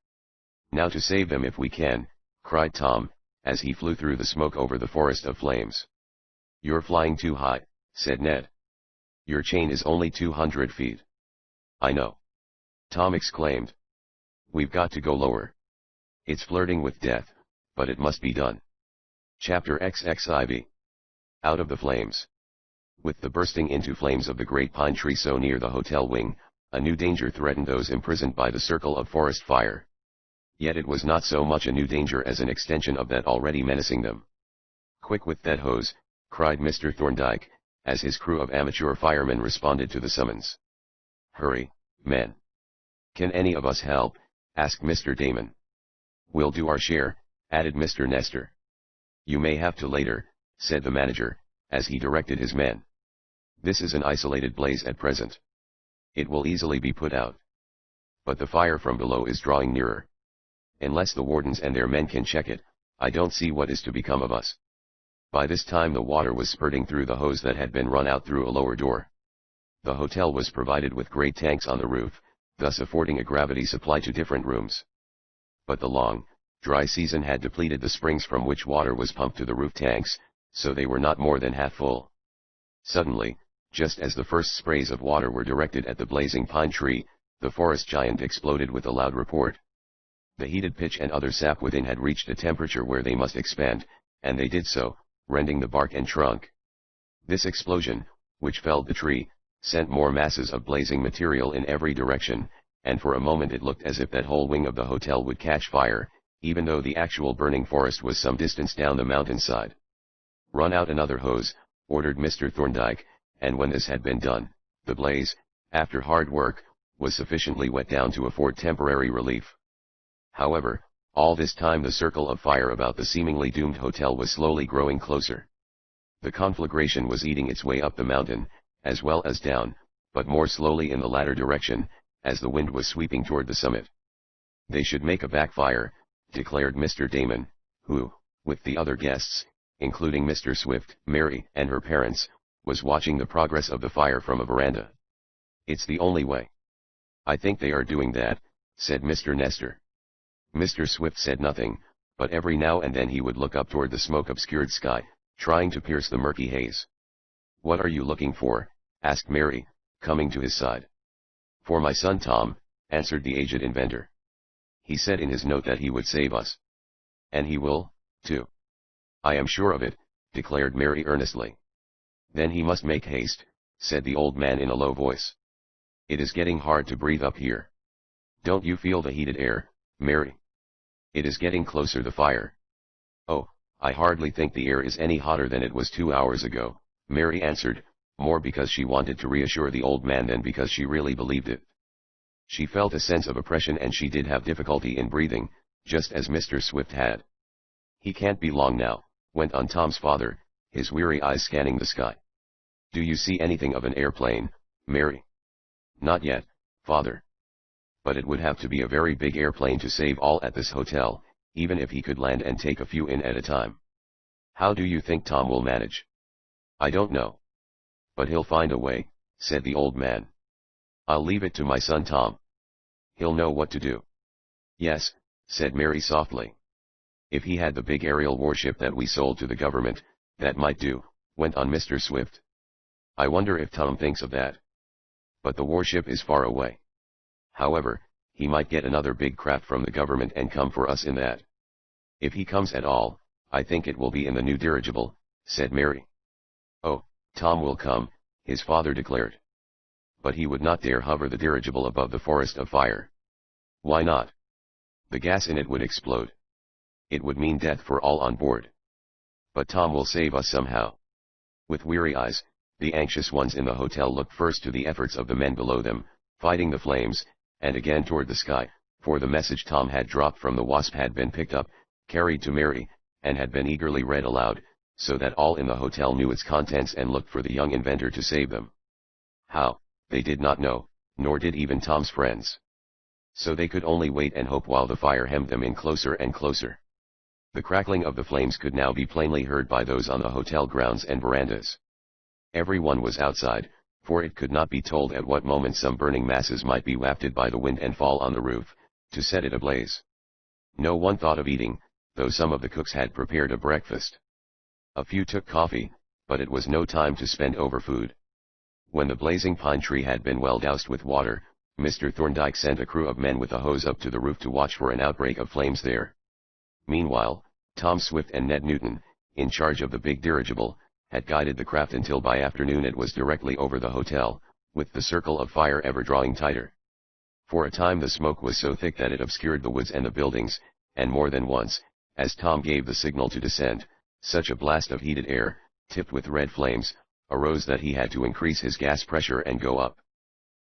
Now to save them if we can, cried Tom, as he flew through the smoke over the forest of flames. You're flying too high, said Ned. Your chain is only 200 feet. I know. Tom exclaimed. We've got to go lower. It's flirting with death, but it must be done. Chapter XXIV. Out of the flames. With the bursting into flames of the great pine tree so near the hotel wing, a new danger threatened those imprisoned by the circle of forest fire. Yet it was not so much a new danger as an extension of that already menacing them. Quick with that hose, cried Mr. Thorndyke, as his crew of amateur firemen responded to the summons. Hurry, men. Can any of us help? Asked Mr. Damon. We'll do our share, added Mr. Nestor. You may have to later, said the manager, as he directed his men. This is an isolated blaze at present. It will easily be put out. But the fire from below is drawing nearer. Unless the wardens and their men can check it, I don't see what is to become of us. By this time the water was spurting through the hose that had been run out through a lower door. The hotel was provided with great tanks on the roof, thus affording a gravity supply to different rooms. But the long, dry season had depleted the springs from which water was pumped to the roof tanks, so they were not more than half full. Suddenly, just as the first sprays of water were directed at the blazing pine tree, the forest giant exploded with a loud report. The heated pitch and other sap within had reached a temperature where they must expand, and they did so, rending the bark and trunk. This explosion, which felled the tree, sent more masses of blazing material in every direction, and for a moment it looked as if that whole wing of the hotel would catch fire, even though the actual burning forest was some distance down the mountainside. Run out another hose, ordered Mr. Thorndyke, and when this had been done, the blaze, after hard work, was sufficiently wet down to afford temporary relief. However, all this time the circle of fire about the seemingly doomed hotel was slowly growing closer. The conflagration was eating its way up the mountain, as well as down, but more slowly in the latter direction, as the wind was sweeping toward the summit. They should make a backfire, declared Mr. Damon, who, with the other guests, including Mr. Swift, Mary, and her parents, was watching the progress of the fire from a veranda. It's the only way. I think they are doing that, said Mr. Nestor. Mr. Swift said nothing, but every now and then he would look up toward the smoke-obscured sky, trying to pierce the murky haze. What are you looking for? Asked Mary, coming to his side. For my son Tom, answered the aged inventor. He said in his note that he would save us. And he will, too. I am sure of it, declared Mary earnestly. Then he must make haste, said the old man in a low voice. It is getting hard to breathe up here. Don't you feel the heated air, Mary? It is getting closer the fire. Oh, I hardly think the air is any hotter than it was 2 hours ago, Mary answered, more because she wanted to reassure the old man than because she really believed it. She felt a sense of oppression and she did have difficulty in breathing, just as Mr. Swift had. He can't be long now, went on Tom's father, his weary eyes scanning the sky. Do you see anything of an airplane, Mary? Not yet, father. But it would have to be a very big airplane to save all at this hotel, even if he could land and take a few in at a time. How do you think Tom will manage? I don't know. But he'll find a way, said the old man. I'll leave it to my son Tom. He'll know what to do. Yes, said Mary softly. If he had the big aerial warship that we sold to the government, that might do, went on Mr. Swift. I wonder if Tom thinks of that. But the warship is far away. However, he might get another big craft from the government and come for us in that. If he comes at all, I think it will be in the new dirigible, said Mary. Oh, Tom will come, his father declared. But he would not dare hover the dirigible above the forest of fire. Why not? The gas in it would explode. It would mean death for all on board. But Tom will save us somehow. With weary eyes, the anxious ones in the hotel looked first to the efforts of the men below them, fighting the flames, and again toward the sky, for the message Tom had dropped from the Wasp had been picked up, carried to Mary, and had been eagerly read aloud, so that all in the hotel knew its contents and looked for the young inventor to save them. How, they did not know, nor did even Tom's friends. So they could only wait and hope while the fire hemmed them in closer and closer. The crackling of the flames could now be plainly heard by those on the hotel grounds and verandas. Everyone was outside, for it could not be told at what moment some burning masses might be wafted by the wind and fall on the roof, to set it ablaze. No one thought of eating, though some of the cooks had prepared a breakfast. A few took coffee, but it was no time to spend over food. When the blazing pine tree had been well doused with water, Mr. Thorndyke sent a crew of men with a hose up to the roof to watch for an outbreak of flames there. Meanwhile, Tom Swift and Ned Newton, in charge of the big dirigible, had guided the craft until by afternoon it was directly over the hotel, with the circle of fire ever drawing tighter. For a time the smoke was so thick that it obscured the woods and the buildings, and more than once, as Tom gave the signal to descend, such a blast of heated air, tipped with red flames, arose that he had to increase his gas pressure and go up.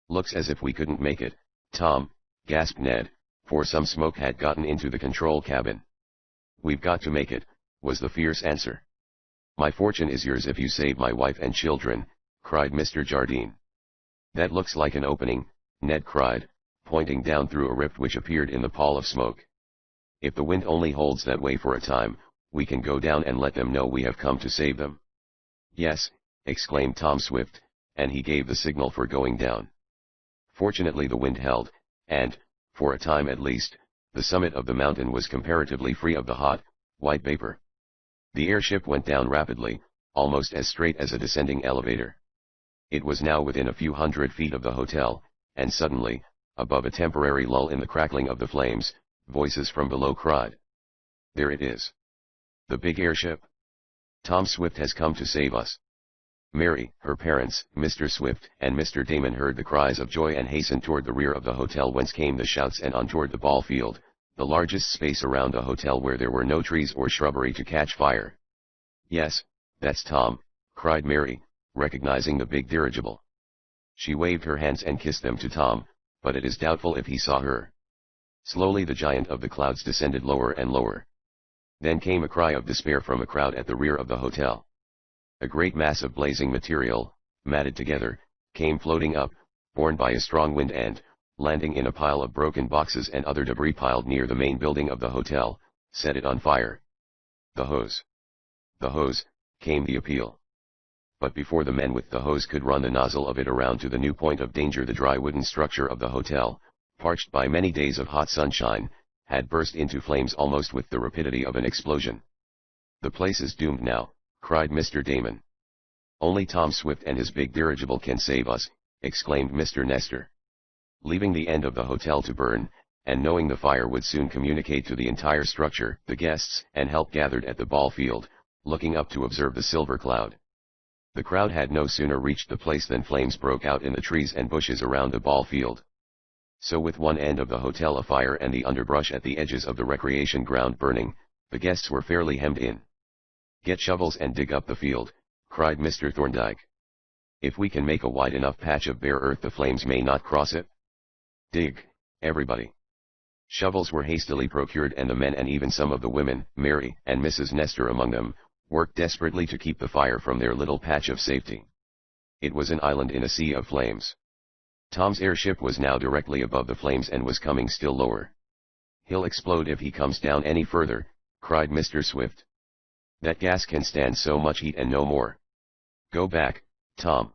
Looks as if we couldn't make it, Tom, gasped Ned, for some smoke had gotten into the control cabin. "We've got to make it," was the fierce answer. "My fortune is yours if you save my wife and children," cried Mr. Jardine. "That looks like an opening," Ned cried, pointing down through a rift which appeared in the pall of smoke. "If the wind only holds that way for a time, we can go down and let them know we have come to save them." "Yes," exclaimed Tom Swift, and he gave the signal for going down. Fortunately the wind held, and, for a time at least, the summit of the mountain was comparatively free of the hot, white vapor. The airship went down rapidly, almost as straight as a descending elevator. It was now within a few hundred feet of the hotel, and suddenly, above a temporary lull in the crackling of the flames, voices from below cried, "There it is! The big airship! Tom Swift has come to save us!" Mary, her parents, Mr. Swift, and Mr. Damon heard the cries of joy and hastened toward the rear of the hotel whence came the shouts and on toward the ball field, the largest space around the hotel where there were no trees or shrubbery to catch fire. "Yes, that's Tom," cried Mary, recognizing the big dirigible. She waved her hands and kissed them to Tom, but it is doubtful if he saw her. Slowly the giant of the clouds descended lower and lower. Then came a cry of despair from a crowd at the rear of the hotel. A great mass of blazing material, matted together, came floating up, borne by a strong wind and, landing in a pile of broken boxes and other debris piled near the main building of the hotel, set it on fire. "The hose! The hose!" came the appeal. But before the men with the hose could run the nozzle of it around to the new point of danger, the dry wooden structure of the hotel, parched by many days of hot sunshine, had burst into flames almost with the rapidity of an explosion. "The place is doomed now," cried Mr. Damon. "Only Tom Swift and his big dirigible can save us," exclaimed Mr. Nestor. Leaving the end of the hotel to burn, and knowing the fire would soon communicate to the entire structure, the guests and help gathered at the ball field, looking up to observe the silver cloud. The crowd had no sooner reached the place than flames broke out in the trees and bushes around the ball field. So with one end of the hotel afire and the underbrush at the edges of the recreation ground burning, the guests were fairly hemmed in. "Get shovels and dig up the field," cried Mr. Thorndyke. "If we can make a wide enough patch of bare earth the flames may not cross it. Dig, everybody." Shovels were hastily procured and the men and even some of the women, Mary and Mrs. Nestor among them, worked desperately to keep the fire from their little patch of safety. It was an island in a sea of flames. Tom's airship was now directly above the flames and was coming still lower. "He'll explode if he comes down any further," cried Mr. Swift. "That gas can stand so much heat and no more. Go back, Tom.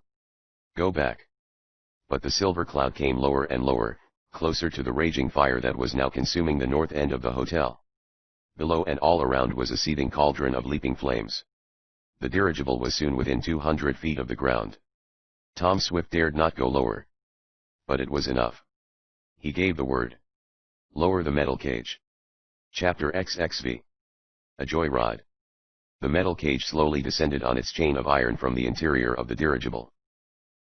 Go back." But the silver cloud came lower and lower, closer to the raging fire that was now consuming the north end of the hotel. Below and all around was a seething cauldron of leaping flames. The dirigible was soon within 200 feet of the ground. Tom Swift dared not go lower. But it was enough. He gave the word. "Lower the metal cage." Chapter XXV. A Joyride. The metal cage slowly descended on its chain of iron from the interior of the dirigible.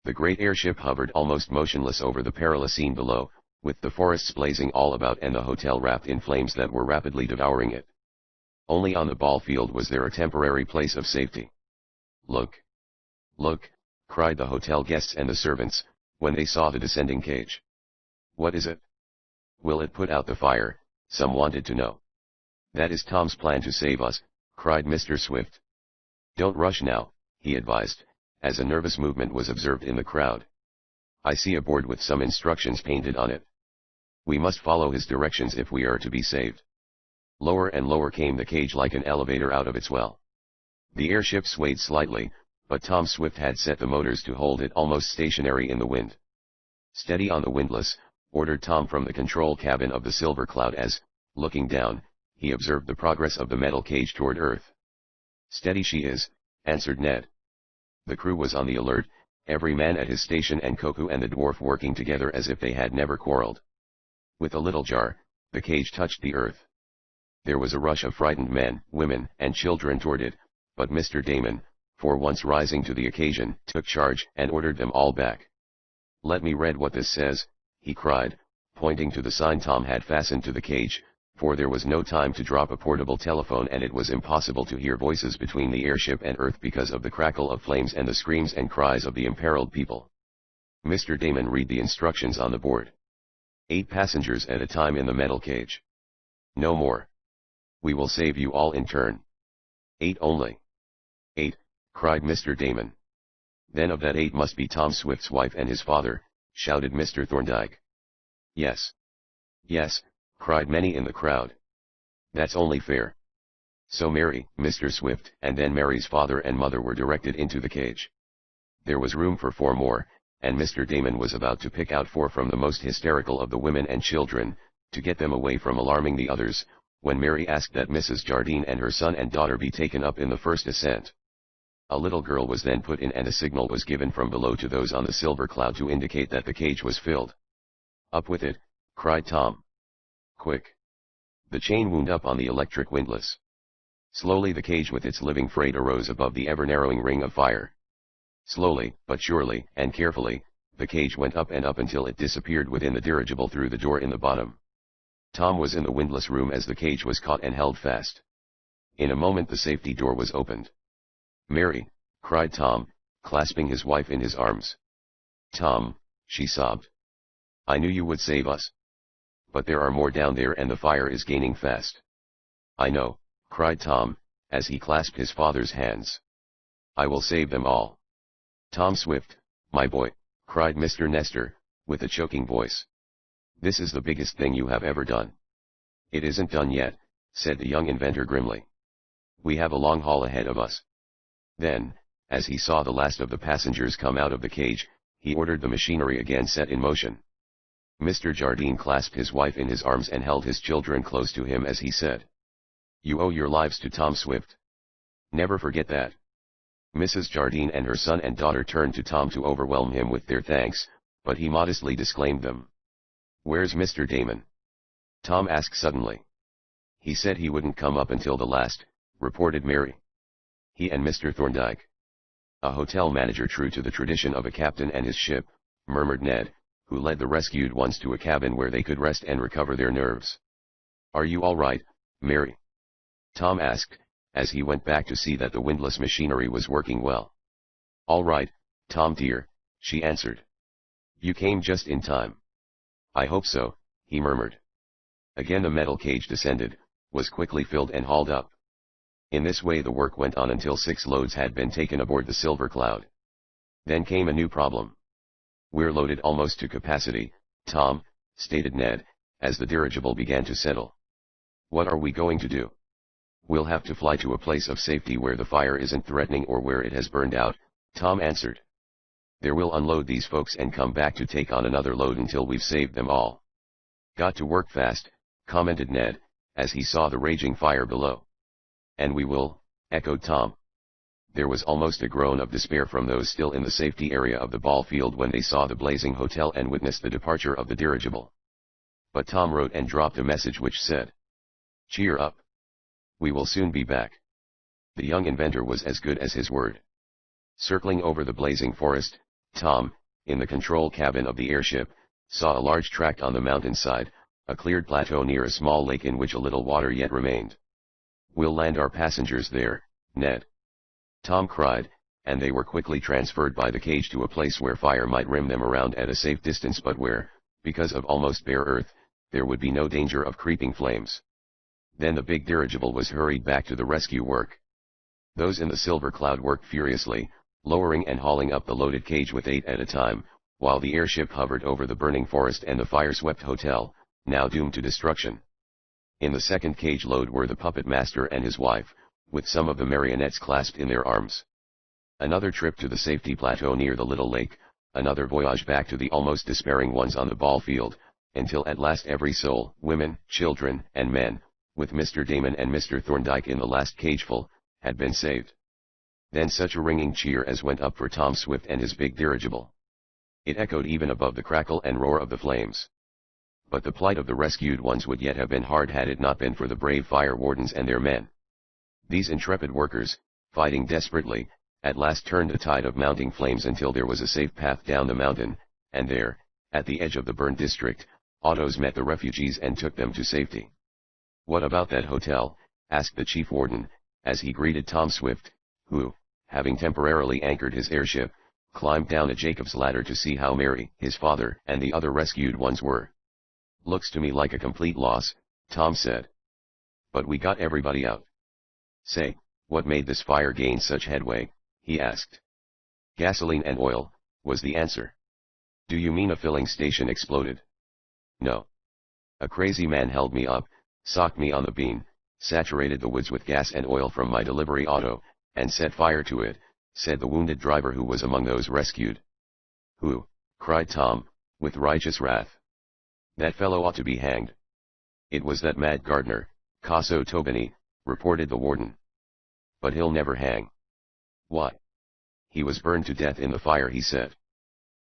The great airship hovered almost motionless over the perilous scene below, with the forests blazing all about and the hotel wrapped in flames that were rapidly devouring it. Only on the ball field was there a temporary place of safety. "Look! Look!" cried the hotel guests and the servants, when they saw the descending cage. "What is it? Will it put out the fire?" some wanted to know. "That is Tom's plan to save us," cried Mr. Swift. "Don't rush now," he advised, as a nervous movement was observed in the crowd. "I see a board with some instructions painted on it. We must follow his directions if we are to be saved." Lower and lower came the cage like an elevator out of its well. The airship swayed slightly, but Tom Swift had set the motors to hold it almost stationary in the wind. "Steady on the windlass," ordered Tom from the control cabin of the Silver Cloud as, looking down, he observed the progress of the metal cage toward Earth. "Steady she is," answered Ned. The crew was on the alert, every man at his station and Koku and the dwarf working together as if they had never quarreled. With a little jar, the cage touched the earth. There was a rush of frightened men, women, and children toward it, but Mr. Damon, for once rising to the occasion, took charge and ordered them all back. "Let me read what this says," he cried, pointing to the sign Tom had fastened to the cage, for there was no time to drop a portable telephone and it was impossible to hear voices between the airship and Earth because of the crackle of flames and the screams and cries of the imperiled people. Mr. Damon read the instructions on the board. 8 passengers at a time in the metal cage. No more. We will save you all in turn. 8 only. 8, cried Mr. Damon. Then of that 8 must be Tom Swift's wife and his father, shouted Mr. Thorndyke. Yes. Yes, cried many in the crowd. That's only fair. So Mary, Mr. Swift, and then Mary's father and mother were directed into the cage. There was room for 4 more, and Mr. Damon was about to pick out 4 from the most hysterical of the women and children, to get them away from alarming the others, when Mary asked that Mrs. Jardine and her son and daughter be taken up in the first ascent. A little girl was then put in and a signal was given from below to those on the silver cloud to indicate that the cage was filled. Up with it, cried Tom. Quick. The chain wound up on the electric windlass. Slowly the cage with its living freight arose above the ever-narrowing ring of fire. Slowly, but surely, and carefully, the cage went up and up until it disappeared within the dirigible through the door in the bottom. Tom was in the windlass room as the cage was caught and held fast. In a moment the safety door was opened. Mary, cried Tom, clasping his wife in his arms. Tom, she sobbed. I knew you would save us. But there are more down there and the fire is gaining fast. I know, cried Tom, as he clasped his father's hands. I will save them all. Tom Swift, my boy, cried Mr. Nestor, with a choking voice. This is the biggest thing you have ever done. It isn't done yet, said the young inventor grimly. We have a long haul ahead of us. Then, as he saw the last of the passengers come out of the cage, he ordered the machinery again set in motion. Mr. Jardine clasped his wife in his arms and held his children close to him as he said, You owe your lives to Tom Swift. Never forget that. Mrs. Jardine and her son and daughter turned to Tom to overwhelm him with their thanks, but he modestly disclaimed them. Where's Mr. Damon? Tom asked suddenly. He said he wouldn't come up until the last, reported Mary. He and Mr. Thorndyke. A hotel manager true to the tradition of a captain and his ship, murmured Ned, who led the rescued ones to a cabin where they could rest and recover their nerves. Are you all right, Mary? Tom asked, as he went back to see that the windlass machinery was working well. All right, Tom dear, she answered. You came just in time. I hope so, he murmured. Again the metal cage descended, was quickly filled and hauled up. In this way the work went on until 6 loads had been taken aboard the Silver Cloud. Then came a new problem. We're loaded almost to capacity, Tom, stated Ned, as the dirigible began to settle. What are we going to do? We'll have to fly to a place of safety where the fire isn't threatening or where it has burned out, Tom answered. There we'll unload these folks and come back to take on another load until we've saved them all. Got to work fast, commented Ned, as he saw the raging fire below. And we will, echoed Tom. There was almost a groan of despair from those still in the safety area of the ball field when they saw the blazing hotel and witnessed the departure of the dirigible. But Tom wrote and dropped a message which said, Cheer up. We will soon be back. The young inventor was as good as his word. Circling over the blazing forest, Tom, in the control cabin of the airship, saw a large tract on the mountainside, a cleared plateau near a small lake in which a little water yet remained. We'll land our passengers there, Ned. Tom cried, and they were quickly transferred by the cage to a place where fire might rim them around at a safe distance but where, because of almost bare earth, there would be no danger of creeping flames. Then the big dirigible was hurried back to the rescue work. Those in the Silver Cloud worked furiously, lowering and hauling up the loaded cage with 8 at a time, while the airship hovered over the burning forest and the fire-swept hotel, now doomed to destruction. In the second cage load were the puppet master and his wife, with some of the marionettes clasped in their arms. Another trip to the safety plateau near the little lake, another voyage back to the almost despairing ones on the ball field, until at last every soul, women, children, and men, with Mr. Damon and Mr. Thorndyke in the last cageful, had been saved. Then such a ringing cheer as went up for Tom Swift and his big dirigible. It echoed even above the crackle and roar of the flames. But the plight of the rescued ones would yet have been hard had it not been for the brave fire wardens and their men. These intrepid workers, fighting desperately, at last turned the tide of mounting flames until there was a safe path down the mountain, and there, at the edge of the burned district, autos met the refugees and took them to safety. What about that hotel? Asked the chief warden, as he greeted Tom Swift, who, having temporarily anchored his airship, climbed down a Jacob's ladder to see how Mary, his father, and the other rescued ones were. Looks to me like a complete loss, Tom said. But we got everybody out. Say, what made this fire gain such headway? He asked. Gasoline and oil, was the answer. Do you mean a filling station exploded? No. A crazy man held me up, socked me on the bean, saturated the woods with gas and oil from my delivery auto, and set fire to it, said the wounded driver who was among those rescued. Who? Cried Tom, with righteous wrath. That fellow ought to be hanged. It was that mad gardener, Caso Tobini, reported the warden. But he'll never hang. Why? He was burned to death in the fire, he said.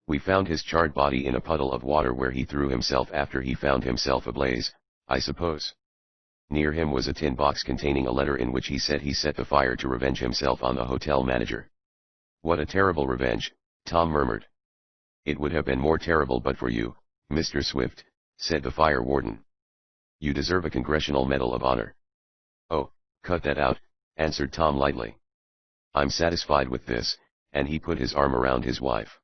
We found his charred body in a puddle of water where he threw himself after he found himself ablaze, I suppose. Near him was a tin box containing a letter in which he said he set the fire to revenge himself on the hotel manager. What a terrible revenge, Tom murmured. It would have been more terrible but for you, Mr. Swift, said the fire warden. You deserve a Congressional Medal of Honor. Oh, cut that out, answered Tom lightly. I'm satisfied with this, and he put his arm around his wife.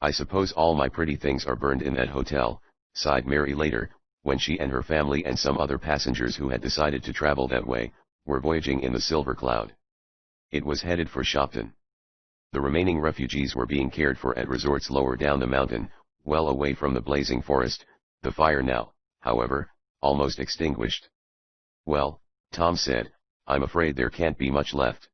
I suppose all my pretty things are burned in that hotel, sighed Mary later, when she and her family and some other passengers who had decided to travel that way, were voyaging in the Silver Cloud. It was headed for Shopton. The remaining refugees were being cared for at resorts lower down the mountain, well away from the blazing forest, the fire now, however, almost extinguished. Well, Tom said, I'm afraid there can't be much left.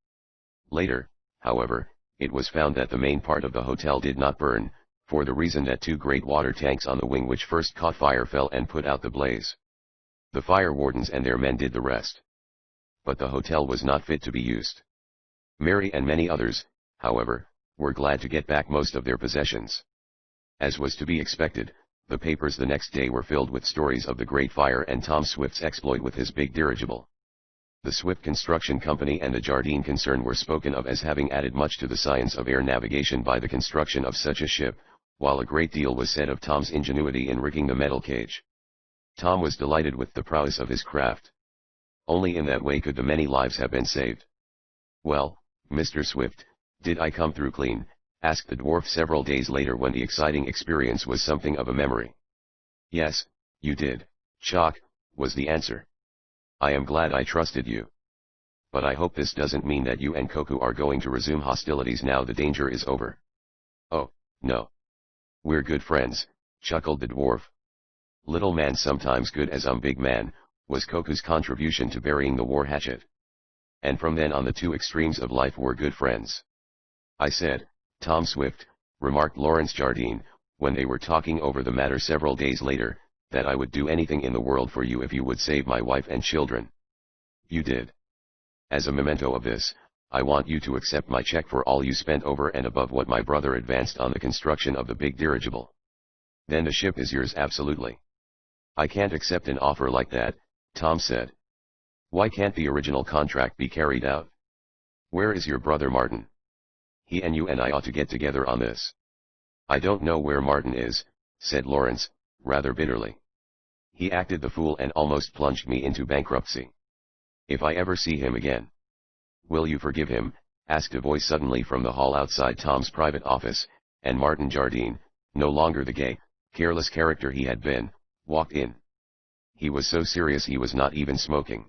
Later, however, it was found that the main part of the hotel did not burn, for the reason that 2 great water tanks on the wing which first caught fire fell and put out the blaze. The fire wardens and their men did the rest. But the hotel was not fit to be used. Mary and many others, however, were glad to get back most of their possessions. As was to be expected, the papers the next day were filled with stories of the great fire and Tom Swift's exploit with his big dirigible. The Swift Construction Company and the Jardine concern were spoken of as having added much to the science of air navigation by the construction of such a ship, while a great deal was said of Tom's ingenuity in rigging the metal cage. Tom was delighted with the prowess of his craft. Only in that way could the many lives have been saved. Well, Mr. Swift, did I come through clean? Asked the dwarf several days later when the exciting experience was something of a memory. Yes, you did, Chalk, was the answer. I am glad I trusted you. But I hope this doesn't mean that you and Koku are going to resume hostilities now the danger is over. Oh, no. We're good friends, chuckled the dwarf. Little man sometimes good as big man, was Koku's contribution to burying the war hatchet. And from then on the 2 extremes of life were good friends. I said, Tom Swift, remarked Lawrence Jardine, when they were talking over the matter several days later, that I would do anything in the world for you if you would save my wife and children. You did. As a memento of this, I want you to accept my check for all you spent over and above what my brother advanced on the construction of the big dirigible. Then the ship is yours absolutely. I can't accept an offer like that, Tom said. Why can't the original contract be carried out? Where is your brother Martin? He and you and I ought to get together on this. I don't know where Martin is, said Lawrence, rather bitterly. He acted the fool and almost plunged me into bankruptcy. If I ever see him again. Will you forgive him? Asked a voice suddenly from the hall outside Tom's private office, and Martin Jardine, no longer the gay, careless character he had been, walked in. He was so serious he was not even smoking.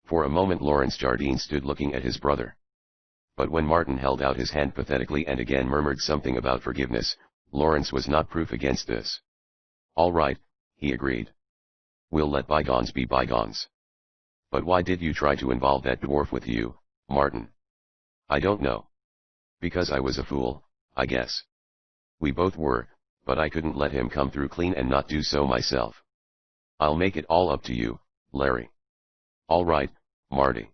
For a moment Lawrence Jardine stood looking at his brother. But when Martin held out his hand pathetically and again murmured something about forgiveness, Lawrence was not proof against this. All right, he agreed. We'll let bygones be bygones. But why did you try to involve that dwarf with you, Martin? I don't know. Because I was a fool, I guess. We both were, but I couldn't let him come through clean and not do so myself. I'll make it all up to you, Larry. All right, Marty.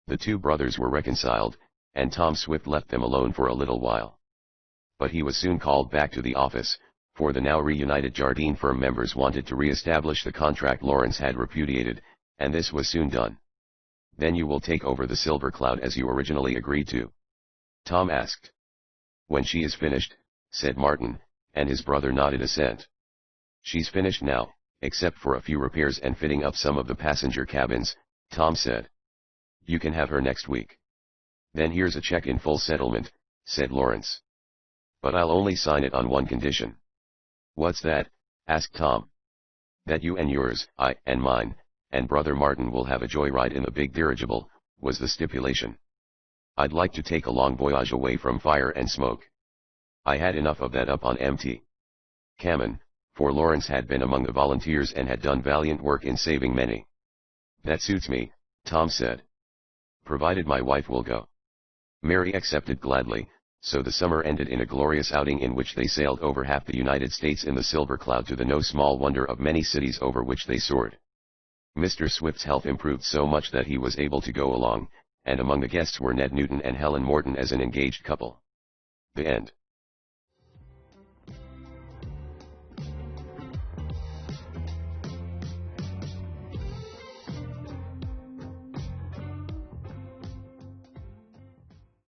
The 2 brothers were reconciled, and Tom Swift left them alone for a little while. But he was soon called back to the office, for the now reunited Jardine firm members wanted to re-establish the contract Lawrence had repudiated, and this was soon done. Then you will take over the Silver Cloud as you originally agreed to? Tom asked. When she is finished, said Martin, and his brother nodded assent. She's finished now, except for a few repairs and fitting up some of the passenger cabins, Tom said. You can have her next week. Then here's a check in full settlement, said Lawrence. But I'll only sign it on one condition. What's that? Asked Tom. That you and yours, I and mine, and brother Martin will have a joyride in the big dirigible, was the stipulation. I'd like to take a long voyage away from fire and smoke. I had enough of that up on Mt. Cammon, for Lawrence had been among the volunteers and had done valiant work in saving many. That suits me, Tom said. Provided my wife will go. Mary accepted gladly, so the summer ended in a glorious outing in which they sailed over half the United States in the silver cloud, to the no small wonder of many cities over which they soared. Mr. Swift's health improved so much that he was able to go along, and among the guests were Ned Newton and Helen Morton as an engaged couple. The end.